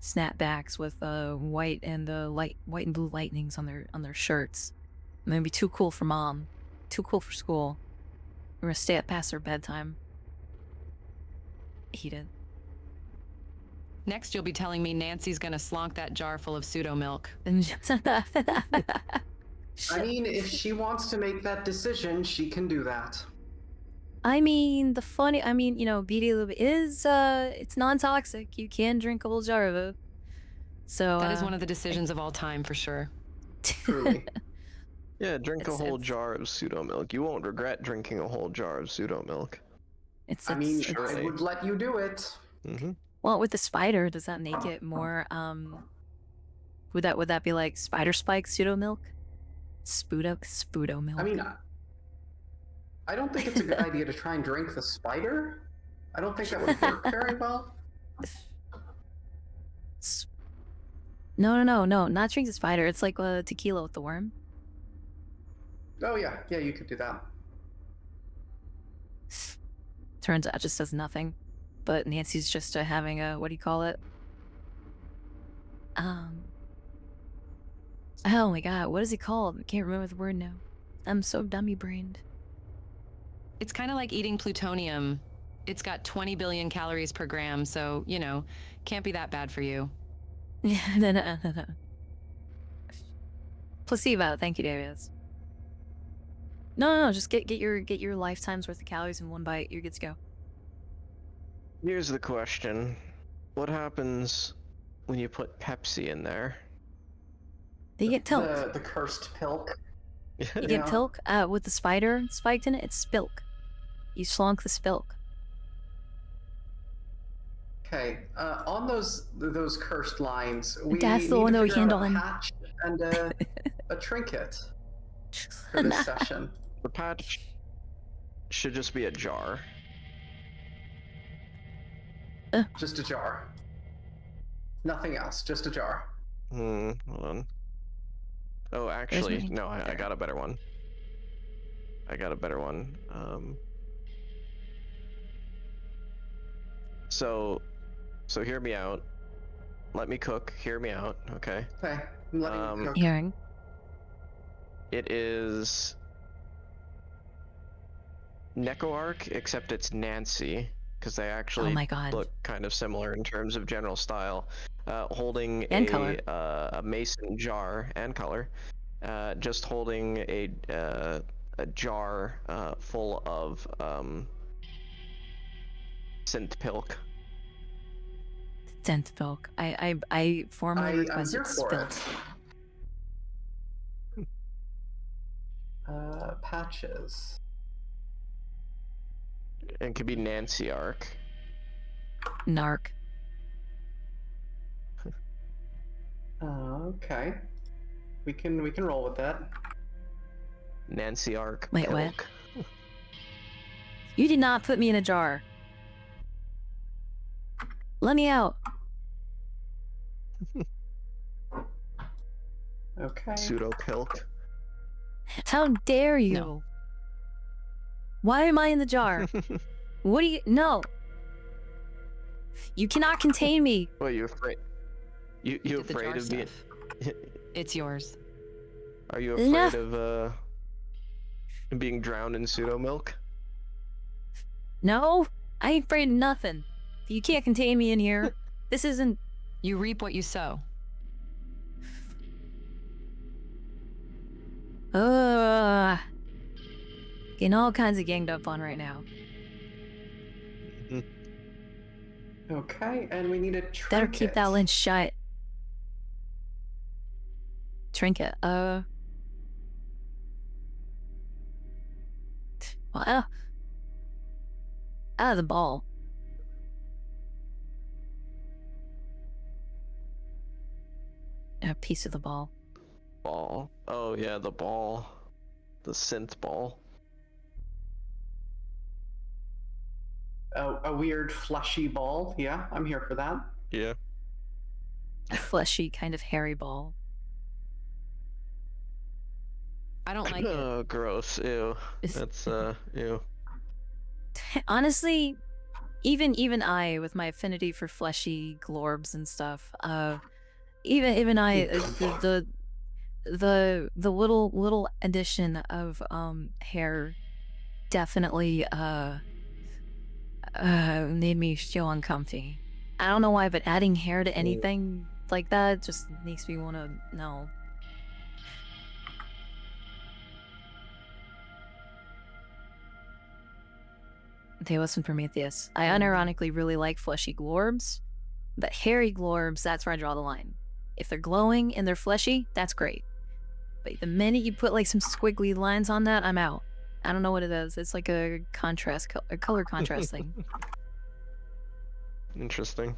snapbacks with white and blue lightnings on their shirts. And they'd be too cool for mom, too cool for school. We're gonna stay up past their bedtime. Eat it. Next, you'll be telling me Nancy's gonna slonk that jar full of pseudo milk. I mean, if she wants to make that decision, she can do that. I mean, you know, BD lube is, it's non-toxic. You can drink a whole jar of it. So, That is one of the decisions of all time, for sure. Truly. Yeah, drink a whole jar of pseudo milk. You won't regret drinking a whole jar of pseudo milk. I mean, I would let you do it. Mm-hmm. Well, with the spider, does that make it more, would that be like spider spike pseudo milk? Spudo milk. I mean, I don't think it's a good idea to try and drink the spider. I don't think that would work very well. No, not drink the spider. It's like tequila with the worm. Oh yeah, you could do that. Turns out it just does nothing. But Nancy's just having a, what do you call it? Oh my god, what is it called? I can't remember the word now. I'm so dummy-brained. It's kind of like eating plutonium. It's got 20 billion calories per gram, so, you know, can't be that bad for you. No. Placebo, thank you, Davis. No, just get your lifetime's worth of calories in one bite. You're good to go. Here's the question. What happens when you put Pepsi in there? They get tilk. The cursed pilk. You get tilk with the spider spiked in it. It's spilk. You slonk the spilk. Okay, on those cursed lines, we That's the need one to that we figure out handle a in. patch and a trinket for this session. The patch should just be a jar. Just a jar. Nothing else, just a jar. Hold on. Oh, actually, no, I got a better one. So hear me out. Let me cook. Hear me out, okay? Okay, I'm letting you cook. Hearing. It is Necoarch, except it's Nancy, because they actually look kind of similar in terms of general style. Holding a mason jar and color, just holding a jar full of synth pilk. Synth pilk. I formally requested spilt. Patches. And could be Nancy Arc. Narc. Okay. We can roll with that. Nancy Arc. Wait, what? You did not put me in a jar. Let me out. Okay. Pseudo pilk. How dare you? No. Why am I in the jar? What do you... No. You cannot contain me. What, you afraid? You afraid of being... It's yours. Are you afraid of being drowned in pseudo milk? No, I ain't afraid of nothing. You can't contain me in here. This isn't... You reap what you sow. Getting all kinds of ganged up on right now. Okay, and we need a trinket. Better keep that lens shut. Trinket. Well, the ball. A piece of the ball. Ball. Oh yeah, the ball. The synth ball. A weird fleshy ball. Yeah, I'm here for that. Yeah. A fleshy, kind of hairy ball. I don't like it. Oh, gross. Ew. That's ew. Honestly, even I, with my affinity for fleshy glorbs and stuff, even I, the little addition of hair definitely made me feel uncomfy. I don't know why, but adding hair to anything like that just makes me want to know. Deus and Prometheus. I unironically really like fleshy glorbs, but hairy glorbs, that's where I draw the line. If they're glowing and they're fleshy, that's great. But the minute you put like some squiggly lines on that, I'm out. I don't know what it is. It's like a contrast, a color contrast thing. Interesting.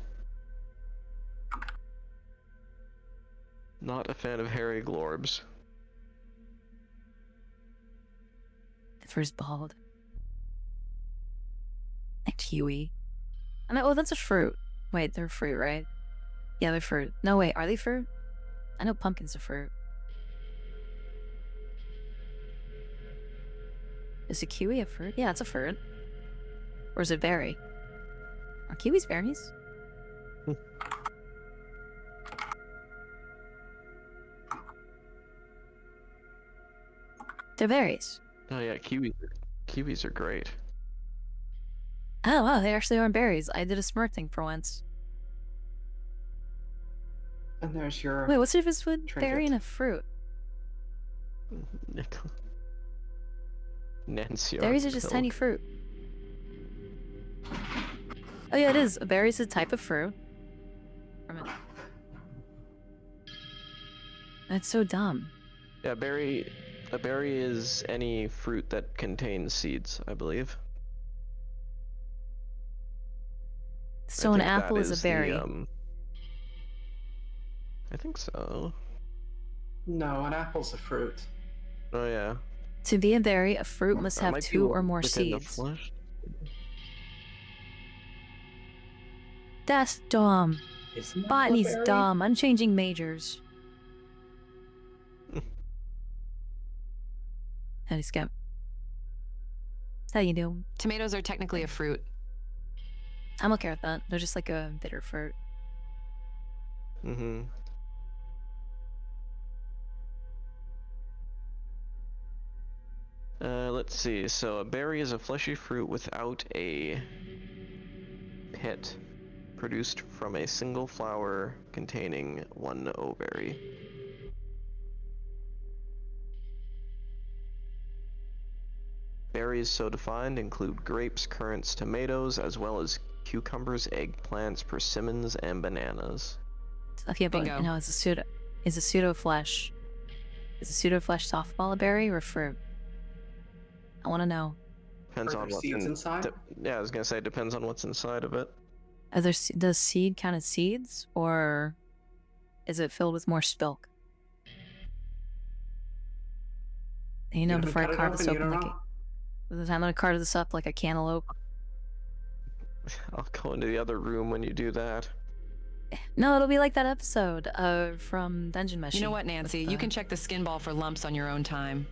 Not a fan of hairy glorbs. The first bald. A kiwi. I know, oh, that's a fruit. Wait, they're fruit, right? Yeah, they're fruit. No, wait, are they fruit? I know pumpkin's a fruit. Is a kiwi a fruit? Yeah, it's a fruit. Or is it berry? Are kiwis berries? They're berries. Oh yeah, kiwis are great. Oh wow, they actually aren't berries. I did a smart thing for once. And there's your. Wait, what's the difference with trinket. berry and a fruit? Nancy. Berries are just tiny fruit. Oh yeah, it is. A berry is a type of fruit. That's so dumb. Yeah, a berry is any fruit that contains seeds, I believe. So an apple is a berry. I think so. No, an apple's a fruit. Oh yeah. To be a berry, a fruit must That have might be 2 or more within the seeds. flesh. That's dumb. Isn't that Botany's a berry? dumb. I'm changing majors. Howdy, Skip. How you doing? Tomatoes are technically a fruit. I'm okay with that. They're just like a bitter fruit. Mm-hmm. Let's see. So a berry is a fleshy fruit without a pit, produced from a single flower containing 1 ovary. Berries so defined include grapes, currants, tomatoes, as well as cucumbers, eggplants, persimmons, and bananas. Okay, but Bingo. you know, is a pseudo flesh softball a berry or a fruit? I want to know. Depends Are on there what's seeds inside? Yeah, I was gonna say it depends on what's inside of it. Are there does seed count as seeds, or is it filled with more spilk? And you know, You before I haven't cut carve it this open, you open don't like know. by the time I carve this up like a cantaloupe. I'll go into the other room when you do that. No, it'll be like that episode from Dungeon Machine. You know what, Nancy? You can check the skin ball for lumps on your own time.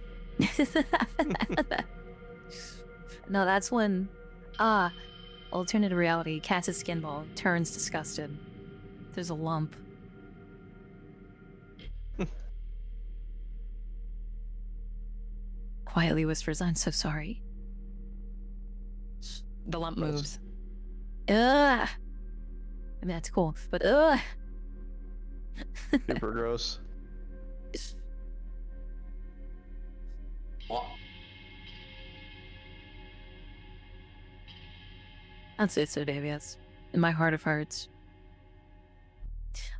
No, that's when alternative reality, Cass's skin ball turns disgusted. There's a lump. Quietly whispers, "I'm so sorry." The lump moves. Ugh. I mean, that's cool, but ugh. Super gross. I'd say so, Dave, yes. In my heart of hearts.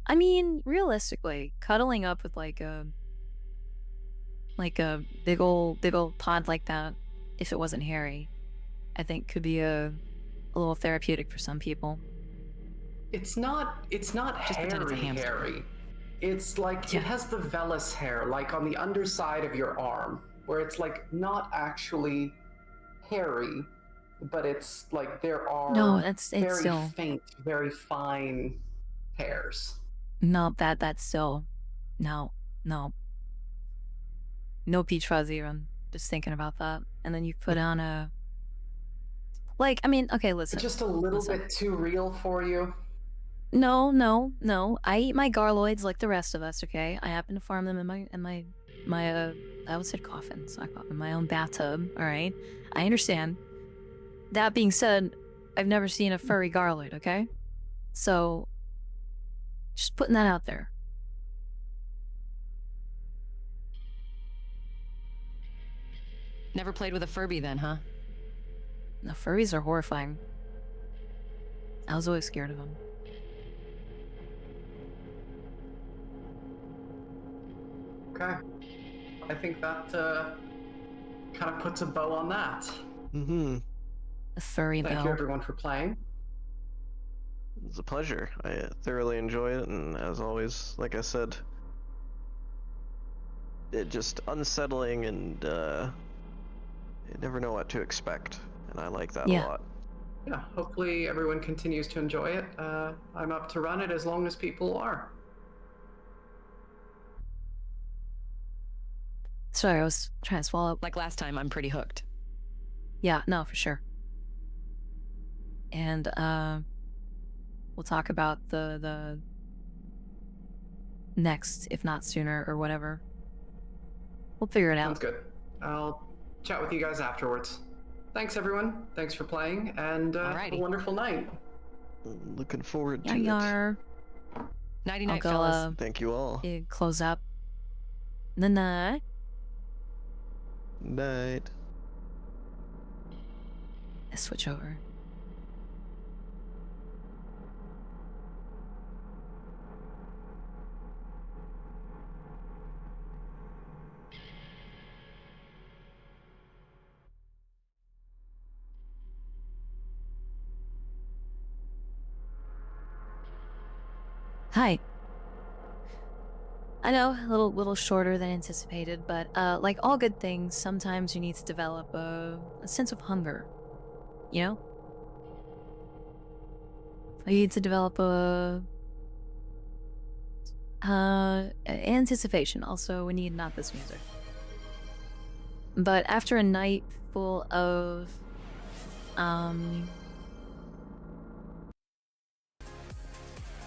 I mean, realistically, cuddling up with like a big old pod like that, if it wasn't hairy, I think could be a little therapeutic for some people. It's not Just pretend it's a hamster. hairy. It's like Yeah. it has the vellus hair, like on the underside of your arm, where it's like not actually hairy, but it's like there are No, it's very still faint, very fine hairs. no that's still no peach fuzzy. I'm just thinking about that, and then you put on a like. I mean, okay, listen. Just a little bit too real for you. No. I eat my garloids like the rest of us. Okay, I happen to farm them in my I almost said coffin. It's not coffin. My own bathtub. All right, I understand. That being said, I've never seen a furry garloid. Okay, so just putting that out there. Never played with a Furby then, huh? No, furries are horrifying. I was always scared of them. Okay. I think that kind of puts a bow on that. Mm-hmm. A furry Thank you bell. everyone for playing. It's a pleasure. I thoroughly enjoy it, and as always, like I said, it just unsettling, and you never know what to expect, and I like that a lot. Yeah, hopefully everyone continues to enjoy it. I'm up to run it as long as people are. Sorry, I was trying to swallow. Like last time, I'm pretty hooked. Yeah, no, for sure. And we'll talk about the next, if not sooner or whatever. We'll figure it out. Sounds good. I'll chat with you guys afterwards. Thanks everyone. Thanks for playing, and have a wonderful night. Looking forward to Yar. Nighty I'll night, go, fellas. Thank you all. Close up. Night. Night. Let's switch over. Hi. I know, a little shorter than anticipated, but like all good things, sometimes you need to develop a sense of hunger. You know? You need to develop a anticipation. Also, we need not this music. But after a night full of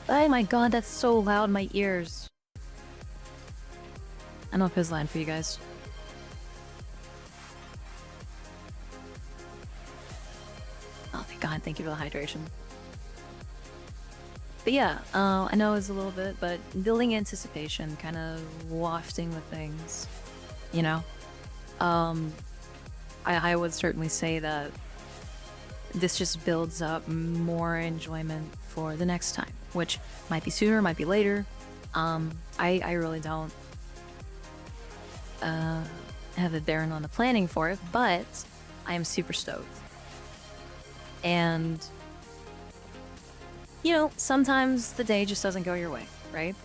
oh my god, that's so loud in my ears. I know Pizzline for you guys. Oh my god, thank you for the hydration. But yeah, I know it's a little bit, but building anticipation, kind of wafting with things, you know? I would certainly say that this just builds up more enjoyment for the next time, which might be sooner, might be later. I really don't have a bearing on the planning for it, but I am super stoked. And you know, sometimes the day just doesn't go your way, right?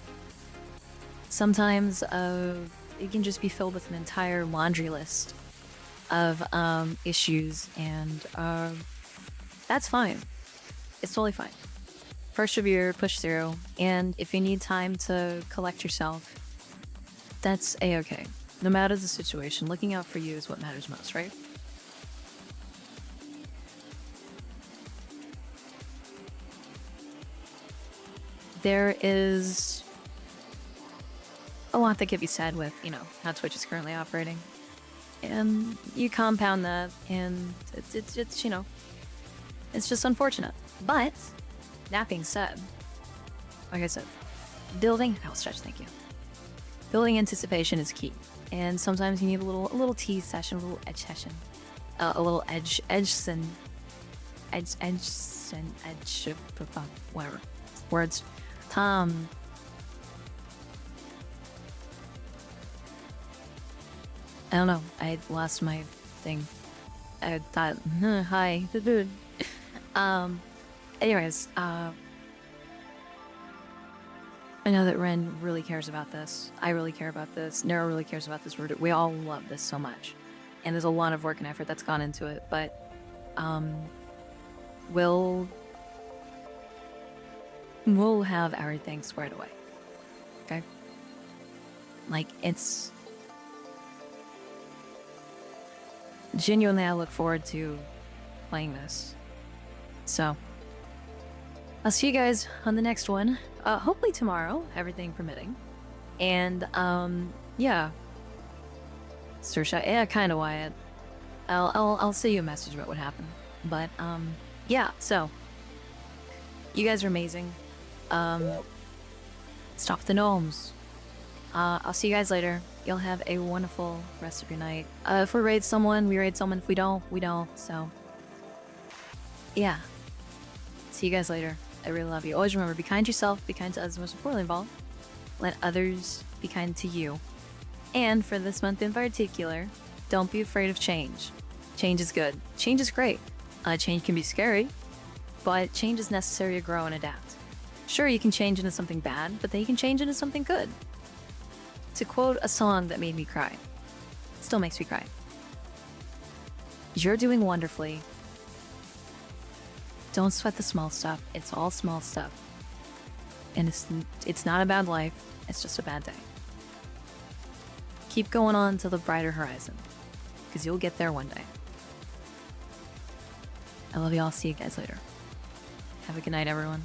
Sometimes it can just be filled with an entire laundry list of issues, and that's fine. It's totally fine. Persevere, push through, and if you need time to collect yourself, that's a-okay. No matter the situation, looking out for you is what matters most, right? There is a lot that could be said with, you know, how Twitch is currently operating. And you compound that, and it's you know, it's just unfortunate. But, that being said, like I said, building, I'll stretch, thank you. Building anticipation is key. and sometimes you need a little tease session, a little edge session, a little edge whatever words. Tom. I don't know. I lost my thing. I thought, hi, dude. Anyways, I know that Ren really cares about this. I really care about this. Nero really cares about this. We all love this so much. And there's a lot of work and effort that's gone into it. But, we'll have everything squared away. Okay? Like, it's... Genuinely, I look forward to playing this. So, I'll see you guys on the next one. Hopefully tomorrow, everything permitting. And, yeah. Yeah, kind of, Wyatt. I'll send you a message about what happened. But, yeah, so. You guys are amazing. Stop the gnomes. I'll see you guys later. You'll have a wonderful rest of your night. If we raid someone, we raid someone. If we don't, we don't. So, yeah. See you guys later. I really love you. Always remember, be kind to yourself, be kind to others, most importantly of all, let others be kind to you. And for this month in particular, don't be afraid of change. Change is good. Change is great. Change can be scary, but change is necessary to grow and adapt. Sure, you can change into something bad, but then you can change into something good. To quote a song that made me cry, still makes me cry. You're doing wonderfully. Don't sweat the small stuff. It's all small stuff. And it's not a bad life. It's just a bad day. Keep going on to the brighter horizon, because you'll get there one day. I love you all. See you guys later. Have a good night, everyone.